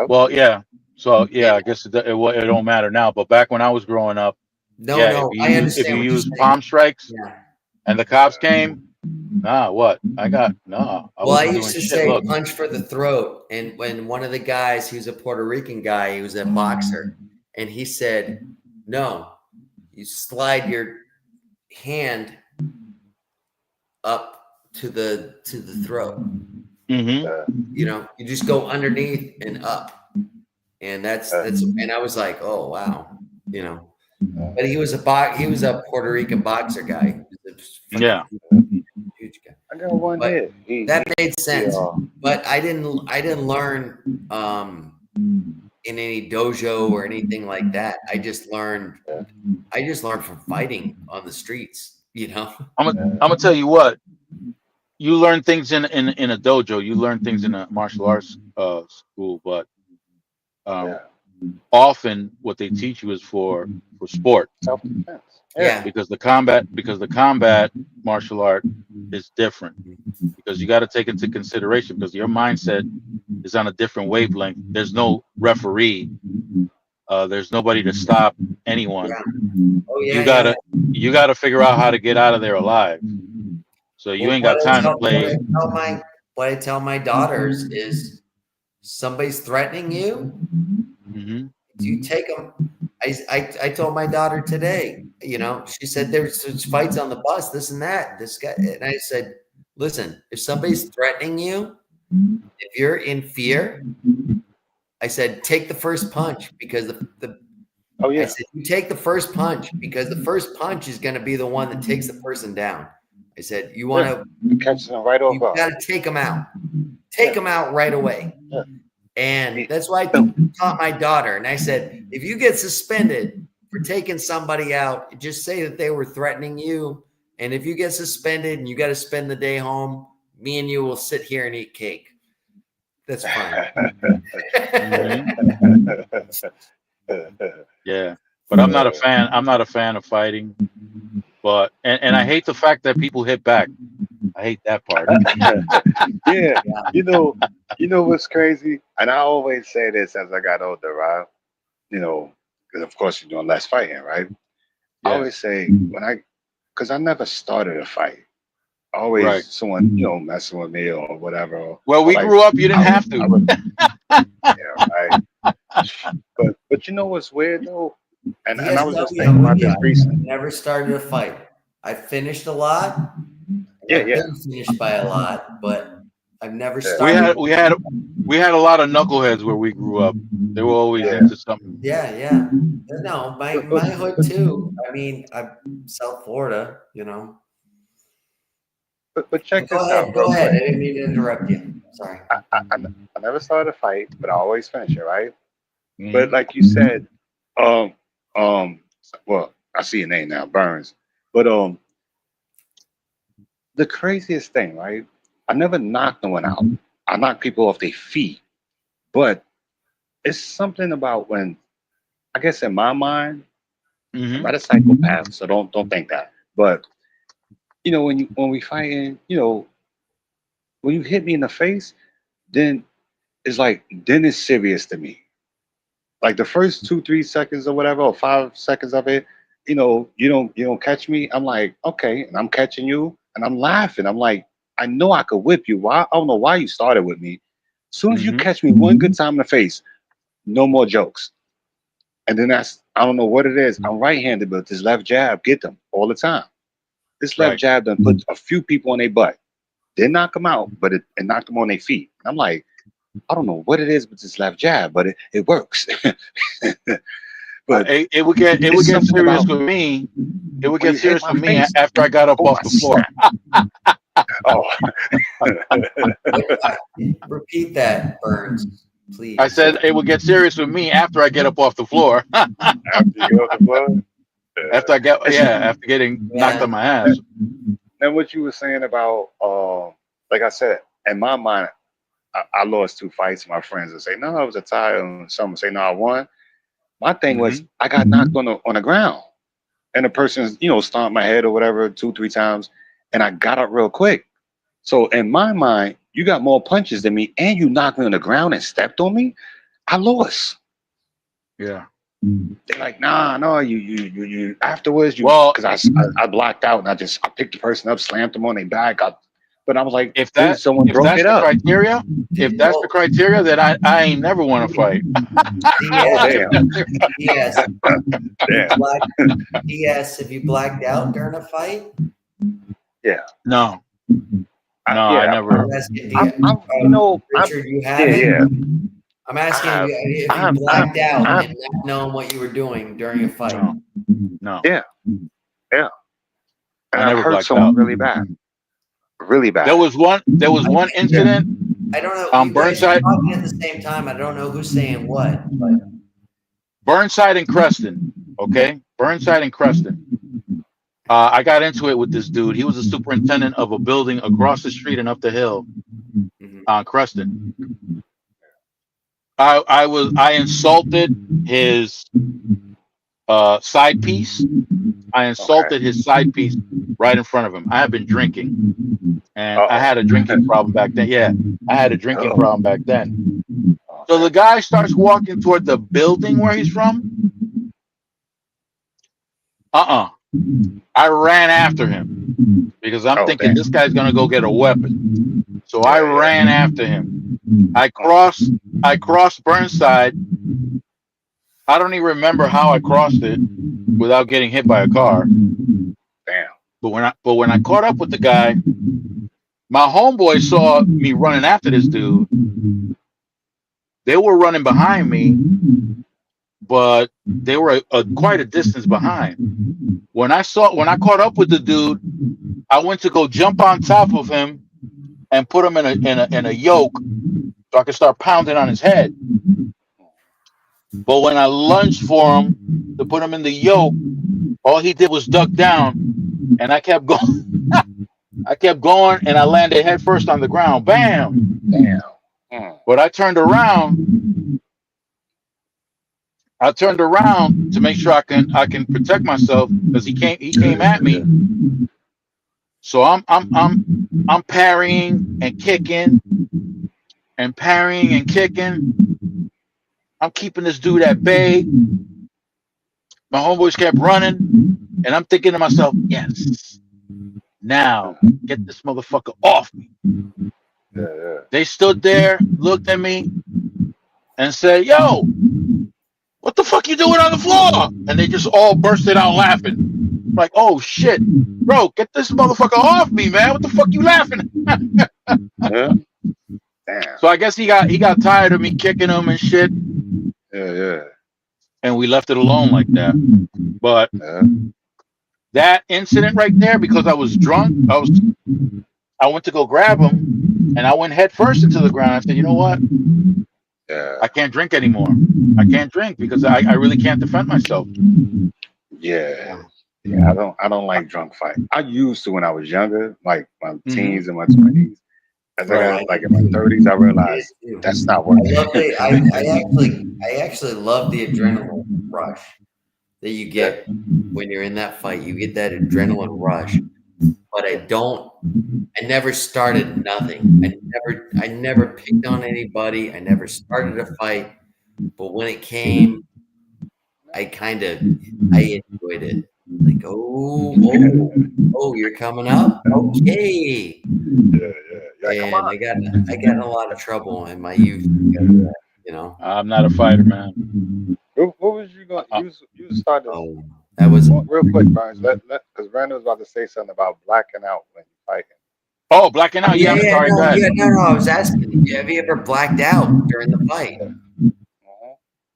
Well, yeah. So yeah, I guess it don't matter now. But back when I was growing up, No, I understand. If you what you're use saying. palm strikes, Yeah. and the cops came, what? I I used to say punch for the throat. And when one of the guys, he was a Puerto Rican guy, he was a boxer, and he said, no, you slide your hand up to the throat. Mm-hmm. You just go underneath and up. And that's and I was like, oh wow, But he was a Puerto Rican boxer guy. Yeah. Huge guy. I got one hit. That made sense. But I didn't learn in any dojo or anything like that. I just learned from fighting on the streets, I'm gonna tell you what. You learn things in a dojo. You learn things in a martial arts school, but often what they teach you is for sport. Self-defense. Yeah. Because the combat martial art is different, because you got to take into consideration, because your mindset is on a different wavelength. There's no referee. There's nobody to stop anyone. Yeah. Oh, yeah, you gotta figure out how to get out of there alive. So you ain't got time to play. What I tell my daughters is, somebody's threatening you, Mm-hmm. you take them. I told my daughter today, she said there's fights on the bus, this and that, this guy. And I said, listen, if somebody's threatening you, if you're in fear, I said, take the first punch, because I said, you take the first punch, because the first punch is going to be the one that takes the person down. I said, you want to catch them right off. You got to take them out. Take them out right away. Yeah. And that's why I taught my daughter. And I said, if you get suspended for taking somebody out, just say that they were threatening you. And if you get suspended and you got to spend the day home, me and you will sit here and eat cake. That's fine. Yeah, but I'm not a fan. I'm not a fan of fighting. But and I hate the fact that people hit back. I hate that part. Yeah, you know what's crazy? And I always say this as I got older, right? Because of course you're doing less fighting, right? I always say because I never started a fight. Always someone messing with me or whatever. Well, we grew up. You didn't have to. Yeah, right. But you know what's weird though? And I was just thinking about this recently. Never started a fight. I finished a lot. Yeah. I've been finished by a lot, but I've never started. We had a lot of knuckleheads where we grew up. They were always into something. Yeah. No, my hood too. I mean, I'm South Florida, But check this out. Go ahead. I didn't mean to interrupt you. Sorry. I never started a fight, but I always finish it, right? Mm-hmm. But like you said, well, I see your name now, Burns. But the craziest thing, right? I never knocked no one out. I knock people off their feet. But it's something about when, I guess in my mind, I'm not a psychopath, so don't think that. But when we fighting, when you hit me in the face, then then it's serious to me. Like the first 2, 3 seconds or whatever, or 5 seconds of it, you don't catch me. I'm like, okay, and I'm catching you, and I'm laughing. I'm like, I know I could whip you. Why? I don't know why you started with me. As soon as you Mm-hmm. catch me one good time in the face, no more jokes. And then I don't know what it is. I'm right-handed, but this left jab get them all the time. This left Right. jab done put a few people on their butt. Didn't knock them out, but it knocked them on their feet. I'm like, I don't know what it is with this left jab, but it works. But It would get it's something serious about with me. It would when get you hit serious my with me face, after I got up boom, off I the floor. snap. Oh, Repeat that, Burns, please. I said it would get serious with me after I get up off the floor. after you get off the floor. After I get It's, after getting knocked Yeah. on my ass. and what you were saying about, like I said, in my mind, I lost 2 fights. My friends would say, no, it was a tie. And some would say, no, I won. My thing was, Mm-hmm. I got knocked on the ground. And the person, stomped my head or whatever 2, 3 times. And I got up real quick. So in my mind, you got more punches than me and you knocked me on the ground and stepped on me. I lost. Yeah. They're like, nah, no, you afterwards, Well, because I blacked out and I picked the person up, slammed them on their back. But I was like, if then someone broke that's it the up. criteria, then I ain't never want to fight. Oh, DS, damn. DS, Damn. DS, if you blacked out during a fight, Yeah. No, Yeah, I never. I'm asking Richard, you yeah, haven't? yeah. I'm asking I have- you if I you have- blacked out I have- and not knowing what you were doing during a fight. No. Yeah. Yeah. And I I've never hurt blacked someone out. really bad. Really bad. There was one incident I don't know. on You guys are Burnside, talking at the same time. I don't know who's saying what. But Burnside and Creston. Okay, Burnside and Creston. I got into it with this dude. He was a superintendent of a building across the street and up the hill on Creston. I insulted his side piece. I insulted his side piece right in front of him. I had been drinking, and I had a drinking problem back then. Yeah, I had a drinking problem back then. So the guy starts walking toward the building where he's from. I ran after him because I'm thinking this guy's gonna go get a weapon. So I ran after him. I crossed Burnside. I don't even remember how I crossed it without getting hit by a car. Damn. But when I caught up with the guy, my homeboy saw me running after this dude. They were running behind me, but they were quite a distance behind. When I caught up with the dude, I went to go jump on top of him and put him in a yoke so I could start pounding on his head. But when I lunged for him to put him in the yoke, all he did was duck down, and I kept going. I kept going, and I landed head first on the ground. Bam! Damn. But I turned around. To make sure I can protect myself because he came at me. So I'm parrying and kicking and parrying and kicking. I'm keeping this dude at bay. My homeboys kept running, and I'm thinking to myself, yes, now get this motherfucker off me. They stood there, looked at me, and said, yo, what the fuck you doing on the floor? And they just all bursted out laughing. Like, oh shit, bro, get this motherfucker off me, man. What the fuck you laughing at? Damn. So I guess he got tired of me kicking him and shit. Yeah. And we left it alone like that. But that incident right there, because I was drunk, I went to go grab him, and I went head first into the ground. I said, you know what? I can't drink anymore. I can't drink because I really can't defend myself. Yeah. I don't like drunk fights. I used to when I was younger, like my teens and my 20s. As I got like in my 30s, I realized that's not working. I actually love the adrenaline rush that you get when you're in that fight. You get that adrenaline rush. but I never started nothing. I never picked on anybody. I never started a fight. But when it came, I enjoyed it. Like, oh, you're coming up? Okay. Yeah. Come And on. I got in a lot of trouble in my youth because of that, you know. I'm not a fighter, man. What was you going? You started Oh, that was real quick, Burns. Because Brandon was about to say something about blacking out when you're fighting. Oh, blacking out. Yeah, I'm sorry. Go ahead. no. I was asking, have you ever blacked out during the fight?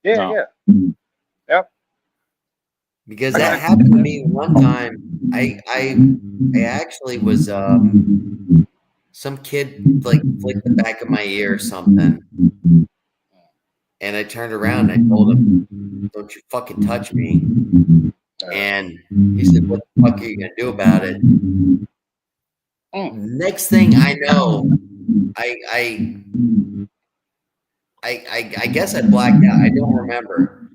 Yeah, No. yeah. Yep. Because I that got happened to me one time. I actually was some kid like flicked the back of my ear or something, and I turned around and I told him, "Don't you fucking touch me." And he said, "What the fuck are you gonna do about it?" Next thing I know, I guess I blacked out. I don't remember,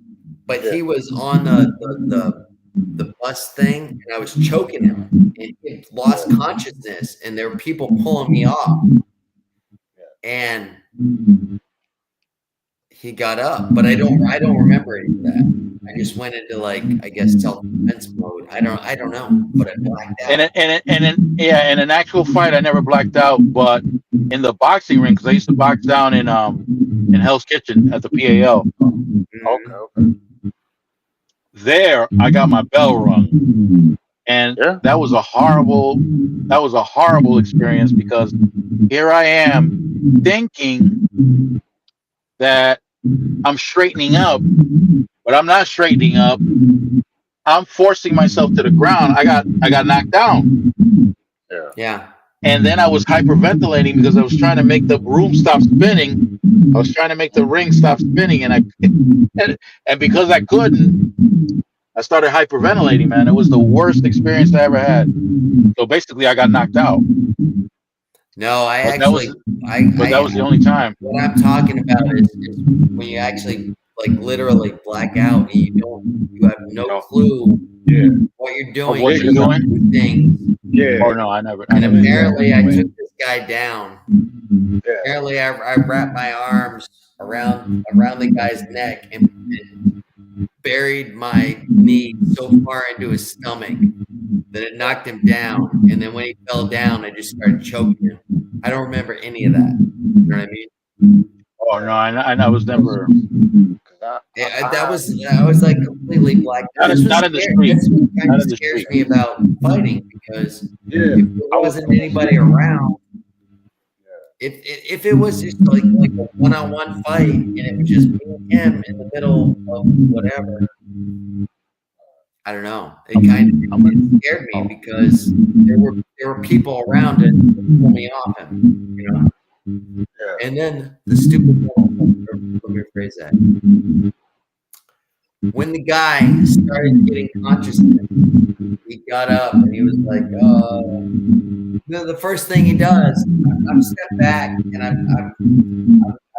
but he was on the bus thing, and I was choking him, and he lost consciousness, and there were people pulling me off, and he got up, but I don't remember any of that. I just went into like, I guess, self-defense mode. I don't know, but I blacked out. In an actual fight, I never blacked out, but in the boxing ring, because I used to box down in Hell's Kitchen at the PAL. Okay. There, I got my bell rung, and that was a horrible experience, because here I am thinking that I'm straightening up, but I'm not straightening up. I'm forcing myself to the ground. I got knocked down. Yeah. And then I was hyperventilating because I was trying to make the room stop spinning. I was trying to make the ring stop spinning, and because I couldn't, I started hyperventilating, man. It was the worst experience I ever had. So basically, I got knocked out. No, But that was the only time. What I'm talking about is when you actually like literally black out and you have no clue what you're doing. Of what you're doing? Things. Yeah. Oh no, I never. And apparently, I took this guy down. Apparently, I wrapped my arms around the guy's neck and buried my knee so far into his stomach that it knocked him down. And then when he fell down, I just started choking him. I don't remember any of that. You know what I mean? Oh no, I was never. I was like completely blacked out. Not in the street. That's what kind Not of in the scares street. me about fighting, because if there wasn't anybody around, if it was just like a one-on-one fight and it was just me and him in the middle of whatever, I don't know. It kind of scared me because there were people around it to pull me off him, you know. And then the stupid, let me rephrase that. When the guy started getting consciousness, he got up and he was like, the first thing he does, I'm step back and I'm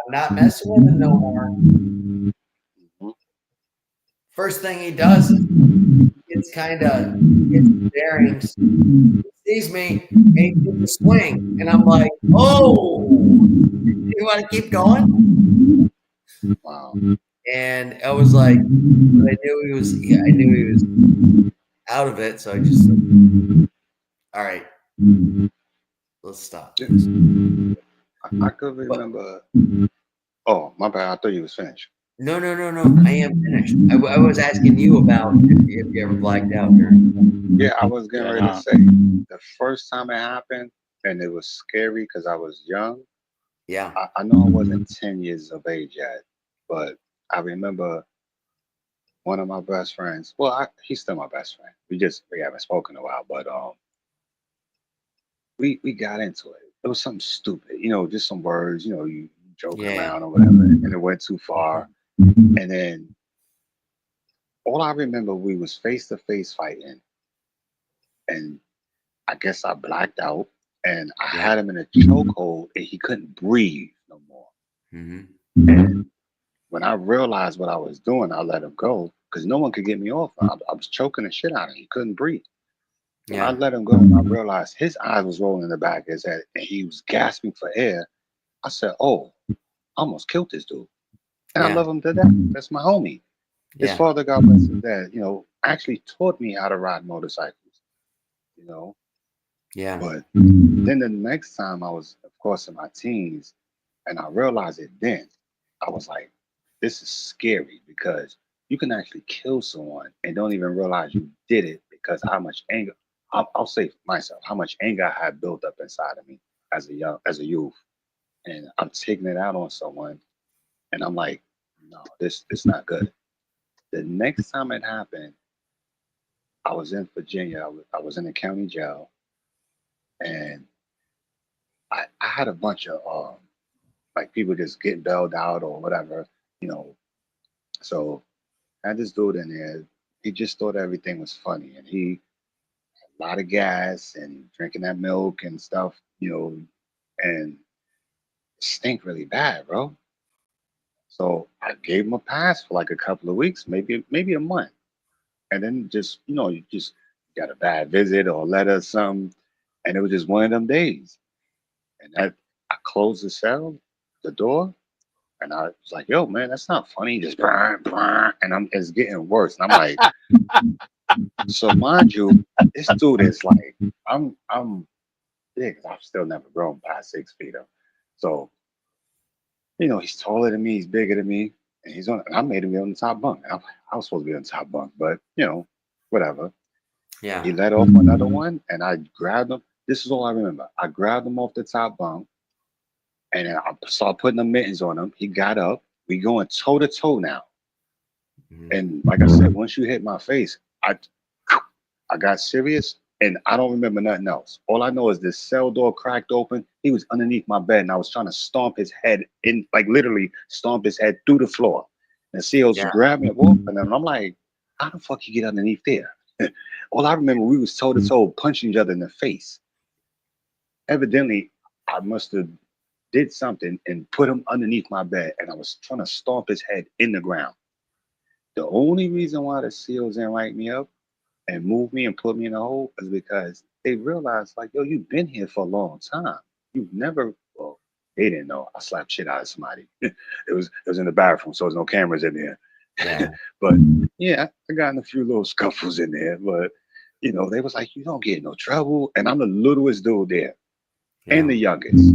not messing with him no more. First thing he does is gets bearings, he sees me, and he takes a swing, and I'm like, oh, you want to keep going? Wow. And I was like, but I knew he was out of it, so I just all right, let's stop. I could remember. Oh, my bad. I thought you was finished. No. I am finished. I was asking you about if you ever blacked out during. Yeah, I was getting ready to say the first time it happened, and it was scary because I was young. Yeah. I know I wasn't 10 years of age yet, but I remember one of my best friends. Well, he's still my best friend. We haven't spoken in a while, but we got into it. It was something stupid, just some words, you joking around or whatever, and it went too far. And then all I remember, we was face to face fighting, and I guess I blacked out, and I had him in a chokehold, and he couldn't breathe no more. Mm-hmm. And when I realized what I was doing, I let him go because no one could get me off. I was choking the shit out of him. He couldn't breathe. When I Yeah. let him go, and I realized his eyes was rolling in the back of his head, and he was gasping for air. I said, "Oh, I almost killed this dude." And I Yeah. love him to death. That's my homie. His Yeah. father, God bless his dad, actually taught me how to ride motorcycles, you know. Yeah. But then the next time I was, of course, in my teens, and I realized it then, I was like, this is scary because you can actually kill someone and don't even realize you did it because how much anger, I'll say for myself, how much anger I had built up inside of me as a youth. And I'm taking it out on someone and I'm like, no, this not good. The next time it happened, I was in Virginia. I was in the county jail, and I had a bunch of like people just getting bailed out or whatever, you know. So I had this dude in there. He just thought everything was funny, and he had a lot of gas and drinking that milk and stuff, and it stink really bad, bro. So I gave him a pass for like a couple of weeks, maybe a month, and then just you just got a bad visit or a letter or something, and it was just one of them days. And I closed the cell, the door, and I was like, "Yo, man, that's not funny." Just burn, burn, and it's getting worse. And I'm like, so mind you, this dude is like, I'm big. I've still never grown past 6 feet. So he's taller than me, he's bigger than me, and I made him be on the top bunk. I was supposed to be on the top bunk, but whatever. He Yeah. let off another one, and I grabbed him. This is all I remember. I grabbed him off the top bunk, and then I started putting the mittens on him. He got up. We going toe to toe now. Mhm. And like I said, once you hit my face, I got serious, and I don't remember nothing else. All I know is this cell door cracked open. He was underneath my bed, and I was trying to stomp his head in, like literally stomp his head through the floor. And Seals Yeah. grabbed me and whoop, and then I'm like, how the fuck you get underneath there? All I remember, we was toe to toe punching each other in the face. Evidently, I must have did something and put him underneath my bed, and I was trying to stomp his head in the ground. The only reason why the SEALs didn't light me up and move me and put me in a hole is because they realized, like, yo, you've been here for a long time. You've never, well, they didn't know I slapped shit out of somebody. it was in the bathroom, so there's no cameras in there. Yeah. But yeah, I got in a few little scuffles in there, but they was like, you don't get in no trouble. And I'm the littlest dude there and Yeah. the youngest.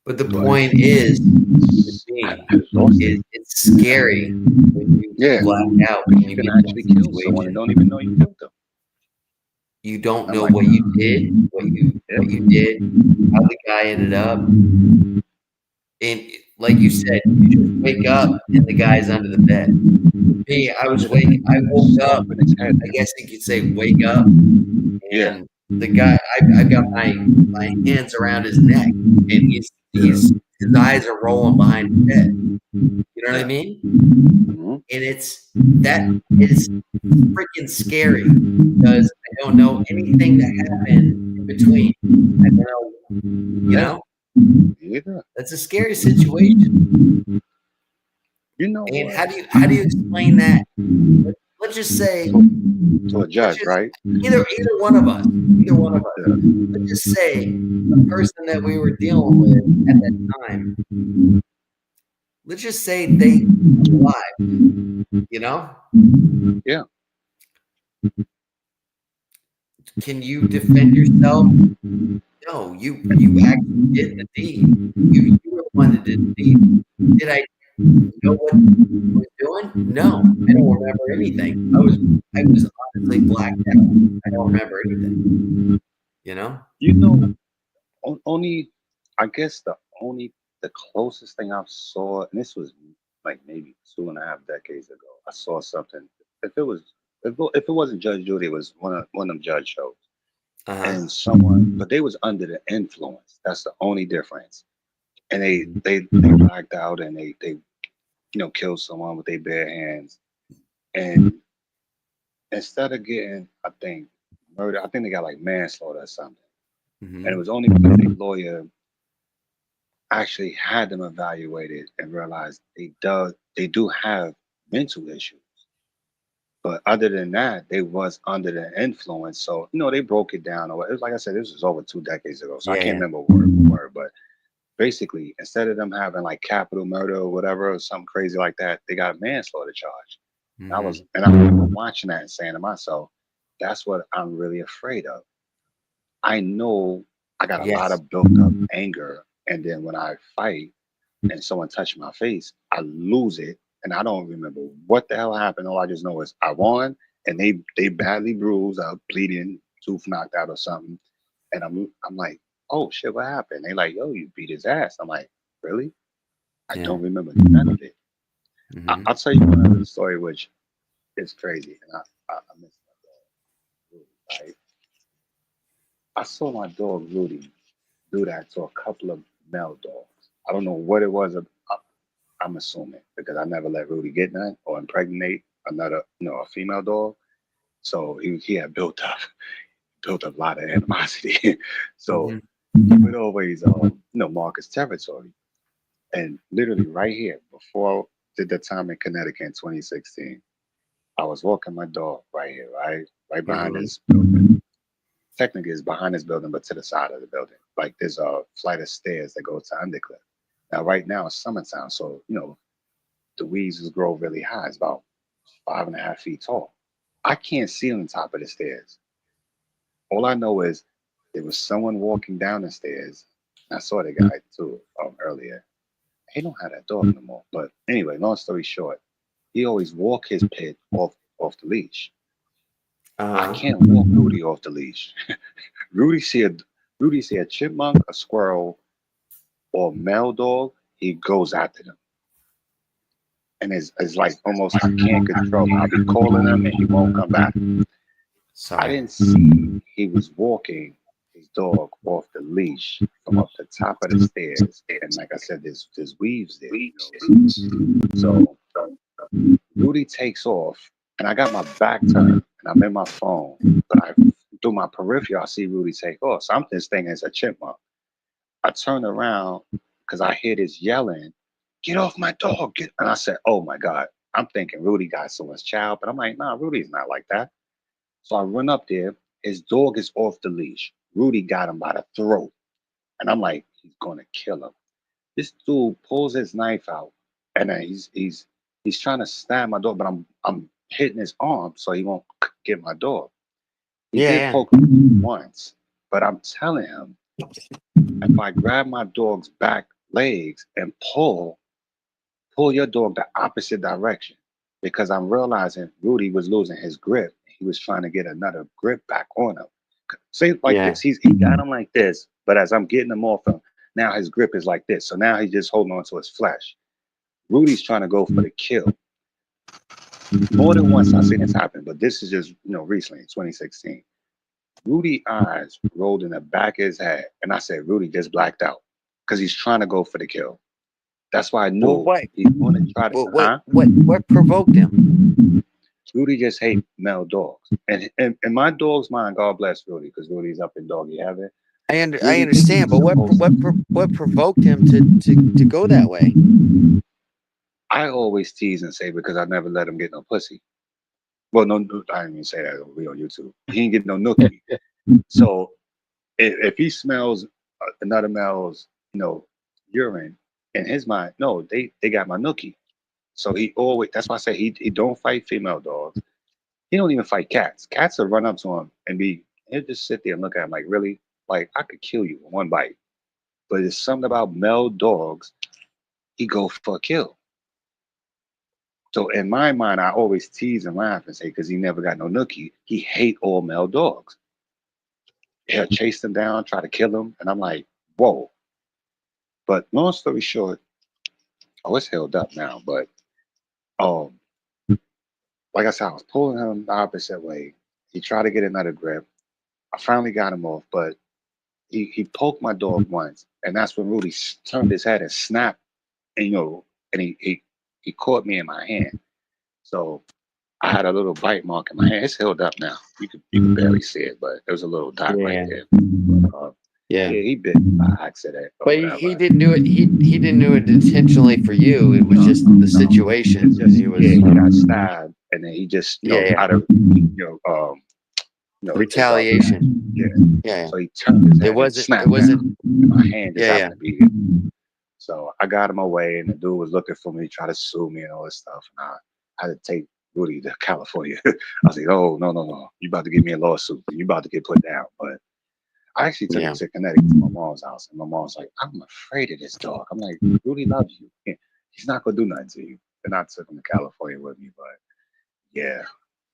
But the But point is, with me, I lost it. it's scary when you Yeah, black out, when you you can get in actually a kill someone and situation. don't even know you killed them. You don't I'm know like, what you nah. did, Yeah, what you did, how the guy ended up. And like you said, you just wake up and the guy's under the bed. Me, under the bed, I woke up, stomping his head. I guess you could say wake up, Yeah, and the guy, I got my hands around his neck, and yeah, his eyes are rolling behind his head. You know what I yeah. mean? Hmm. And it's freaking scary because I don't know anything that happened in between. I don't know, you Yeah, know? yeah. That's a scary situation. You know And what? how do you explain that? Let's just say, To a let's judge, just right? either one of us, either one of us. Yeah, Let's just say the person that we were dealing with at that time, let's just say they come alive, you know? yeah. Can you defend yourself? No, you actually did the deed. You were the one that did the deed. Did I know what I was doing? No, I don't remember anything. I was honestly blacked out. I don't remember anything. You know? You know, only I guess the closest thing I saw, and this was like maybe 2.5 decades ago. I saw something. If it was if it wasn't Judge Judy, it was one of them judge shows. Uh-huh. And someone, but they was under the influence. That's the only difference. And they blacked out and they killed someone with their bare hands. And instead of getting, I think, murder, I think they got like manslaughter or something. And it Mhm. was only because the lawyer actually had them evaluated and realized they do have mental issues. But other than that, they was under the influence. So, they broke it down. It was like I said, this was over 2 decades ago. So I can't remember word for word. But basically, instead of them having like capital murder or whatever, or something crazy like that, they got a manslaughter charge. And I remember watching that and saying to myself, that's what I'm really afraid of. I know I got a lot Yes. of built up anger. And then when I fight and someone touched my face, I lose it. And I don't remember what the hell happened. All I just know is I won and they badly bruised, bleeding, tooth knocked out or something. And I'm like, oh shit, what happened? They like, yo, you beat his ass. I'm like, really? I don't remember none of it. I'll tell you one other story, which is crazy. And I miss my dog, Rudy, right? I saw my dog, Rudy, do that to a couple of male dogs. I don't know what it was. I'm assuming because I never let Rudy get none or impregnate another, a female dog. So he had built up a lot of animosity. So he would always, mark his territory. And literally right here, before did the time in Connecticut in 2016, I was walking my dog right here, right behind this building. Technically, it's behind this building, but to the side of the building. Like there's a flight of stairs that go to Undercliff. Now, right now it's summertime, so the weeds just grow really high. It's about 5.5 feet tall. I can't see on the top of the stairs. All I know is there was someone walking down the stairs. I saw the guy too earlier. He don't have that dog no more. But anyway, long story short, he always walk his pet off the leash. I can't walk Rudy off the leash. Rudy see a chipmunk, a squirrel, or a male dog, he goes after them. And it's like almost I can't control him. I'll be calling him and he won't come back. I didn't see he was walking his dog off the leash from up the top of the stairs. And like I said, there's weaves there. So Rudy takes off and I got my back turned and I'm in my phone. But through my peripheral, I see Rudy take off. So I'm just thinking it's a chipmunk. I turn around because I hear this yelling, get off my dog. And I said, oh my God. I'm thinking Rudy got someone's child, but I'm like, nah, Rudy's not like that. So I run up there. His dog is off the leash. Rudy got him by the throat. And I'm like, he's going to kill him. This dude pulls his knife out and then he's trying to stab my dog, but I'm hitting his arm so he won't get my dog. He did poke him once, but I'm telling him, if I grab my dog's back legs and pull your dog the opposite direction, because I'm realizing Rudy was losing his grip. He was trying to get another grip back on him. Say like this, he got him like this, but as I'm getting him off him, now his grip is like this. So now he's just holding on to his flesh. Rudy's trying to go for the kill. More than once I've seen this happen, but this is just recently in 2016. Rudy's eyes rolled in the back of his head, and I said, Rudy just blacked out because he's trying to go for the kill. That's why I knew he's going to try to. What provoked him? Rudy just hates male dogs, and in my dog's mind, God bless Rudy, because Rudy's up in doggy heaven. I understand, but what provoked him to go that way? I always tease and say because I never let him get no pussy. Well, no, I didn't even say that on YouTube. He didn't get no nookie. So if he smells another male's, urine, in his mind, no, they got my nookie. So he always, that's why I say he don't fight female dogs. He don't even fight cats. Cats will run up to him and he'll just sit there and look at him like, really? Like, I could kill you in one bite. But it's something about male dogs, he go for a kill. So in my mind, I always tease and laugh and say, because he never got no nookie, he hate all male dogs. He'll chase them down, try to kill them. And I'm like, whoa. But long story short, it's held up now. But like I said, I was pulling him the opposite way. He tried to get another grip. I finally got him off, but he poked my dog once. And that's when Rudy turned his head and snapped, and and he caught me in my hand. So I had a little bite mark in my hand. It's healed up now. You can barely see it, but there was a little dot right there. He bit by accident. But he didn't do it. He didn't do it intentionally for you. It was just the situation. He got stabbed, and then he just Yeah. out of his dog, Retaliation. Yeah. so he turned his head and It snapped wasn't. down. And my hand just Yeah, happened to be here. So I got him away, and the dude was looking for me, trying to sue me and all this stuff. And I had to take Rudy to California. I was like, oh, no. You about to give me a lawsuit. You about to get put down. But I actually took him to Connecticut to my mom's house. And my mom's like, I'm afraid of this dog. I'm like, Rudy loves you. He's not going to do nothing to you. And I took him to California with me. But yeah.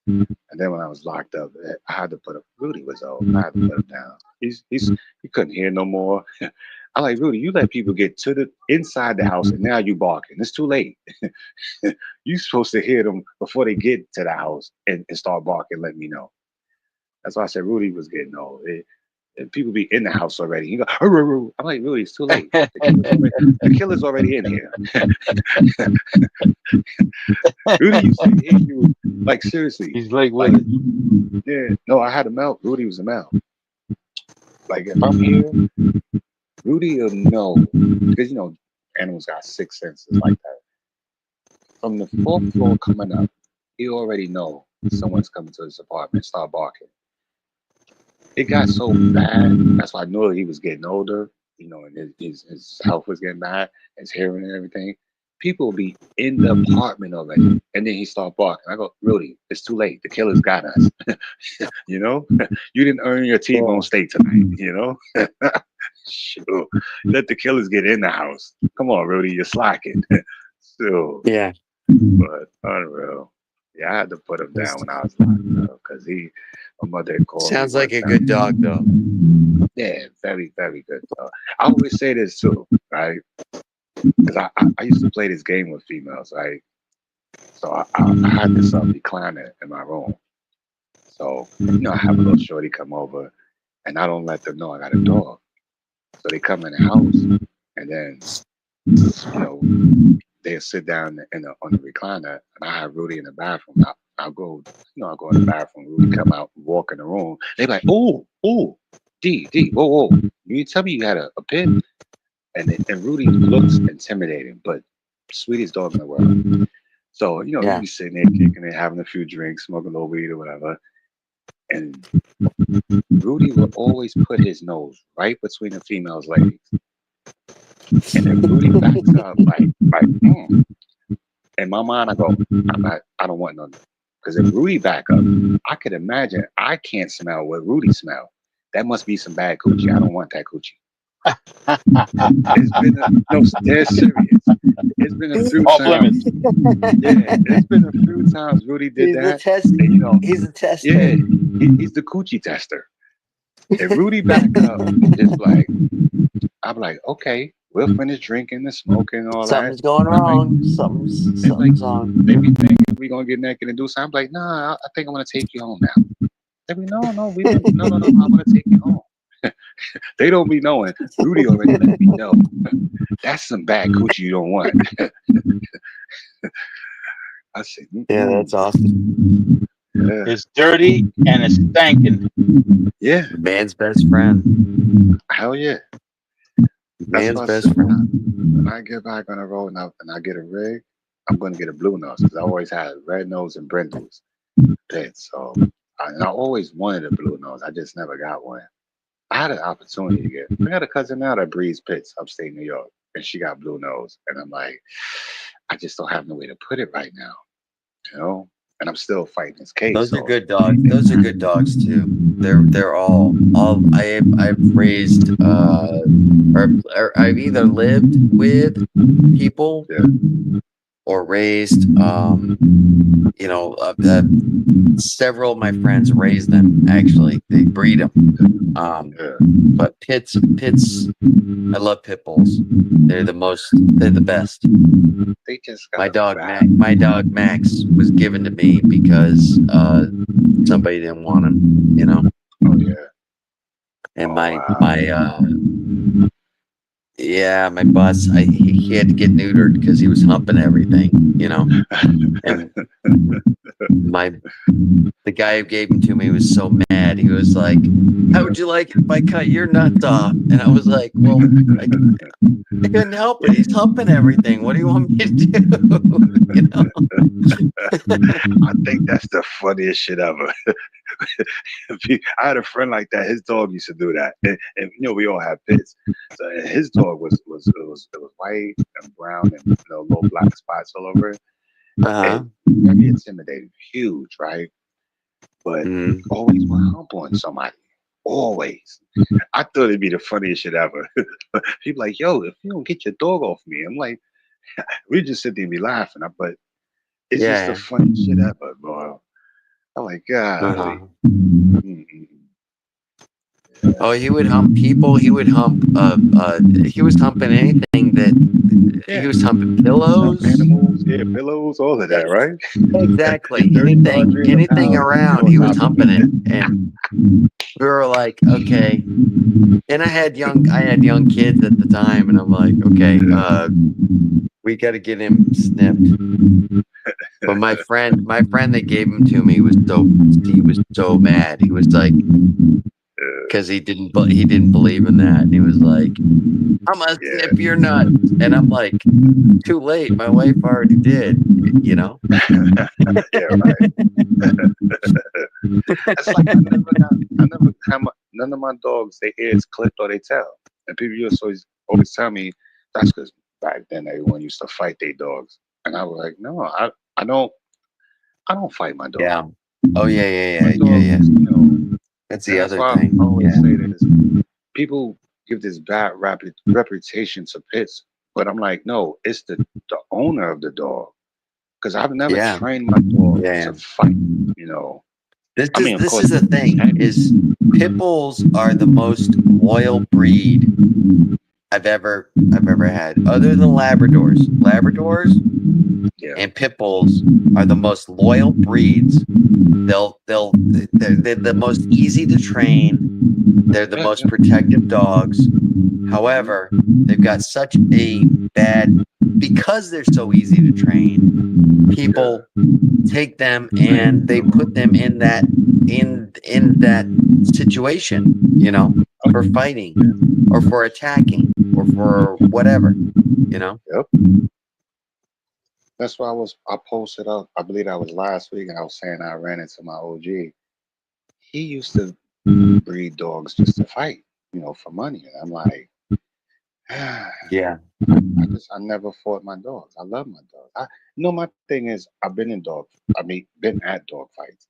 And then when I was locked up, I had to put him. Rudy was old. I had to put him down. He couldn't hear no more. I like, Rudy, you let people get to the inside the house, and now you barking. It's too late. You supposed to hear them before they get to the house and start barking. Let me know. That's why I said Rudy was getting old. People be in the house already. You go, "Arr, arr, arr." I'm like, Rudy, it's too late. The killer's already in here. Rudy used to hit you, like, seriously. He's like, with it. Yeah, no, I had a mouth. Rudy was a mouth. Like, if I'm here, Rudy will know, because animals got six senses like that. From the fourth floor coming up, he already know someone's coming to his apartment, start barking. It got so bad. That's why I knew he was getting older, and his health was getting bad, his hearing and everything. People will be in the apartment already, and then he start barking. I go, Rudy, it's too late. The killer's got us. You didn't earn your T-bone steak tonight. Sure. Let the killers get in the house. Come on, Rudy, you're slacking. Still. Yeah. But unreal. Yeah, I had to put him down when I was locked up because my mother had called Sounds me like a one good time. dog, though. Yeah, very, very good dog. I always say this too, right? Because I used to play this game with females, right? So I had this recliner in my room. So, I have a little shorty come over, and I don't let them know I got a dog. So they come in the house, and then, they'll sit down on the recliner, and I have Rudy in the bathroom. I'll go in the bathroom. Rudy come out, walk in the room. They like, oh, D, whoa. You tell me you had a pit? And Rudy looks intimidating, but sweetest dog in the world. So, you be sitting there kicking it, having a few drinks, smoking a little weed or whatever. And Rudy would always put his nose right between the female's legs. And then Rudy backs up like, In my mind, I go, I don't want none. Because if Rudy back up, I could imagine I can't smell what Rudy smell. That must be some bad coochie. I don't want that coochie. They're serious. It's been a few times. Yeah, it's been a few times Rudy did He's that. And, he's a tester. Yeah, he's the coochie tester. If Rudy back up, it's like, I'm like, okay, we'll finish drinking and smoking and all Something's that. going wrong. Something's wrong. Maybe think we're gonna get naked and do something. I'm like, nah, I think I'm gonna take you home now. They be, no, I want to take you home. They don't be knowing. Rudy already let me know. That's some bad coochie you don't want. I said, yeah, that's awesome. Yeah. It's dirty and it's stinking. Yeah. Man's best friend. Hell yeah. Man's best friend. When I get back on the road now and I get a rig, I'm going to get a blue nose because I always had red nose and brindles. So, I always wanted a blue nose. I just never got one. I had an opportunity to get. I got a cousin now that breeds pits upstate New York, and she got blue nose. And I'm like, I just don't have no way to put it right now, And I'm still fighting this case. Those are good dogs. Those are good dogs too. They're all. I've raised or I've either lived with people or raised several of my friends raise them. Actually, they breed them. But pits, I love pit bulls. They're the best. They just my dog Max was given to me because somebody didn't want him, Oh yeah. And my boss, he had to get neutered because he was humping everything, and The guy who gave him to me was so mad. He was like, "How would you like it if I cut your nuts off?" And I was like, "Well, I couldn't help it. He's humping everything. What do you want me to do?" You know? I think that's the funniest shit ever. I had a friend like that. His dog used to do that, and you know we all have pits. So and his dog was white and brown and little black spots all over it. Uh-huh. And very intimidating, huge, right? But always would hump on somebody. Always. I thought it'd be the funniest shit ever. People like, yo, if you don't get your dog off me, I'm like, we just sit there and be laughing. But it's just the funniest shit ever, bro. I'm like, golly. Oh, he would hump people. He would hump. He was humping anything that he was humping pillows, animals, pillows, all of that, right? Exactly. Anything around, he was humping it, and we were like, okay. And I had young kids at the time, and I'm like, okay, we got to get him snipped. But my friend that gave him to me was so mad. He was like, because he didn't believe in that. And he was like, I'm gonna snip your nuts, and I'm like, too late. My wife already did. You know. Yeah, right. It's like I never had none of my dogs. Their ears clipped or they tail, and people used to always tell me that's because back then everyone used to fight their dogs, and I was like, no, I don't fight my dog. Yeah. Oh yeah. That's the other why thing. I always say this. People give this bad reputation to pits, but I'm like, no, it's the owner of the dog. Because I've never trained my dog to fight, This is the thing, is pit bulls are the most loyal breed I've ever had, other than Labradors. Labradors and pit bulls are the most loyal breeds. They're the most easy to train. They're the most protective dogs. However, they've got such a bad, because they're so easy to train, people take them and they put them in that situation, for fighting or for attacking or for whatever, Yep. That's why I posted up, I believe that was last week, and I was saying I ran into my OG. He used to breed dogs just to fight, for money. And I'm like, yeah. I never fought my dogs. I love my dogs. My thing is, been at dog fights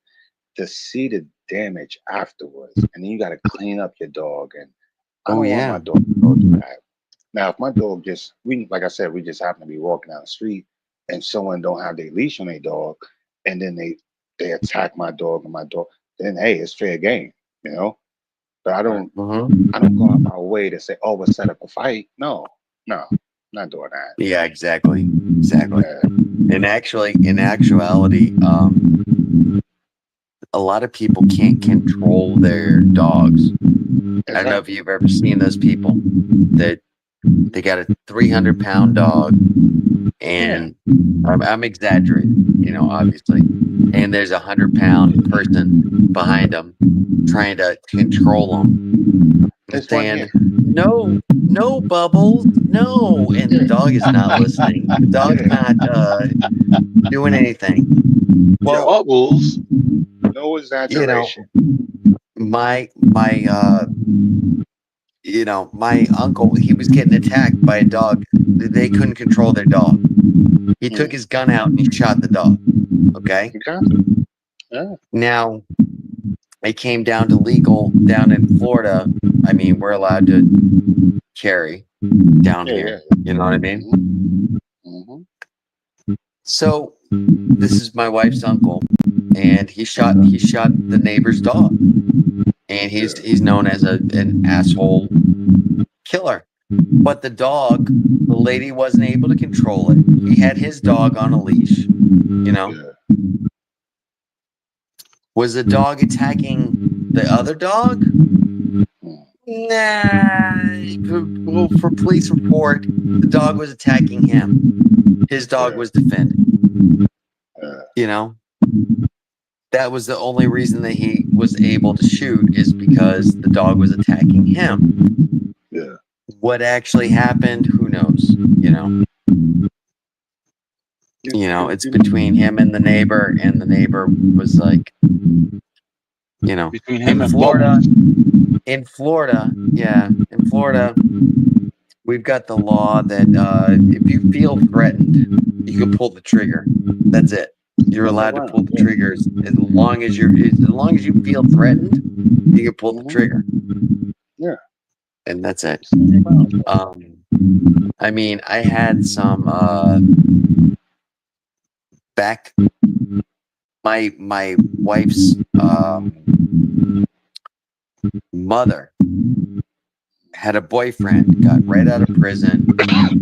to see the damage afterwards, and then you got to clean up your dog. And I don't want my dog to go through that. Now, if my dog like I said, we just happen to be walking down the street, and someone don't have their leash on their dog, and then they attack my dog and my dog, then hey, it's fair game, But I don't go out my way to say, oh, we'll set up a fight. No, not doing that. Yeah, exactly. And actually, in actuality, a lot of people can't control their dogs. I don't know if you've ever seen those people that they got a 300-pound dog, and I'm exaggerating, obviously, and there's a 100-pound person behind them trying to control them, saying, no, Bubbles, no, and the dog is not listening. The dog's not doing anything. Well, Bubbles. No exaggeration. My uncle, he was getting attacked by a dog. They couldn't control their dog. He took his gun out and he shot the dog. Okay. Yeah. Now, it came down to legal down in Florida. I mean, we're allowed to carry down here. You know what I mean? Mm-hmm. So this is my wife's uncle, and he shot the neighbor's dog, and he's known as an asshole killer. But the lady wasn't able to control it. He had his dog on a leash, Was the dog attacking the other dog? Nah. Well, for police report, the dog was attacking him. His dog was defending. you know, that was the only reason that he was able to shoot is because the dog was attacking him. Yeah. What actually happened, who knows? It's between him and the neighbor was like, Between him in and Florida, Bubbles. in Florida, we've got the law that if you feel threatened, you can pull the trigger. That's it. You're allowed to pull the triggers as long as you feel threatened, you can pull the trigger. Yeah. And that's it. I mean, I had some back my wife's mother had a boyfriend, got right out of prison.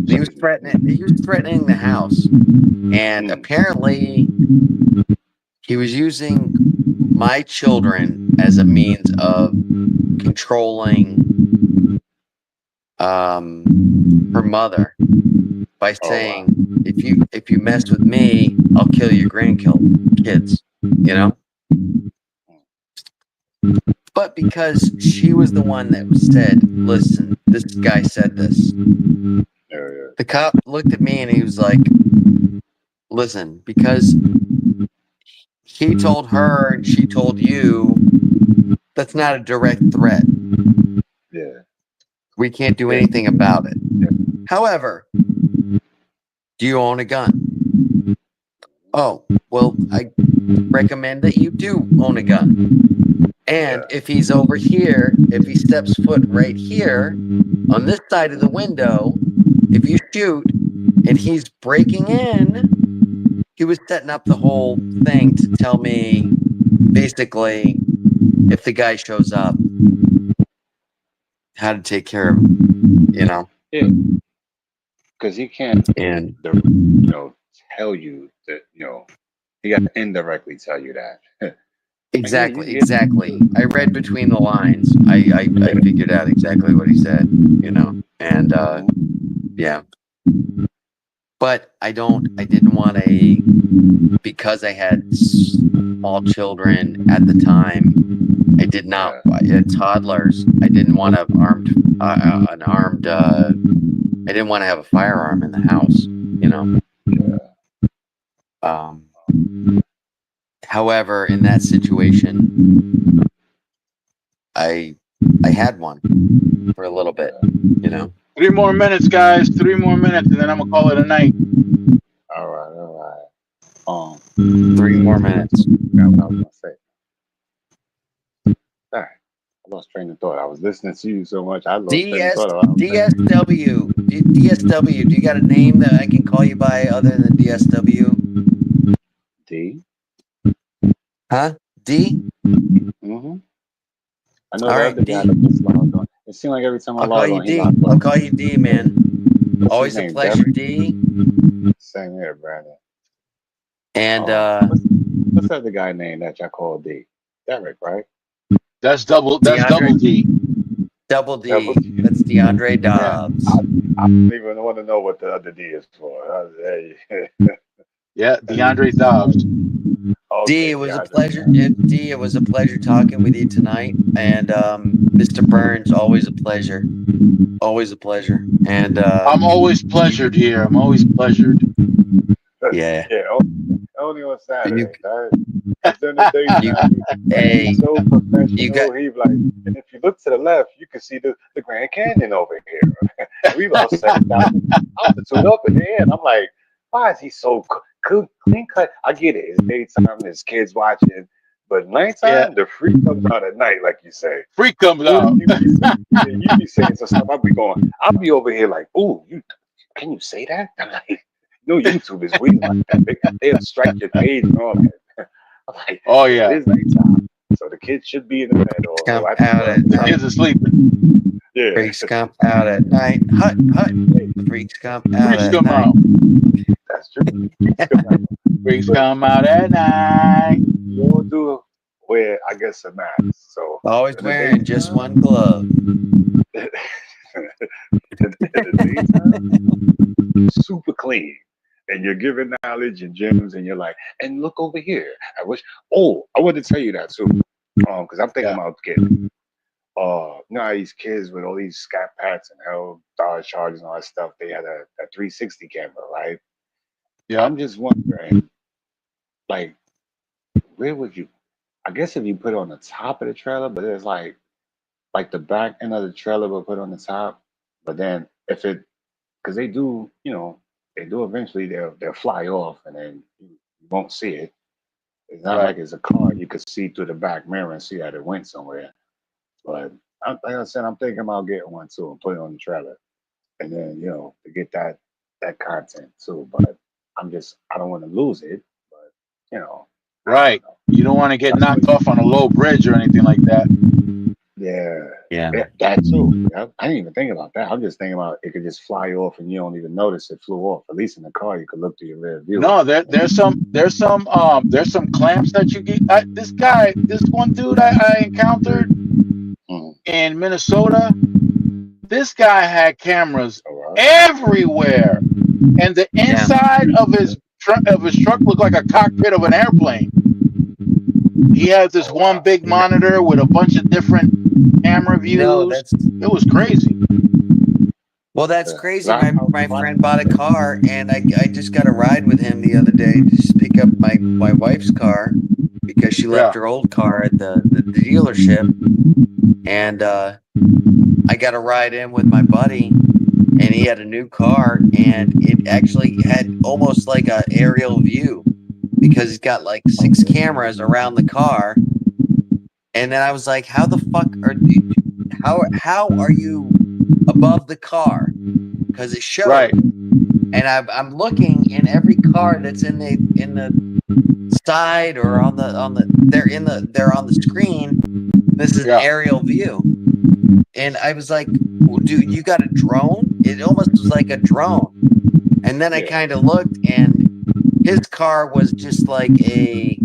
He was threatening the house. And apparently he was using my children as a means of controlling her mother by saying, if you mess with me, I'll kill your grandkids, But because she was the one that said, listen, this guy said this. The cop looked at me and he was like, listen, because he told her and she told you, that's not a direct threat. Yeah. We can't do anything about it. However, do you own a gun? Oh, well, I recommend that you do own a gun. And if he's over here, if he steps foot right here on this side of the window, if you shoot and he's breaking in, he was setting up the whole thing to tell me basically if the guy shows up, how to take care of him, Yeah. Because he can't, tell you that, he got to indirectly tell you that. Exactly. I read between the lines. I figured out exactly what he said, and yeah. But I didn't want because I had small children at the time. I did not, toddlers. I didn't want to I didn't want to have a firearm in the house, However, in that situation, I had one for a little bit, 3 more minutes, guys. 3 more minutes, and then I'm gonna call it a night. All right. 3 more minutes. What I was gonna say. All right. I lost train of thought. I was listening to you so much. I lost train of thought. DSW. DSW. Do you got a name that I can call you by other than DSW? D. Huh? D? Mm-hmm. I know the other guy that just logged on. It seemed like every time I log on, he logged on. I'll call you D, man. What's Always his a name? pleasure, Derek? D. Same here, Brandon. And what's the other guy name that y'all call D? Derek, right? That's double D. Double D. Double D. That's DeAndre Dobbs. I don't even want to know what the other D is for. Yeah, DeAndre Dobbs. Okay, D, it was a pleasure. D, it was a pleasure talking with you tonight. And Mr. Burns, always a pleasure. Always a pleasure. And I'm always pleasured here. I'm always pleasured. Yeah. Yeah. Only on Saturday. During the hey, he's so professional. He like, and if you look to the left, you can see the Grand Canyon over here. We about 7,000 altitude up in the air. And I'm like, why is he so clean cut? I get it. It's daytime, his kids watching, but nighttime, the freak comes out at night, like you say. Freak comes out. You be saying some stuff. I'll be over here like, ooh, can you say that? I'm like, YouTube is weird like that. They'll strike your page and all that. I'm like, oh yeah, it is nighttime, so the kids should be in the bed. The kids are sleeping. Yeah. Freaks come out at night. Hut. Freaks come out Freaks at come night. out. That's true. Freaks come out at night. You don't do wear, I guess, a mask. So always wearing just one glove. in the daytime, super clean. and you're giving knowledge and gems, and you're like, and look over here. I wish. Oh, I wanted to tell you that too, because I'm thinking Yeah. about getting. You know how these kids with all these scat pats and hell dodge charges and all that stuff, they had a 360 camera, right? Yeah. I'm just wondering, like, where would you? I guess if you put it on the top of the trailer, but it's like the back end of the trailer will put on the top. But then if it, because they do, you know, they do eventually they'll fly off and then you won't see it. It's not Right. like it's a car you could see through the back mirror and see that it went somewhere. But like I said, I'm thinking about getting one too and put it on the trailer, and then to get that content too. But I don't want to lose it. But I don't Right. know. You don't want to get That's what. knocked off on a low bridge or anything like that. Yeah, Yeah. that too. Yep. I didn't even think about that. I'm just thinking about it could just fly off and you don't even notice it flew off. At least in the car, you could look through your rear view. No, there's some clamps that you get. This one dude I encountered Mm. in Minnesota, this guy had cameras All right. everywhere, and the Yeah. inside of his truck looked like a cockpit of an airplane. He had this Oh, one wow. big monitor with a bunch of different camera No, views. that's It was crazy. well, that's Yeah. crazy. My friend bought a car, and I just got a ride with him the other day to just pick up my wife's car because she left Yeah. her old car at the dealership, and I got a ride in with my buddy, and he had a new car, and it actually had almost like a aerial view because he's got like 6 cameras around the car. And then I was like, "How the fuck how are you above the car?" Because it showed, Right. and I'm looking in every car that's in the side or on the they're on the screen. This is an Yeah. aerial view, and I was like, well, "Dude, you got a drone?" It almost was like a drone, and then I Yeah. kind of looked, and his car was just like a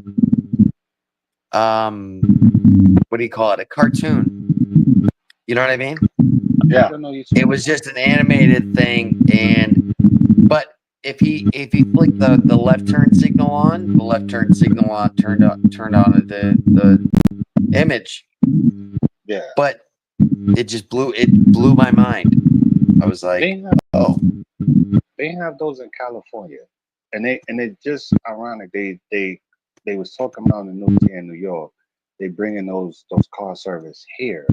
what do you call it? A cartoon. You know what I mean? Yeah. I don't know you. It was just an animated thing, but if he flicked the left turn signal on, turned on the image, Yeah. but it blew my mind. I was like, They have oh they have those in California, and it just ironic. They was talking about the news here in New York. They bringing those car service here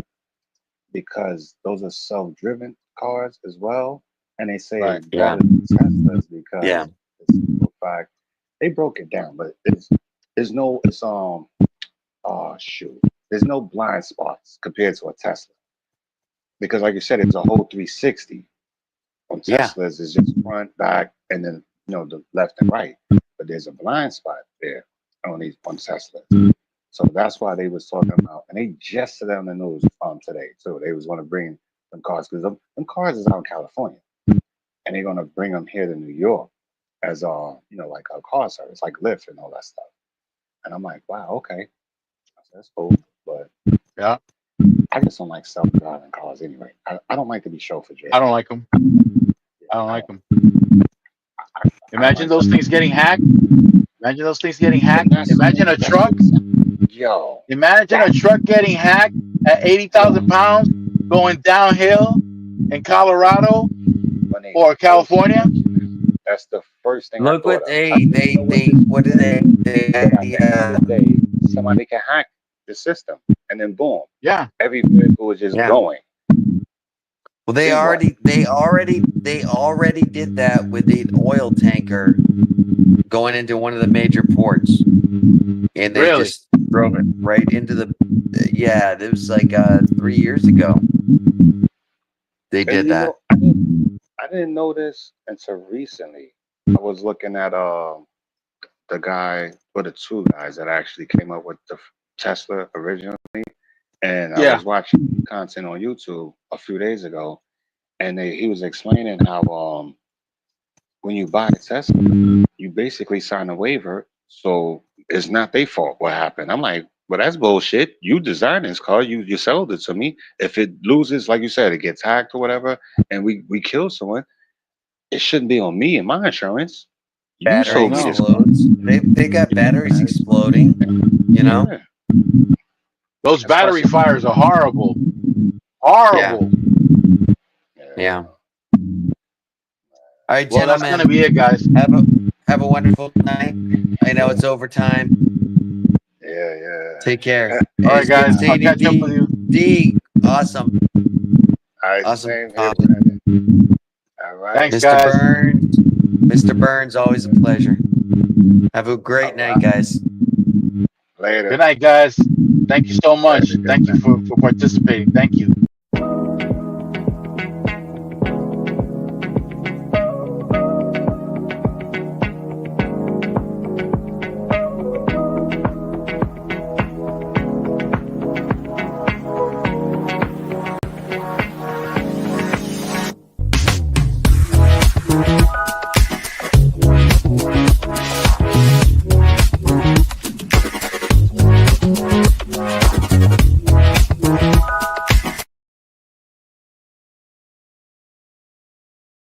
because those are self-driven cars as well, and they say Right. it's yeah, better than Teslas yeah, because the simple fact they broke it down, but it's oh shoot, there's no blind spots compared to a Tesla because like you said, it's a whole 360. On yeah. Teslas, it's just front, back, and then the left and right. But there's a blind spot there on Teslas. So that's why they was talking about, and they just said that on the news today too. They was going to bring them cars because them cars is out in California, and they're going to bring them here to New York as like a car service, like Lyft and all that stuff. And I'm like, wow, okay, I said, that's cool, but Yeah. I just don't like self-driving cars anyway. I don't like to be chauffeured. I don't like them. I don't I like them. I don't Imagine like those things getting hacked. Imagine those things getting hacked. Imagine a truck. Yo, Imagine a truck getting hacked at 80,000 pounds going downhill in Colorado when they or California. that's the first thing I Look thought what of. I didn't know what did they but had at the end of the day, somebody can hack the system, and then boom, Yeah. every vehicle is just yeah. going. Well, Then what? they already did that with the oil tanker going into one of the major ports, and they Really? just drove it right into the. Yeah, it was like 3 years ago. They did And that. I didn't know this until recently. I was looking at the guy or the two guys that actually came up with the Tesla originally, and I Yeah. was watching content on YouTube a few days ago, and he was explaining how when you buy a Tesla, you basically sign a waiver, so it's not their fault what happened. I'm like, well, that's bullshit. You designed this car, you sold it to me. If it loses, like you said, it gets hacked or whatever, and we kill someone, it shouldn't be on me and my insurance. battery so explodes. They got batteries exploding. You know. Yeah. Those battery Especially- fires are horrible. Yeah. Horrible. Yeah. All right, Well, that's gentlemen. gonna be it, guys. Have a wonderful night. I know it's overtime. Yeah. Take care. All right, guys. I'll Sadie catch up with you. D. Awesome. All right, Awesome. same here, Brandon. All right. Thanks, Mr. guys. Burns. Mr. Burns, always a pleasure. Have a great All night, right. guys. Later. Good night, guys. Thank you so much. Good Thank you night. for participating. Thank you.